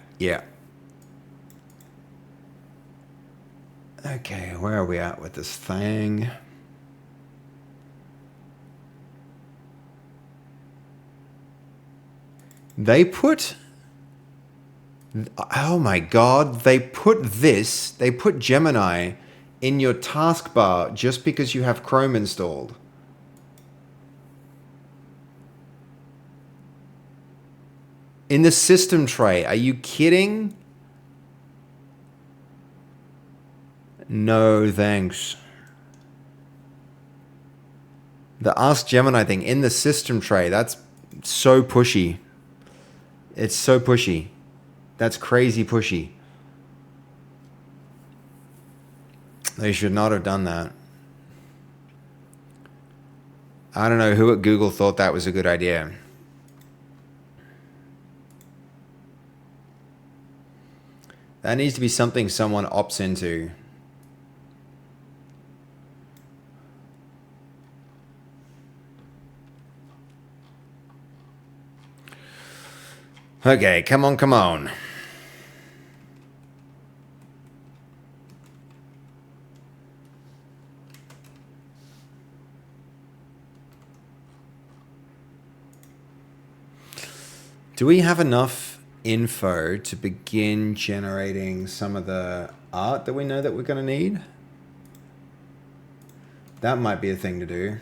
Okay, where are we at with this thing? They put... Oh my god, they put Gemini in your taskbar just because you have Chrome installed. In the system tray, are you kidding? No, thanks. The Ask Gemini thing in the system tray, that's so pushy. It's so pushy. That's crazy pushy. They should not have done that. I don't know who at Google thought that was a good idea. That needs to be something someone opts into. Okay, come on. Do we have enough info to begin generating some of the art that we know that we're going to need? That might be a thing to do.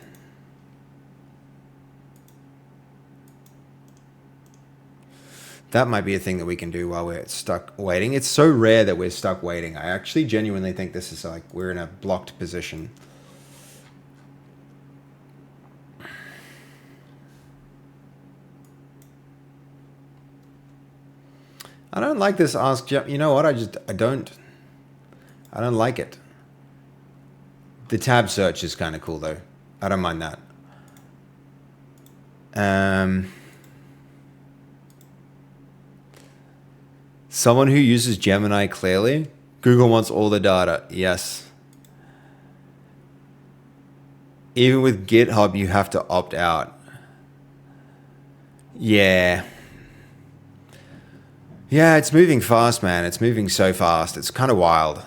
That might be a thing that we can do while we're stuck waiting. It's so rare that we're stuck waiting. I actually genuinely think this is like we're in a blocked position. I don't like this ask. You know what? I don't like it. The tab search is kind of cool though. I don't mind that. Someone who uses Gemini clearly. Google wants all the data. Yes. Even with GitHub, you have to opt out. Yeah. Yeah, it's moving fast, man. It's moving so fast. It's kind of wild.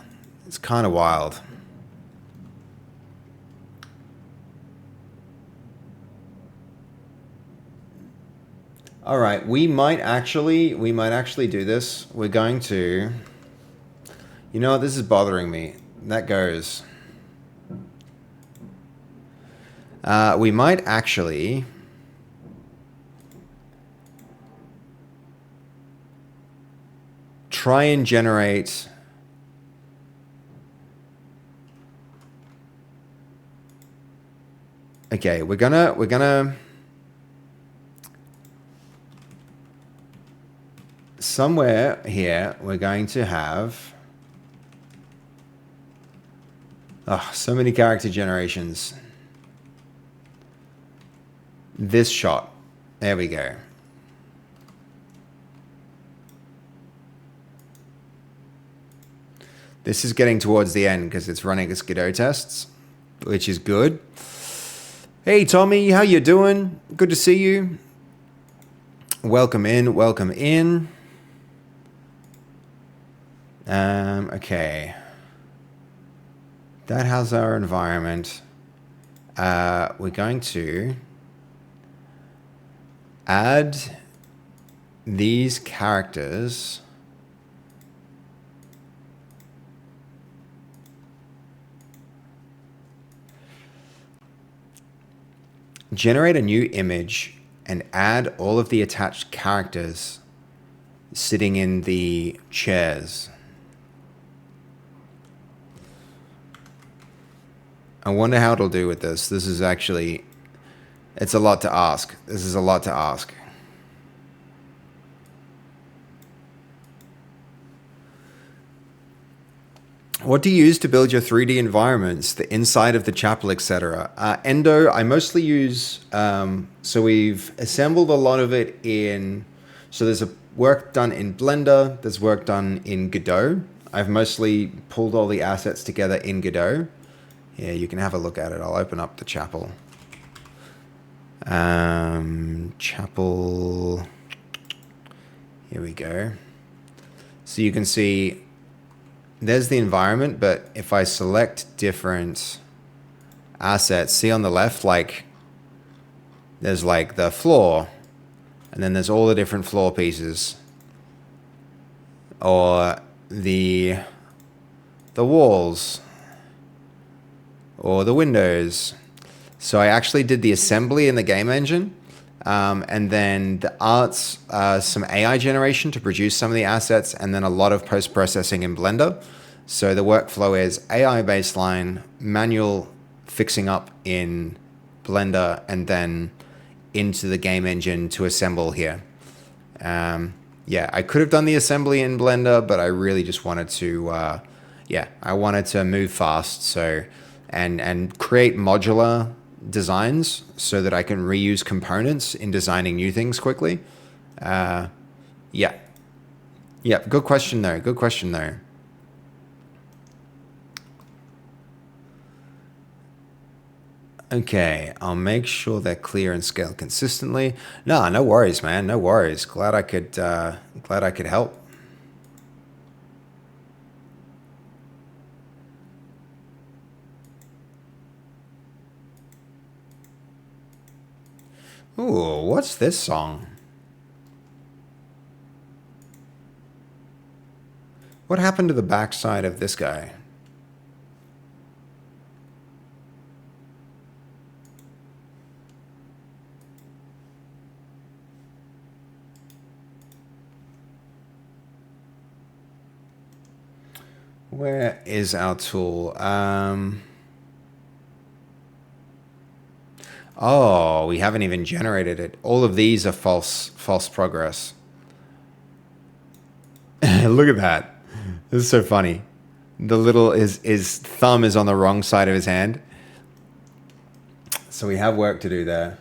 All right, we might actually do this. We're going to... You know what? This is bothering me. That goes. We might actually... try and generate... Okay, we're gonna somewhere here we're going to have so many character generations. This shot. There we go. This is getting towards the end because it's running its Godot tests, which is good. Hey, Tommy, how you doing? Good to see you. Welcome in, welcome in. Okay. That has our environment. We're going to add these characters. Generate a new image and add all of the attached characters sitting in the chairs. I wonder how it'll do with this. This is actually, it's a lot to ask. This is a lot to ask. What do you use to build your 3D environments, the inside of the chapel, etc.? Endo, I mostly use, so we've assembled a lot of it in, so there's a work done in Blender, there's work done in Godot. I've mostly pulled all the assets together in Godot. Yeah, you can have a look at it. I'll open up the chapel. Chapel, here we go. So you can see there's the environment, but if I select different assets, see on the left, like there's like the floor, and then there's all the different floor pieces, or the walls, or the windows. So I actually did the assembly in the game engine, and then the arts, some AI generation to produce some of the assets, and then a lot of post-processing in Blender. So the workflow is AI baseline, manual fixing up in Blender, and then into the game engine to assemble here. Yeah, I could have done the assembly in Blender, but I really just wanted to, I wanted to move fast. So, and create modular designs so that I can reuse components in designing new things quickly. Yeah. Good question though. Good question though. Okay, I'll make sure they're clear and scale consistently. No worries, man. No worries. Glad I could help. Ooh, what's this song? What happened to the backside of this guy? Where is our tool? Oh, we haven't even generated it. All of these are false progress. Look at that. This is so funny. The little, his thumb is on the wrong side of his hand. So we have work to do there.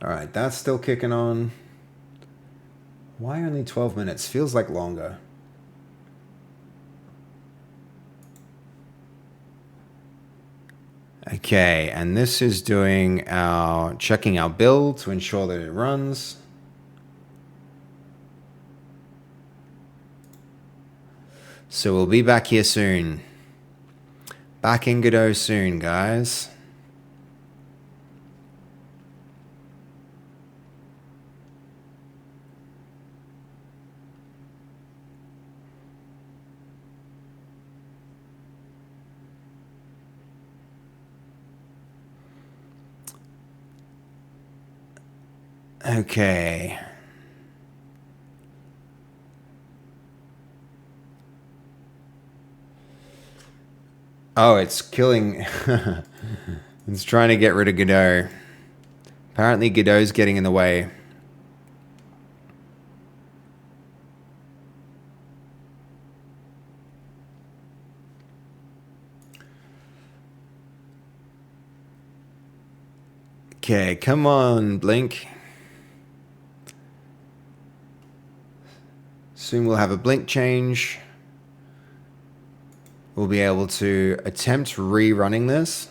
All right, that's still kicking on. Why only 12 minutes? Feels like longer. Okay, and this is doing our, checking our build to ensure that it runs. So we'll be back here soon. Back in Godot soon, guys. Okay. Oh, it's killing. It's trying to get rid of Godot. Apparently Godot's getting in the way. Okay, come on, Blink. Soon we'll have a blink change. We'll be able to attempt rerunning this.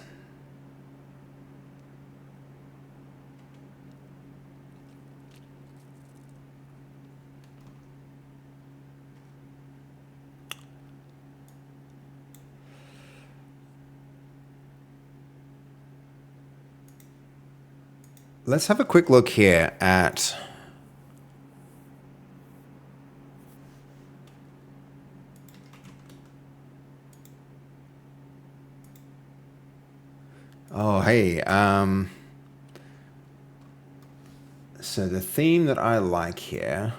Let's have a quick look here at oh, hey, so the theme that I like here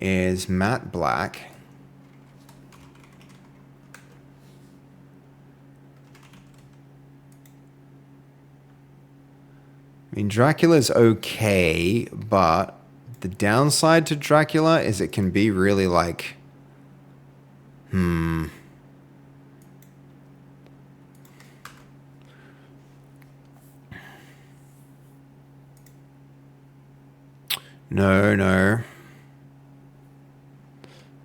is matte black. I mean, Dracula's okay, but the downside to Dracula is it can be really like, No, no.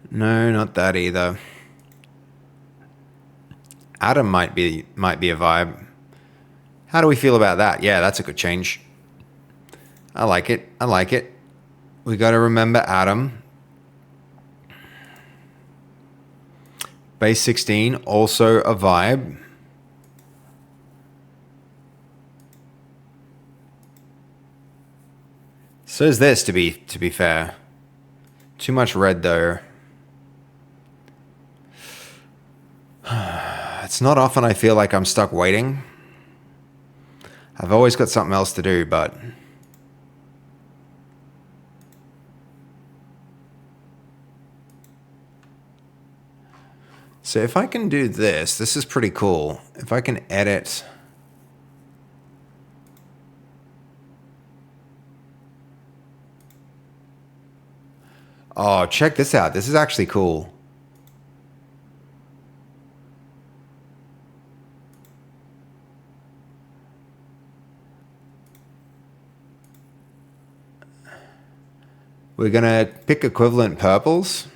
No, not that either. Adam might be a vibe. How do we feel about that? Yeah, that's a good change. I like it. I like it. We got to remember Adam. Base 16, also a vibe. So is this, to be fair. Too much red though. It's not often I feel like I'm stuck waiting. I've always got something else to do, but so if I can do this, this is pretty cool. If I can edit. Oh, check this out. This is actually cool. We're going to pick equivalent purples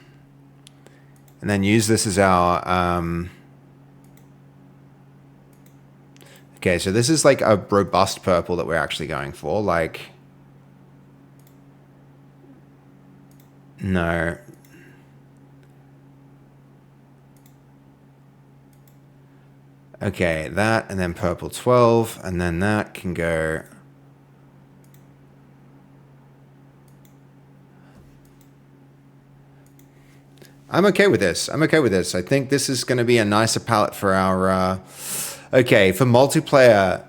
and then use this as our... Okay, so this is like a robust purple that we're actually going for. Like... No. Okay, that, and then purple 12, and then that can go... I'm okay with this. I'm okay with this. I think this is going to be a nicer palette for our... okay, for multiplayer,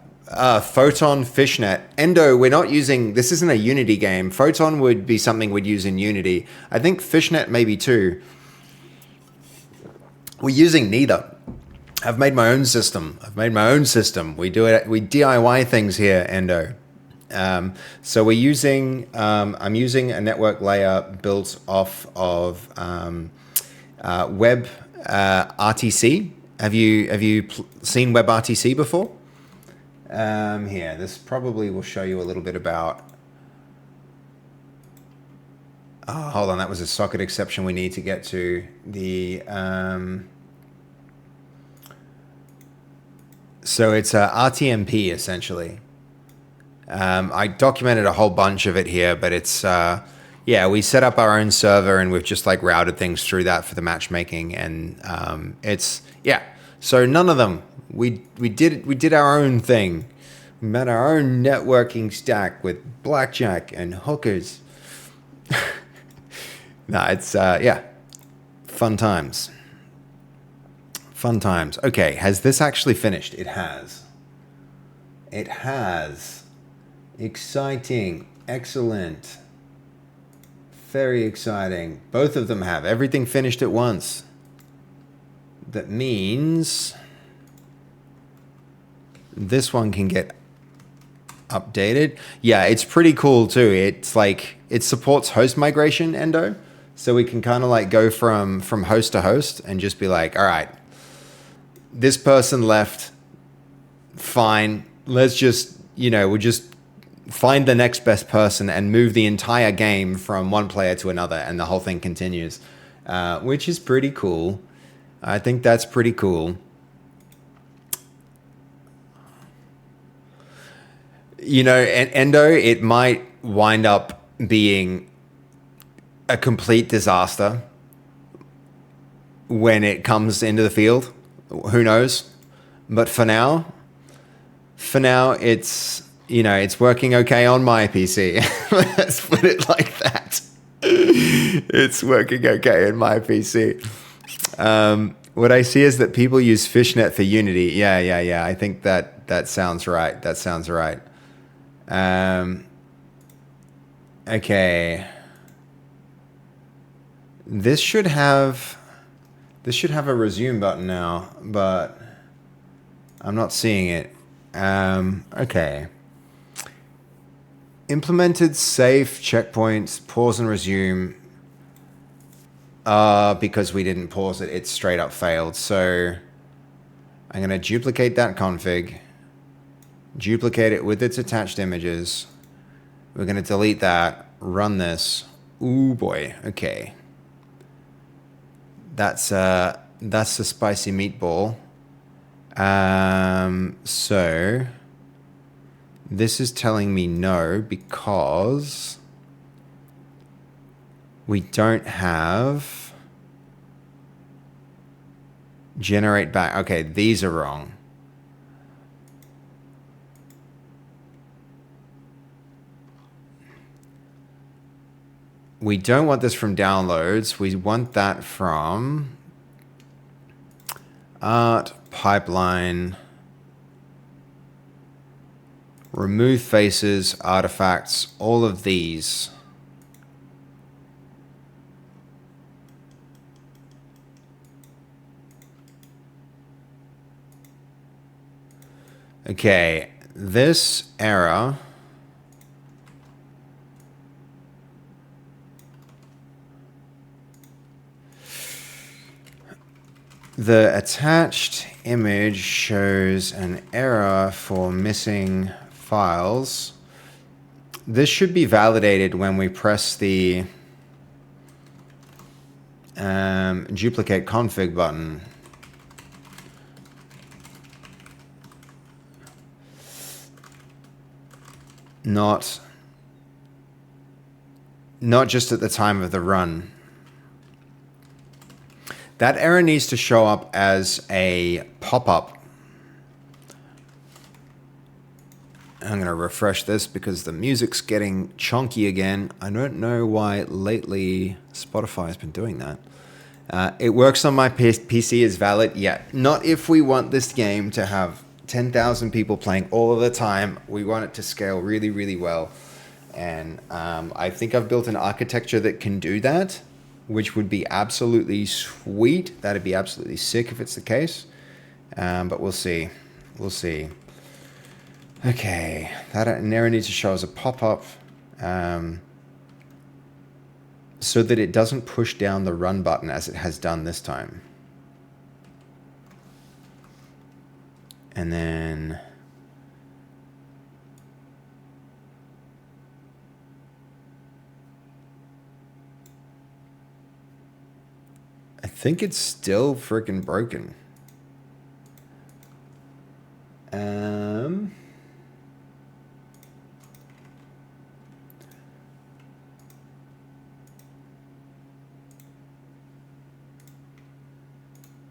Photon, Fishnet. Endo, we're not using... This isn't a Unity game. Photon would be something we'd use in Unity. I think Fishnet maybe too. We're using neither. I've made my own system. We do it. We DIY things here, Endo. So we're using... I'm using a network layer built off of... Web RTC. Have you seen Web RTC before? Here, this probably will show you a little bit about... Oh, hold on, that was a socket exception we need to get to. The so it's a RTMP essentially. I documented a whole bunch of it here, but it's yeah, we set up our own server and we've just like routed things through that for the matchmaking, and it's yeah. So none of them. We did our own thing. We made our own networking stack with blackjack and hookers. No, it's yeah, fun times. Fun times. Okay, has this actually finished? It has. It has. Exciting. Excellent. Very exciting. Both of them have. Everything finished at once. That means This one can get updated. Yeah, it's pretty cool too. It's like it supports host migration, Endo. So we can kind of like go from host to host and just be like, all right, this person left, fine. Let's just, we'll just find the next best person and move the entire game from one player to another, and the whole thing continues, which is pretty cool. I think that's pretty cool. Endo, it might wind up being a complete disaster when it comes into the field. Who knows? But for now, it's it's working okay on my PC. Let's put it like that. It's working okay in my PC. What I see is that people use Fishnet for Unity. Yeah. I think that sounds right. That sounds right. Okay. This should have a resume button now, but I'm not seeing it. Okay. Implemented safe checkpoints, pause and resume. Because we didn't pause it, it straight up failed. So I'm going to duplicate that config, duplicate it with its attached images. We're going to delete that, run this. Ooh boy. Okay. That's a spicy meatball. So this is telling me no because we don't have generate back. Okay, these are wrong. We don't want this from downloads. We want that from art pipeline, remove faces, artifacts, all of these. Okay, this error the attached image shows an error for missing files. This should be validated when we press the duplicate config button. Not just at the time of the run. That error needs to show up as a pop-up. I'm going to refresh this because the music's getting chunky again. I don't know why lately Spotify has been doing that. It works on my PC, is valid. Yeah, not if we want this game to have 10,000 people playing all of the time. We want it to scale really, really well. And I think I've built an architecture that can do that, which would be absolutely sweet. That'd be absolutely sick if it's the case. But we'll see. We'll see. Okay, that error needs to show as a pop-up so that it doesn't push down the run button as it has done this time. And then I think it's still freaking broken.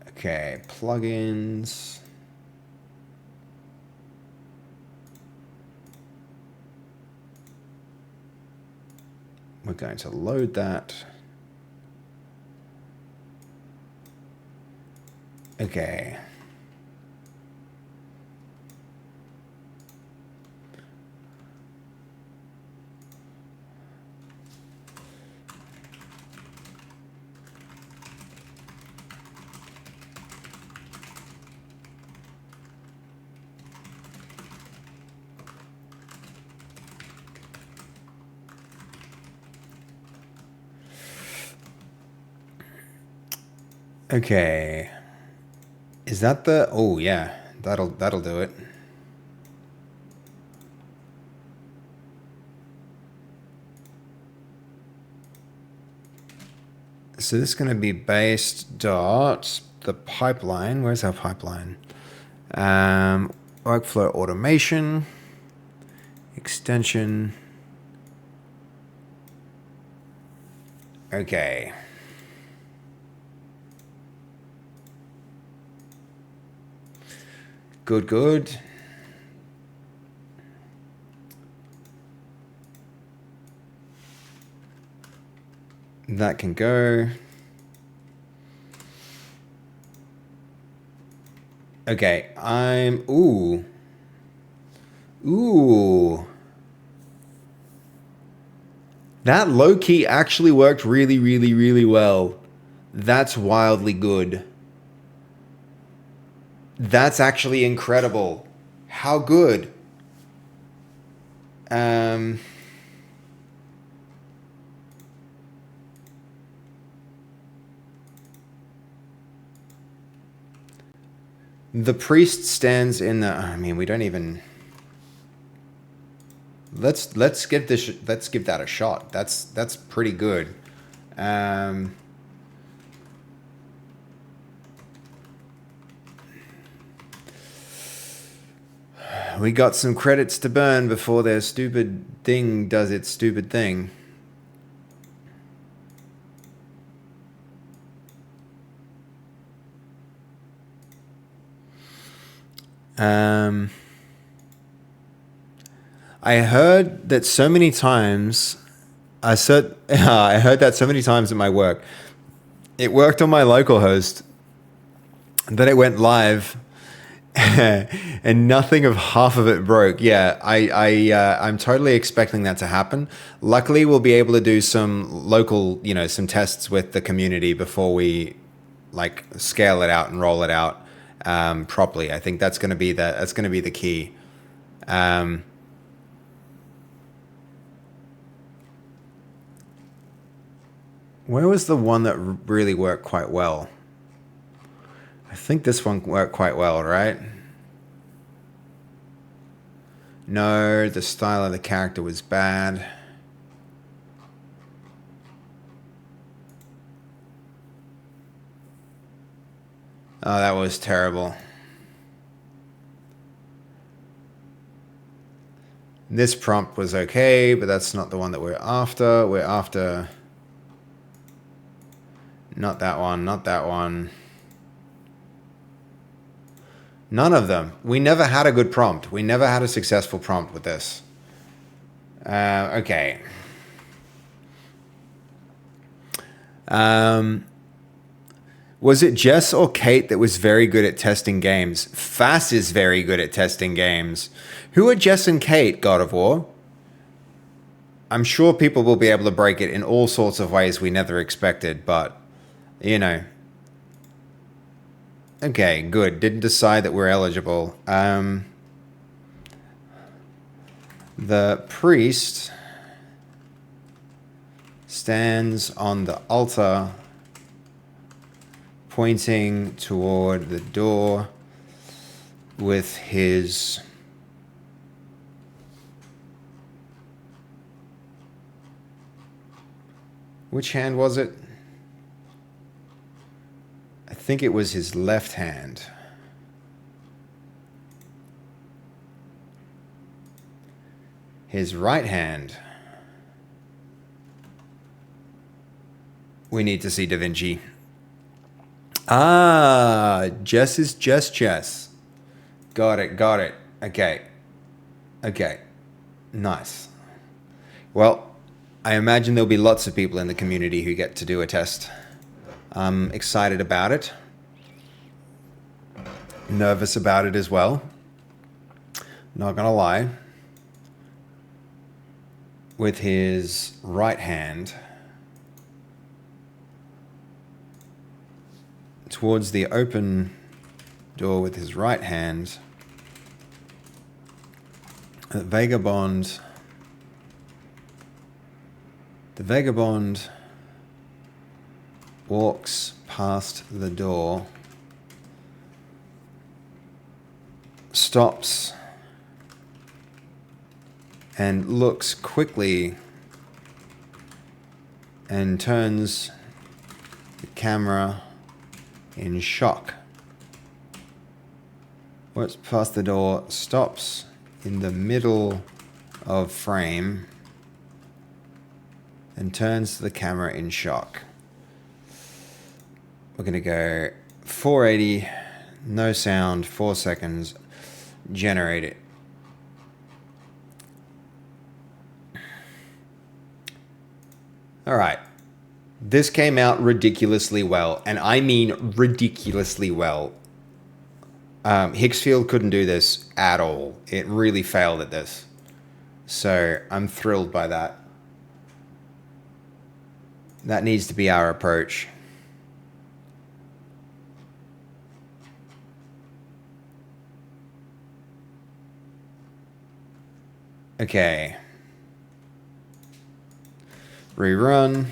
Okay, plugins. We're going to load that. Okay. Okay. Is that the... Oh, yeah. That'll do it. So this is going to be based dot the pipeline. Where's our pipeline? Workflow automation, extension. Okay. Good, good. That can go. Okay, ooh. Ooh. That low key actually worked really, really, really well. That's wildly good. That's actually incredible. How good? The priest stands in the... I mean, we don't even... Let's give that a shot. That's pretty good. We got some credits to burn before their stupid thing does its stupid thing. I heard that so many times. I heard that so many times at my work. It worked on my local host. Then it went live, and nothing of half of it broke. Yeah, I'm totally expecting that to happen. Luckily, we'll be able to do some local, some tests with the community before we like scale it out and roll it out properly. I think that's going to be the key. Where was the one that really worked quite well? I think this one worked quite well, right? No, the style of the character was bad. Oh, that was terrible. This prompt was okay, but that's not the one that we're after. We're after... Not that one, not that one. None of them. We never had a good prompt. We never had a successful prompt with this. Okay. Was it Jess or Kate that was very good at testing games? Fass is very good at testing games. Who are Jess and Kate, God of War? I'm sure people will be able to break it in all sorts of ways we never expected, but... Okay, good. Didn't decide that we're eligible. The priest stands on the altar, pointing toward the door with his... Which hand was it? I think it was his left hand. His right hand. We need to see Da Vinci. Ah, Jess is Jess. Got it. Okay. Nice. Well, I imagine there'll be lots of people in the community who get to do a test. I'm excited about it. Nervous about it as well. Not gonna lie. With his right hand towards the open door with his right hand, the vagabond walks past the door, stops and looks quickly and turns the camera in shock. Works past the door, stops in the middle of frame and turns the camera in shock. We're going to go 480, no sound, 4 seconds, generate it. All right. This came out ridiculously well, and I mean ridiculously well. Hicksfield couldn't do this at all. It really failed at this. So I'm thrilled by that. That needs to be our approach. Okay. Rerun.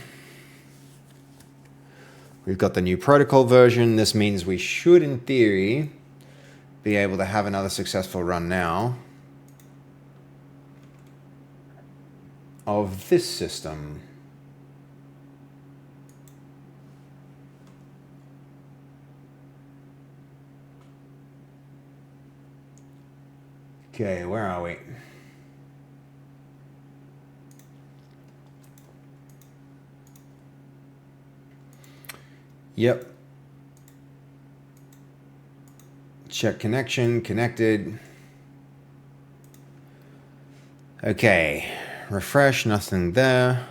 We've got the new protocol version. This means we should, in theory, be able to have another successful run now of this system. Okay, where are we? Yep. Check connection, connected. Okay, refresh, nothing there.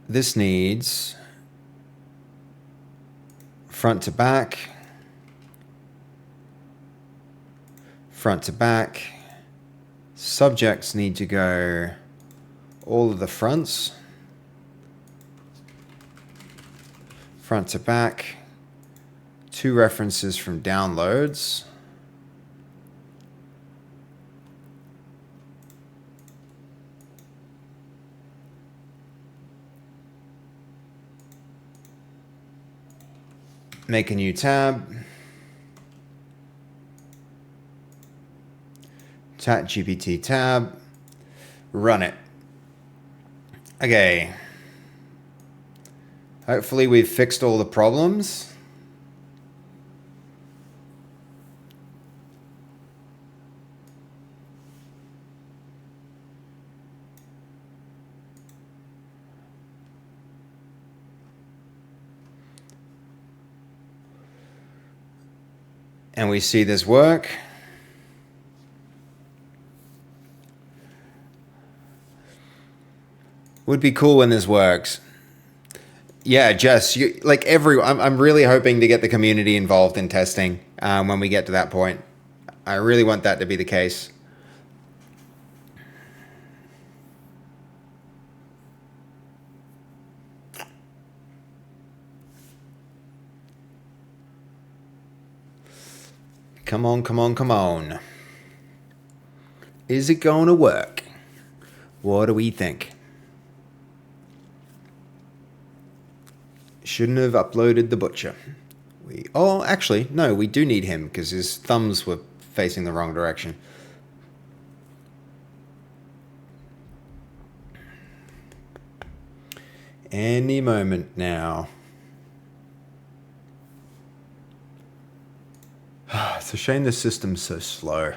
This needs front to back, front to back. Subjects need to go all of the fronts. Front to back, 2 references from downloads. Make a new tab. ChatGPT tab. Run it. Okay. Hopefully we've fixed all the problems. And we see this work. Would be cool when this works. Yeah, Jess, I'm really hoping to get the community involved in testing when we get to that point. I really want that to be the case. Come on, come on, come on. Is it going to work? What do we think? Shouldn't have uploaded the butcher. Actually, no, we do need him because his thumbs were facing the wrong direction. Any moment now. It's a shame the system's so slow.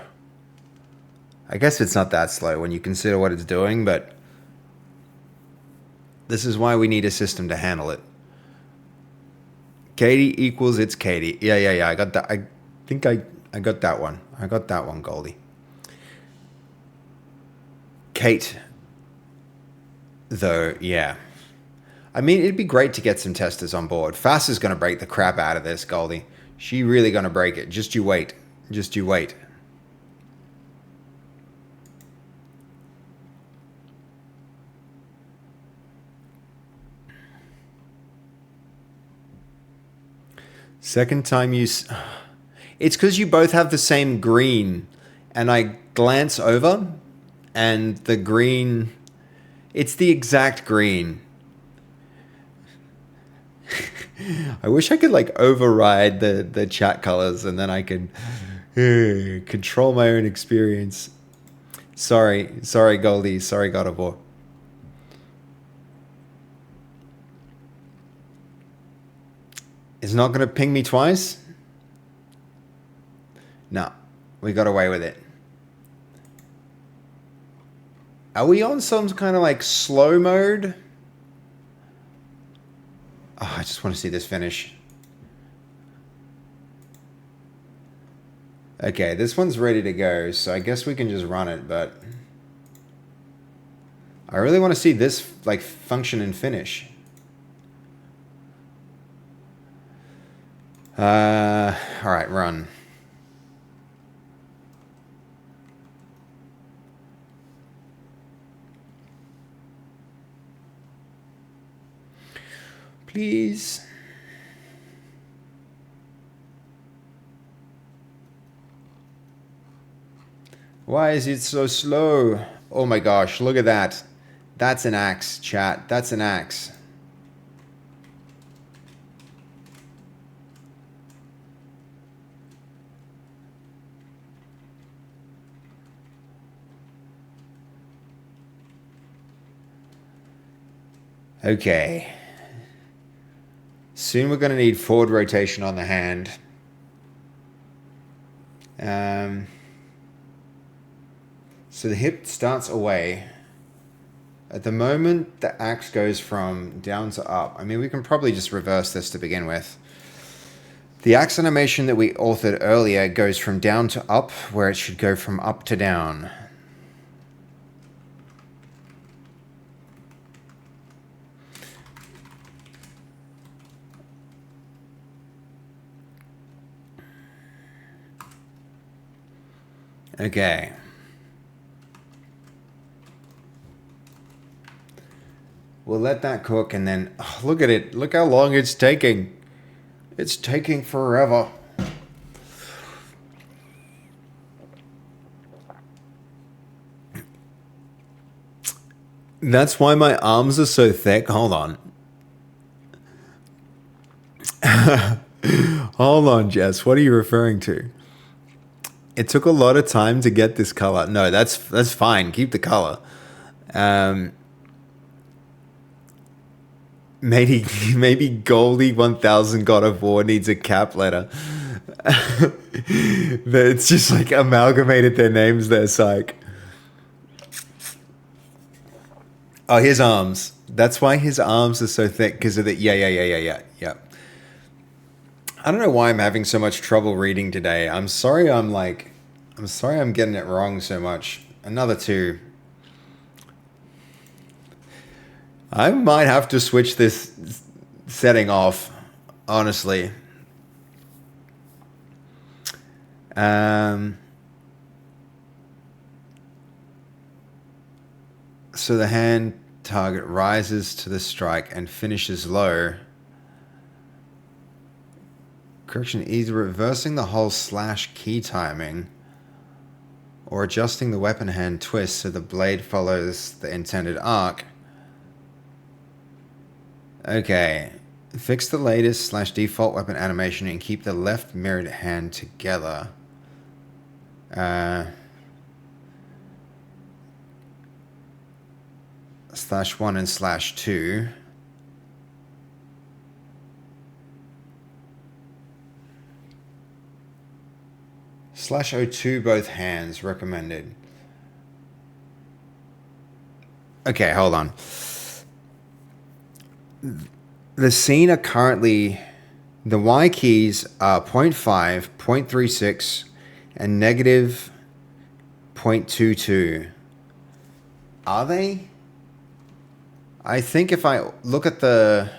I guess it's not that slow when you consider what it's doing, but this is why we need a system to handle it. Katie equals it's Katie. Yeah. I got that. I think I got that one. I got that one, Goldie. Kate, though, yeah. I mean, it'd be great to get some testers on board. Fass is going to break the crap out of this, Goldie. She really going to break it. Just you wait. Just you wait. Second time you... It's because you both have the same green. And I glance over and the green... It's the exact green. I wish I could like override the chat colors and then I could control my own experience. Sorry, Goldie. Sorry, God of War. It's not going to ping me twice? No, we got away with it. Are we on some kind of like slow mode? Oh, I just want to see this finish. Okay, this one's ready to go, so I guess we can just run it, but I really want to see this like function and finish. All right, run. Please. Why is it so slow? Oh my gosh, look at that. That's an axe, chat. That's an axe. Okay. Soon we're going to need forward rotation on the hand. So the hip starts away. At the moment, the axe goes from down to up. I mean, we can probably just reverse this to begin with. The axe animation that we authored earlier goes from down to up, where it should go from up to down. Okay. We'll let that cook and then, oh, look at it. Look how long it's taking. It's taking forever. That's why my arms are so thick. Hold on. Hold on, Jess. What are you referring to? It took a lot of time to get this color. No, that's fine. Keep the color. Maybe Goldie 1000 God of War needs a cap letter. It's just like amalgamated their names there, psych. Oh, his arms. That's why his arms are so thick, because of the yeah. I don't know why I'm having so much trouble reading today. I'm sorry I'm getting it wrong so much. Another 2. I might have to switch this setting off, honestly. So the hand target rises to the strike and finishes low. Correction, either reversing the whole slash key timing or adjusting the weapon hand twist so the blade follows the intended arc. Okay. Fix the latest slash default weapon animation and keep the left mirrored hand together. /1 and /2. /02 both hands recommended. Okay, hold on. The scene are currently, the Y keys are 0.5, 0.36, and negative 0.22. Are they? I think if I look at the...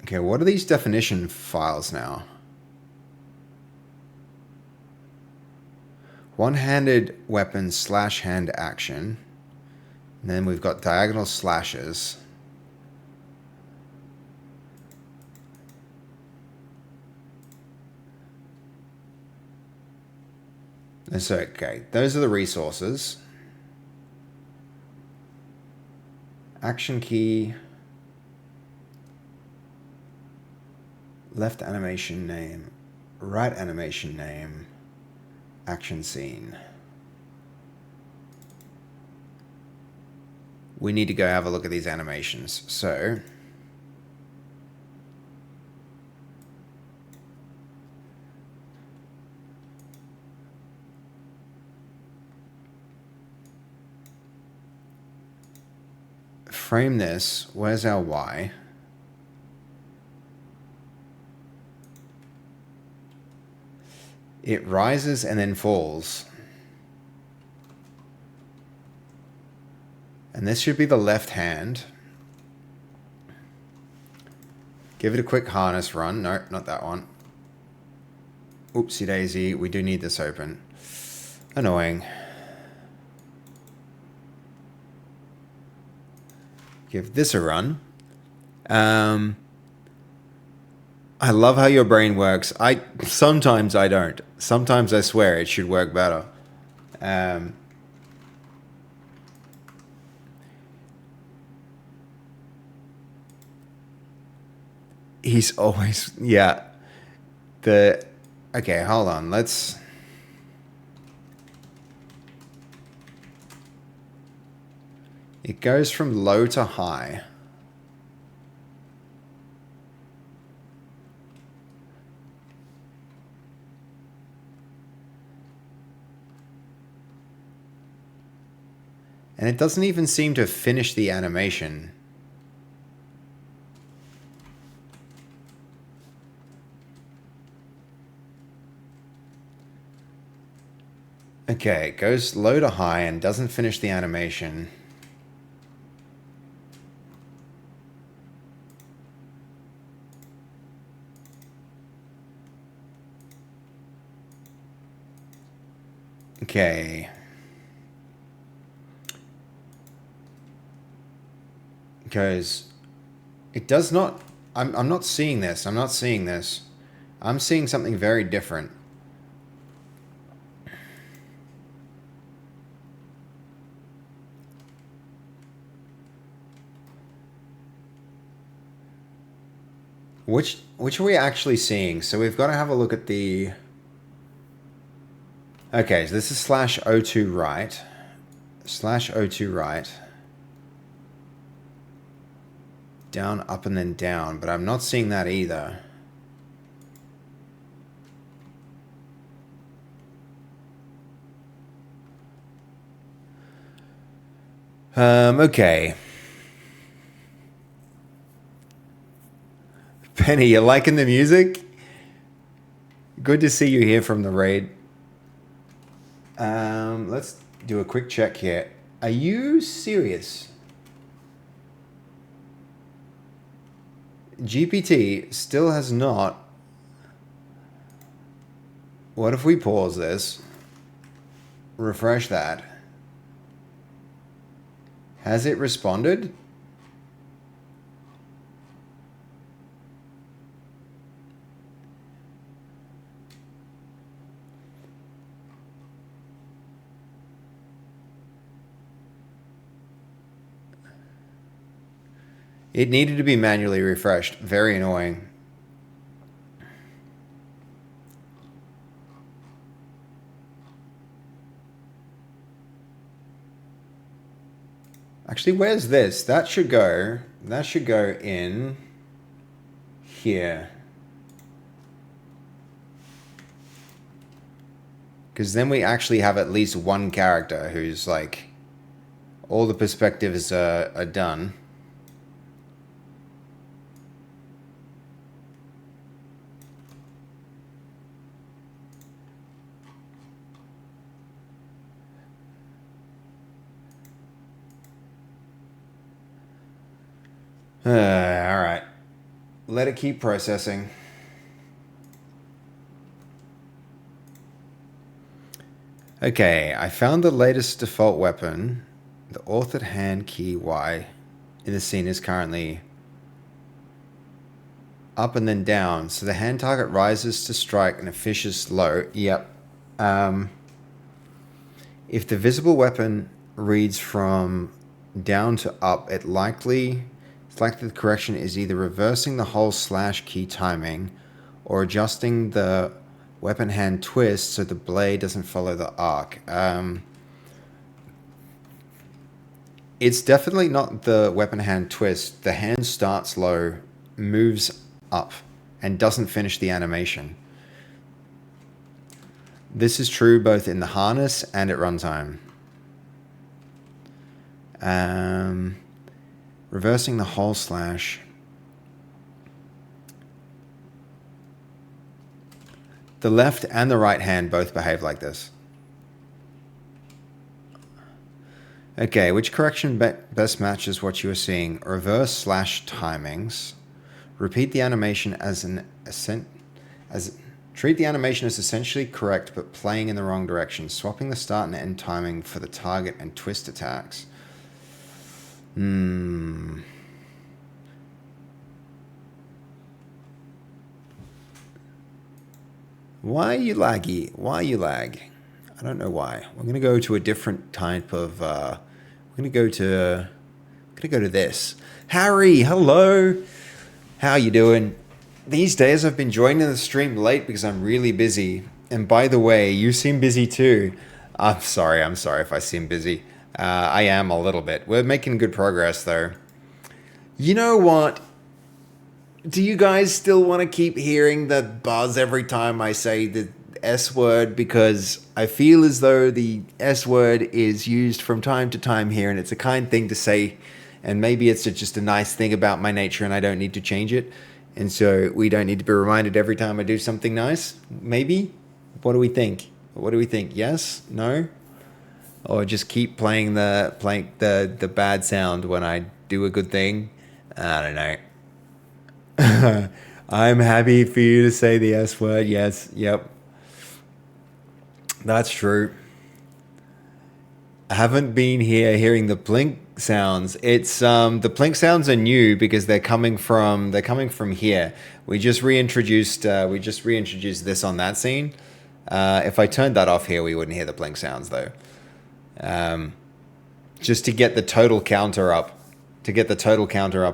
Okay, what are these definition files now? One-handed weapon slash hand action. And then we've got diagonal slashes. That's okay. Those are the resources. Action key. Left animation name. Right animation name. Action scene. We need to go have a look at these animations. So frame this. Where's our Y? It rises and then falls. And this should be the left hand. Give it a quick harness run. No, not that one. Oopsie daisy. We do need this open. Annoying. Give this a run. I love how your brain works. Sometimes I don't. Sometimes I swear it should work better. He's always, yeah. Okay, hold on. It goes from low to high. And it doesn't even seem to finish the animation. Okay, it goes low to high and doesn't finish the animation. Okay. Because it does not... I'm not seeing this. I'm not seeing this. I'm seeing something very different. Which are we actually seeing? So we've got to have a look at the... Okay, so this is /02 right. /02 right. Down, up, and then down. But I'm not seeing that either. Okay. Penny, you liking the music? Good to see you here from the raid. Let's do a quick check here. Are you serious? GPT still has not... What if we pause this? Refresh that. Has it responded? It needed to be manually refreshed. Very annoying. Actually, where's this? That should go in here. Because then we actually have at least one character who's like, all the perspectives are done. All right. Let it keep processing. Okay, I found the latest default weapon. The authored hand key Y in the scene is currently up and then down. So the hand target rises to strike and it fishes low. Yep. If the visible weapon reads from down to up, it's likely the correction is either reversing the whole / key timing or adjusting the weapon hand twist so the blade doesn't follow the arc. It's definitely not the weapon hand twist. The hand starts low, moves up, and doesn't finish the animation. This is true both in the harness and at runtime. Reversing the whole /. The left and the right hand both behave like this. Okay, which correction best matches what you are seeing? Reverse / timings. Repeat the animation treat the animation as essentially correct but playing in the wrong direction, swapping the start and end timing for the target and twist attacks. Why are you laggy? Why you lag? I don't know why. We're gonna go to a different type of. We're gonna go to this. Harry, hello. How you doing? These days I've been joining the stream late because I'm really busy. And by the way, you seem busy too. I'm sorry if I seem busy. I am a little bit. We're making good progress though. You know what? Do you guys still want to keep hearing that buzz every time I say the S word? Because I feel as though the S word is used from time to time here and it's a kind thing to say. And maybe it's just a nice thing about my nature and I don't need to change it. And so we don't need to be reminded every time I do something nice. Maybe? What do we think? What do we think? Yes? No? Or just keep playing the bad sound when I do a good thing? I don't know. I'm happy for you to say the S word. Yes. Yep. That's true. I haven't been here hearing the blink sounds. It's the blink sounds are new because they're coming from here. We just reintroduced this on that scene. If I turned that off here, we wouldn't hear the blink sounds though. Just to get the total counter up,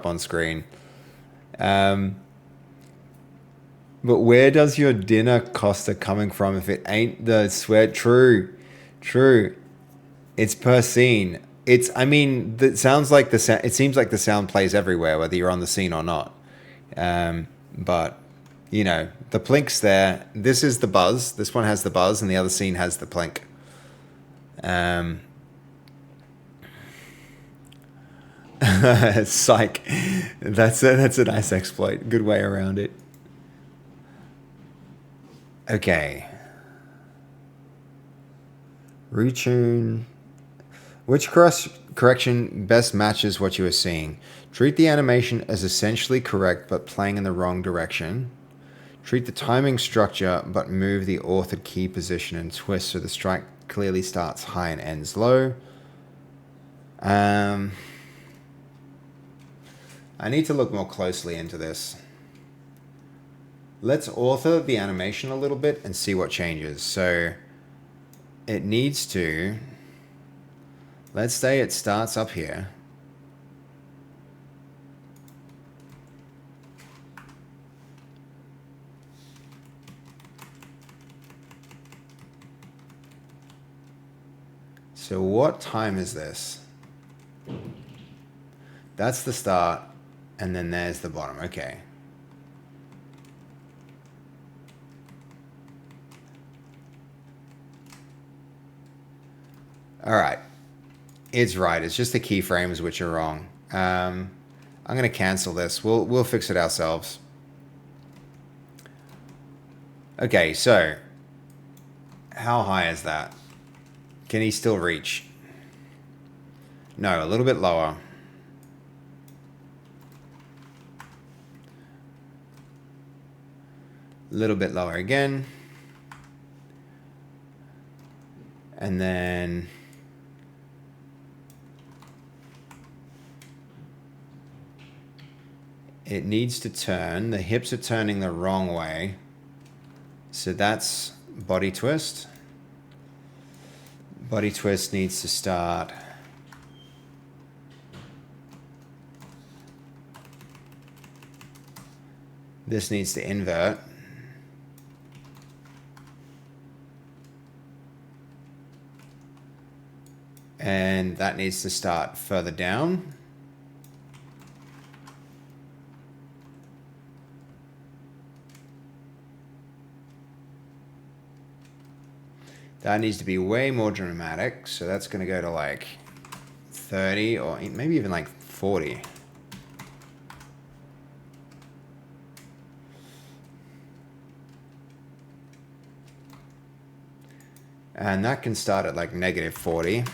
on screen. But where does your dinner Costa coming from if it ain't the sweat? True. It's per scene. It seems like the sound plays everywhere, whether you're on the scene or not. But you know, the plink's there. This is the buzz. This one has the buzz, and the other scene has the plink. Psych. That's a nice exploit. Good way around it. Okay. Retune. Which correction best matches what you are seeing? Treat the animation as essentially correct but playing in the wrong direction. Treat the timing structure but move the authored key position and twist so the strike clearly starts high and ends low. I need to look more closely into this. Let's author the animation a little bit and see what changes. So it needs to, let's say it starts up here. So what time is this? That's the start, and then there's the bottom. Okay. All right. It's right. It's just the keyframes which are wrong. I'm going to cancel this. We'll fix it ourselves. Okay, so how high is that? Can he still reach? No, a little bit lower. A little bit lower again. And then it needs to turn. The hips are turning the wrong way. So that's body twist. Body twist needs to start. This needs to invert. And that needs to start further down. That needs to be way more dramatic. So that's going to go to like 30 or maybe even like 40. And that can start at like -40.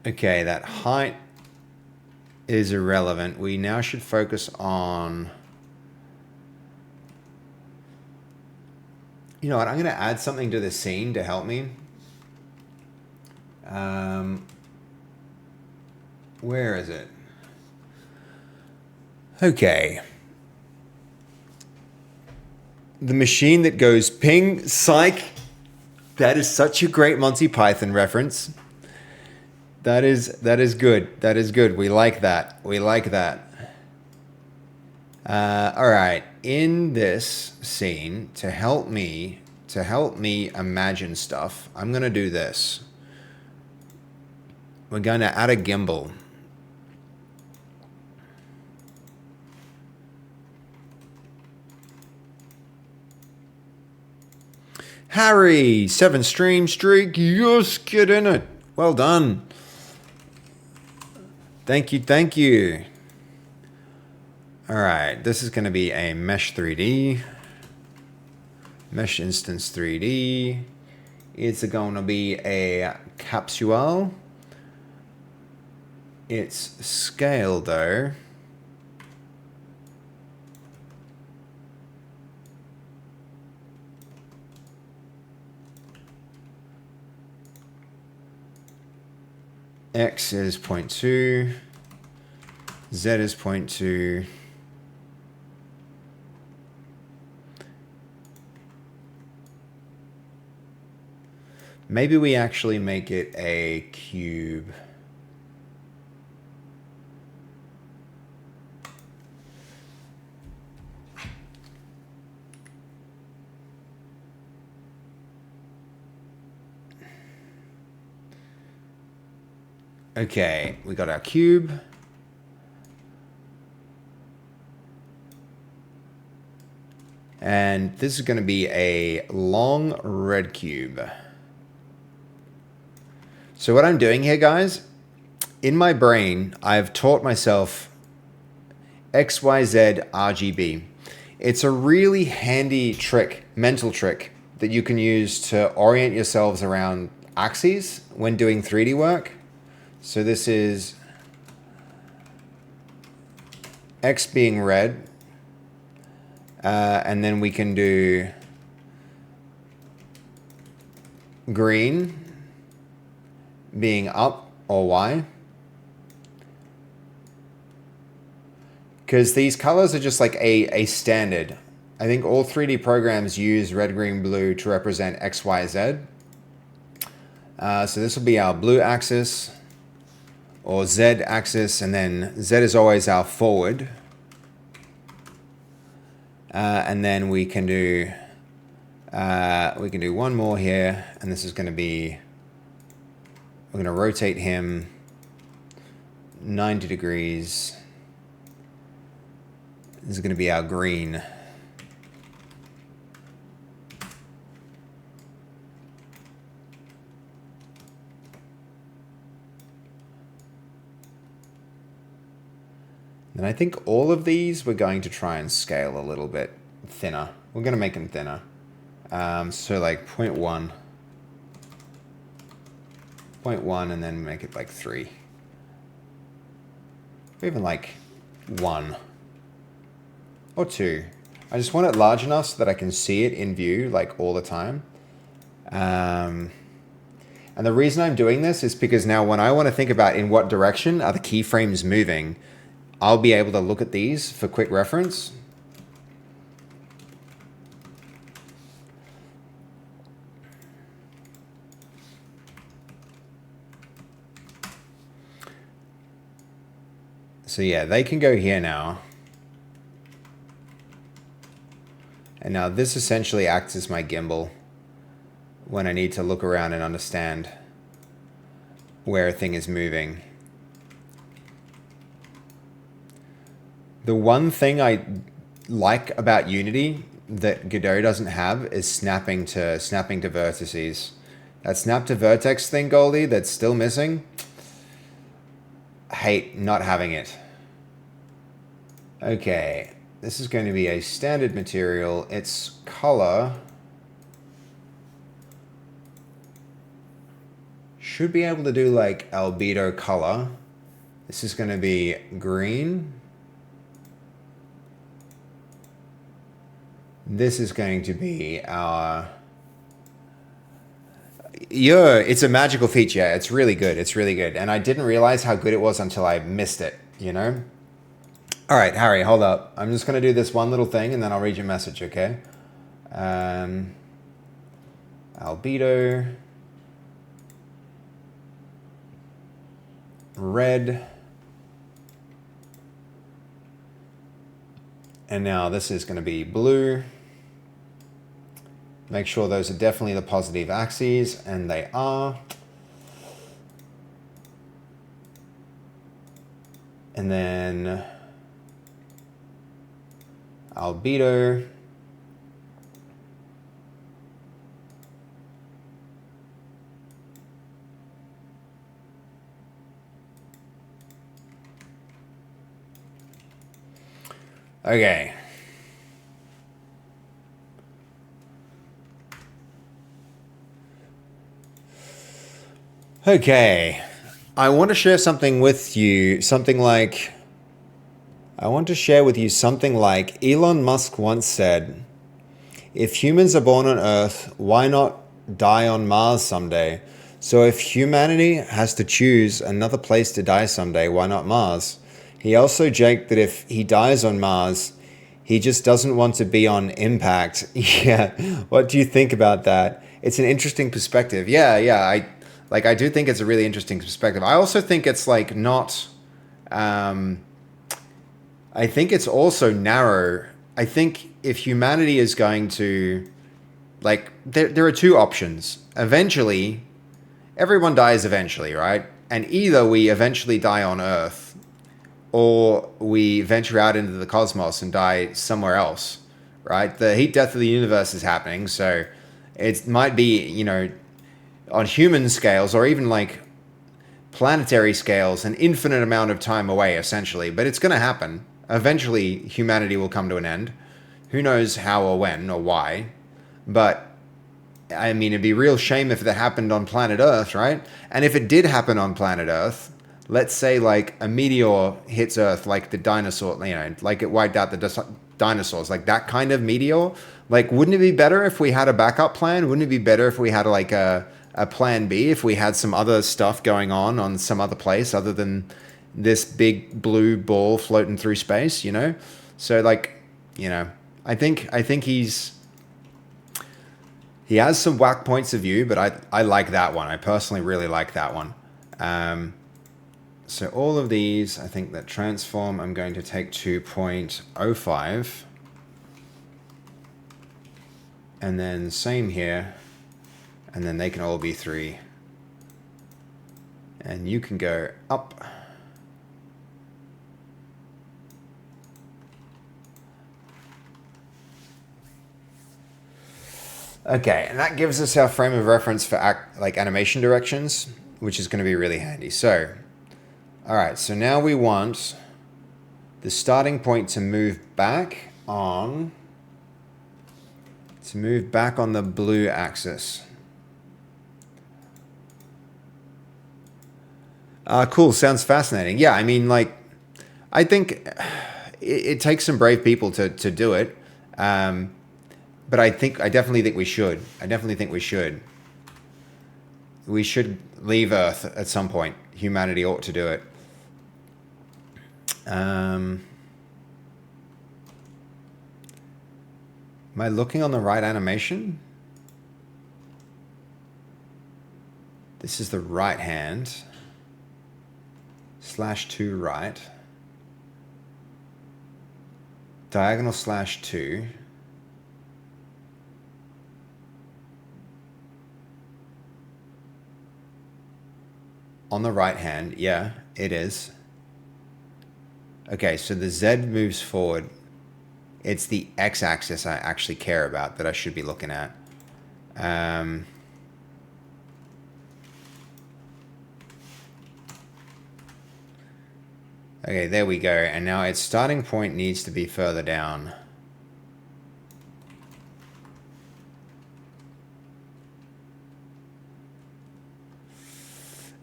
Okay, that height is irrelevant. We now should focus on... You know what? I'm going to add something to the scene to help me. Where is it? Okay. The machine that goes ping, psych. That is such a great Monty Python reference. That is good. That is good. We like that. We like that. All right. In this scene, to help me imagine stuff, I'm going to do this. We're going to add a gimbal. Harry, 7 stream streak. Yes, get in it. Well done. Thank you, thank you. All right, this is going to be a Mesh 3D. Mesh Instance 3D. It's going to be a capsule. Its scale, though, X is 0.2, Z is 0.2, maybe we actually make it a cube. Okay, we got our cube. And this is going to be a long red cube. So what I'm doing here, guys, in my brain, I've taught myself XYZ RGB. It's a really handy trick, mental trick, that you can use to orient yourselves around axes when doing 3D work. So this is X being red, and then we can do green being up or Y. Because these colors are just like a standard. I think all 3D programs use red, green, blue to represent X, Y, Z. So this will be our blue axis, or Z axis, and then Z is always our forward. And then we can do one more here, and this is going to be, we're going to rotate him 90 degrees. This is going to be our green. And I think all of these we're going to try and scale a little bit thinner. We're going to make them thinner. So like 0.1. 0.1 and then make it like 3. Or even like 1. Or 2. I just want it large enough so that I can see it in view like all the time. And the reason I'm doing this is because now when I want to think about in what direction are the keyframes moving, I'll be able to look at these for quick reference. So yeah, they can go here now. And now this essentially acts as my gimbal when I need to look around and understand where a thing is moving. The one thing I like about Unity that Godot doesn't have is snapping to vertices. That snap to vertex thing, Goldie, that's still missing. Hate not having it. Okay, this is going to be a standard material. Its color should be able to do like albedo color. This is going to be green. This is going to be our... Yeah, it's a magical feature. It's really good. It's really good. And I didn't realize how good it was until I missed it, you know? All right, Harry, hold up. I'm just going to do this one little thing and then I'll read your message, okay? Albedo. Red. And now this is going to be blue. Make sure those are definitely the positive axes, and they are. And then albedo. Okay. Okay. I want to share something with you, I want to share with you something like Elon Musk once said, if humans are born on Earth, why not die on Mars someday? So if humanity has to choose another place to die someday, why not Mars? He also joked that if he dies on Mars, he just doesn't want to be on impact. Yeah. What do you think about that? It's an interesting perspective. Yeah. I do think it's a really interesting perspective. I also think it's like not... I think it's also narrow. I think if humanity is going to... Like, there are two options. Eventually, everyone dies eventually, right? And either we eventually die on Earth, or we venture out into the cosmos and die somewhere else, right? The heat death of the universe is happening, so it might be, you know, on human scales or even like planetary scales, an infinite amount of time away, essentially. But it's going to happen. Eventually, humanity will come to an end. Who knows how or when or why? But, I mean, it'd be a real shame if that happened on planet Earth, right? And if it did happen on planet Earth... Let's say like a meteor hits Earth, like the dinosaur, you know, like it wiped out the dinosaurs, like that kind of meteor. Like, wouldn't it be better if we had a backup plan? Wouldn't it be better if we had like a plan B, if we had some other stuff going on some other place other than this big blue ball floating through space, you know? So like, you know, I think he has some whack points of view, but I like that one. I personally really like that one. So all of these, I think that transform, I'm going to take to 0.05. And then same here. And then they can all be 3. And you can go up. Okay, and that gives us our frame of reference for animation directions, which is going to be really handy. So... all right, so now we want the starting point to move back on the blue axis. Cool, sounds fascinating. Yeah, I mean, like, I think it takes some brave people to do it. But I definitely think we should. We should leave Earth at some point. Humanity ought to do it. Am I looking on the right animation? This is the right hand. /2 right. Diagonal /2. On the right hand, yeah, it is. Okay, so the Z moves forward. It's the X-axis I actually care about that I should be looking at. Okay, there we go. And now its starting point needs to be further down.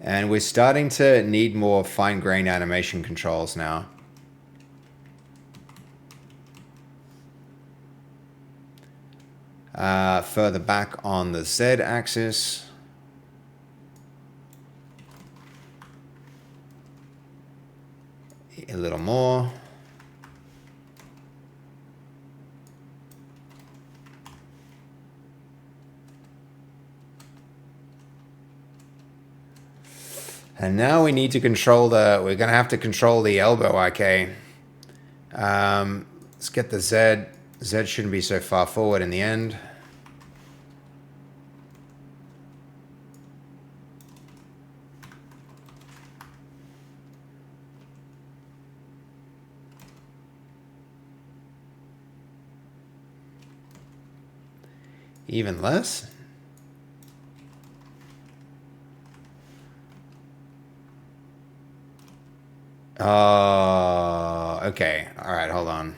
And we're starting to need more fine-grained animation controls now. Further back on the Z-axis. A little more. And now we need to control we're going to have to control the elbow, okay. Let's get the Z. Z shouldn't be so far forward in the end. Even less? Okay. All right, hold on.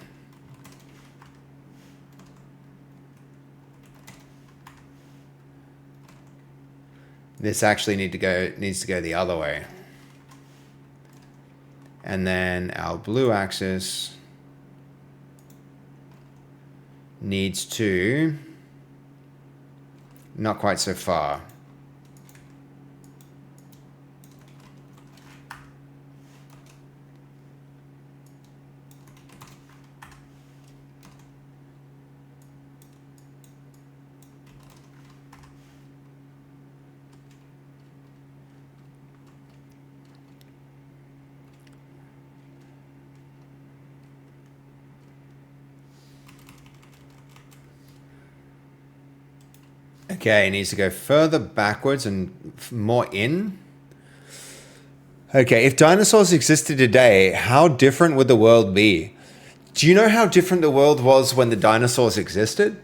This actually needs to go the other way. And then our blue axis needs to not quite so far. Okay, it needs to go further backwards and more in. Okay, if dinosaurs existed today, how different would the world be? Do you know how different the world was when the dinosaurs existed?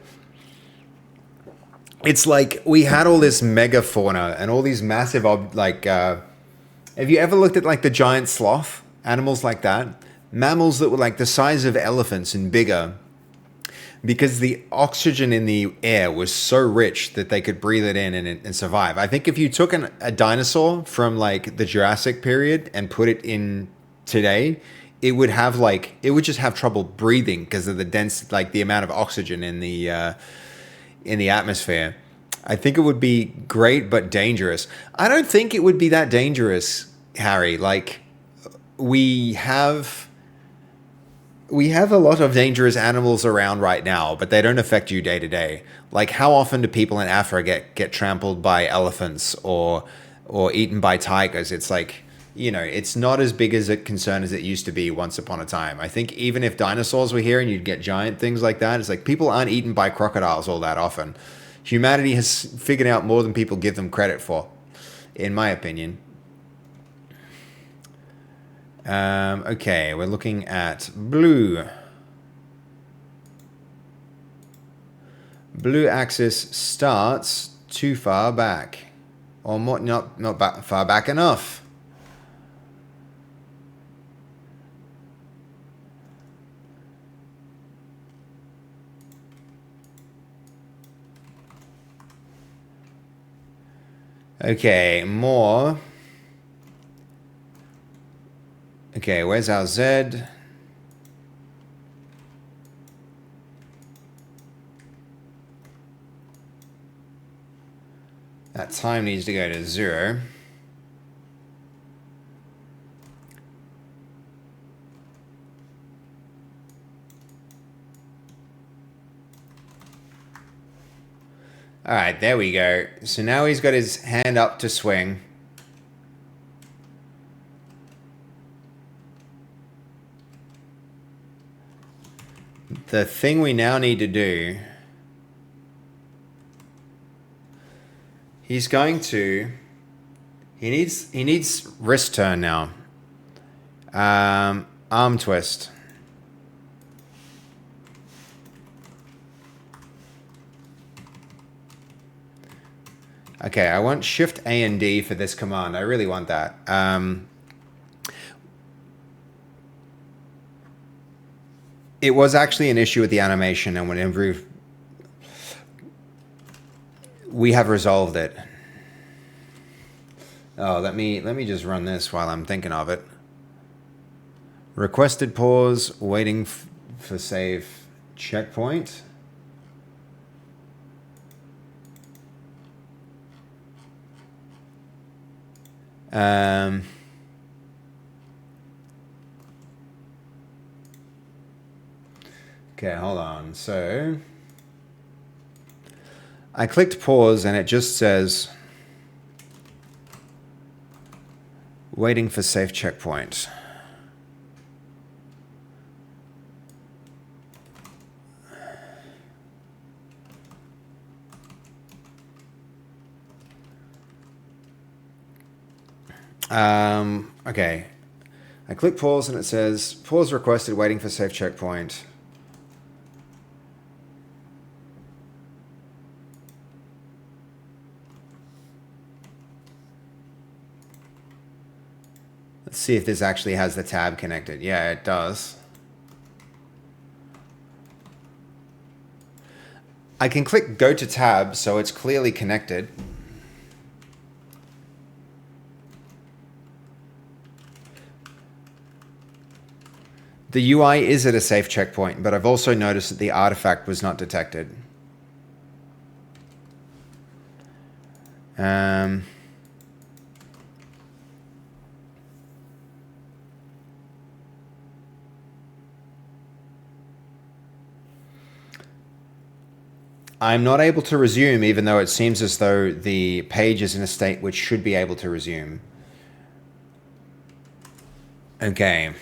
It's like we had all this megafauna and all these massive, have you ever looked at like the giant sloth? Animals like that? Mammals that were like the size of elephants and bigger. Because the oxygen in the air was so rich that they could breathe it in and survive. I think if you took a dinosaur from like the Jurassic period and put it in today, it would just have trouble breathing because of the amount of oxygen in the atmosphere. I think it would be great but dangerous. I don't think it would be that dangerous, Harry. Like we have a lot of dangerous animals around right now, but they don't affect you day to day. Like how often do people in Africa get trampled by elephants or eaten by tigers? It's like, it's not as big as a concern as it used to be once upon a time. I think even if dinosaurs were here and you'd get giant things like that, it's like people aren't eaten by crocodiles all that often. Humanity has figured out more than people give them credit for, in my opinion. Okay, we're looking at blue. Blue axis starts too far back. Or more, not far back enough. Okay, more. Okay, where's our Z? That time needs to go to 0. All right, there we go. So now he's got his hand up to swing. The thing we now need to do, he's going to, he needs wrist turn now. Arm twist. Okay, I want Shift A and D for this command. I really want that. It was actually an issue with the animation, and whenever we have resolved it. Oh, let me just run this while I'm thinking of it. Requested pause, waiting for save checkpoint. Okay, hold on. So I clicked pause and it just says waiting for safe checkpoint. Okay. I click pause and it says pause requested, waiting for safe checkpoint. Let's see if this actually has the tab connected. Yeah, it does. I can click go to tab, so it's clearly connected. The UI is at a safe checkpoint, but I've also noticed that the artifact was not detected. I'm not able to resume, even though it seems as though the page is in a state which should be able to resume. Okay.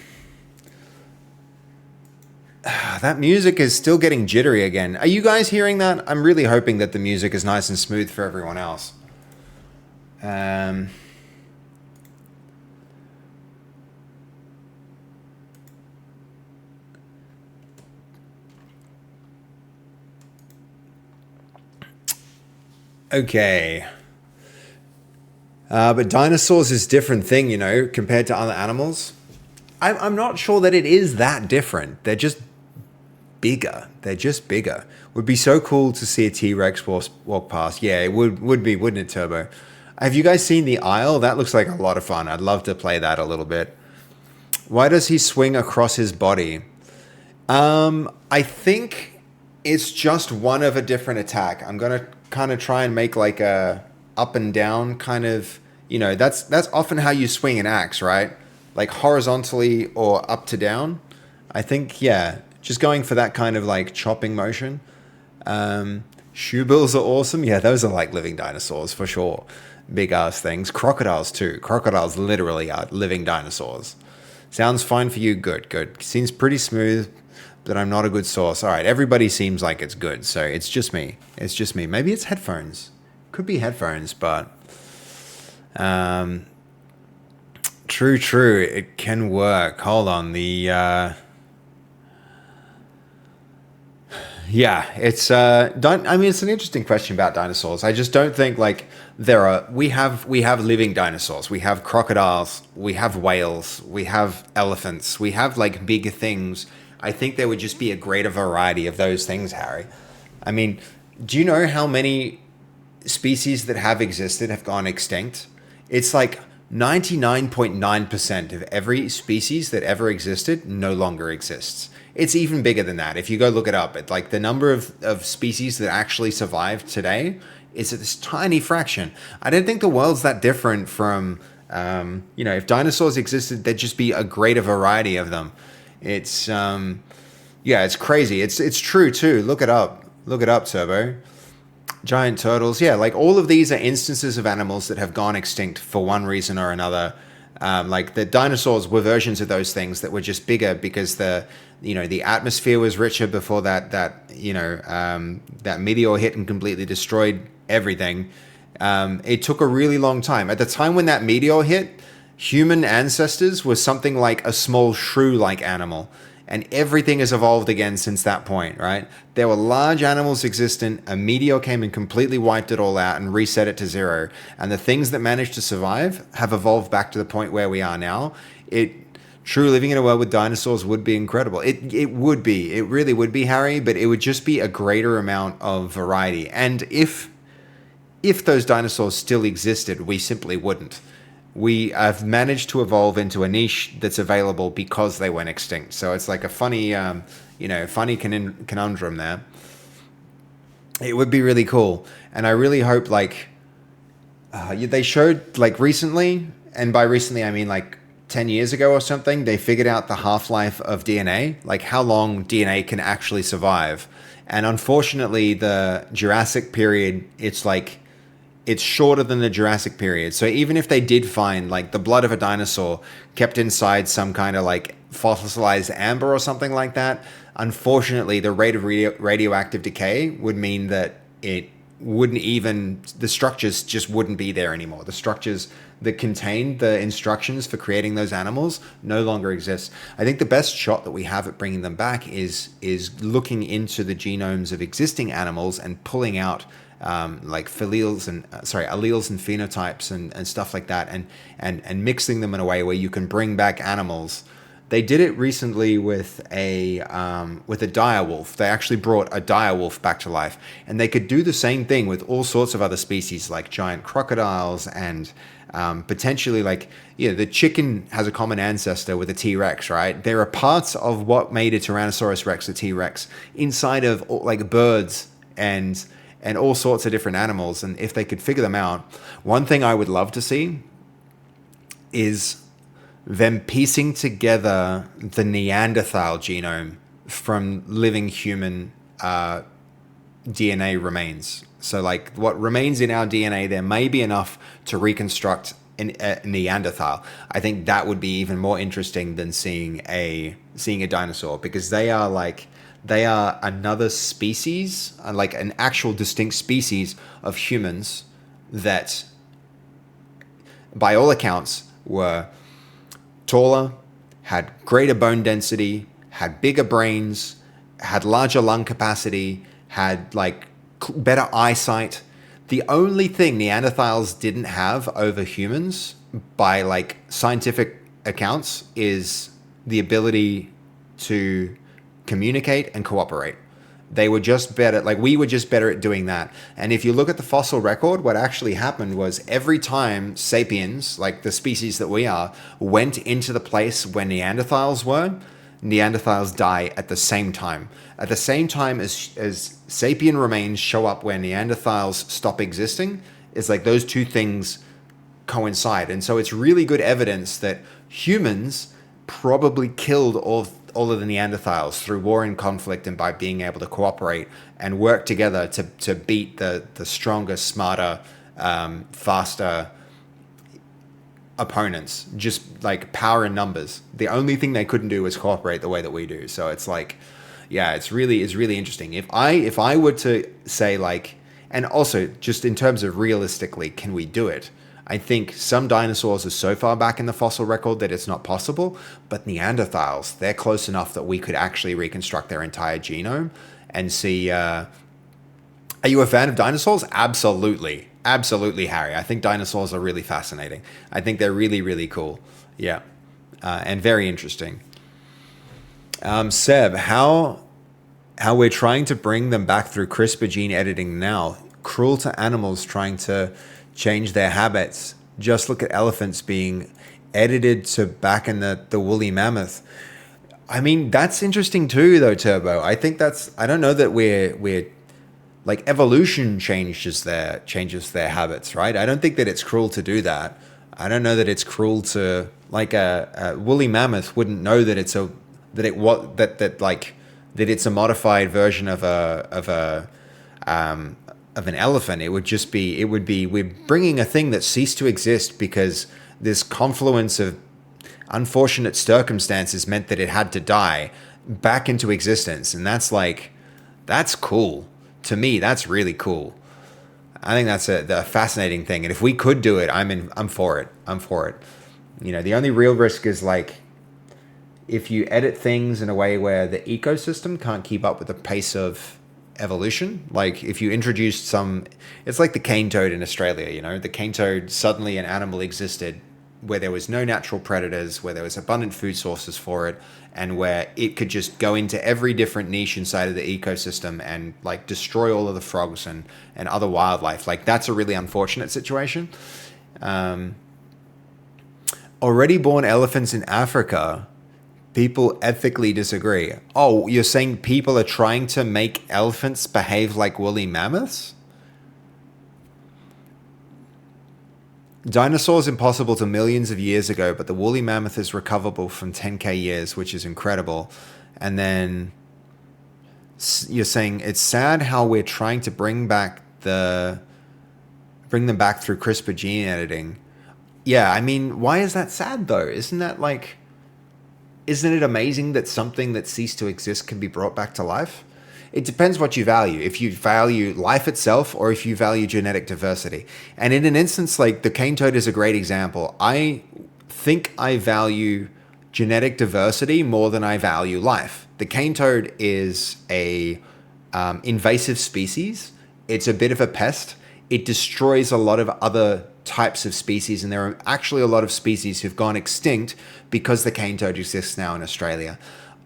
That music is still getting jittery again. Are you guys hearing that? I'm really hoping that the music is nice and smooth for everyone else. Okay. But dinosaurs is a different thing, you know, compared to other animals. I'm not sure that it is that different. They're just bigger. They're just bigger. Would be so cool to see a T-Rex walk past. Yeah, it would be, wouldn't it, Turbo? Have you guys seen the Isle? That looks like a lot of fun. I'd love to play that a little bit. Why does he swing across his body? I think it's just one of a different attack. I'm gonna kind of try and make like a up and down kind of, you know, that's often how you swing an axe, right? Like horizontally or up to down. I think, yeah, just going for that kind of like chopping motion. Shoe bills are awesome. Yeah, those are like living dinosaurs for sure. Big ass things. Crocodiles too. Crocodiles literally are living dinosaurs. Sounds fine for you. Good, good. Seems pretty smooth, but I'm not a good source. All right, everybody seems like it's good, so it's just me. It's just me. Maybe it's headphones. Could be headphones, but true. It can work. Hold on. Yeah, it's I mean, it's an interesting question about dinosaurs. I just don't think like we have living dinosaurs. We have crocodiles, we have whales, we have elephants, we have like big things. I think there would just be a greater variety of those things, Harry. I mean, do you know how many species that have existed have gone extinct? It's like 99.9% of every species that ever existed no longer exists. It's even bigger than that. If you go look it up, it's like the number of species that actually survive today is at this tiny fraction. I don't think the world's that different from, you know, if dinosaurs existed, there'd just be a greater variety of them. It's, yeah, it's crazy. It's true too. Look it up. Look it up, Turbo. Giant turtles, yeah, like all of these are instances of animals that have gone extinct for one reason or another. Like the dinosaurs were versions of those things that were just bigger because the atmosphere was richer before that meteor hit and completely destroyed everything. It took a really long time. At the time when that meteor hit, human ancestors was something like a small shrew-like animal. And everything has evolved again since that point, right? There were large animals existent. A meteor came and completely wiped it all out and reset it to zero. And the things that managed to survive have evolved back to the point where we are now. True, living in a world with dinosaurs would be incredible. It would be. It really would be, Harry, but it would just be a greater amount of variety. And if those dinosaurs still existed, we simply wouldn't. We have managed to evolve into a niche that's available because they went extinct. So it's like a funny, funny conundrum there. It would be really cool. And I really hope, they showed, recently, and by recently I mean 10 years ago or something, they figured out the half-life of DNA, like how long DNA can actually survive. And unfortunately, the Jurassic period, it's shorter than the Jurassic period. So even if they did find the blood of a dinosaur kept inside some kind of fossilized amber or something like that, unfortunately the rate of radioactive decay would mean that the structures just wouldn't be there anymore. The structures that contained the instructions for creating those animals no longer exist. I think the best shot that we have at bringing them back is looking into the genomes of existing animals and pulling out alleles and phenotypes and stuff like that, and mixing them in a way where you can bring back animals. They did it recently with a direwolf. They actually brought a direwolf back to life, and they could do the same thing with all sorts of other species like giant crocodiles and potentially the chicken has a common ancestor with a T-Rex, right? There are parts of what made a Tyrannosaurus Rex a T-Rex inside of birds and all sorts of different animals. And if they could figure them out, one thing I would love to see is them piecing together the Neanderthal genome from living human DNA remains. So what remains in our DNA, there may be enough to reconstruct a Neanderthal. I think that would be even more interesting than seeing a dinosaur, because they are another species, like an actual distinct species of humans that, by all accounts, were taller, had greater bone density, had bigger brains, had larger lung capacity, had better eyesight. The only thing Neanderthals didn't have over humans, by scientific accounts, is the ability to communicate and cooperate. They were just better, we were just better at doing that. And if you look at the fossil record, what actually happened was every time sapiens, the species that we are, went into the place where Neanderthals were, Neanderthals die at the same time. At the same time as sapien remains show up where Neanderthals stop existing, is those two things coincide. And so it's really good evidence that humans probably killed all of the Neanderthals through war and conflict, and by being able to cooperate and work together to beat the stronger, smarter, faster opponents, just power in numbers. The only thing they couldn't do was cooperate the way that we do. So it's it's really interesting. If I were to say and also just in terms of realistically, can we do it? I think some dinosaurs are so far back in the fossil record that it's not possible, but Neanderthals, they're close enough that we could actually reconstruct their entire genome and see. Are you a fan of dinosaurs? Absolutely. Absolutely, Harry. I think dinosaurs are really fascinating. I think they're really, really cool. Yeah. And very interesting. Seb, how we're trying to bring them back through CRISPR gene editing now. Cruel to animals trying to change their habits. Just look at elephants being edited to back in the woolly mammoth. I mean, that's interesting too, though, Turbo. I think I don't know that we're evolution changes their habits, right? I don't think that it's cruel to do that. I don't know that it's cruel to a woolly mammoth wouldn't know that it's a modified version of a of an elephant. It would just be, we're bringing a thing that ceased to exist because this confluence of unfortunate circumstances meant that it had to die back into existence. And that's like, that's cool. To me, that's really cool. I think that's the fascinating thing. And if we could do it, I'm for it. I'm for it. You know, the only real risk is like if you edit things in a way where the ecosystem can't keep up with the pace of evolution. Like if you introduced some, it's like the cane toad in Australia, you know, the cane toad, suddenly an animal existed where there was no natural predators, where there was abundant food sources for it, and where it could just go into every different niche inside of the ecosystem and like destroy all of the frogs and other wildlife. Like that's a really unfortunate situation. Already born elephants in Africa, people ethically disagree. Oh, you're saying people are trying to make elephants behave like woolly mammoths? Dinosaurs impossible to millions of years ago, but the woolly mammoth is recoverable from 10k years, which is incredible. And then you're saying it's sad how we're trying to bring them back through CRISPR gene editing. Yeah, I mean, why is that sad though? Isn't it amazing that something that ceased to exist can be brought back to life? It depends what you value. If you value life itself or if you value genetic diversity. And in an instance like the cane toad is a great example. I think I value genetic diversity more than I value life. The cane toad is a invasive species. It's a bit of a pest. It destroys a lot of other types of species, and there are actually a lot of species who've gone extinct because the cane toad exists now in Australia.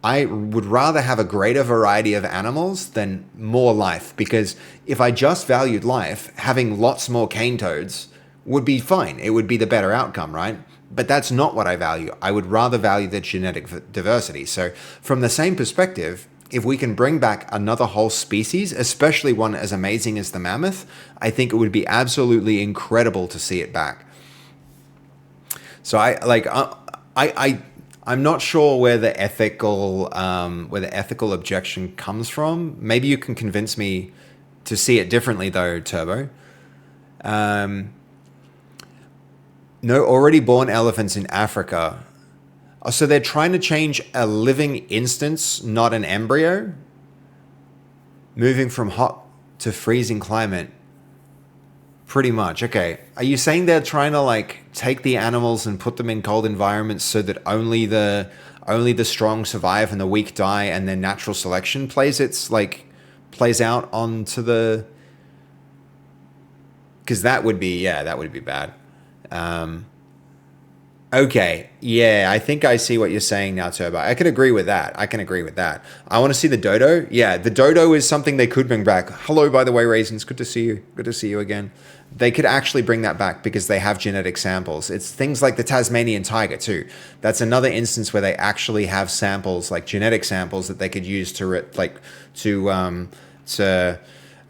I would rather have a greater variety of animals than more life, because if I just valued life, having lots more cane toads would be fine. It would be the better outcome, right? But that's not what I value. I would rather value the genetic diversity. So from the same perspective, if we can bring back another whole species, especially one as amazing as the mammoth, I think it would be absolutely incredible to see it back. So I'm not sure where the ethical objection comes from. Maybe you can convince me to see it differently, though, Turbo. No already born elephants in Africa. Oh, so they're trying to change a living instance, not an embryo? Moving from hot to freezing climate. Pretty much. Okay. Are you saying they're trying to like take the animals and put them in cold environments so that only the strong survive and the weak die, and then natural selection plays out onto the... Because that would be bad. Okay, yeah, I think I see what you're saying now, Turbo. I can agree with that. I want to see the dodo. Yeah, the dodo is something they could bring back. Hello, by the way, Raisins. Good to see you. Good to see you again. They could actually bring that back because they have genetic samples. It's things like the Tasmanian tiger, too. That's another instance where they actually have samples, like genetic samples, that they could use to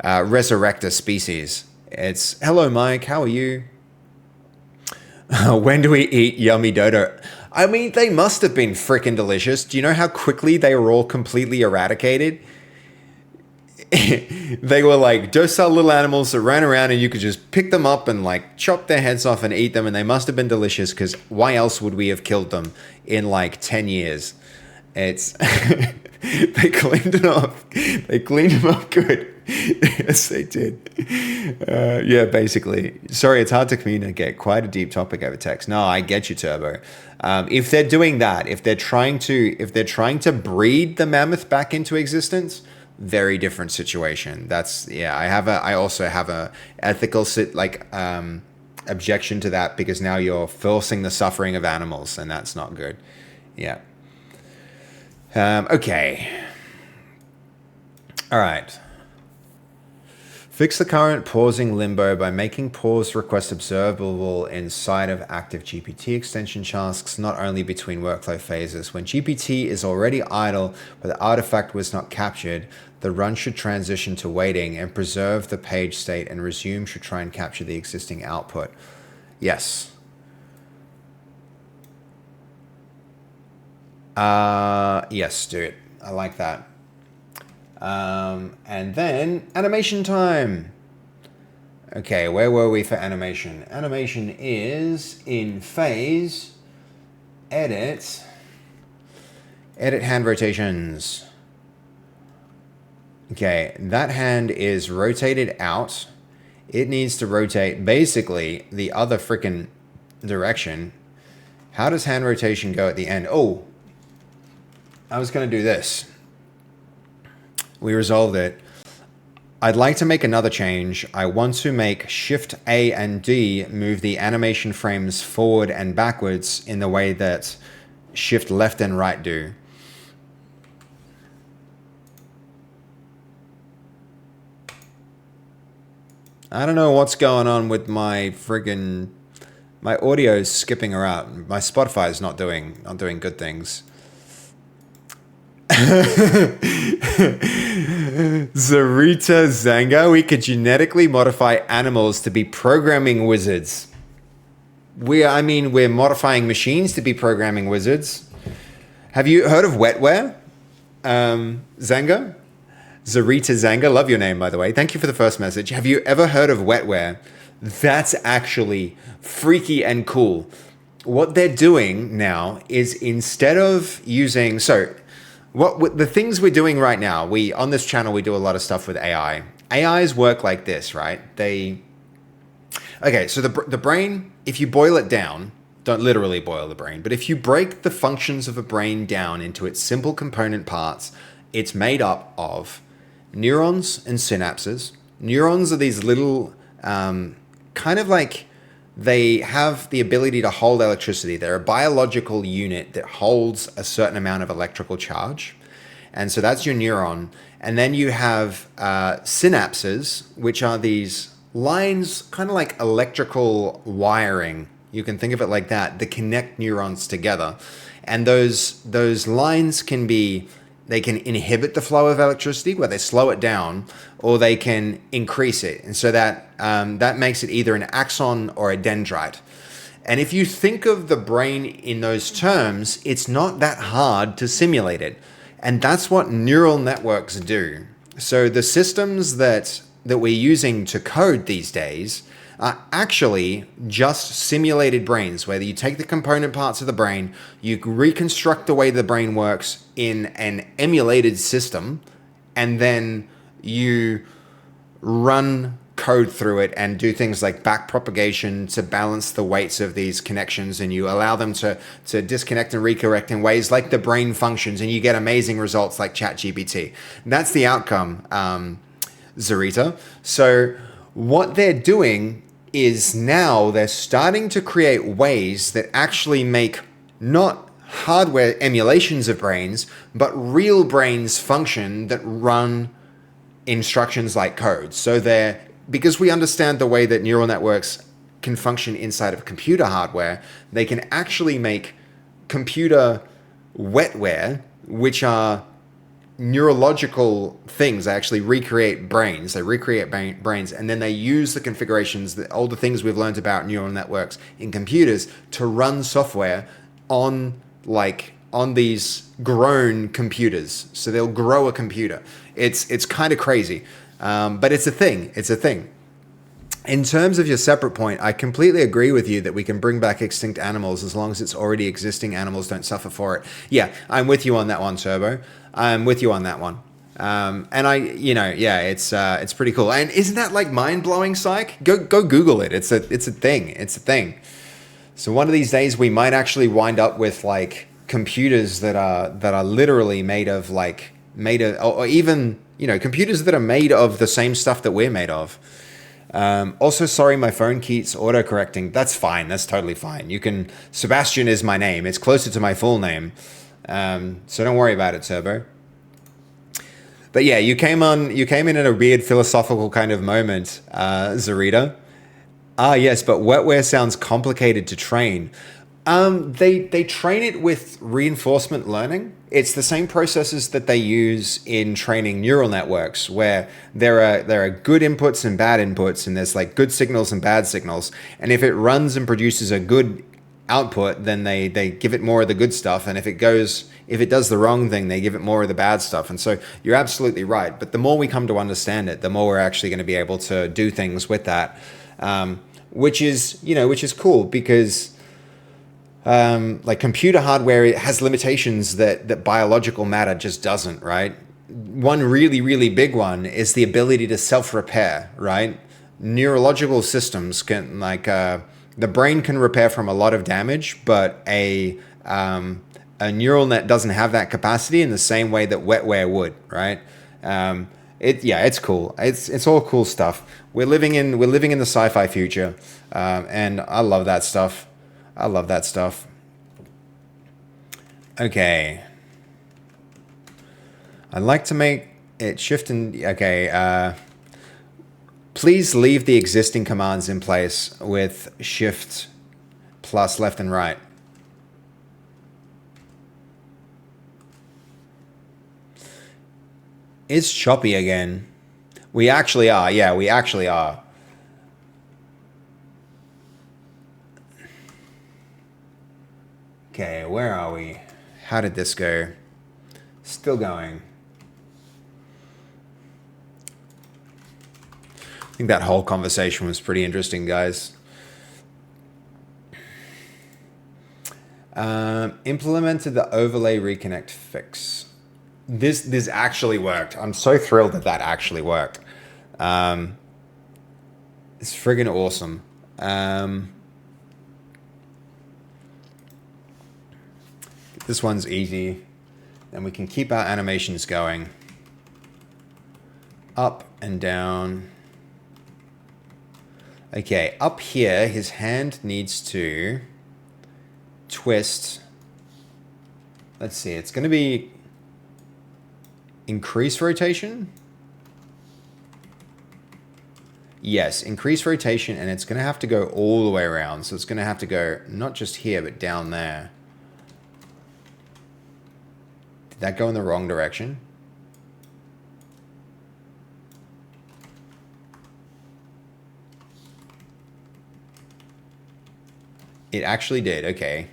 resurrect a species. It's, hello, Mike. How are you? When do we eat yummy dodo? I mean, they must have been freaking delicious. Do you know how quickly they were all completely eradicated? They were like docile little animals that ran around and you could just pick them up and like chop their heads off and eat them, and they must have been delicious because why else would we have killed them in like 10 years? It's... They cleaned it off. They cleaned them up good. Yes, they did. Yeah, basically. Sorry, it's hard to communicate. Quite a deep topic over text. No, I get you, Turbo. If they're doing that, if they're trying to breed the mammoth back into existence, very different situation. I also have a ethical objection to that, because now you're forcing the suffering of animals, and that's not good. Yeah. Okay. All right. Fix the current pausing limbo by making pause request observable inside of active GPT extension tasks, not only between workflow phases. When GPT is already idle, but the artifact was not captured, the run should transition to waiting and preserve the page state, and resume should try and capture the existing output. Yes. Yes, dude. I like that. And then animation time. Okay, where were we for animation? Animation is in phase, edit hand rotations. Okay, that hand is rotated out. It needs to rotate basically the other freaking direction. How does hand rotation go at the end? Oh, I was going to do this. We resolved it. I'd like to make another change. I want to make Shift A and D move the animation frames forward and backwards in the way that Shift left and right do. I don't know what's going on with my friggin'... My audio's skipping around. My Spotify's not doing good things. Zarita Zanga, we could genetically modify animals to be programming wizards. We're modifying machines to be programming wizards. Have you heard of wetware? Zanga? Zarita Zanga, love your name, by the way. Thank you for the first message. Have you ever heard of wetware? That's actually freaky and cool. What they're doing now is instead of using... the things we're doing right now, on this channel, we do a lot of stuff with AI. AIs work like this, right? So the brain, if you boil it down, don't literally boil the brain, but if you break the functions of a brain down into its simple component parts, it's made up of neurons and synapses. Neurons are these little, they have the ability to hold electricity. They're a biological unit that holds a certain amount of electrical charge. And so that's your neuron. And then you have synapses, which are these lines, kind of like electrical wiring. You can think of it like that connect neurons together. And those lines they can inhibit the flow of electricity, where they slow it down, or they can increase it. And so that makes it either an axon or a dendrite. And if you think of the brain in those terms, it's not that hard to simulate it. And that's what neural networks do. So the systems that we're using to code these days are actually just simulated brains, where you take the component parts of the brain, you reconstruct the way the brain works in an emulated system, and then you run code through it and do things like backpropagation to balance the weights of these connections, and you allow them to disconnect and recorrect in ways like the brain functions, and you get amazing results like ChatGPT. That's the outcome, Zarita. So what they're doing is now they're starting to create ways that actually make not hardware emulations of brains, but real brains function that run instructions like code. So because we understand the way that neural networks can function inside of computer hardware, they can actually make computer wetware, which are neurological things. They actually recreate brains. They recreate brains, and then they use the configurations, all the things we've learned about neural networks in computers to run software on these grown computers. So they'll grow a computer. It's kind of crazy, but it's a thing. It's a thing. In terms of your separate point, I completely agree with you that we can bring back extinct animals as long as it's already existing animals don't suffer for it. Yeah, I'm with you on that one, Turbo. I'm with you on that one. And it's pretty cool. And isn't that like mind-blowing, Psych? Go Google it. It's a thing. It's a thing. So one of these days we might actually wind up with like computers that are literally made of or even, computers that are made of the same stuff that we're made of. Also, sorry, my phone keeps auto-correcting. That's fine. That's totally fine. Sebastian is my name. It's closer to my full name. So don't worry about it, Turbo. But yeah, you came in at a weird philosophical kind of moment, Zarita. Ah, yes, but wetware sounds complicated to train. They train it with reinforcement learning. It's the same processes that they use in training neural networks, where there are good inputs and bad inputs, and there's like good signals and bad signals. And if it runs and produces a good output, then they give it more of the good stuff, and if it does the wrong thing, they give it more of the bad stuff. And so you're absolutely right. But the more we come to understand it, the more we're actually going to be able to do things with that, which is cool, because like computer hardware, it has limitations that biological matter just doesn't, right? One really, really big one is the ability to self-repair, right? Neurological systems can, like, the brain can repair from a lot of damage, but a neural net doesn't have that capacity in the same way that wetware would, right? It's cool. It's all cool stuff. We're living in the sci-fi future, and I love that stuff. I love that stuff. Okay. I'd like to make it shift and... Okay, please leave the existing commands in place with shift plus left and right. It's choppy again. We actually are. Yeah, we actually are. Okay, where are we? How did this go? Still going. I think that whole conversation was pretty interesting, guys. Implemented the overlay reconnect fix. This actually worked. I'm so thrilled that actually worked. It's friggin' awesome. This one's easy. And we can keep our animations going. Up and down. Okay, up here, his hand needs to twist. Let's see, it's going to be increase rotation. Yes, increase rotation, and it's going to have to go all the way around. So it's going to have to go not just here, but down there. Did that go in the wrong direction? It actually did, okay.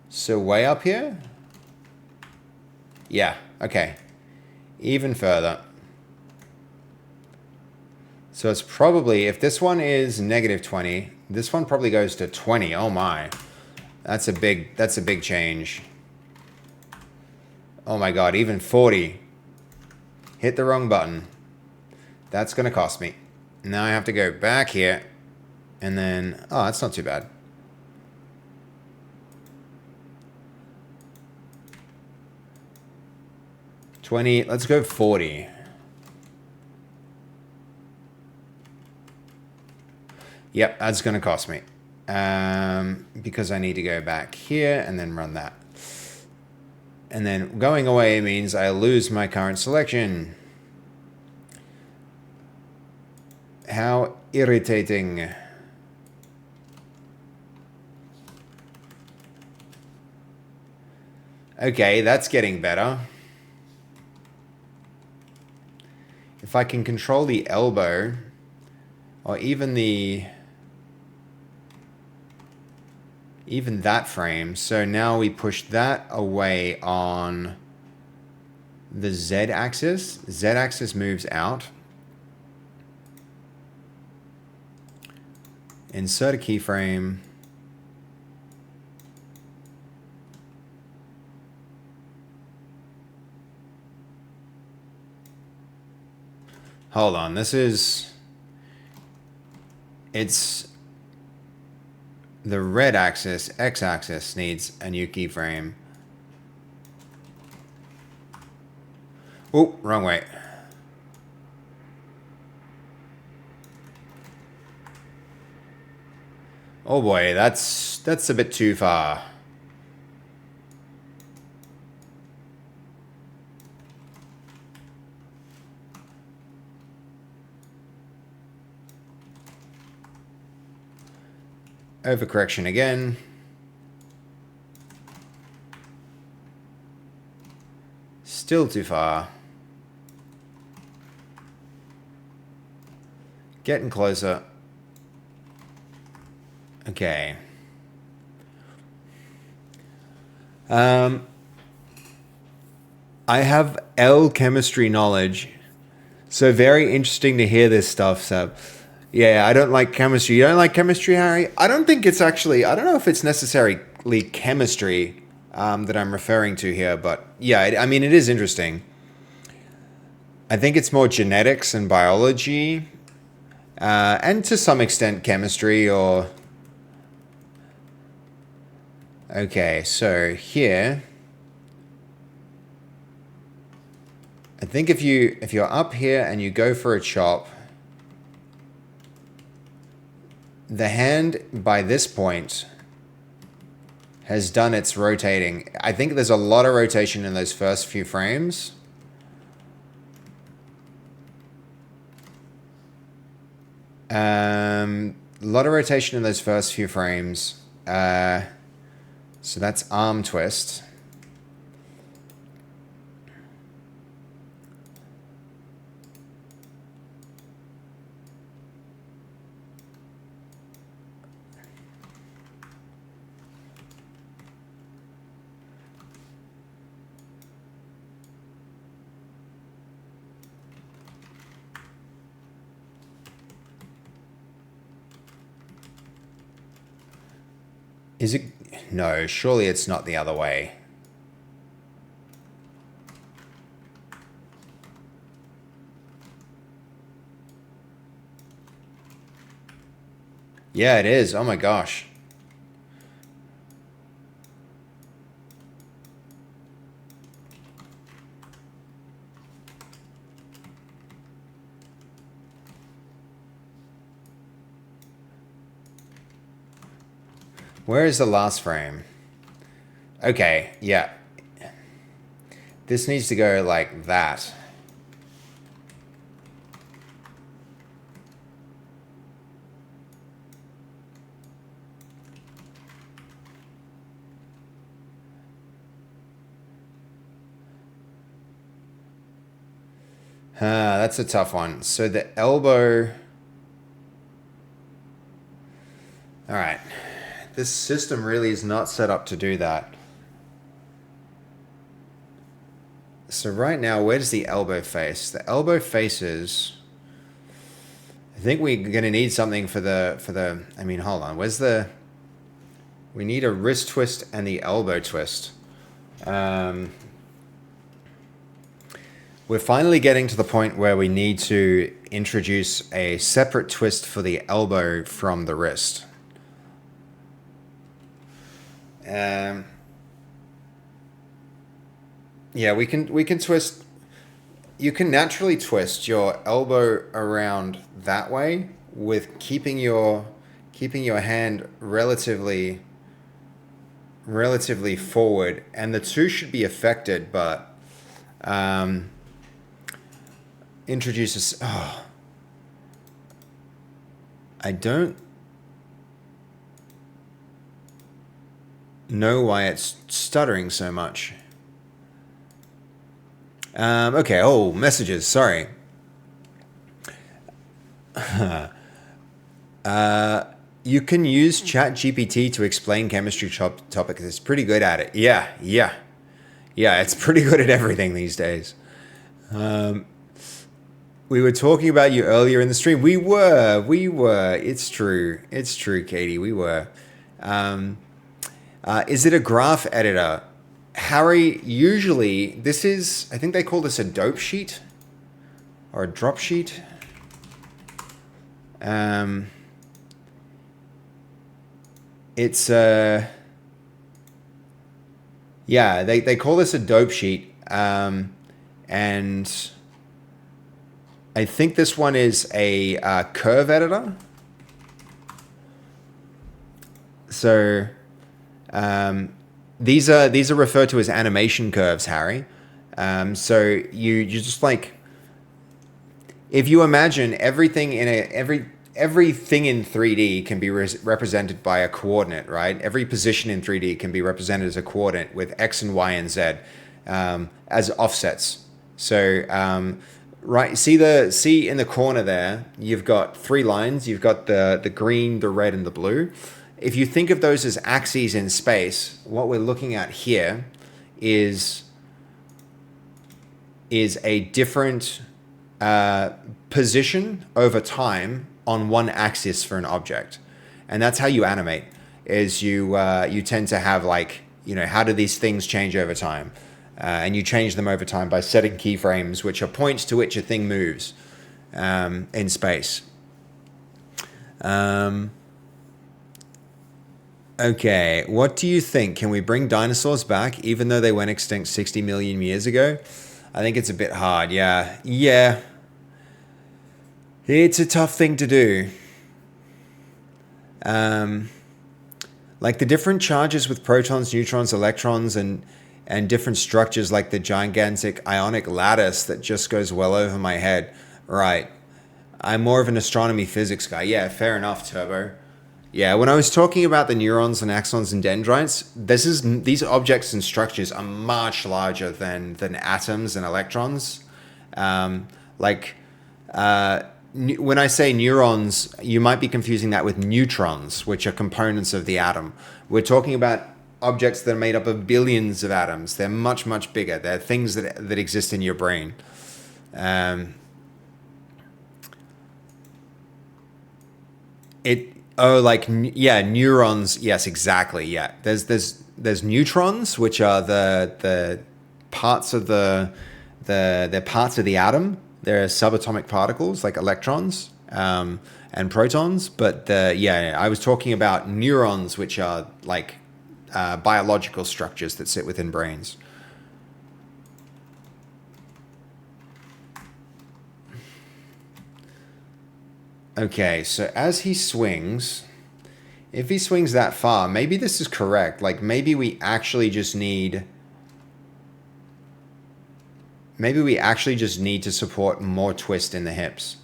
So way up here? Yeah, okay. Even further. So it's probably, if this one is -20, this one probably goes to 20. Oh my. That's a big change. Oh my god, even 40. Hit the wrong button. That's gonna cost me. Now I have to go back here. And then, oh, that's not too bad. $20, let's go 40. Yep, that's going to cost me. Because I need to go back here and then run that. And then going away means I lose my current selection. How irritating. Okay, that's getting better. If I can control the elbow, or even that frame. So now we push that away on the Z-axis. Z-axis moves out. Insert a keyframe. Hold on, this is... It's... The red axis, X-axis, needs a new keyframe. Oh, wrong way. Oh boy, that's a bit too far. Overcorrection again. Still too far. Getting closer. Okay. I have L chemistry knowledge, so very interesting to hear this stuff. So, yeah, I don't like chemistry. You don't like chemistry, Harry? I don't think it's actually. I don't know if it's necessarily chemistry that I'm referring to here, but yeah, I mean, it is interesting. I think it's more genetics and biology, and to some extent chemistry or. Okay, so here, I think if you're up here and you go for a chop, the hand by this point has done its rotating. I think there's a lot of rotation in those first few frames. A lot of rotation in those first few frames. So that's arm twist. Is it? No, surely it's not the other way. Yeah, it is. Oh my gosh. Where is the last frame? Okay, yeah. This needs to go like that. That's a tough one. So the elbow... All right. This system really is not set up to do that. So right now, where does the elbow face? The elbow faces... I think we're going to need something for the... I mean, hold on. Where's the... We need a wrist twist and the elbow twist. We're finally getting to the point where we need to introduce a separate twist for the elbow from the wrist. Yeah, we can twist. You can naturally twist your elbow around that way with keeping your hand relatively forward, and the two should be affected, but introduces. Oh, I don't know why it's stuttering so much. Okay, oh, messages, sorry. You can use ChatGPT to explain chemistry topics. It's pretty good at it. Yeah, it's pretty good at everything these days. We were talking about you earlier in the stream. We were. It's true, Katie, we were. Is it a graph editor? Harry, usually this is, I think they call this a dope sheet or a drop sheet. It's yeah, they call this a dope sheet. And I think this one is a curve editor. So these are referred to as animation curves, Harry. So you just like, if you imagine everything in everything in 3D can be represented by a coordinate, right? Every position in 3D can be represented as a coordinate with X and Y and Z as offsets. So, right, see in the corner there, you've got 3 lines. You've got the green, the red, and the blue. If you think of those as axes in space, what we're looking at here is a different position over time on one axis for an object. And that's how you animate, is you tend to have, like, how do these things change over time? And you change them over time by setting keyframes, which are points to which a thing moves in space. Okay, what do you think? Can we bring dinosaurs back even though they went extinct 60 million years ago? I think it's a bit hard, yeah. Yeah. It's a tough thing to do. Like the different charges with protons, neutrons, electrons, and different structures like the gigantic ionic lattice that just goes well over my head. Right. I'm more of an astronomy physics guy. Yeah, fair enough, Turbo. Yeah, when I was talking about the neurons and axons and dendrites, these objects and structures are much larger than atoms and electrons. When I say neurons, you might be confusing that with neutrons, which are components of the atom. We're talking about objects that are made up of billions of atoms. They're much, much bigger. They're things that exist in your brain. Neurons. Yes, exactly. Yeah, there's neutrons, which are the parts of they're parts of the atom. They're subatomic particles like electrons and protons. But I was talking about neurons, which are like biological structures that sit within brains. Okay, so as he swings, if he swings that far, maybe this is correct. Like maybe we actually just need to support more twist in the hips.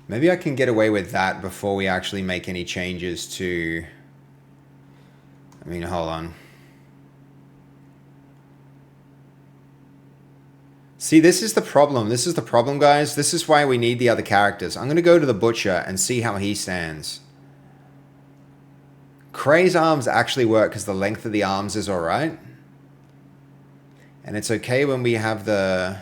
Maybe I can get away with that before we actually make any changes to... hold on. See, this is the problem. This is the problem, guys. This is why we need the other characters. I'm going to go to the butcher and see how he stands. Cray's arms actually work because the length of the arms is all right. And it's okay when we have the...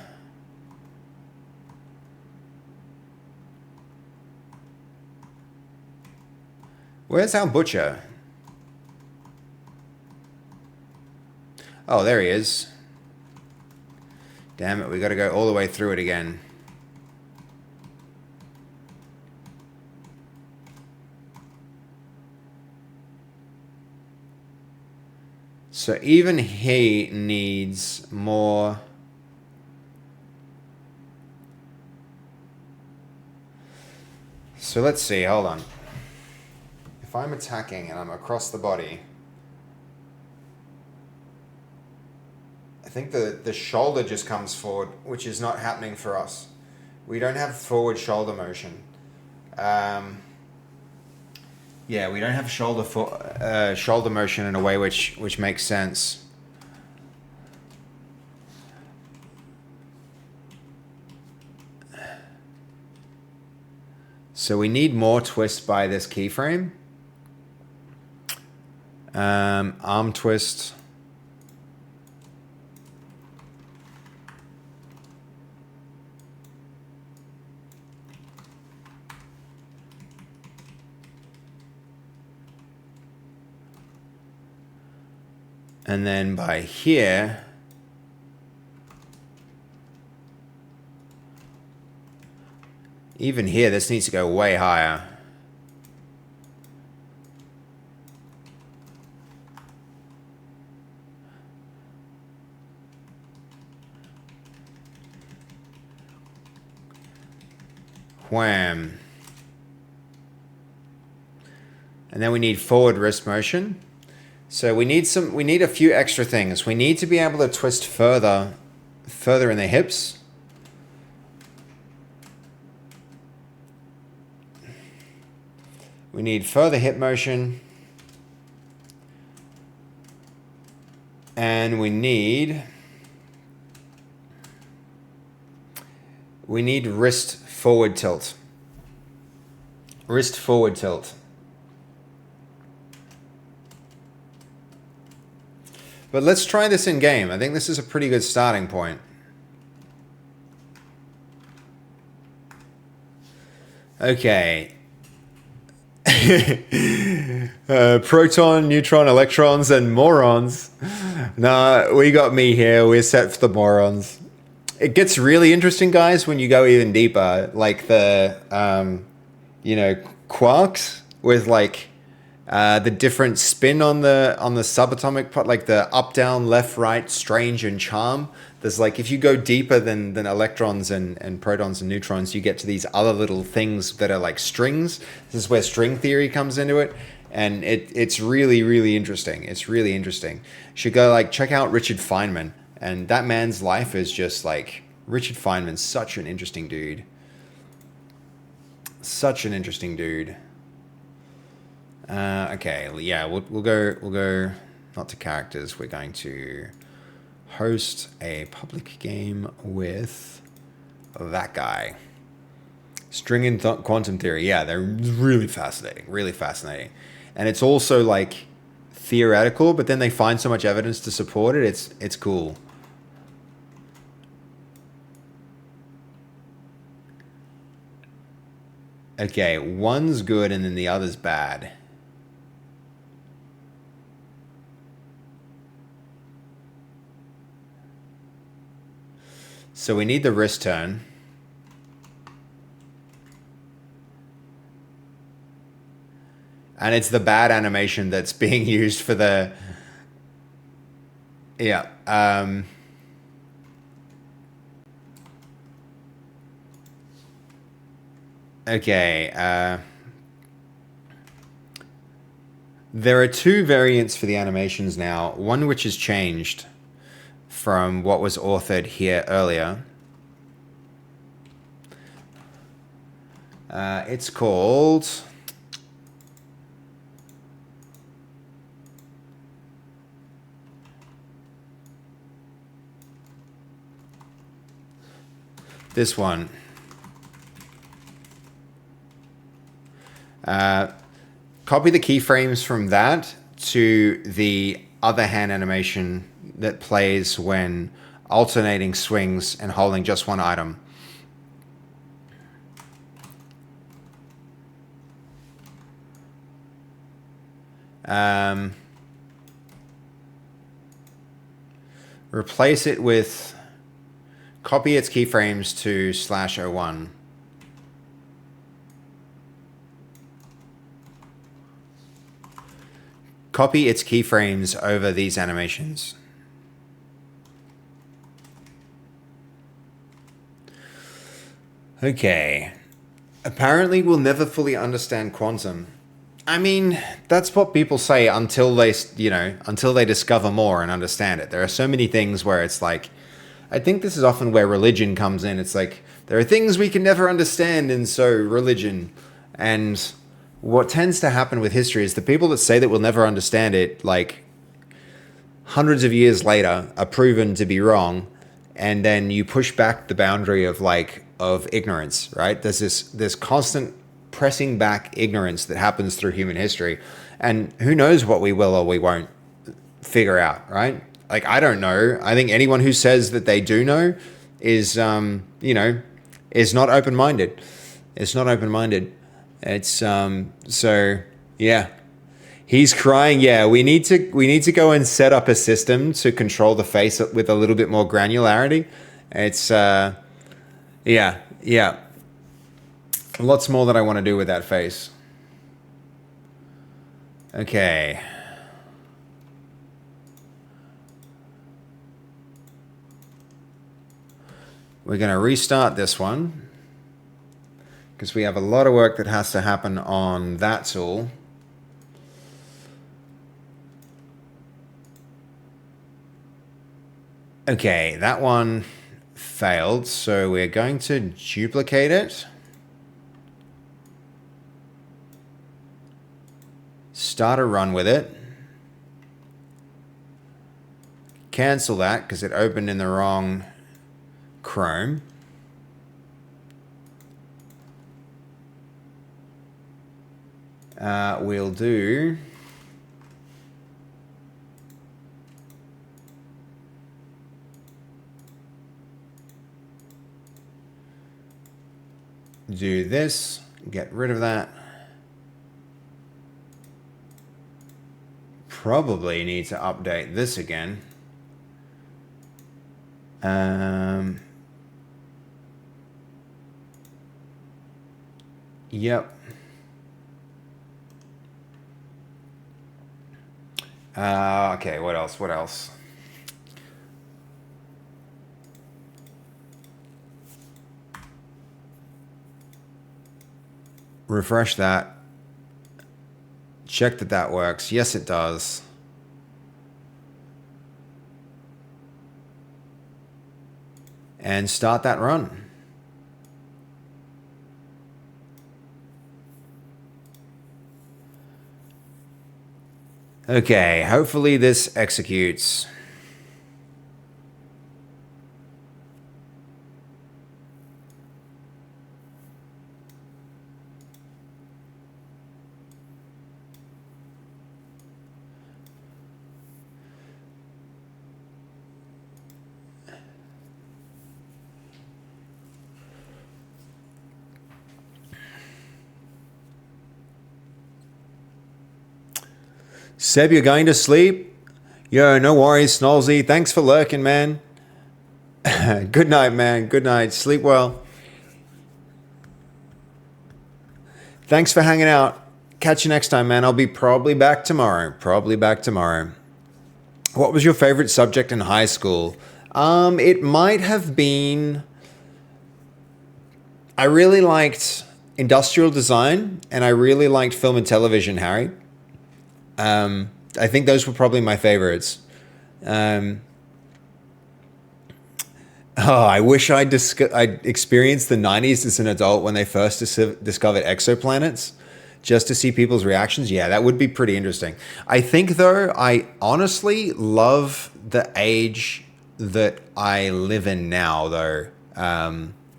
Where's our butcher? Oh, there he is. Damn it, we got to go all the way through it again. So even he needs more... So let's see, hold on. If I'm attacking and I'm across the body... I think the shoulder just comes forward, which is not happening for us. We don't have forward shoulder motion. We don't have shoulder motion in a way which makes sense. So we need more twist by this keyframe. Arm twist. And then by here, even here, this needs to go way higher. Wham. And then we need forward wrist motion. So we need a few extra things. We need to be able to twist further in the hips. We need further hip motion. And we need wrist forward tilt. Wrist forward tilt. But let's try this in game. I think this is a pretty good starting point. Okay. Proton, neutron, electrons, and morons. Nah, we got me here. We're set for the morons. It gets really interesting, guys, when you go even deeper. Like the, quarks with like the different spin on the subatomic part, like the up, down, left, right, strange, and charm. There's like, if you go deeper than electrons and protons and neutrons, you get to these other little things that are like strings. This is where string theory comes into it. And it's really, really interesting. It's really interesting. You should go like check out Richard Feynman. And that man's life is just like, Richard Feynman's such an interesting dude. Such an interesting dude. Okay, yeah, we'll go not to characters. We're going to host a public game with that guy. String and quantum theory. Yeah, they're really fascinating. Really fascinating. And it's also like theoretical, but then they find so much evidence to support it. It's cool. Okay, one's good and then the other's bad. So we need the wrist turn. And it's the bad animation that's being used for the... Yeah. Okay. There are two variants for the animations now. One which has changed from what was authored here earlier. It's called... this one. Copy the keyframes from that to the other hand animation that plays when alternating swings and holding just one item. Replace it with... Copy its keyframes to /01. Copy its keyframes over these animations. Okay. Apparently we'll never fully understand quantum. I mean, that's what people say until they discover more and understand it. There are so many things where it's like, I think this is often where religion comes in. It's like, there are things we can never understand, and so religion. And what tends to happen with history is the people that say that we'll never understand it, like, hundreds of years later, are proven to be wrong, and then you push back the boundary of ignorance, right? There's this constant pressing back ignorance that happens through human history, and who knows what we will or we won't figure out, right? Like, I don't know. I think anyone who says that they do know is, is not open-minded. It's not open-minded. It's, so, yeah. He's crying. Yeah, we need to go and set up a system to control the face with a little bit more granularity. It's, yeah. Lots more that I want to do with that face. Okay. We're going to restart this one because we have a lot of work that has to happen on that tool. Okay, that one failed, so we're going to duplicate it. Start a run with it. Cancel that because it opened in the wrong Chrome. We'll do this, get rid of that. Probably need to update this again. Yep. Okay, what else? What else? Refresh that. Check that that works. Yes, it does. And start that run. Okay, hopefully this executes. Seb, you're going to sleep? Yo, no worries, Snolzy. Thanks for lurking, man. Good night, man. Good night. Sleep well. Thanks for hanging out. Catch you next time, man. I'll be probably back tomorrow. What was your favorite subject in high school? It might have been... I really liked industrial design, and I really liked film and television, Harry. I think those were probably my favorites. I wish I'd experienced the 90s as an adult when they first discovered exoplanets, just to see people's reactions. Yeah, that would be pretty interesting. I think, though, I honestly love the age that I live in now, though,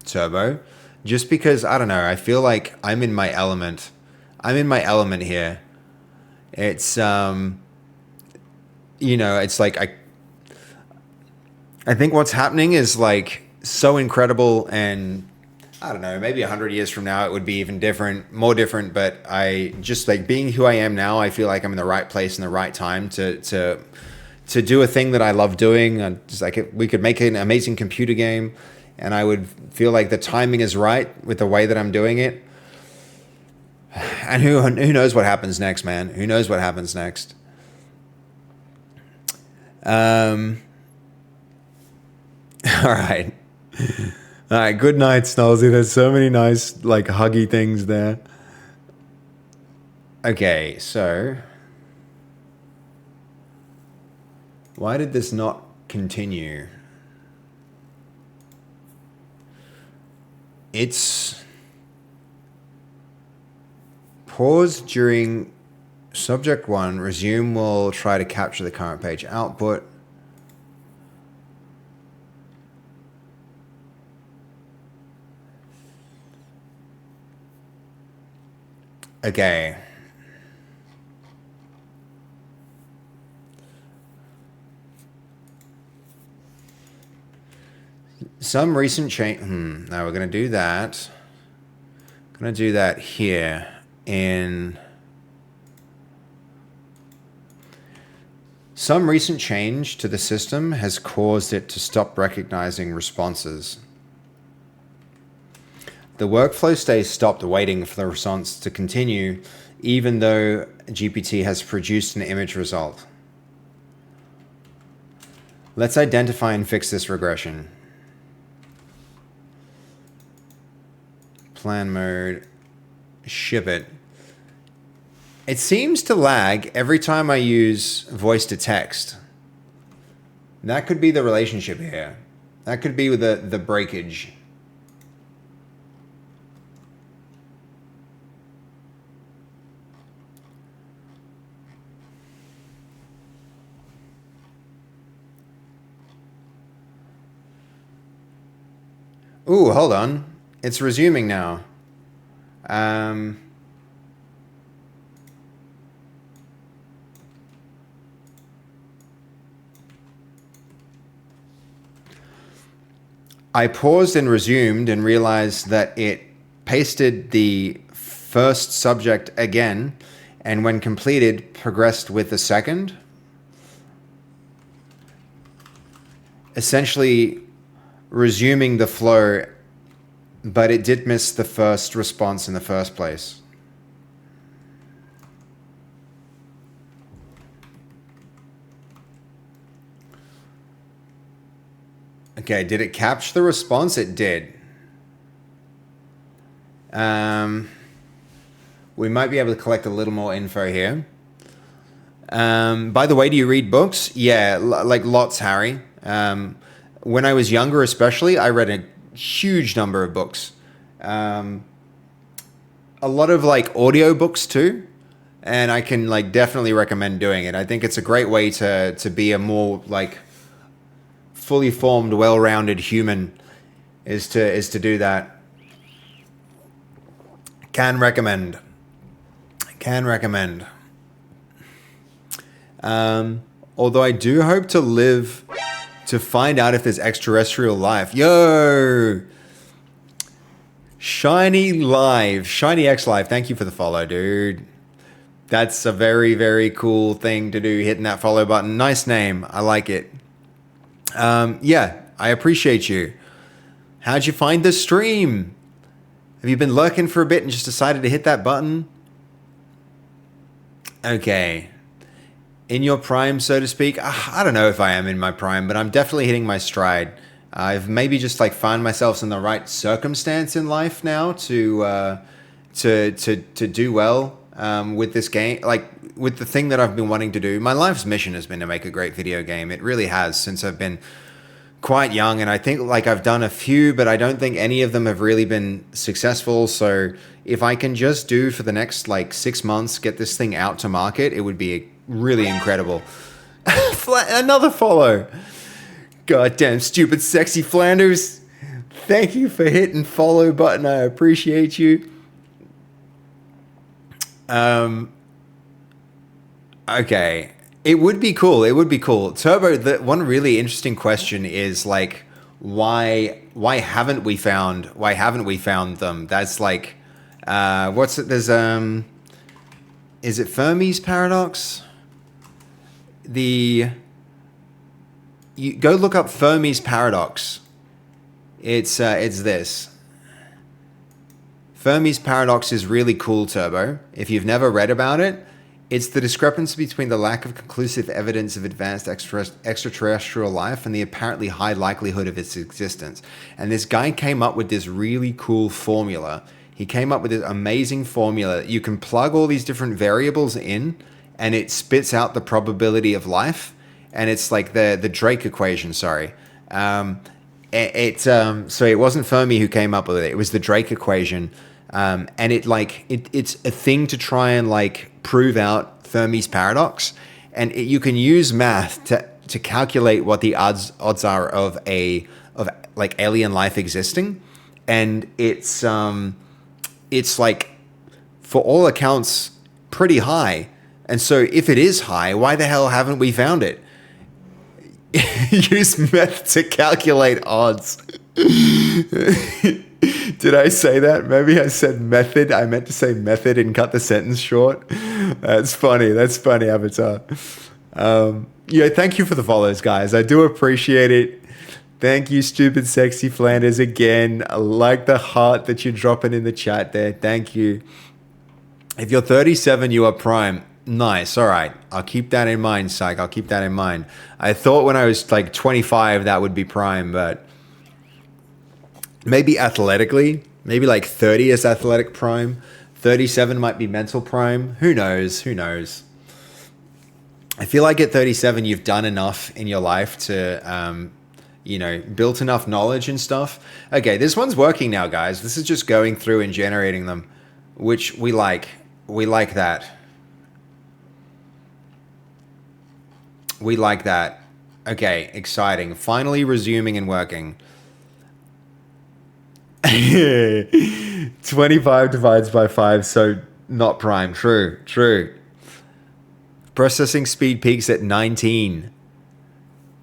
Turbo. Just because, I don't know, I feel like I'm in my element. I'm in my element here. It's, it's like I think what's happening is like so incredible, and I don't know, maybe 100 years from now it would be even different, more different, but I just like being who I am now, I feel like I'm in the right place in the right time to do a thing that I love doing. And just like we could make an amazing computer game, and I would feel like the timing is right with the way that I'm doing it. And who knows what happens next, man? Who knows what happens next? All right. All right. Good night, Snolzy. There's so many nice, like, huggy things there. Okay, so why did this not continue? It's pause during subject 1. Resume will try to capture the current page output. Okay. Some recent change. Now we're going to do that. Going to do that here in some recent change to the system has caused it to stop recognizing responses. The workflow stays stopped waiting for the response to continue, even though GPT has produced an image result. Let's identify and fix this regression. Plan mode, ship it. It seems to lag every time I use voice to text. That could be the relationship here. That could be with the breakage. Ooh, hold on. It's resuming now. I paused and resumed and realized that it pasted the first subject again, and when completed, progressed with the second. Essentially resuming the flow, but it did miss the first response in the first place. Okay, did it capture the response? It did. We might be able to collect a little more info here. By the way, do you read books? Yeah, like lots, Harry. When I was younger especially, I read a huge number of books. A lot of like audio books too. And I can like definitely recommend doing it. I think it's a great way to be a more like fully formed, well-rounded human is to do that. Can recommend. Although I do hope to live to find out if there's extraterrestrial life. Yo! Shiny X Live, thank you for the follow, dude. That's a very, very cool thing to do, hitting that follow button. Nice name, I like it. Yeah, I appreciate you. How'd you find the stream? Have you been lurking for a bit and just decided to hit that button? Okay. In your prime, so to speak? I don't know if I am in my prime, but I'm definitely hitting my stride. I've maybe just like found myself in the right circumstance in life now to do well with this game, like with the thing that I've been wanting to do. My life's mission has been to make a great video game. It really has, since I've been quite young, and I think like I've done a few, but I don't think any of them have really been successful. So if I can just do for the next like 6 months, get this thing out to market, it would be really incredible. Another follow. Goddamn stupid sexy Flanders. Thank you for hitting follow button. I appreciate you. Okay. It would be cool. Turbo, the one really interesting question is like why haven't we found them? That's like what's it, there's is it Fermi's paradox? You go look up Fermi's paradox. It's this. Fermi's paradox is really cool, Turbo. If you've never read about it, it's the discrepancy between the lack of conclusive evidence of advanced extraterrestrial life and the apparently high likelihood of its existence. And this guy came up with this really cool formula. He came up with this amazing formula. You can plug all these different variables in, and it spits out the probability of life. And it's like the Drake equation, sorry. So it wasn't Fermi who came up with it. It was the Drake equation. And it's a thing to try and like prove out Fermi's paradox. And you can use math to calculate what the odds are of like alien life existing. And it's like, for all accounts, pretty high. And so if it is high, why the hell haven't we found it? Use math to calculate odds. Did I say that? Maybe I said method. I meant to say method and cut the sentence short. That's funny, Avatar. Yeah, thank you for the follows, guys. I do appreciate it. Thank you, stupid sexy Flanders, again. I like the heart that you're dropping in the chat there. Thank you. If you're 37, you are prime. Nice. All right. I'll keep that in mind, Psych. I'll keep that in mind. I thought when I was like 25, that would be prime, but maybe athletically, maybe like 30 is athletic prime. 37 might be mental prime. Who knows? I feel like at 37, you've done enough in your life to, you know, built enough knowledge and stuff. Okay, this one's working now, guys. This is just going through and generating them, which we like. We like that. We like that. Okay, exciting. Finally resuming and working. 25 divides by 5, so not prime. True, true. Processing speed peaks at 19.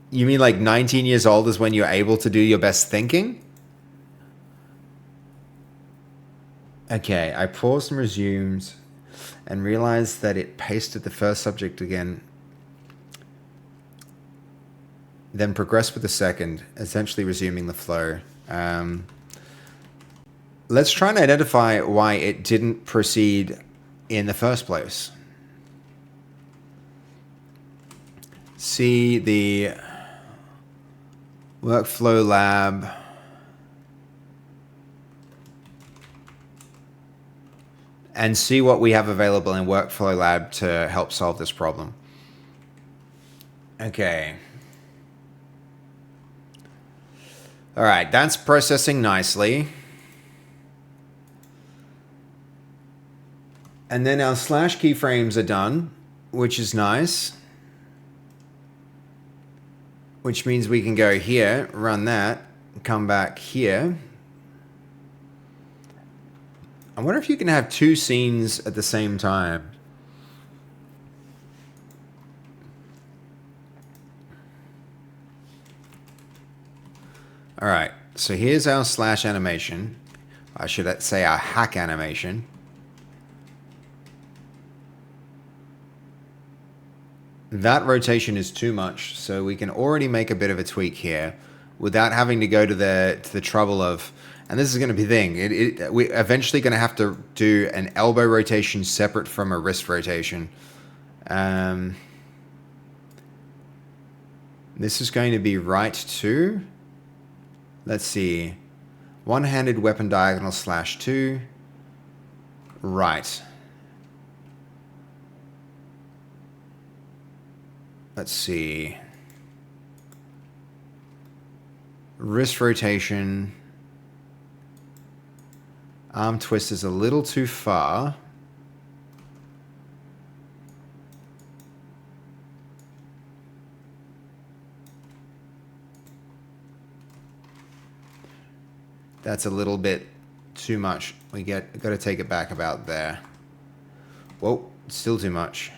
You mean like 19 years old is when you're able to do your best thinking? Okay, I paused and resumed and realized that it pasted the first subject again. Then progressed with the second, essentially resuming the flow. Let's try and identify why it didn't proceed in the first place. See the workflow lab. And see what we have available in workflow lab to help solve this problem. Okay. All right, that's processing nicely. And then our slash keyframes are done, which is nice. Which means we can go here, run that, come back here. I wonder if you can have two scenes at the same time. All right, so here's our slash animation. I should say our hack animation. That rotation is too much, so we can already make a bit of a tweak here without having to go to the trouble of, and this is going to be the thing, we're eventually going to have to do an elbow rotation separate from a wrist rotation. This is going to be right to, let's see, one-handed weapon diagonal slash 2, right. Let's see. Wrist rotation. Arm twist is a little too far. That's a little bit too much. We got to take it back about there. Whoa, still too much.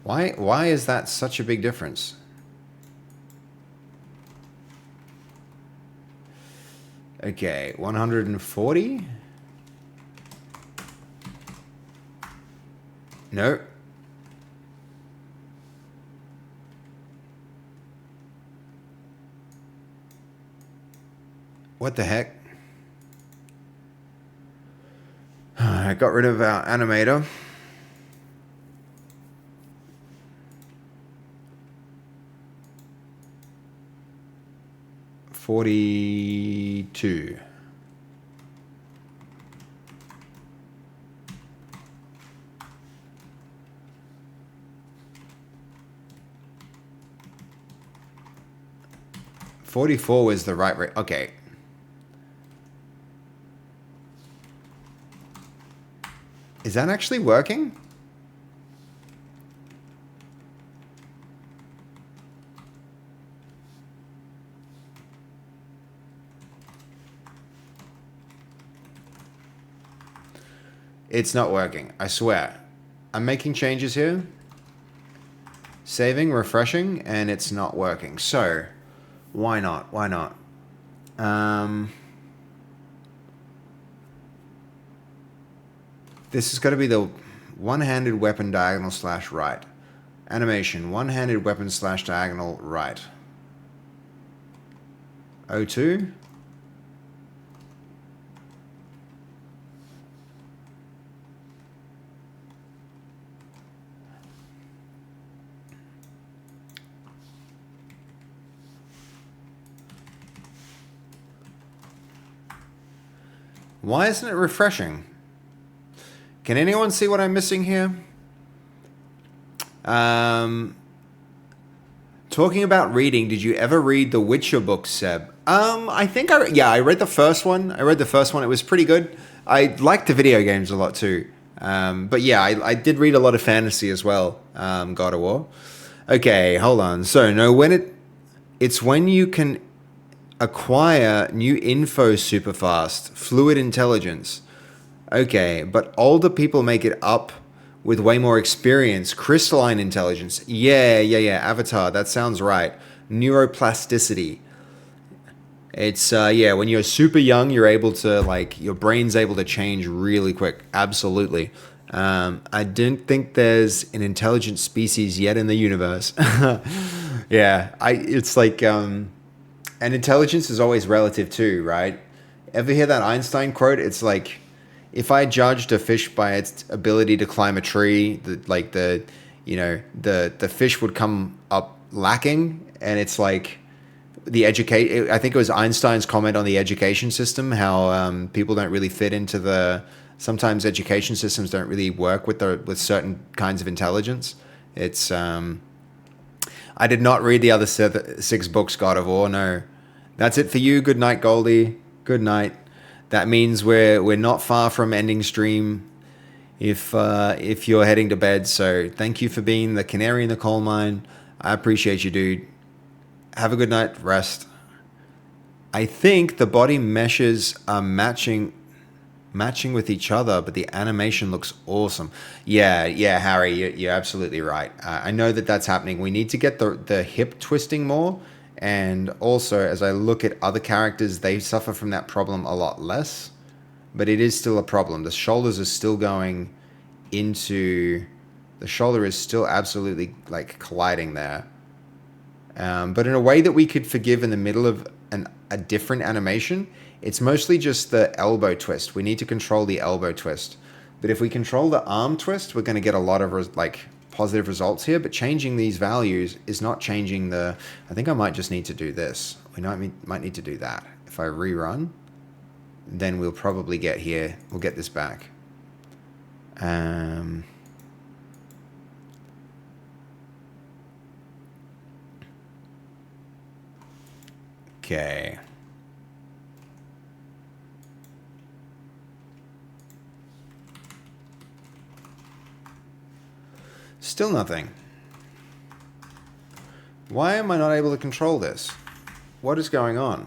Why is that such a big difference? Okay, 140? No. What the heck? I got rid of our animator. $42. $44 was the right rate. Okay. Is that actually working? It's not working, I swear. I'm making changes here. Saving, refreshing, and it's not working. So, why not? Why not? This has got to be the one-handed weapon diagonal slash right. Animation, one-handed weapon slash diagonal right. 02. Why isn't it refreshing? Can anyone see what I'm missing here? Talking about reading, did you ever read the Witcher books, Seb? I think I read the first one. I read the first one. It was pretty good. I liked the video games a lot too. But yeah, I did read a lot of fantasy as well. God of War. Okay, hold on. So no, it's when you can acquire new info super fast, fluid intelligence. Okay, but older people make it up with way more experience, crystalline intelligence. Yeah. Avatar, that sounds right. Neuroplasticity. It's yeah, when you're super young, you're able to like your brain's able to change really quick. Absolutely. I don't think there's an intelligent species yet in the universe. Yeah, it's like and intelligence is always relative too, right? Ever hear that Einstein quote? It's like if I judged a fish by its ability to climb a tree, the fish would come up lacking, and it's like the educate. I think it was Einstein's comment on the education system, how people don't really fit into the. Sometimes education systems don't really work with certain kinds of intelligence. It's I did not read the other 6 books, God of War. No, that's it for you. Good night, Goldie. Good night. That means we're not far from ending stream if you're heading to bed. So thank you for being the canary in the coal mine. I appreciate you, dude. Have a good night. Rest. I think the body meshes are matching with each other, but the animation looks awesome. Yeah, Harry, you're absolutely right. I know that's happening. We need to get the hip twisting more. And also, as I look at other characters, they suffer from that problem a lot less. But it is still a problem. The shoulders are still going into... The shoulder is still absolutely, like, colliding there. But in a way that we could forgive in the middle of a different animation, it's mostly just the elbow twist. We need to control the elbow twist. But if we control the arm twist, we're going to get a lot of, positive results here, but changing these values is not changing the... I think I might just need to do this. We might need to do that. If I rerun, then we'll probably get here. We'll get this back. Okay. Still nothing. Why am I not able to control this? What is going on?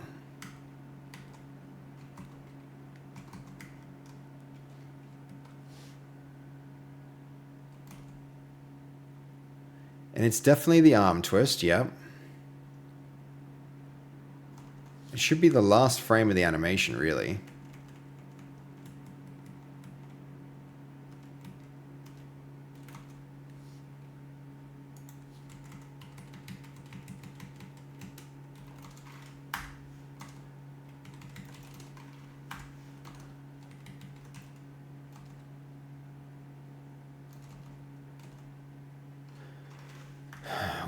And it's definitely the arm twist, yep. It should be the last frame of the animation, really.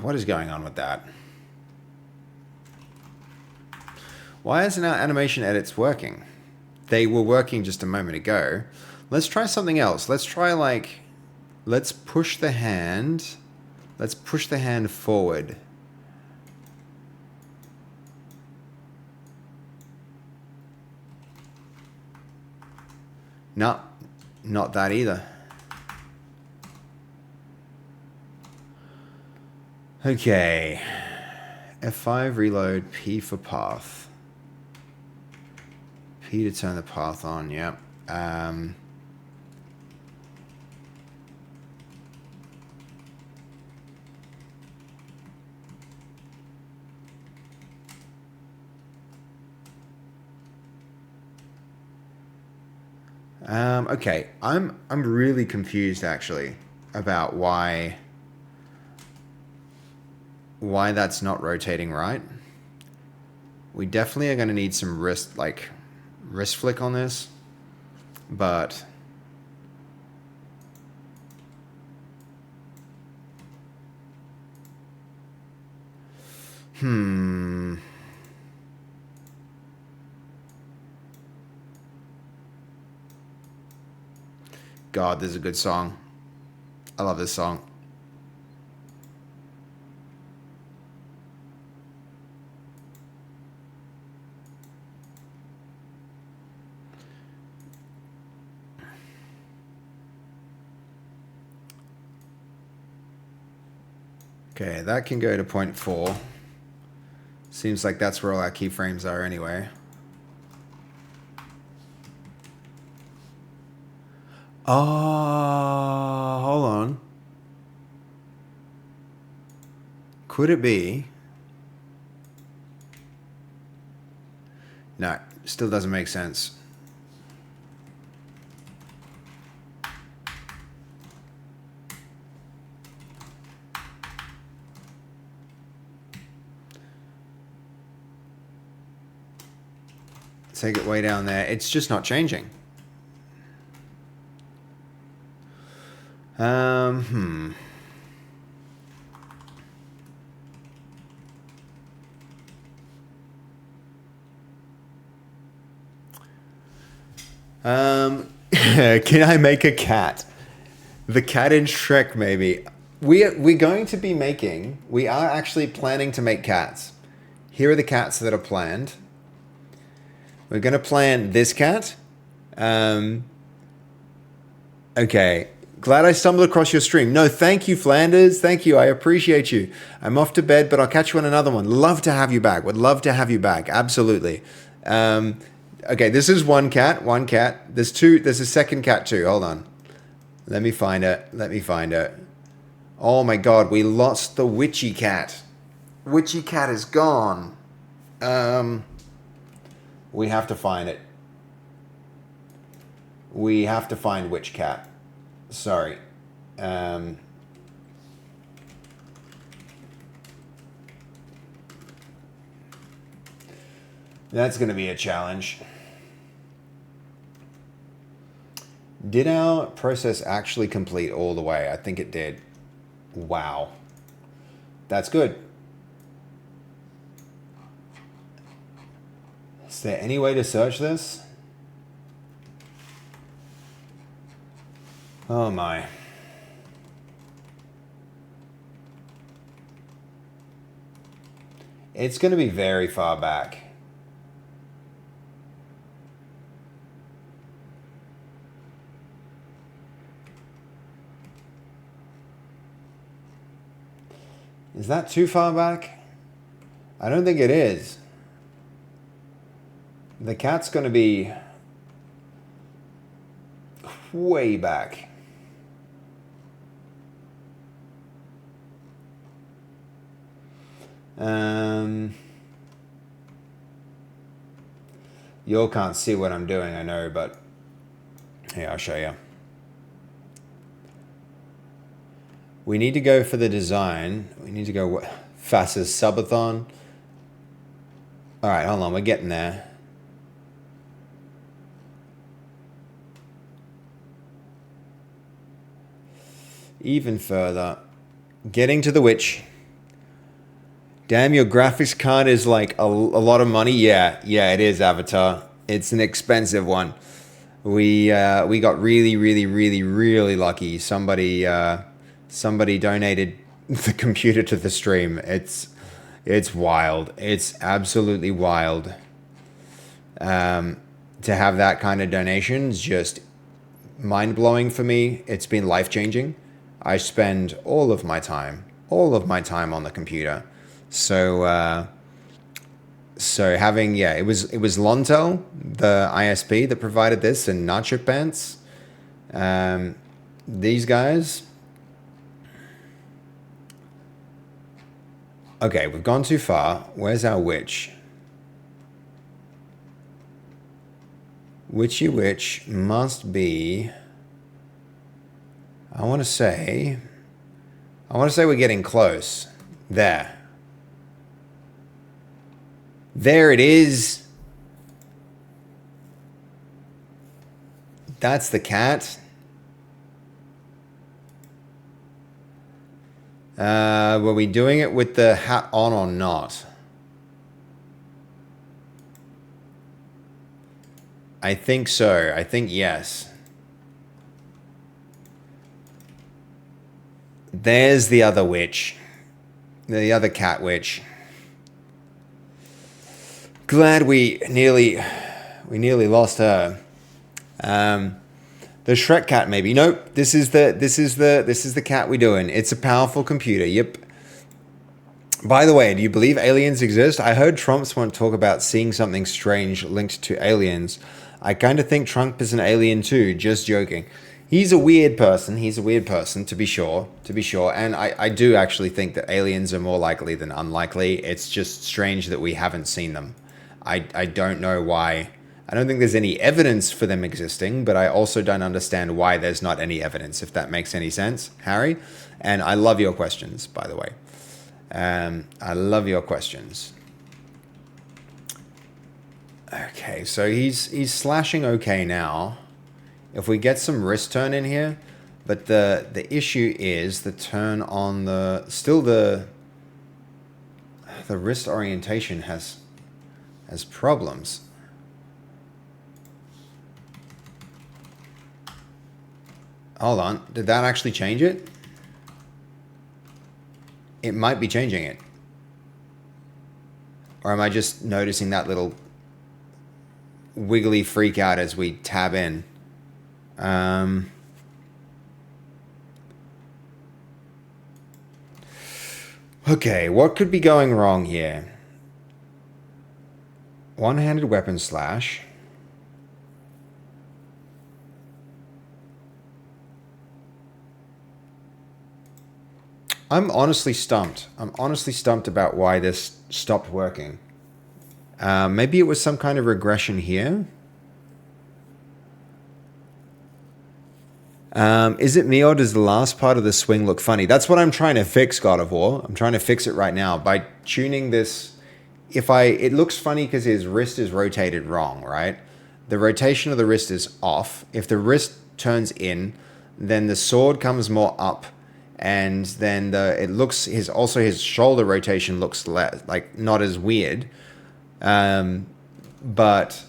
What is going on with that? Why isn't our animation edits working? They were working just a moment ago. Let's try something else. Let's try let's push the hand. Let's push the hand forward. No, not that either. Okay. F5 reload, P for path. P to turn the path on, yep. Okay, I'm really confused actually about why that's not rotating right. We definitely are going to need some wrist flick on this, but God, this is a good song. I love this song. Okay, that can go to 0.4. Seems like that's where all our keyframes are anyway. Oh, hold on. Could it be? No, still doesn't make sense. Take it way down there. It's just not changing. Can I make a cat? The cat in Shrek, maybe. We're going to be making... We are actually planning to make cats. Here are the cats that are planned. We're going to plan this cat. Okay. Glad I stumbled across your stream. No, thank you, Flanders. Thank you. I appreciate you. I'm off to bed, but I'll catch you on another one. Love to have you back. Would love to have you back. Absolutely. Okay, this is one cat. One cat. There's two. There's a second cat too. Hold on. Let me find it. Let me find it. Oh my God, we lost the witchy cat. Witchy cat is gone. We have to find it. We have to find witch cat. Sorry. That's going to be a challenge. Did our process actually complete all the way? I think it did. Wow. That's good. Is there any way to search this? Oh my. It's going to be very far back. Is that too far back? I don't think it is. The cat's going to be way back. You all can't see what I'm doing, I know, but here, I'll show you. We need to go for the design. We need to go fastest subathon. All right, hold on, we're getting there. Even further. Getting to the witch. Damn, your graphics card is like a lot of money. Yeah, it is, Avatar. It's an expensive one. We got really lucky. Somebody donated the computer to the stream. It's wild. It's absolutely wild. To have that kind of donation is just mind-blowing for me. It's been life-changing. I spend all of my time on the computer. So having, it was Lontel, the ISP, that provided this, and Nacho Pants. These guys. Okay, we've gone too far. Where's our witch? Witchy witch must be... I want to say we're getting close. There. There it is. That's the cat. Were we doing it with the hat on or not? I think so. I think yes. There's the other witch. The other cat witch. Glad we nearly lost her. The Shrek cat, maybe. Nope. This is the cat we're doing. It's a powerful computer. Yep. By the way, do you believe aliens exist? I heard Trump's want to talk about seeing something strange linked to aliens. I kind of think Trump is an alien too. Just joking. He's a weird person. He's a weird person, to be sure. And I do actually think that aliens are more likely than unlikely. It's just strange that we haven't seen them. I don't know why. I don't think there's any evidence for them existing, but I also don't understand why there's not any evidence, if that makes any sense, Harry. And I love your questions, by the way. I love your questions. Okay, so he's slashing okay now. If we get some wrist turn in here, but the issue is the turn on the wrist orientation has problems. Hold on, did that actually change it? It might be changing it. Or am I just noticing that little wiggly freak out as we tab in? Okay, what could be going wrong here? One-handed weapon slash. I'm honestly stumped. I'm honestly stumped about why this stopped working. Maybe it was some kind of regression here. Is it me or does the last part of the swing look funny? That's what I'm trying to fix, God of War. I'm trying to fix it right now by tuning this. It looks funny because his wrist is rotated wrong, right? The rotation of the wrist is off. If the wrist turns in, then the sword comes more up, and then his shoulder rotation looks like not as weird. But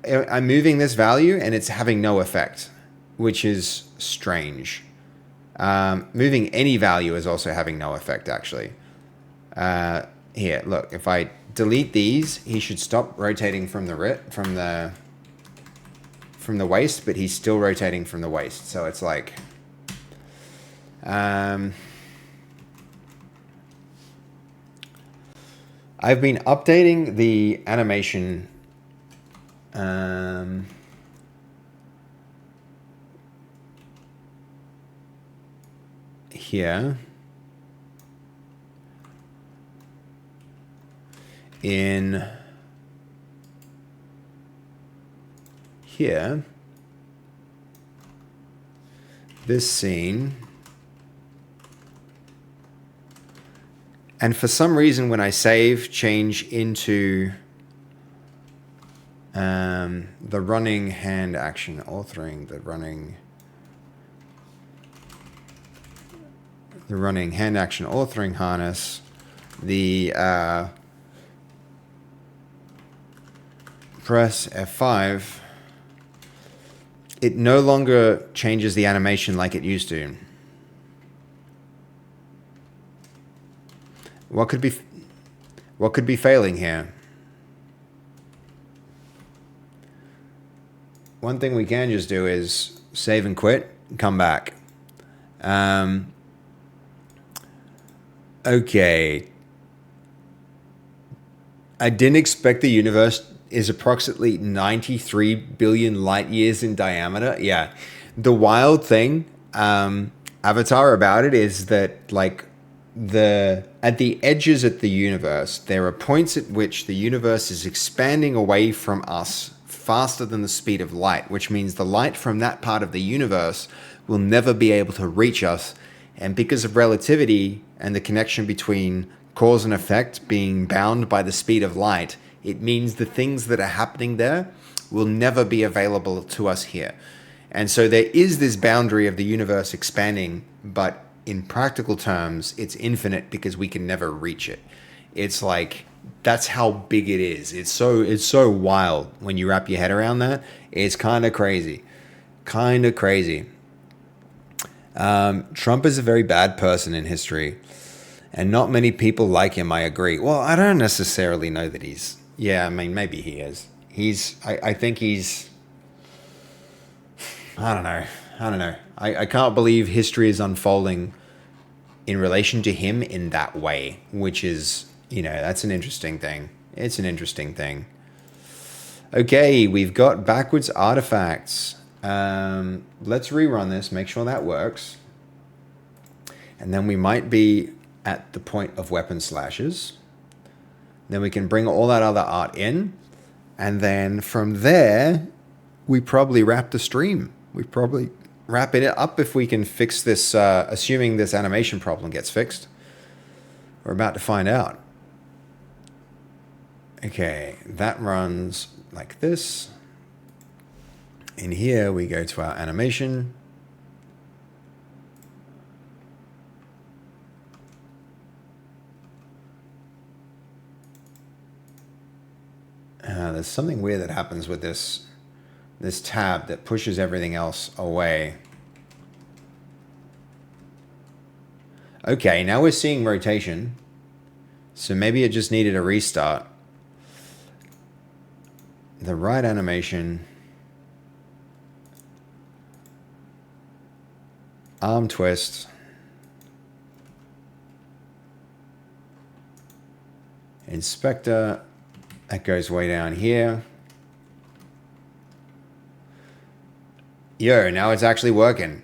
I'm moving this value and it's having no effect, which is strange. Moving any value is also having no effect, actually. Here, look, if I delete these, he should stop rotating from the waist, but he's still rotating from the waist. So it's like, I've been updating the animation here in here, this scene. And for some reason, when I save change into the running hand action, authoring the running hand action authoring harness, the press F5, it no longer changes the animation like it used to. What could be failing here? One thing we can just do is save and quit and come back. Okay. I didn't expect the universe is approximately 93 billion light years in diameter. Yeah. The wild thing, Avatar, about it is that, like, at the edges of the universe, there are points at which the universe is expanding away from us faster than the speed of light, which means the light from that part of the universe will never be able to reach us. And because of relativity and the connection between cause and effect being bound by the speed of light, it means the things that are happening there will never be available to us here. And so there is this boundary of the universe expanding, but in practical terms, it's infinite because we can never reach it. It's like, that's how big it is. It's so wild when you wrap your head around that. It's kind of crazy. Trump is a very bad person in history, and not many people like him, I agree. Well, I don't necessarily know that he's... Yeah, I mean, maybe he is. I think he's... I don't know. I can't believe history is unfolding in relation to him in that way, which is, that's an interesting thing. It's an interesting thing. Okay, we've got backwards artifacts. Let's rerun this, make sure that works. And then we might be at the point of weapon slashes. Then we can bring all that other art in. And then from there, we probably wrap the stream. We probably wrap it up if we can fix this, assuming this animation problem gets fixed. We're about to find out. Okay, that runs like this. In here, we go to our animation. There's something weird that happens with this tab that pushes everything else away. Okay, now we're seeing rotation. So maybe it just needed a restart. The right animation. Arm twist. Inspector. That goes way down here. Yo, now it's actually working.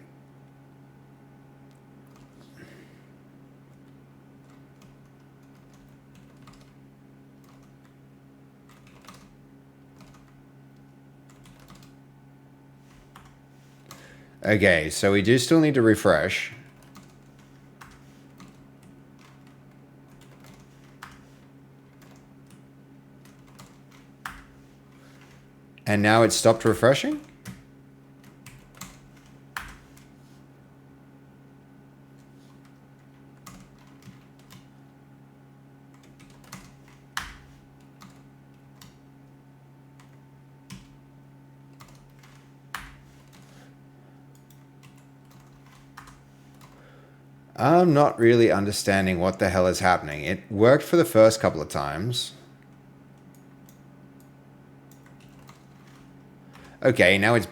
Okay, so we do still need to refresh. And now it's stopped refreshing? I'm not really understanding what the hell is happening. It worked for the first couple of times. Okay, now it's...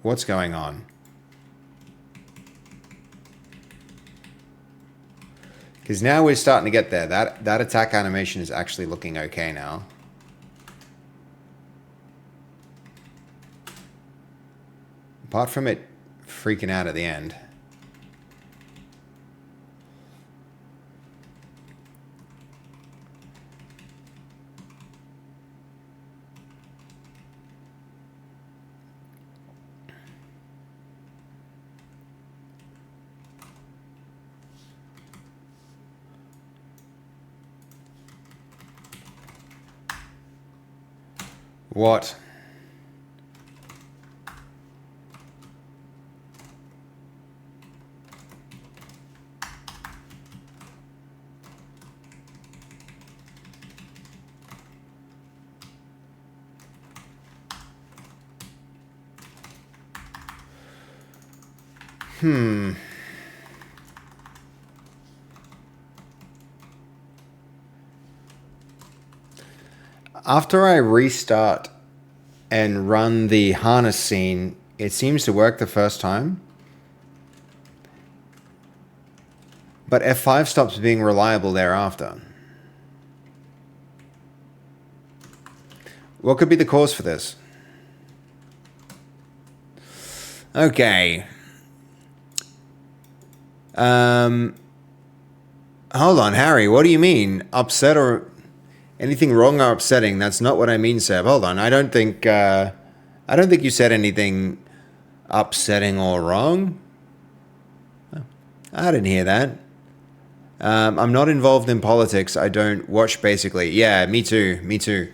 What's going on? Because now we're starting to get there. That attack animation is actually looking okay now. Apart from it freaking out at the end. What? After I restart and run the harness scene, it seems to work the first time. But F5 stops being reliable thereafter. What could be the cause for this? Okay. Hold on, Harry, what do you mean? Upset or anything wrong or upsetting? That's not what I mean, Seb. Hold on. I don't think you said anything upsetting or wrong. I didn't hear that. I'm not involved in politics. I don't watch, basically. Yeah, me too. Me too.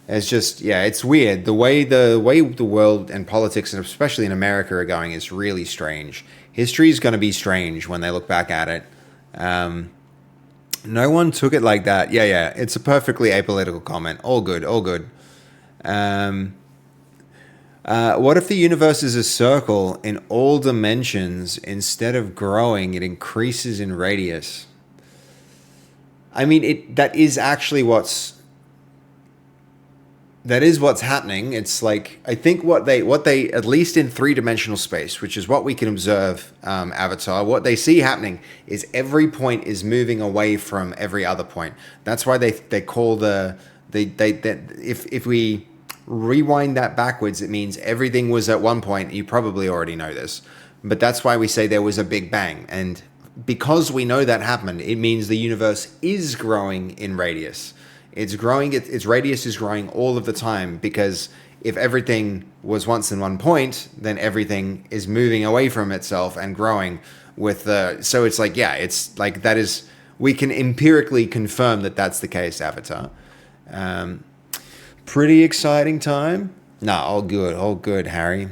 It's just, yeah, it's weird. The way the world and politics, and especially in America, are going is really strange. History is going to be strange when they look back at it. No one took it like that. Yeah, it's a perfectly apolitical comment. All good, all good. What if the universe is a circle in all dimensions? Instead of growing, it increases in radius. I mean, that is actually what's happening. It's like, I think what they at least in three-dimensional space, which is what we can observe, Avatar, what they see happening is every point is moving away from every other point. That's why they call if we rewind that backwards, it means everything was at one point. You probably already know this, but that's why we say there was a big bang. And because we know that happened, it means the universe is growing in radius. It's growing, its radius is growing all of the time, because if everything was once in one point, then everything is moving away from itself and growing with so it's like, yeah, it's like, that is, we can empirically confirm that that's the case, Avatar. Pretty exciting time. Nah, all good, Harry.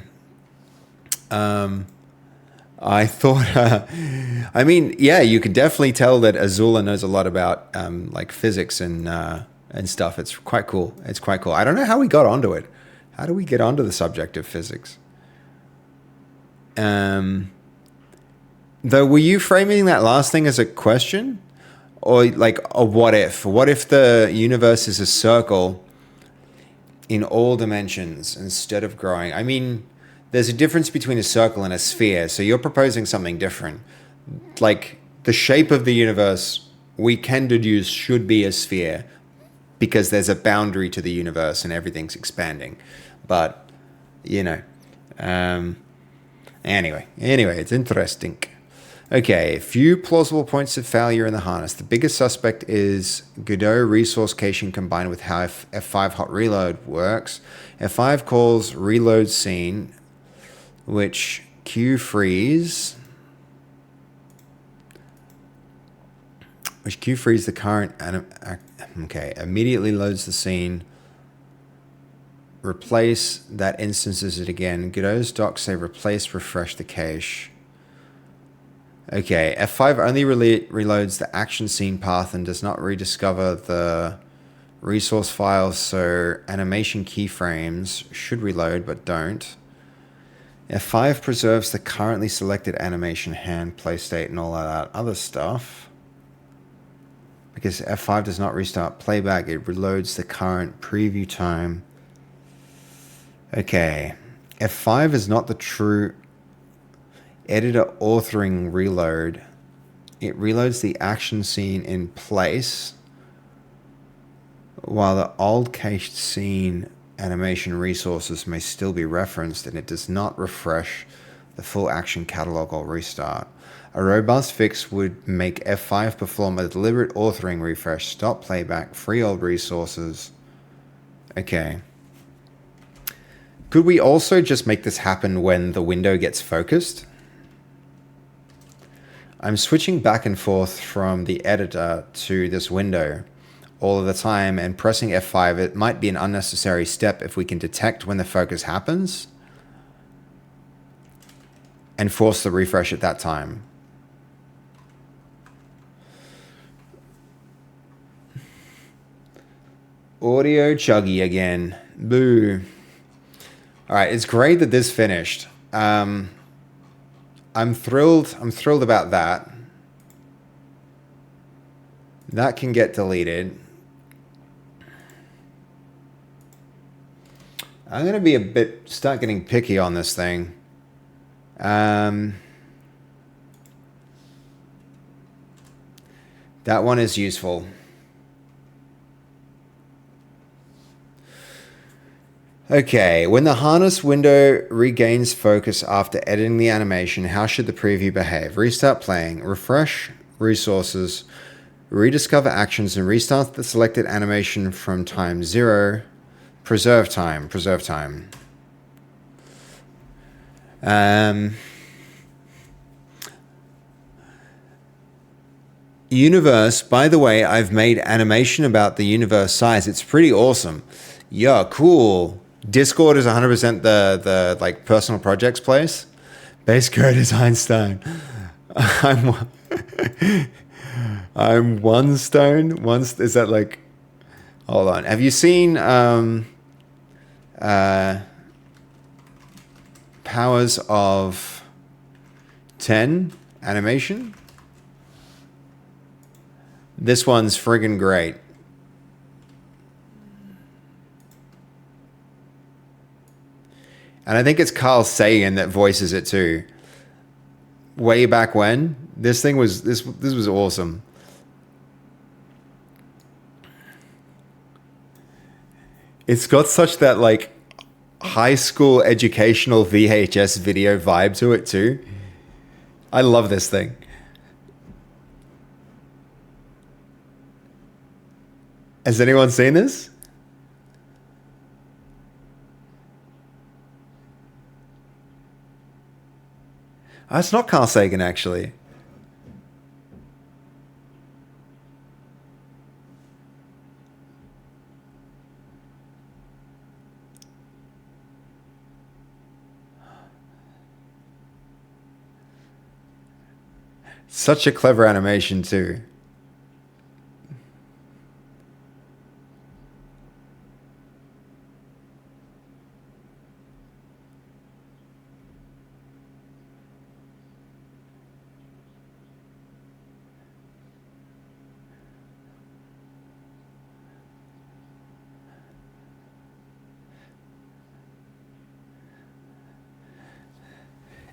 I thought, I mean, yeah, you could definitely tell that Azula knows a lot about like physics and stuff. It's quite cool. I don't know how we got onto it. How do we get onto the subject of physics? Though, were you framing that last thing as a question, or like a what if? What if the universe is a circle in all dimensions instead of growing? I mean, there's a difference between a circle and a sphere, so you're proposing something different. Like, the shape of the universe, we can deduce, should be a sphere, because there's a boundary to the universe and everything's expanding. But, you know, anyway, it's interesting. Okay, few plausible points of failure in the harness. The biggest suspect is Godot resource caching combined with how F5 hot reload works. F5 calls reload scene, which keyframes the current immediately loads the scene. Replace that instances it again. Godot's docs say replace, refresh the cache. Okay, F5 only reloads the action scene path and does not rediscover the resource files, so animation keyframes should reload but don't. F5 preserves the currently selected animation hand, play state, and all that other stuff. Because F5 does not restart playback, it reloads the current preview time. Okay, F5 is not the true editor authoring reload. It reloads the action scene in place, while the old cached scene animation resources may still be referenced, and it does not refresh the full action catalog or restart. A robust fix would make F5 perform a deliberate authoring refresh, stop playback, free old resources. Okay. Could we also just make this happen when the window gets focused? I'm switching back and forth from the editor to this window all of the time, and pressing F5, it might be an unnecessary step if we can detect when the focus happens and force the refresh at that time. Audio chuggy again. Boo. All right, it's great that this finished. I'm thrilled about that. That can get deleted. I'm going to start getting picky on this thing. That one is useful. Okay, when the harness window regains focus after editing the animation, how should the preview behave? Restart playing, refresh resources, rediscover actions, and restart the selected animation from time 0. Preserve time. Universe, by the way, I've made animation about the universe size. It's pretty awesome. Yeah, cool. Discord is 100% the like personal projects place. Base code is Einstein. I'm one stone. Is that like? Hold on. Have you seen Powers of 10 animation. This one's friggin' great. And I think it's Carl Sagan that voices it too. Way back when, this thing was this was awesome. It's got such that like high school educational VHS video vibe to it too. I love this thing. Has anyone seen this? Oh, it's not Carl Sagan, actually. Such a clever animation, too.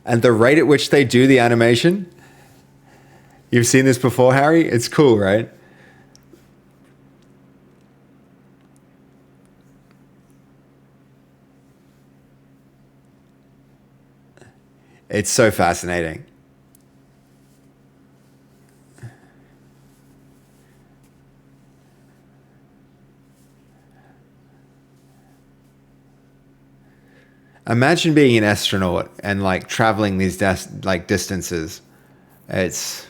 And the rate at which they do the animation, you've seen this before, Harry? It's cool, right? It's so fascinating. Imagine being an astronaut and like traveling these distances. It's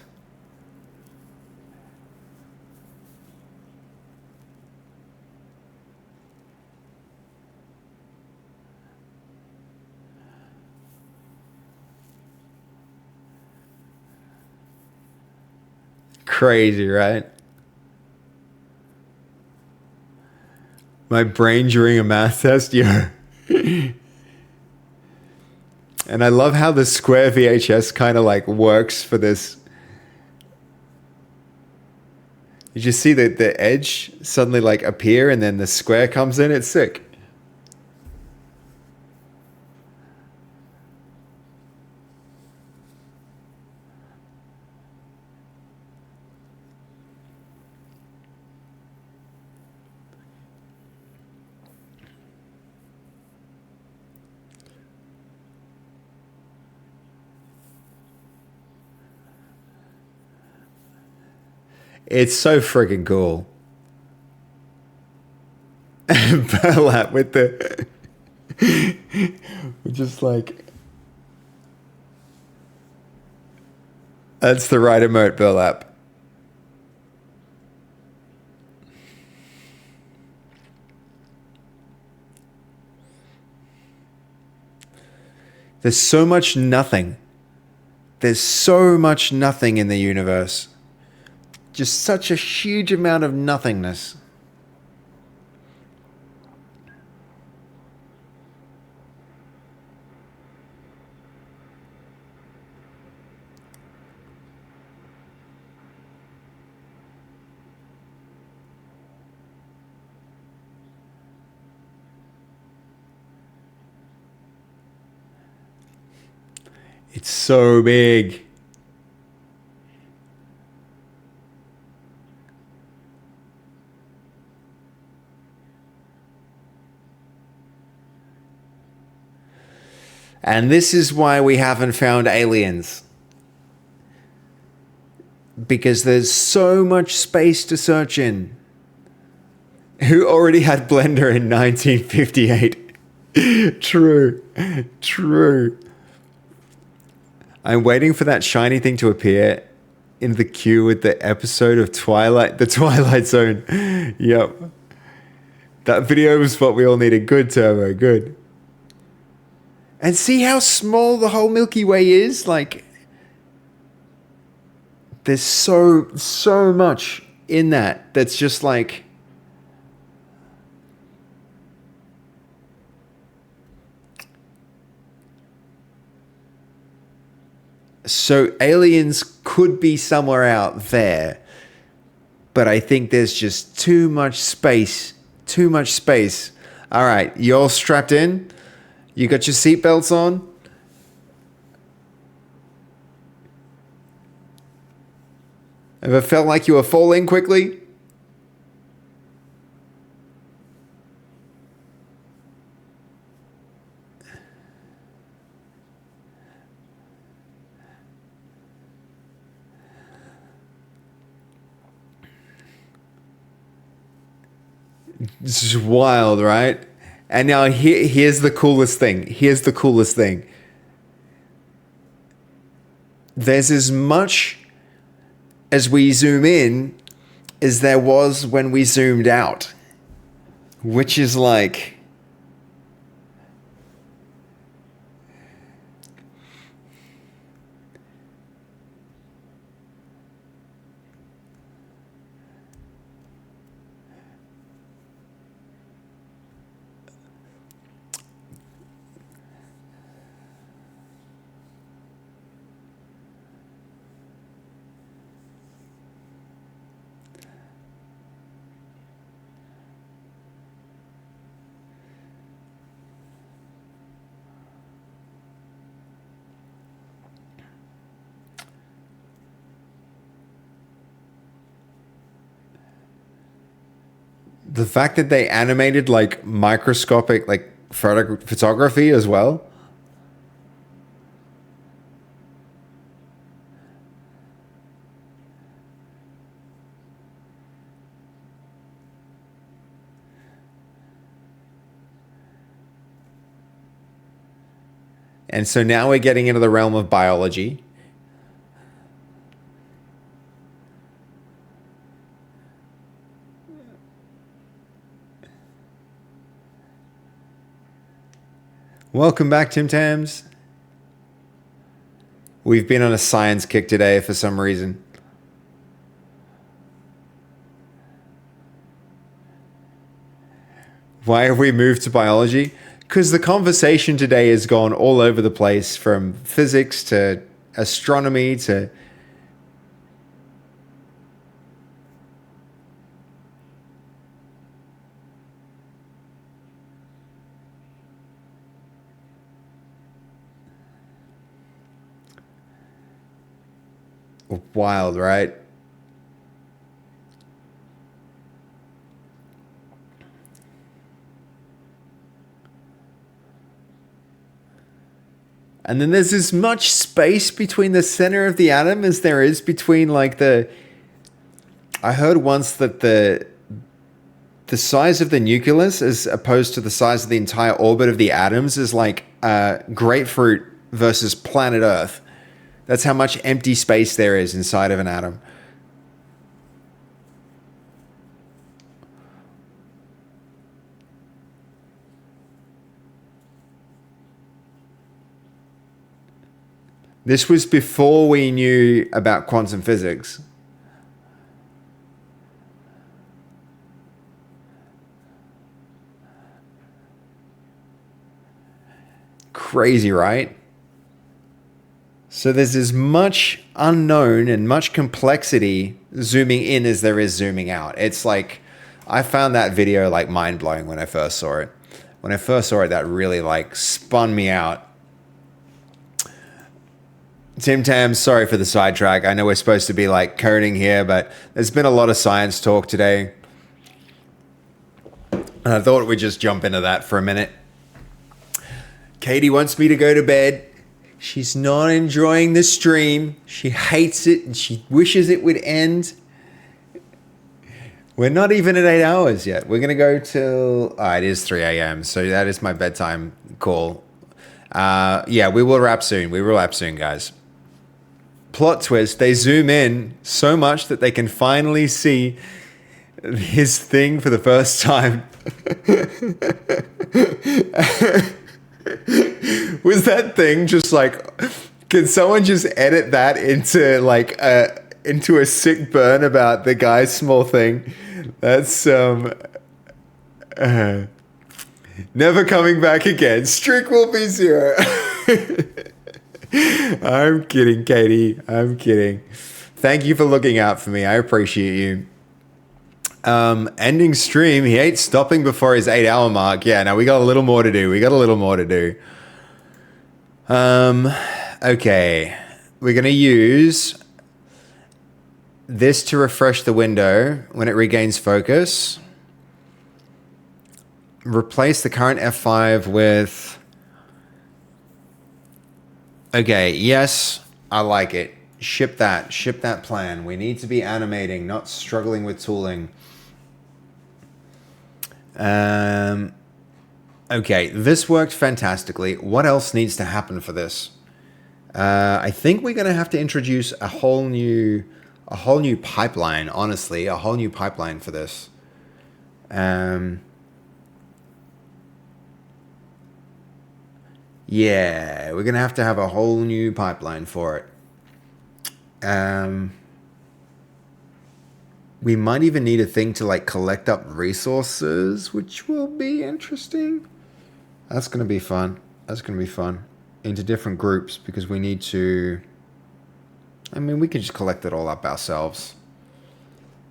crazy, right? My brain during a math test, yeah. And I love how the square VHS kind of like works for this. You just see the edge suddenly like appear and then the square comes in. It's sick. It's so freaking cool. Burlap with the just like that's the right emote, burlap. There's so much nothing. There's so much nothing in the universe. Just such a huge amount of nothingness. It's so big. And this is why we haven't found aliens. Because there's so much space to search in. Who already had Blender in 1958? True. True. I'm waiting for that shiny thing to appear in the queue with the episode of the Twilight Zone. Yep. That video was what we all needed. Good, Turbo. Good. And see how small the whole Milky Way is? Like, there's so much in that that's just like... So aliens could be somewhere out there, but I think there's just too much space. Too much space. All right, you all strapped in? You got your seatbelts on? Ever felt like you were falling quickly? This is wild, right? And now here's the coolest thing. Here's the coolest thing. There's as much as we zoom in as there was when we zoomed out, which is like... The fact that they animated like microscopic like photography as well. And so now we're getting into the realm of biology. Welcome back, Tim Tams. We've been on a science kick today for some reason. Why have we moved to biology? Because the conversation today has gone all over the place, from physics to astronomy to... Wild, right? And then there's as much space between the center of the atom as there is between like the... I heard once that the size of the nucleus as opposed to the size of the entire orbit of the atoms is like grapefruit versus planet Earth. That's how much empty space there is inside of an atom. This was before we knew about quantum physics. Crazy, right? So there's as much unknown and much complexity zooming in as there is zooming out. It's like, I found that video like mind-blowing when I first saw it. When I first saw it, that really like spun me out. Tim Tam, sorry for the sidetrack. I know we're supposed to be like coding here, but there's been a lot of science talk today. And I thought we'd just jump into that for a minute. Katie wants me to go to bed. She's not enjoying the stream. She hates it and she wishes it would end. We're not even at 8 hours yet. We're going to go till... it is 3 a.m. So that is my bedtime call. Yeah, we will wrap soon. We will wrap soon, guys. Plot twist. They zoom in so much that they can finally see his thing for the first time. Was that thing just like, can someone just edit that into like into a sick burn about the guy's small thing? That's never coming back again. Streak will be 0. I'm kidding, Katie. I'm kidding. Thank you for looking out for me. I appreciate you. Ending stream. He ain't stopping before his 8-hour mark. Yeah, now we got a little more to do. Okay. We're going to use this to refresh the window when it regains focus. Replace the current F5 with... Okay, yes, I like it. Ship that plan. We need to be animating, not struggling with tooling. Okay, this worked fantastically. What else needs to happen for this? I think we're going to have to introduce a whole new pipeline, honestly, a whole new pipeline for this. Yeah, we're going to have a whole new pipeline for it. We might even need a thing to like collect up resources, which will be interesting. That's going to be fun. Into different groups, because we need to... I mean, we could just collect it all up ourselves.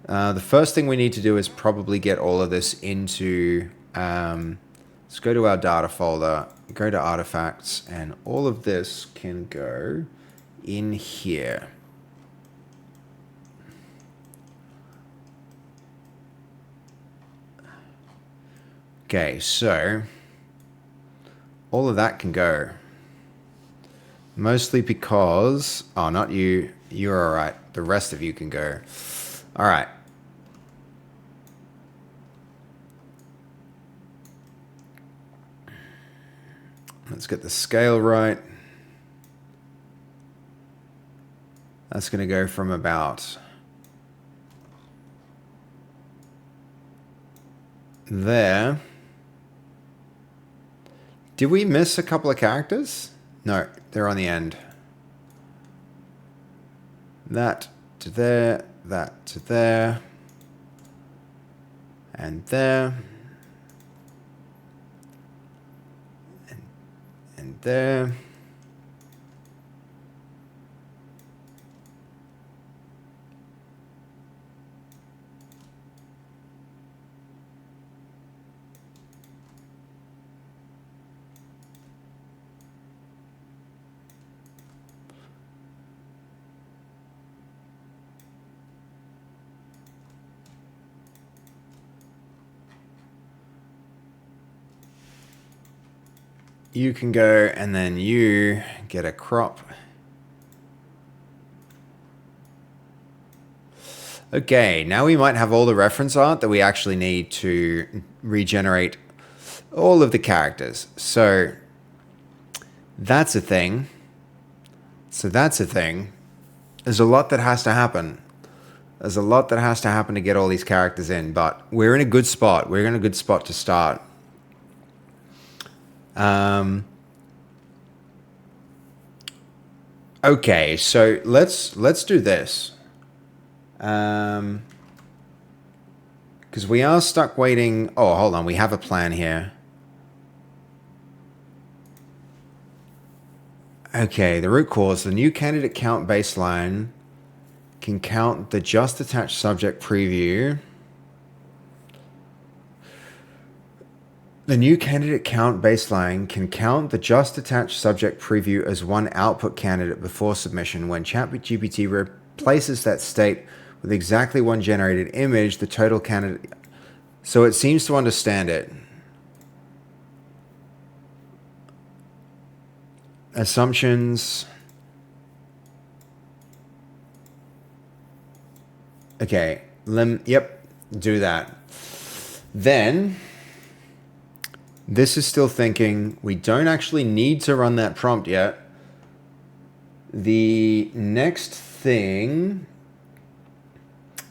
The first thing we need to do is probably get all of this into... let's go to our data folder, go to artifacts, and all of this can go in here. Okay, so all of that can go. Mostly because... Oh, not you. You're all right. The rest of you can go. All right. Let's get the scale right. That's going to go from about there. Did we miss a couple of characters? No, they're on the end. That to there, that to there, and there, and there. You can go, and then you get a crop. Okay, now we might have all the reference art that we actually need to regenerate all of the characters. So that's a thing. There's a lot that has to happen. To get all these characters in, but we're in a good spot. We're in a good spot to start. Okay, so let's do this. Because we are stuck waiting. Oh, hold on. We have a plan here. Okay, the root cause. The new candidate count baseline can count the just attached subject preview. The new candidate count baseline can count the just attached subject preview as one output candidate before submission. When ChatGPT replaces that state with exactly one generated image, the total candidate... So it seems to understand it. Assumptions. Okay, yep, do that. Then... This is still thinking. We don't actually need to run that prompt yet. The next thing...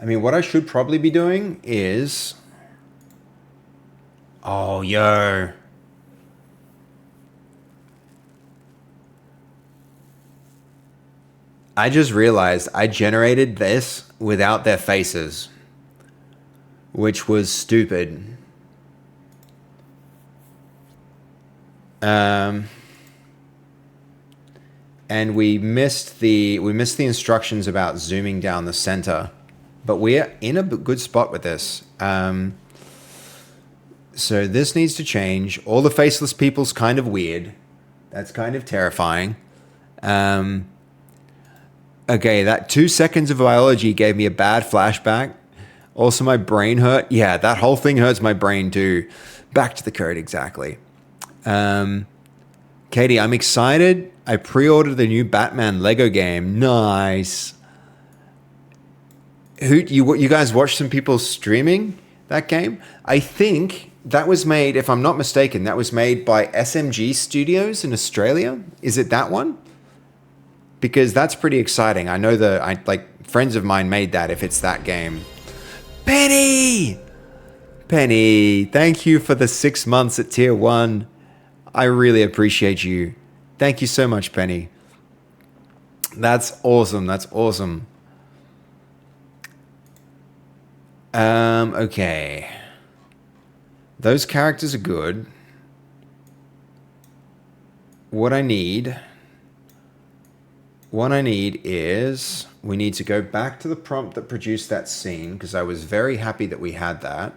I mean, what I should probably be doing is... Oh, yo. I just realized I generated this without their faces, which was stupid. and we missed the instructions about zooming down the center, but we're in a good spot with this. So this needs to change. All the faceless people's kind of weird. That's kind of terrifying. Okay, that 2 seconds of biology gave me a bad flashback. Also, my brain hurt. Yeah, that whole thing hurts my brain too. Back to the code, exactly. Katie, I'm excited. I pre-ordered the new Batman Lego game. Nice. You guys watched some people streaming that game? I think that was made, if I'm not mistaken, that was made by SMG Studios in Australia. Is it that one? Because that's pretty exciting. I know friends of mine made that if it's that game. Penny, thank you for the 6 months at tier 1. I really appreciate you. Thank you so much, Penny. That's awesome. That's awesome. Okay. Those characters are good. What I need is we need to go back to the prompt that produced that scene, because I was very happy that we had that.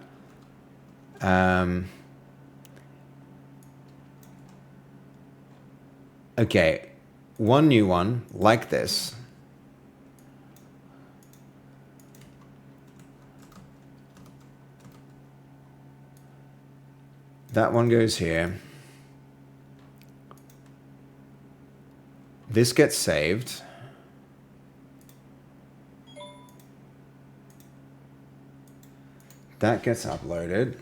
Okay, one new one like this. That one goes here. This gets saved. That gets uploaded.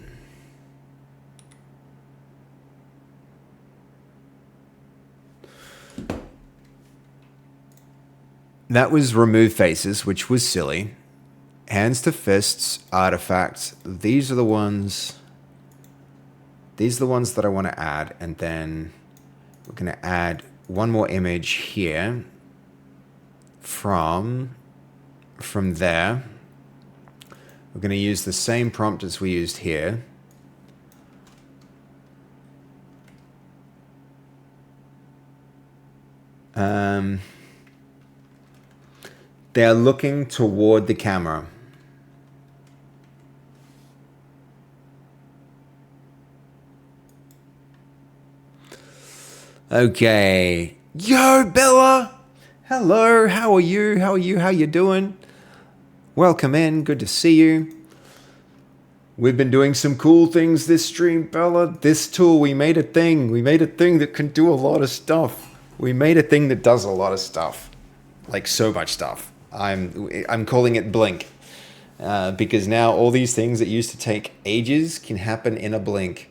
That was remove faces, which was silly. Hands to fists, artifacts. These are the ones that I want to add, and then we're going to add one more image here from there. We're going to use the same prompt as we used here. They are looking toward the camera. Okay. Yo, Bella! Hello, how are you? How you doing? Welcome in, good to see you. We've been doing some cool things this stream, Bella. This tool, we made a thing. We made a thing that can do a lot of stuff. We made a thing that does a lot of stuff. Like so much stuff. I'm calling it Blink. Because now all these things that used to take ages can happen in a blink.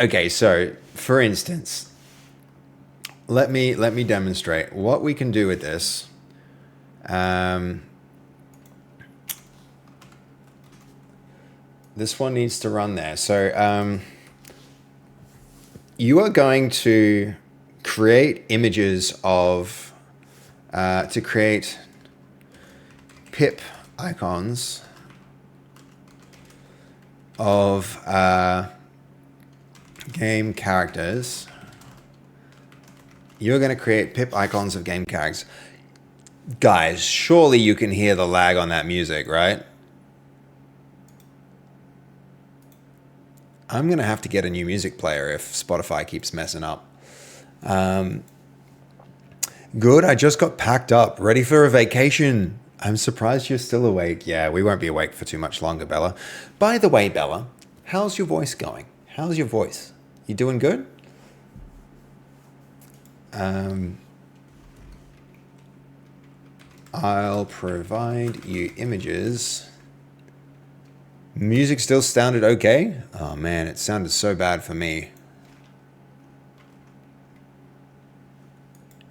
Okay, so for instance, let me demonstrate what we can do with this. This one needs to run there. So you are going to create images of to create pip icons of game characters. You're going to create pip icons of game characters. Guys, surely you can hear the lag on that music, right? I'm going to have to get a new music player if Spotify keeps messing up. Good, I just got packed up, ready for a vacation. I'm surprised you're still awake. Yeah, we won't be awake for too much longer, Bella. By the way, Bella, how's your voice going? How's your voice? You doing good? I'll provide you images. Music still sounded okay? Oh man, it sounded so bad for me.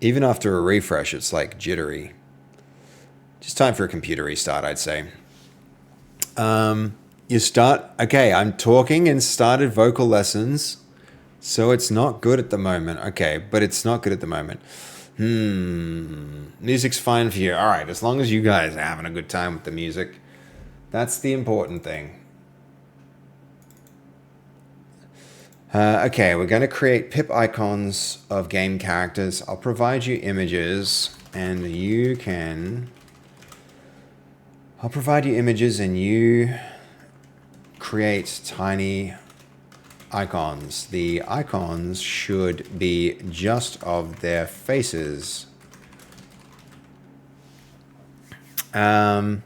Even after a refresh, it's like jittery. Just time for a computer restart, I'd say. You start, okay, I'm talking and started vocal lessons, so it's not good at the moment. Okay, but it's not good at the moment. Music's fine for you. All right, as long as you guys are having a good time with the music, that's the important thing. Okay, we're going to create pip icons of game characters. I'll provide you images, and you can... I'll provide you images, and you create tiny icons. The icons should be just of their faces. The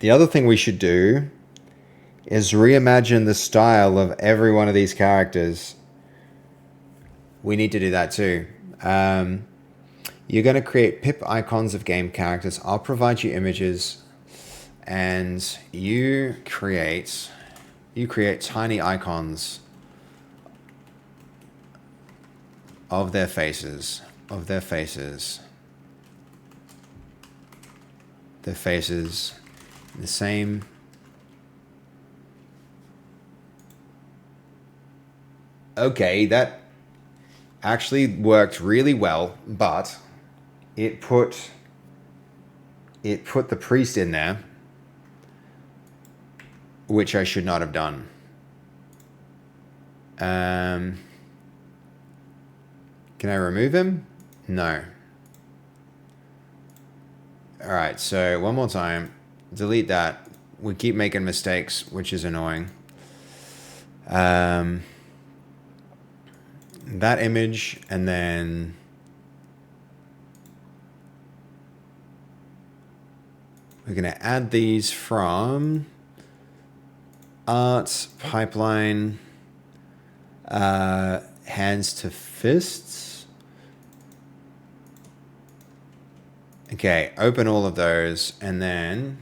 other thing we should do is reimagine the style of every one of these characters. We need to do that too. You're going to create pip icons of game characters. I'll provide you images, and you create tiny icons of their faces, their faces, the same. Okay, that actually worked really well, but it put the priest in there, which I should not have done. Can I remove him? No. All right, so one more time. Delete that. We keep making mistakes, which is annoying. That image, and then we're going to add these from art, pipeline, hands to fists. Okay, open all of those, and then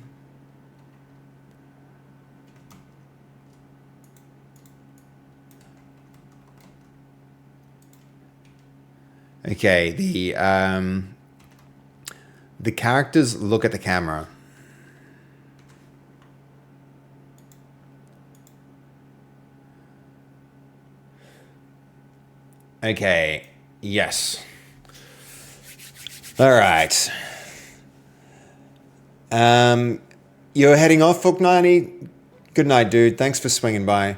okay, the characters look at the camera. Okay, yes. All right. You're heading off, Fook90? Good night, dude. Thanks for swinging by.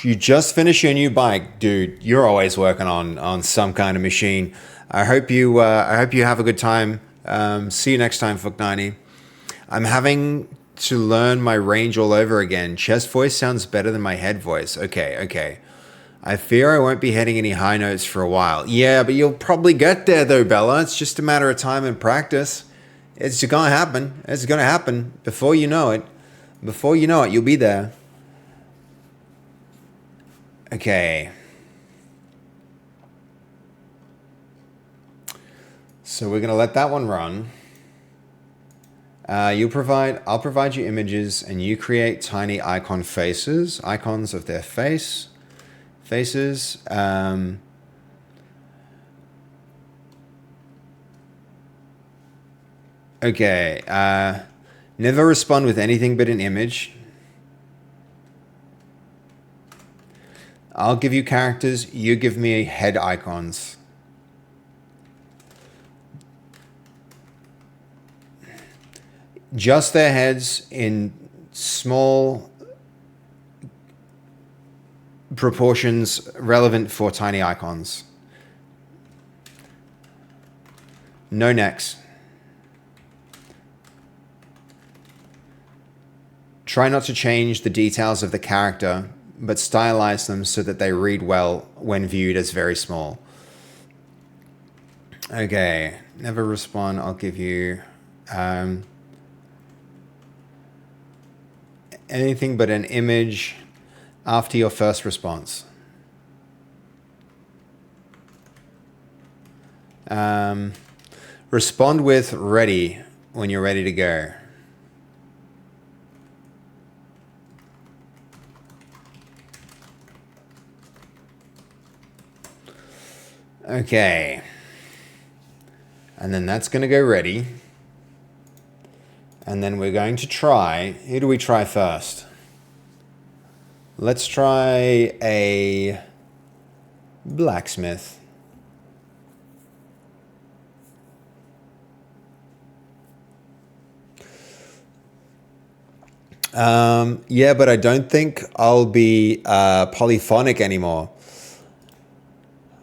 You just finished your new bike, dude. You're always working on some kind of machine. I hope you have a good time. See you next time, Fook90. I'm having to learn my range all over again. Chest voice sounds better than my head voice. Okay. I fear I won't be hitting any high notes for a while. Yeah, but you'll probably get there though, Bella. It's just a matter of time and practice. It's gonna happen. It's gonna happen. Before you know it, you'll be there. Okay. So we're gonna let that one run. I'll provide you images, and you create tiny icon faces, icons of their faces. Okay. Never respond with anything but an image. I'll give you characters. You give me head icons. Just their heads in small proportions relevant for tiny icons. No necks. Try not to change the details of the character, but stylize them so that they read well when viewed as very small. Okay, never respond. I'll give you anything but an image after your first response. Respond with ready when you're ready to go. Okay. And then that's going to go ready. And then we're going to try, who do we try first? Let's try a blacksmith. Yeah, but I don't think I'll be polyphonic anymore.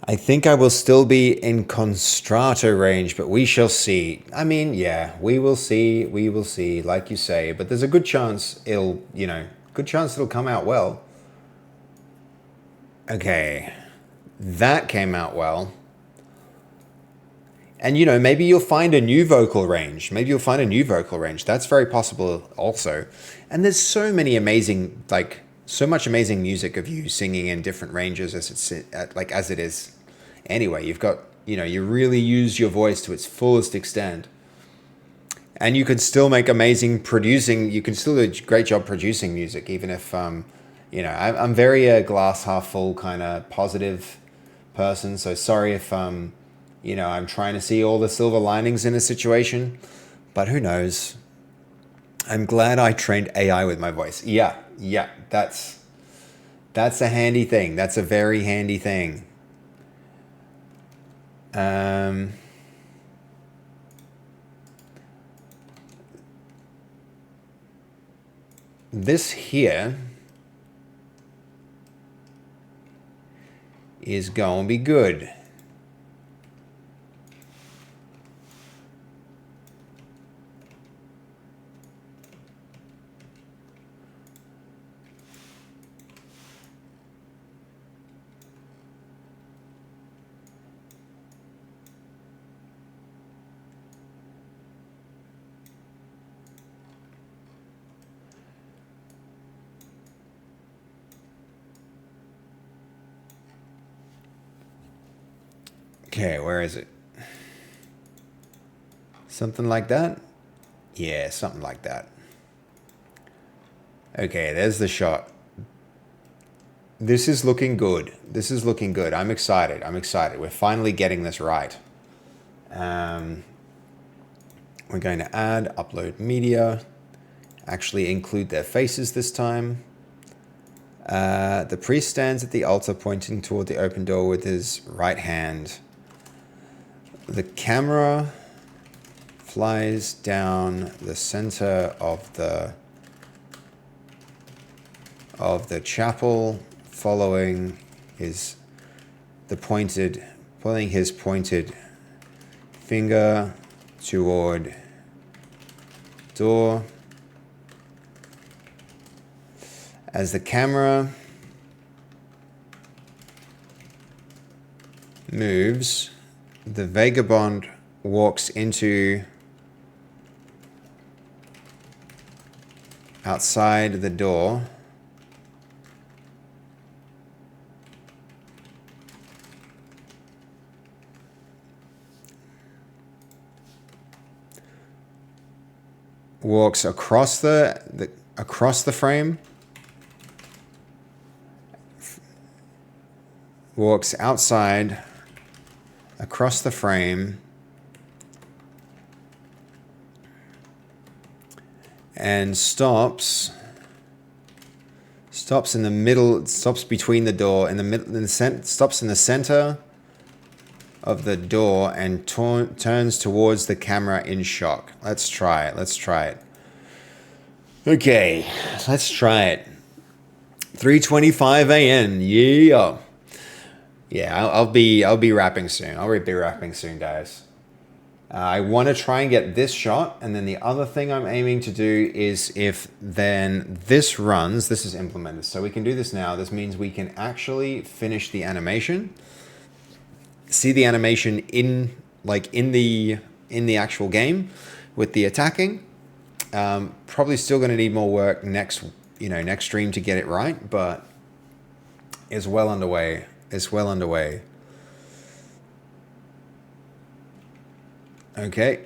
I think I will still be in constrato range, but we shall see. I mean, yeah, we will see, like you say, but there's a good chance it'll come out well. Okay, that came out well. And maybe you'll find a new vocal range. That's very possible also. And there's so many amazing, so much amazing music of you singing in different ranges as it is. Anyway, you've got, you really use your voice to its fullest extent. And you can still make amazing producing. You can still do a great job producing music, even if, I'm very a glass half full kind of positive person. So sorry if, I'm trying to see all the silver linings in a situation, but who knows? I'm glad I trained AI with my voice. Yeah, that's a handy thing. That's a very handy thing. This here is gonna be good. Okay, where is it? Something like that? Yeah, something like that. Okay, there's the shot. This is looking good. I'm excited. We're finally getting this right. We're going to add upload media. Actually include their faces this time. The priest stands at the altar pointing toward the open door with his right hand. The camera flies down the center of the chapel, following his pointed finger toward door. As the camera moves, the vagabond walks into outside the door. Walks across the frame. Walks outside across the frame and stops in the middle, stops between the door in the middle, stops in the center of the door and turns towards the camera in shock. Let's try it. Okay, let's try it. 3:25 a.m. Yeah. Yeah, I'll be wrapping soon. I'll be wrapping soon, guys. I want to try and get this shot, and then the other thing I'm aiming to do is if then this runs, this is implemented. So we can do this now. This means we can actually finish the animation. See the animation in the actual game with the attacking. Probably still going to need more work next stream to get it right, but it's well underway. Okay.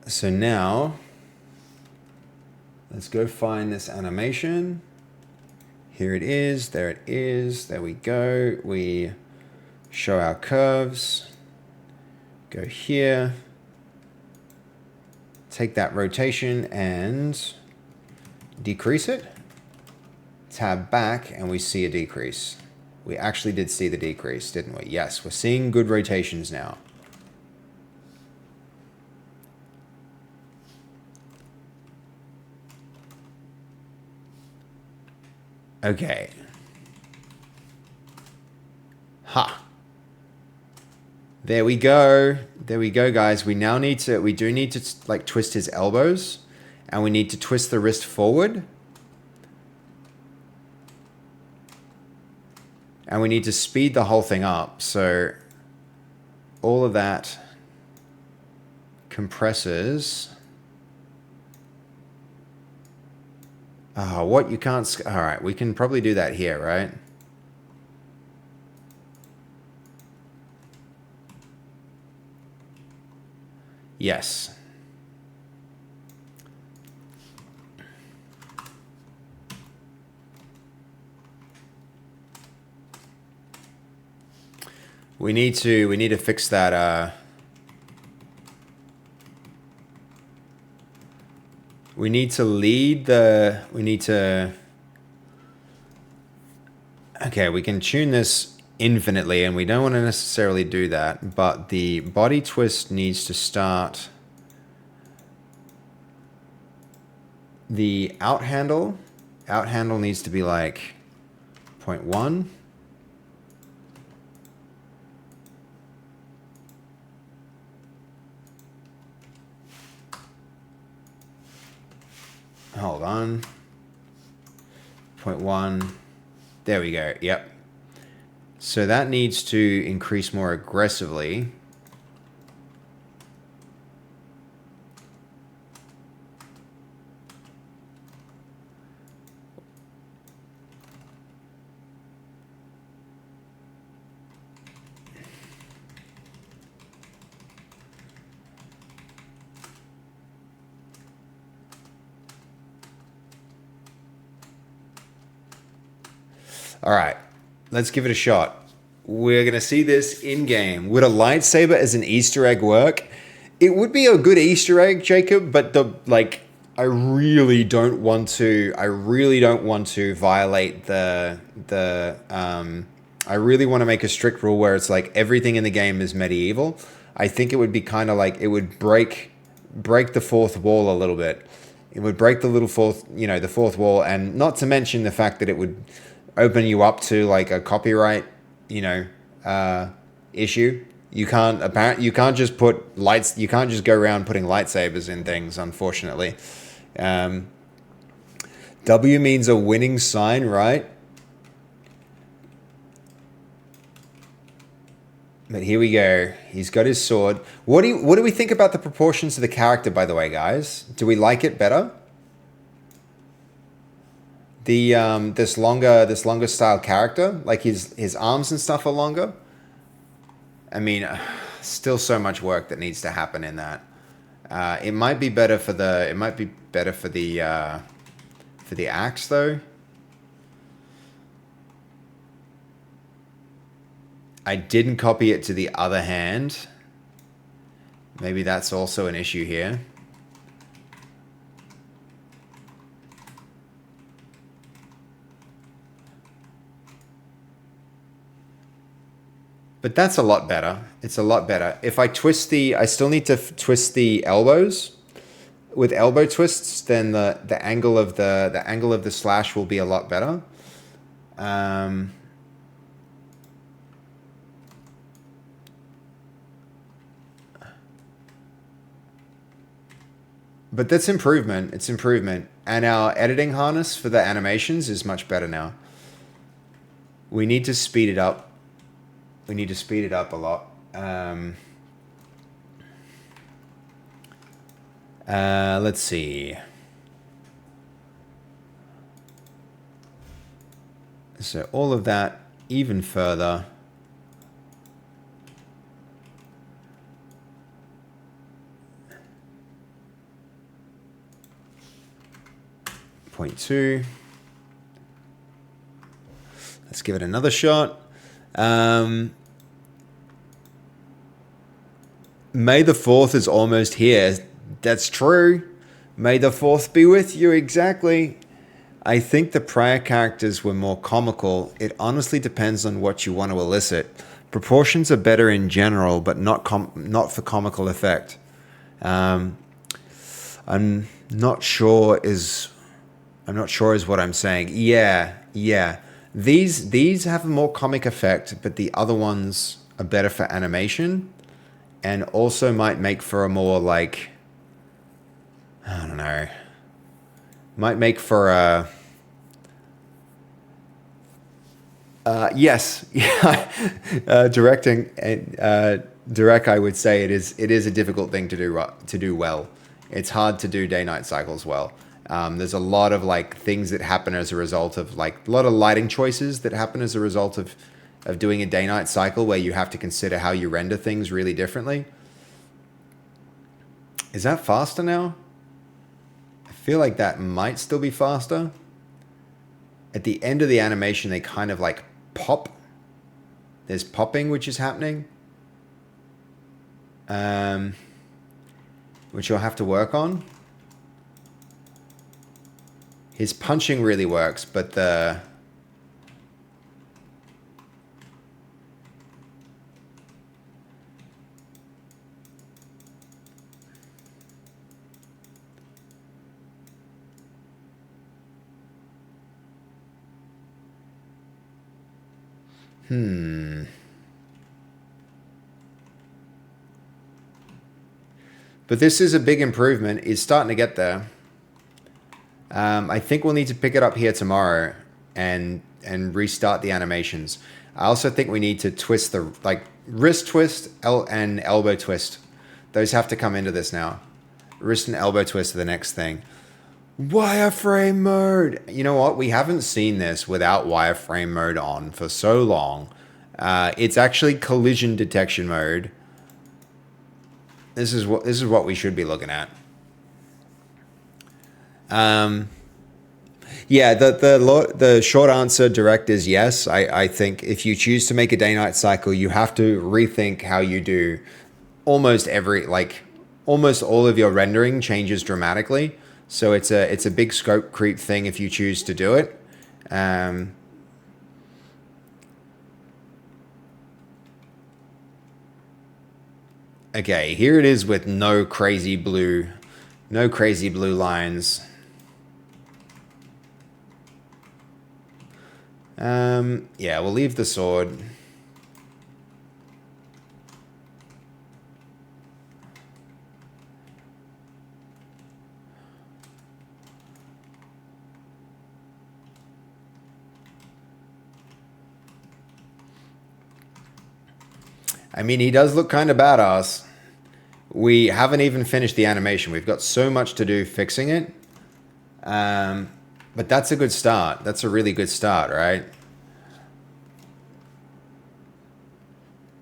So now let's go find this animation. Here it is. There it is. There we go. We show our curves. Go here. Take that rotation and decrease it. Tab back and we see a decrease. We actually did see the decrease, didn't we? Yes, we're seeing good rotations now. Okay. Ha. There we go. There we go, guys. We do need to like twist his elbows, and we need to twist the wrist forward. And we need to speed the whole thing up. So all of that compresses. Oh, what? You can't... All right, we can probably do that here, right? Yes. We need to fix that, we need to lead the... We need to... Okay, we can tune this infinitely, and we don't want to necessarily do that, but the body twist needs to start... The out handle needs to be like 0.1. Hold on. 0.1. There we go. Yep. So that needs to increase more aggressively. All right, let's give it a shot. We're going to see this in-game. Would a lightsaber as an Easter egg work? It would be a good Easter egg, Jacob, but I really don't want to violate I really want to make a strict rule where it's like everything in the game is medieval. I think it would be kind of like it would break the fourth wall a little bit. It would break the fourth wall, and not to mention the fact that it would open you up to like a copyright, issue. You can't just put lights. You can't just go around putting lightsabers in things. Unfortunately, W means a winning sign, right? But here we go. He's got his sword. What do we think about the proportions of the character, by the way, guys? Do we like it better? The this longer style character, like his arms and stuff are longer. I mean, still so much work that needs to happen in that. It might be better for the axe though. I didn't copy it to the other hand. Maybe that's also an issue here. But that's a lot better. It's a lot better. If I twist I still need to twist the elbows. With elbow twists, then the angle of the slash will be a lot better. But that's improvement. It's improvement. And our editing harness for the animations is much better now. We need to speed it up. We need to speed it up a lot. Let's see. So all of that even further. Point 2. Let's give it another shot. May the 4th is almost here. That's true. May the 4th be with you. Exactly. I think the prior characters were more comical. It honestly depends on what you want to elicit. Proportions are better in general, but not for comical effect. I'm not sure is I'm not sure is what I'm saying. Yeah, yeah. These have a more comic effect, but the other ones are better for animation and also might make for a more like, I don't know, might make for a yes, yeah. Directing direct. I would say it is a difficult thing to do well. It's hard to do day-night cycles well. There's a lot of like things that happen as a result of like a lot of lighting choices that happen as a result of doing a day-night cycle where you have to consider how you render things really differently. Is that faster now? I feel like that might still be faster. At the end of the animation, they kind of like pop. There's popping which is happening, which you'll have to work on. His punching really works, but the But this is a big improvement. It's starting to get there. I think we'll need to pick it up here tomorrow and restart the animations. I also think we need to twist the like wrist twist and elbow twist. Those have to come into this now. Wrist and elbow twist are the next thing. Wireframe mode. You know what? We haven't seen this without wireframe mode on for so long. It's actually collision detection mode. This is what we should be looking at. Yeah, the short answer direct is yes. I think if you choose to make a day-night cycle, you have to rethink how you do almost almost all of your rendering changes dramatically. So it's a big scope creep thing if you choose to do it. Okay, here it is with no crazy blue lines. Yeah, we'll leave the sword. I mean, he does look kind of badass. We haven't even finished the animation. We've got so much to do fixing it. But that's a good start. That's a really good start, right?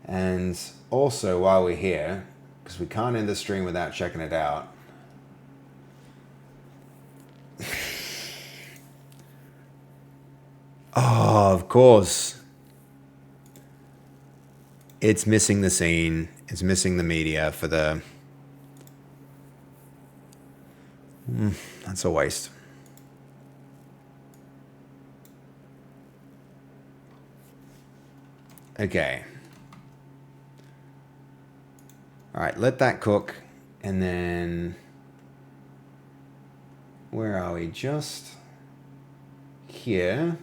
And also, while we're here, because we can't end the stream without checking it out. Oh, of course. It's missing the scene. It's missing the media for the... that's a waste. Okay. All right, let that cook. And then... where are we? Just here.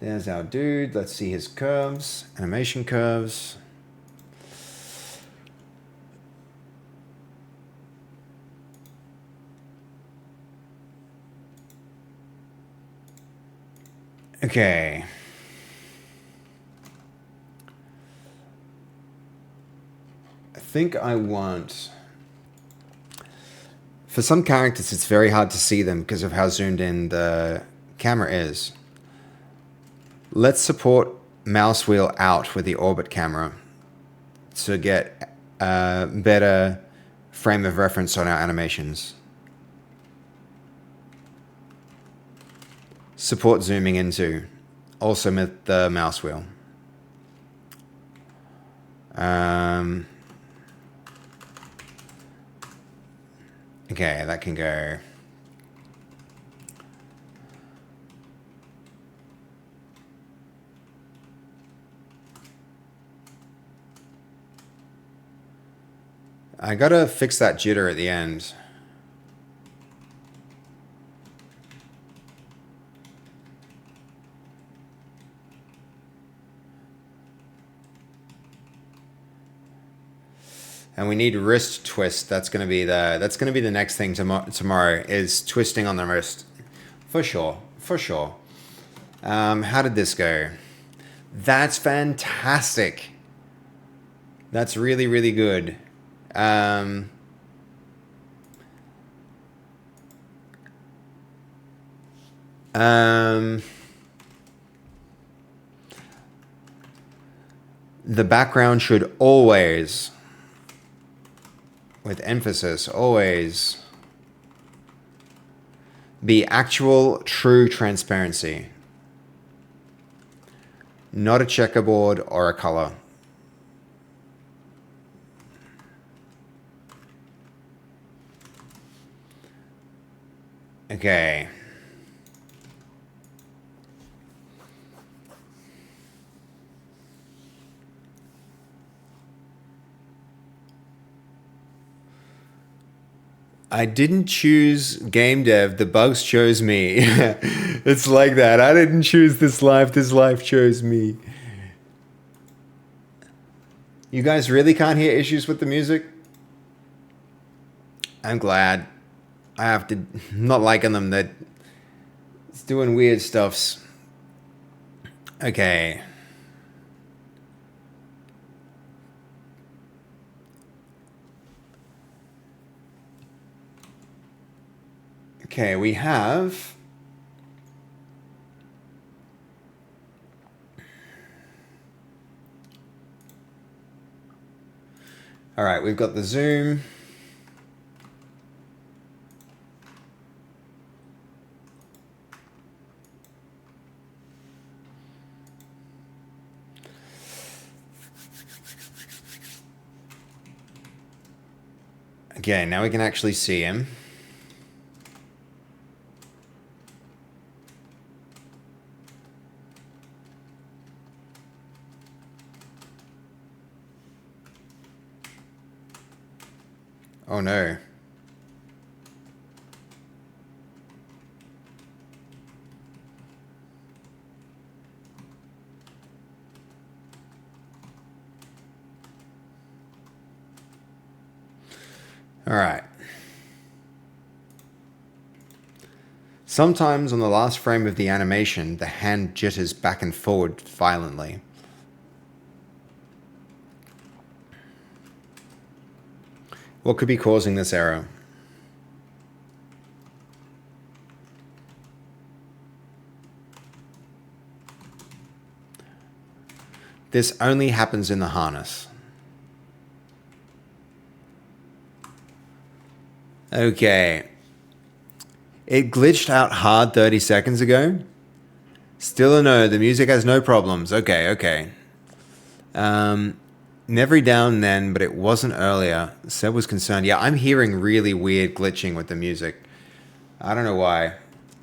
There's our dude. Let's see his curves. Animation curves. Okay. I think I want... for some characters, it's very hard to see them because of how zoomed in the camera is. Let's support mouse wheel out with the orbit camera to get a better frame of reference on our animations. Support zooming into, also with the mouse wheel. Okay, that can go. I gotta fix that jitter at the end. And we need wrist twist. That's gonna be the next thing tomorrow is twisting on the wrist, for sure, for sure. How did this go? That's fantastic. That's really, really good. The background should always, with emphasis, always be actual, true transparency. Not a checkerboard or a color. Okay. I didn't choose game dev, the bugs chose me. It's like that. I didn't choose this life chose me. You guys really can't hear issues with the music? I'm glad. I have to, not liking them, that it's doing weird stuffs. Okay. Okay, we have all right, we've got the zoom. Okay, now we can actually see him. Oh no. All right. Sometimes on the last frame of the animation, the hand jitters back and forward violently. What could be causing this error? This only happens in the harness. Okay. It glitched out hard 30 seconds ago. Still a no. The music has no problems. Okay, okay. Never down then, but it wasn't earlier. Seb was concerned. Yeah, I'm hearing really weird glitching with the music. I don't know why.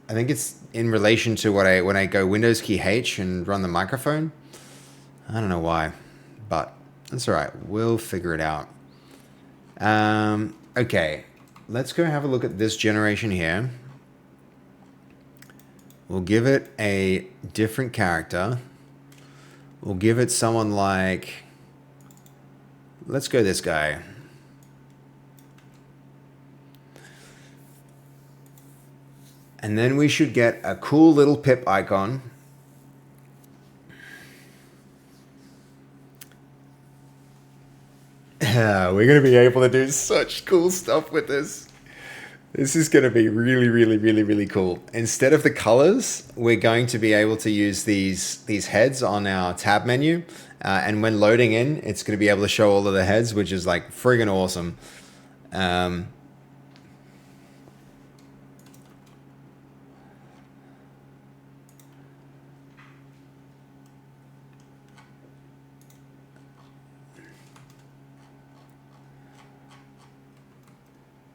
I think it's in relation to when I go Windows key H and run the microphone. I don't know why, but that's all right. We'll figure it out. Okay, let's go have a look at this generation here. We'll give it a different character. We'll give it someone like, let's go this guy. And then we should get a cool little pip icon. We're going to be able to do such cool stuff with this. This is going to be really, really, really, really cool. Instead of the colors, we're going to be able to use these heads on our tab menu. And when loading in, it's going to be able to show all of the heads, which is like friggin' awesome.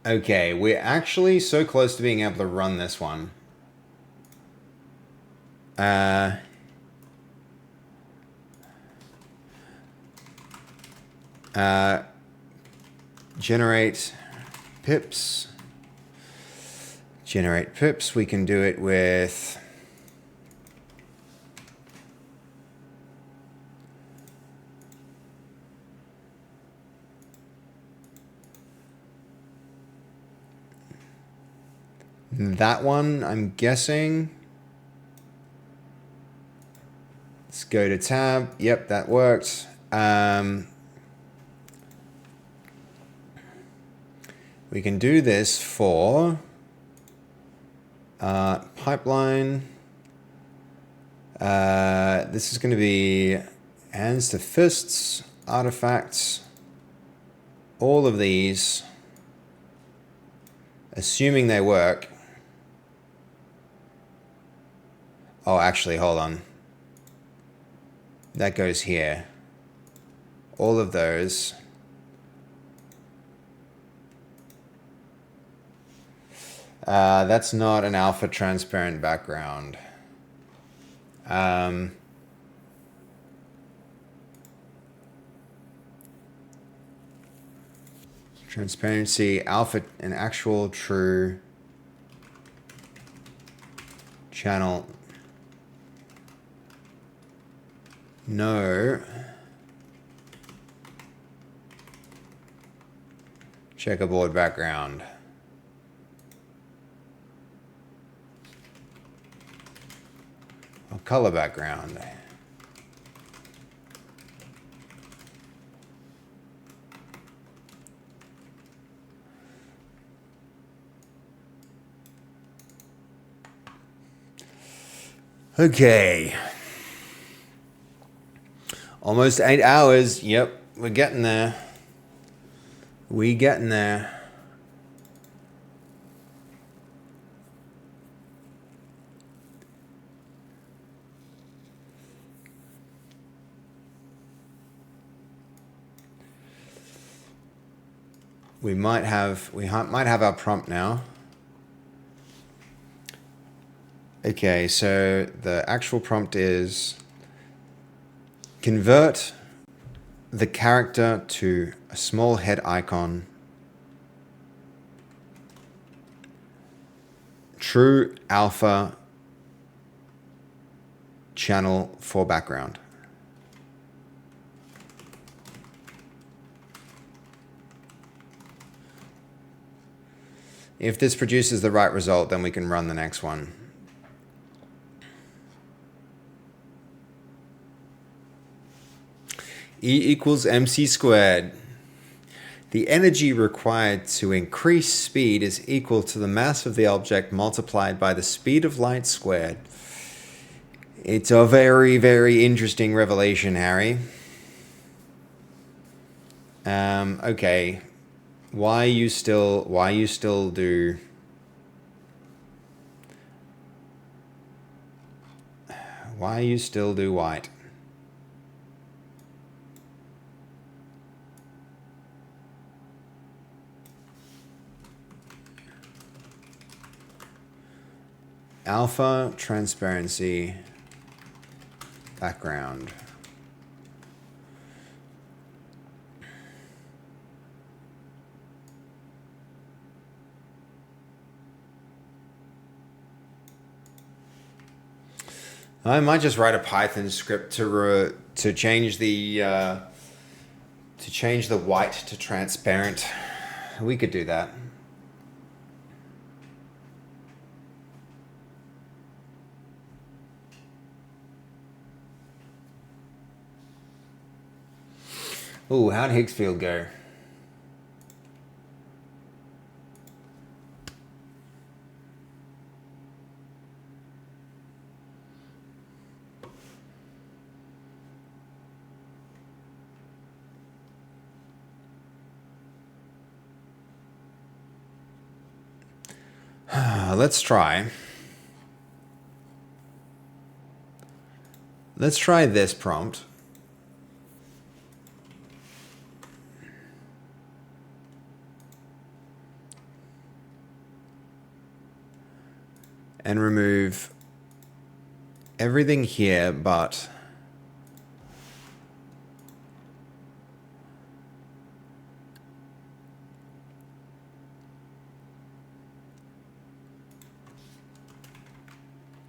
Okay, we're actually so close to being able to run this one. Generate pips. Generate pips. We can do it with That one, I'm guessing. Let's go to tab. Yep, that worked. We can do this for pipeline. This is going to be hands to fists, artifacts, all of these, assuming they work. Oh, actually, hold on. That goes here. All of those. That's not an alpha transparent background. Transparency, alpha, an actual true channel. No. Checkerboard background. Or color background. Okay. Almost 8 hours. Yep, we're getting there. We getting there. We might have our prompt now. Okay, so the actual prompt is convert the character to a small head icon, true alpha channel for background. If this produces the right result, then we can run the next one. E equals mc squared. The energy required to increase speed is equal to the mass of the object multiplied by the speed of light squared. It's a very, very interesting revelation, Harry. Okay. Why you still do white? Alpha transparency background. I might just write a Python script to change the white to transparent. We could do that. Ooh, how'd Higgsfield go? Let's try. Let's try this prompt. And remove everything here but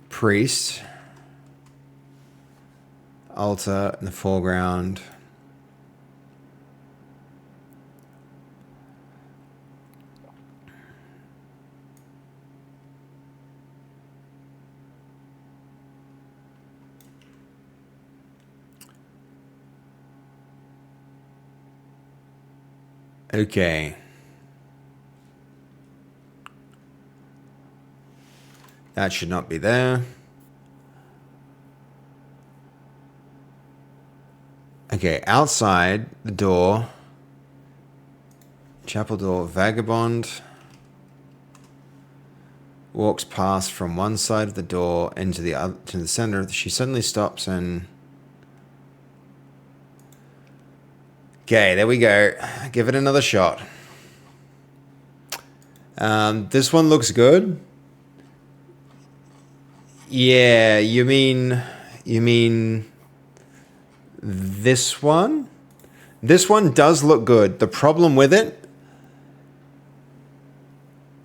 priest, altar in the foreground, Okay. That should not be there. Okay, outside the door. Chapel door, vagabond. Walks past from one side of the door into the other, to the center. She suddenly stops and... Okay, there we go. Give it another shot. This one looks good. Yeah, you mean this one? This one does look good. The problem with it,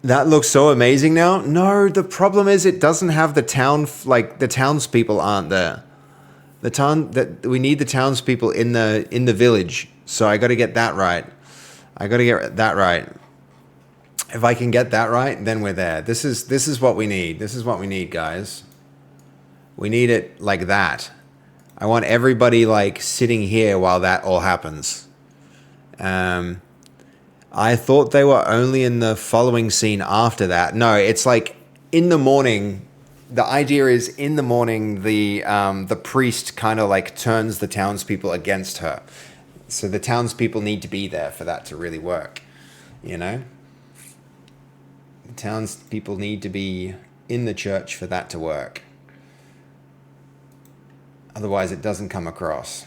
that looks so amazing now. No, the problem is it doesn't have the town, like the townspeople aren't there. The town that we need the townspeople in the village. So I got to get that right. I got to get that right. If I can get that right, then we're there. This is what we need. This is what we need, guys. We need it like that. I want everybody like sitting here while that all happens. I thought they were only in the following scene after that. No, it's like in the morning. The idea is in the morning, the priest kind of like turns the townspeople against her. So the townspeople need to be there for that to really work. You know? The townspeople need to be in the church for that to work. Otherwise, it doesn't come across.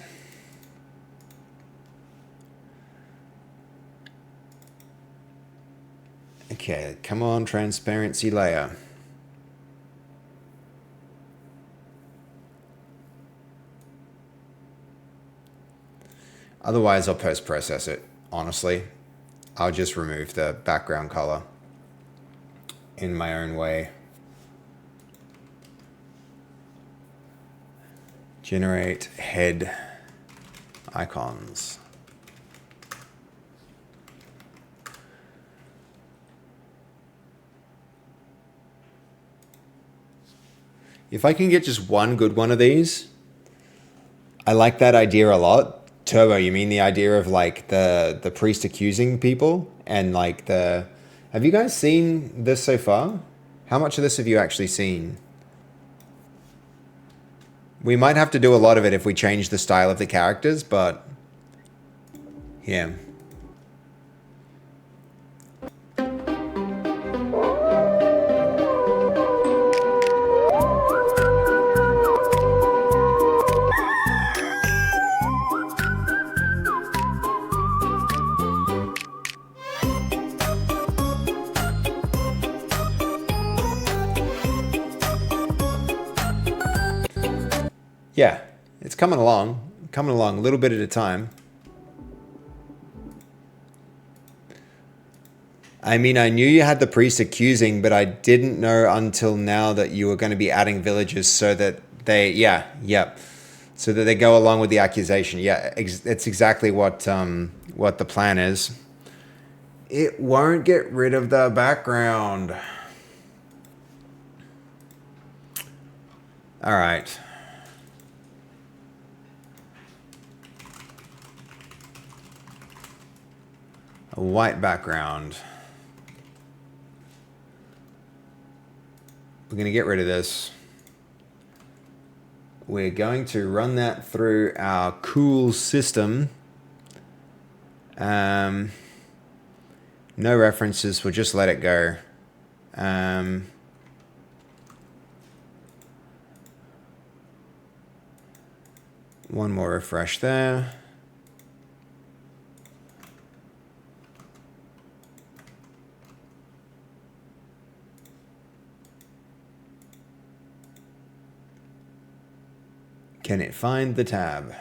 Okay, come on, transparency layer. Otherwise, I'll post-process it, honestly. I'll just remove the background color in my own way. Generate head icons. If I can get just one good one of these, I like that idea a lot. Turbo, you mean the idea of like the priest accusing people and like the... Have you guys seen this so far? How much of this have you actually seen? We might have to do a lot of it if we change the style of the characters, but yeah. Yeah, it's coming along a little bit at a time. I mean, I knew you had the priest accusing, but I didn't know until now that you were going to be adding villagers so that they, so that they go along with the accusation. Yeah, it's exactly what the plan is. It won't get rid of the background. All right. A white background. We're going to get rid of this. We're going to run that through our cool system. No references, we'll just let it go. One more refresh there. Can it find the tab?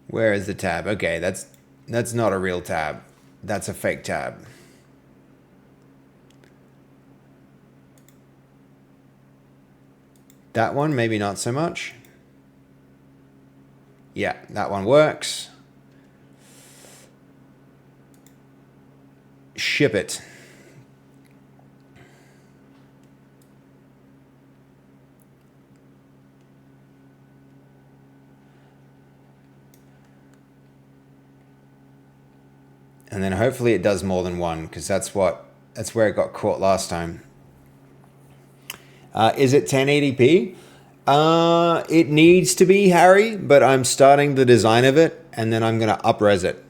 Where is the tab? Okay, that's not a real tab. That's a fake tab. That one, maybe not so much. Yeah, that one works. ship it. And then hopefully it does more than one, because that's where it got caught last time. Is it 1080p? It needs to be, Harry, but I'm starting the design of it, and then I'm going to up-res it.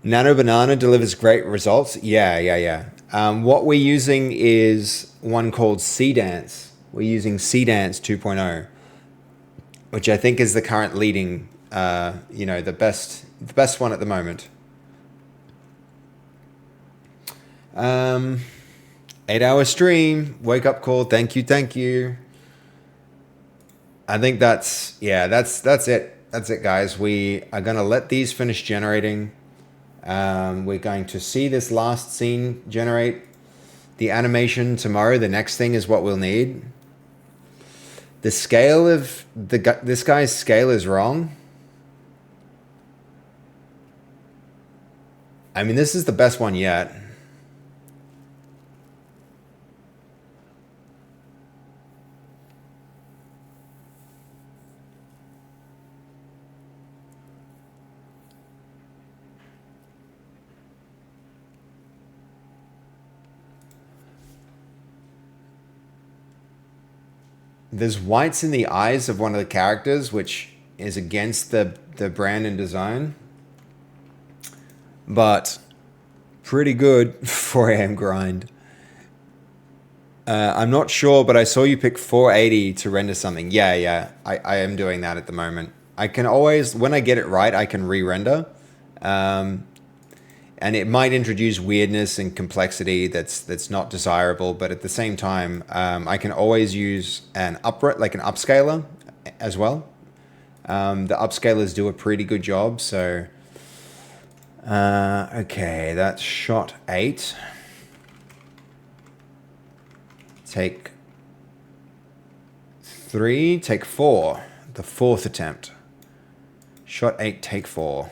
Nano Banana delivers great results. Yeah. What we're using is one called C-Dance. We're using C-Dance 2.0, which I think is the current leading, the best one at the moment. 8-hour stream, wake up call. Thank you. I think that's it. That's it, guys. We are going to let these finish generating. We're going to see this last scene generate. The animation tomorrow, the next thing is what we'll need. The scale of this guy's scale is wrong. I mean, this is the best one yet. There's whites in the eyes of one of the characters, which is against the brand and design. But pretty good 4 a.m. grind. I'm not sure, but I saw you pick 480 to render something. Yeah. I am doing that at the moment. I can always, when I get it right, I can re-render. And it might introduce weirdness and complexity that's not desirable, but at the same time, I can always use an upscaler as well. The upscalers do a pretty good job, so okay, that's shot 8. Take 3, take 4, the 4th attempt. Shot 8, take 4.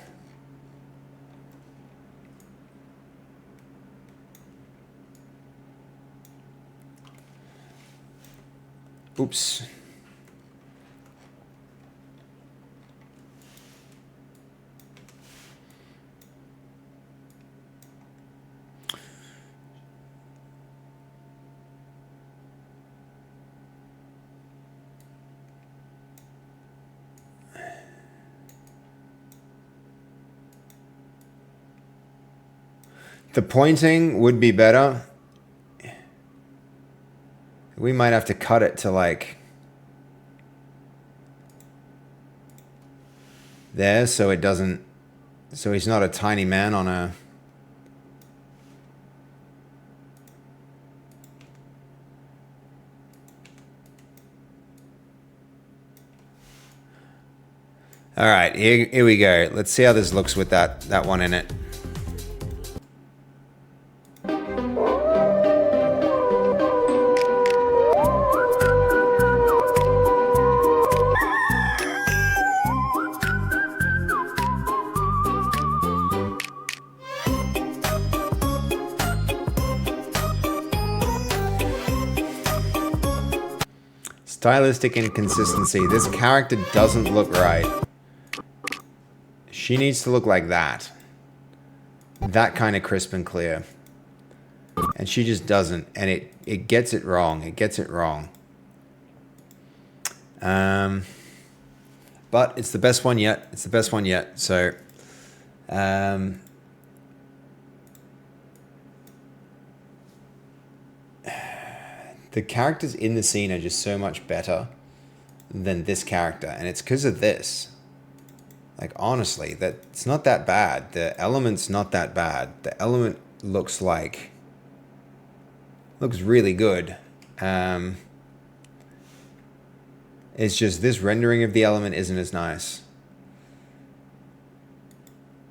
Oops. The pointing would be better. We might have to cut it to like there, so it doesn't, so he's not a tiny man on a, all right, here we go. Let's see how this looks with that one in it. Stylistic inconsistency. This character doesn't look right. She needs to look like that. That kind of crisp and clear. And she just doesn't. And it gets it wrong. It gets it wrong. But it's the best one yet. It's the best one yet. So, the characters in the scene are just so much better than this character. And it's because of this. Like, honestly, it's not that bad. The element's not that bad. The element looks really good. It's just this rendering of the element isn't as nice.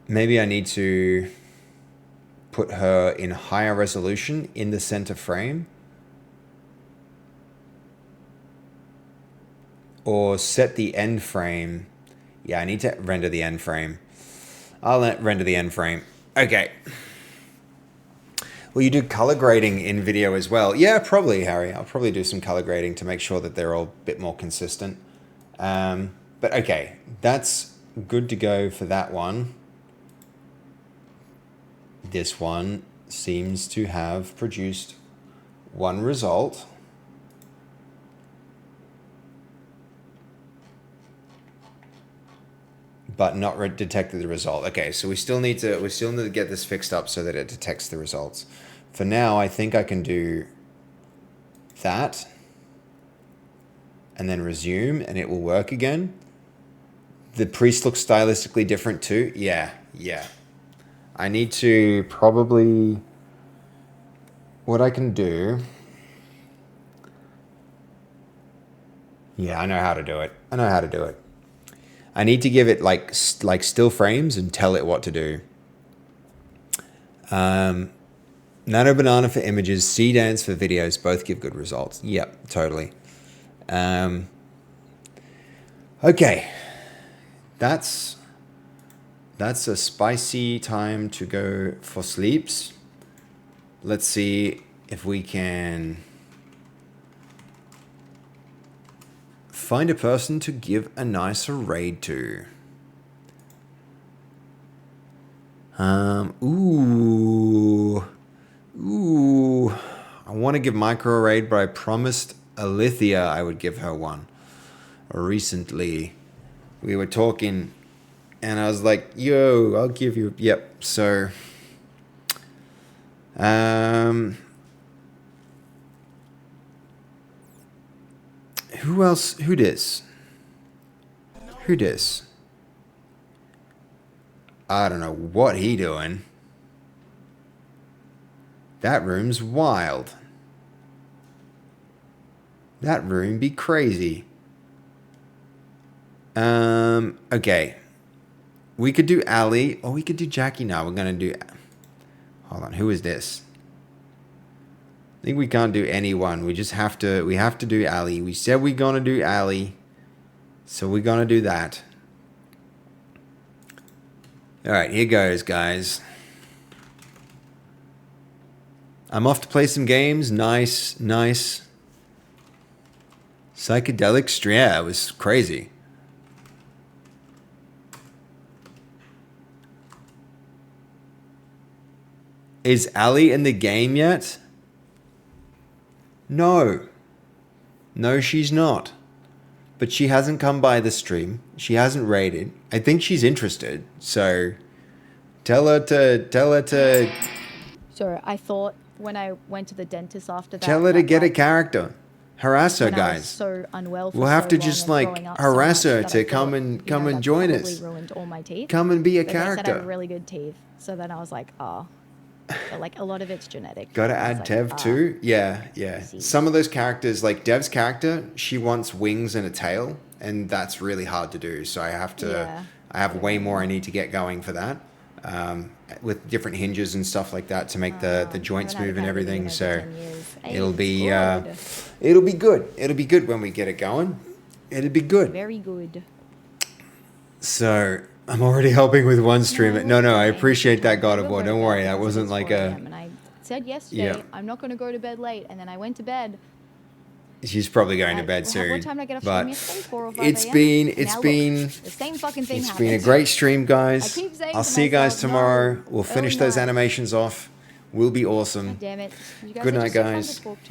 Maybe I need to put her in higher resolution in the center frame. Or set the end frame. Yeah, I need to render the end frame. I'll render the end frame. Okay. Will you do color grading in video as well? Yeah, probably, Harry. I'll probably do some color grading to make sure that they're all a bit more consistent. But okay, that's good to go for that one. This one seems to have produced one result. But not detected the result. Okay, so we still need to get this fixed up so that it detects the results. For now, I think I can do that and then resume and it will work again. The priest looks stylistically different too. Yeah. I need to probably, what I can do. Yeah, I know how to do it. I need to give it like still frames and tell it what to do. Nano Banana for images, Sea Dance for videos, both give good results. Yep, totally. Okay. That's a spicy time to go for sleeps. Let's see if we can find a person to give a nicer raid to. Ooh. I want to give Micro a raid, but I promised Alithia I would give her one. Recently, we were talking, and I was like, "Yo, I'll give you." Yep. So, who else? Who dis? I don't know what he doing. That room's wild. That room be crazy. Okay. We could do Ali, or we could do Jackie now. We're gonna do... Hold on, who is this? I think we can't do anyone. We just have to... We have to do Ali. We said we're gonna do Ali. So we're gonna do that. Alright, here goes, guys. I'm off to play some games. Nice. Psychedelic stream. Yeah, it was crazy. Is Ali in the game yet? No, she's not. But she hasn't come by the stream. She hasn't raided. I think she's interested. So tell her to... Sorry, I thought when I went to the dentist after that... Tell her to get a character. Harass her, guys. I was so unwell for we'll have so to just like harass her to come and join us. Ruined all my teeth. Come and be a but character. They said I have really good teeth. So then I was like, but like a lot of it's genetic. Gotta add Dev too. Yeah. Some of those characters, like Dev's character, she wants wings and a tail, and that's really hard to do. So I have to. Yeah. I have way more I need to get going for that. With different hinges and stuff like that to make the joints move and everything. So it'll be good. It'll be good when we get it going. It'll be good. Very good. So I'm already helping with one stream. No, I appreciate that, God of War. Don't worry, that wasn't like a... And I said yesterday, I'm not going to go to bed late. And then I went to bed. She's probably going to bed soon. What time did I get off stream yesterday? 4 or 5 it's been the same fucking thing. It's been a great stream, guys. I'll see you guys tomorrow. We'll finish those animations off. We'll be awesome. Damn it. Good night, guys.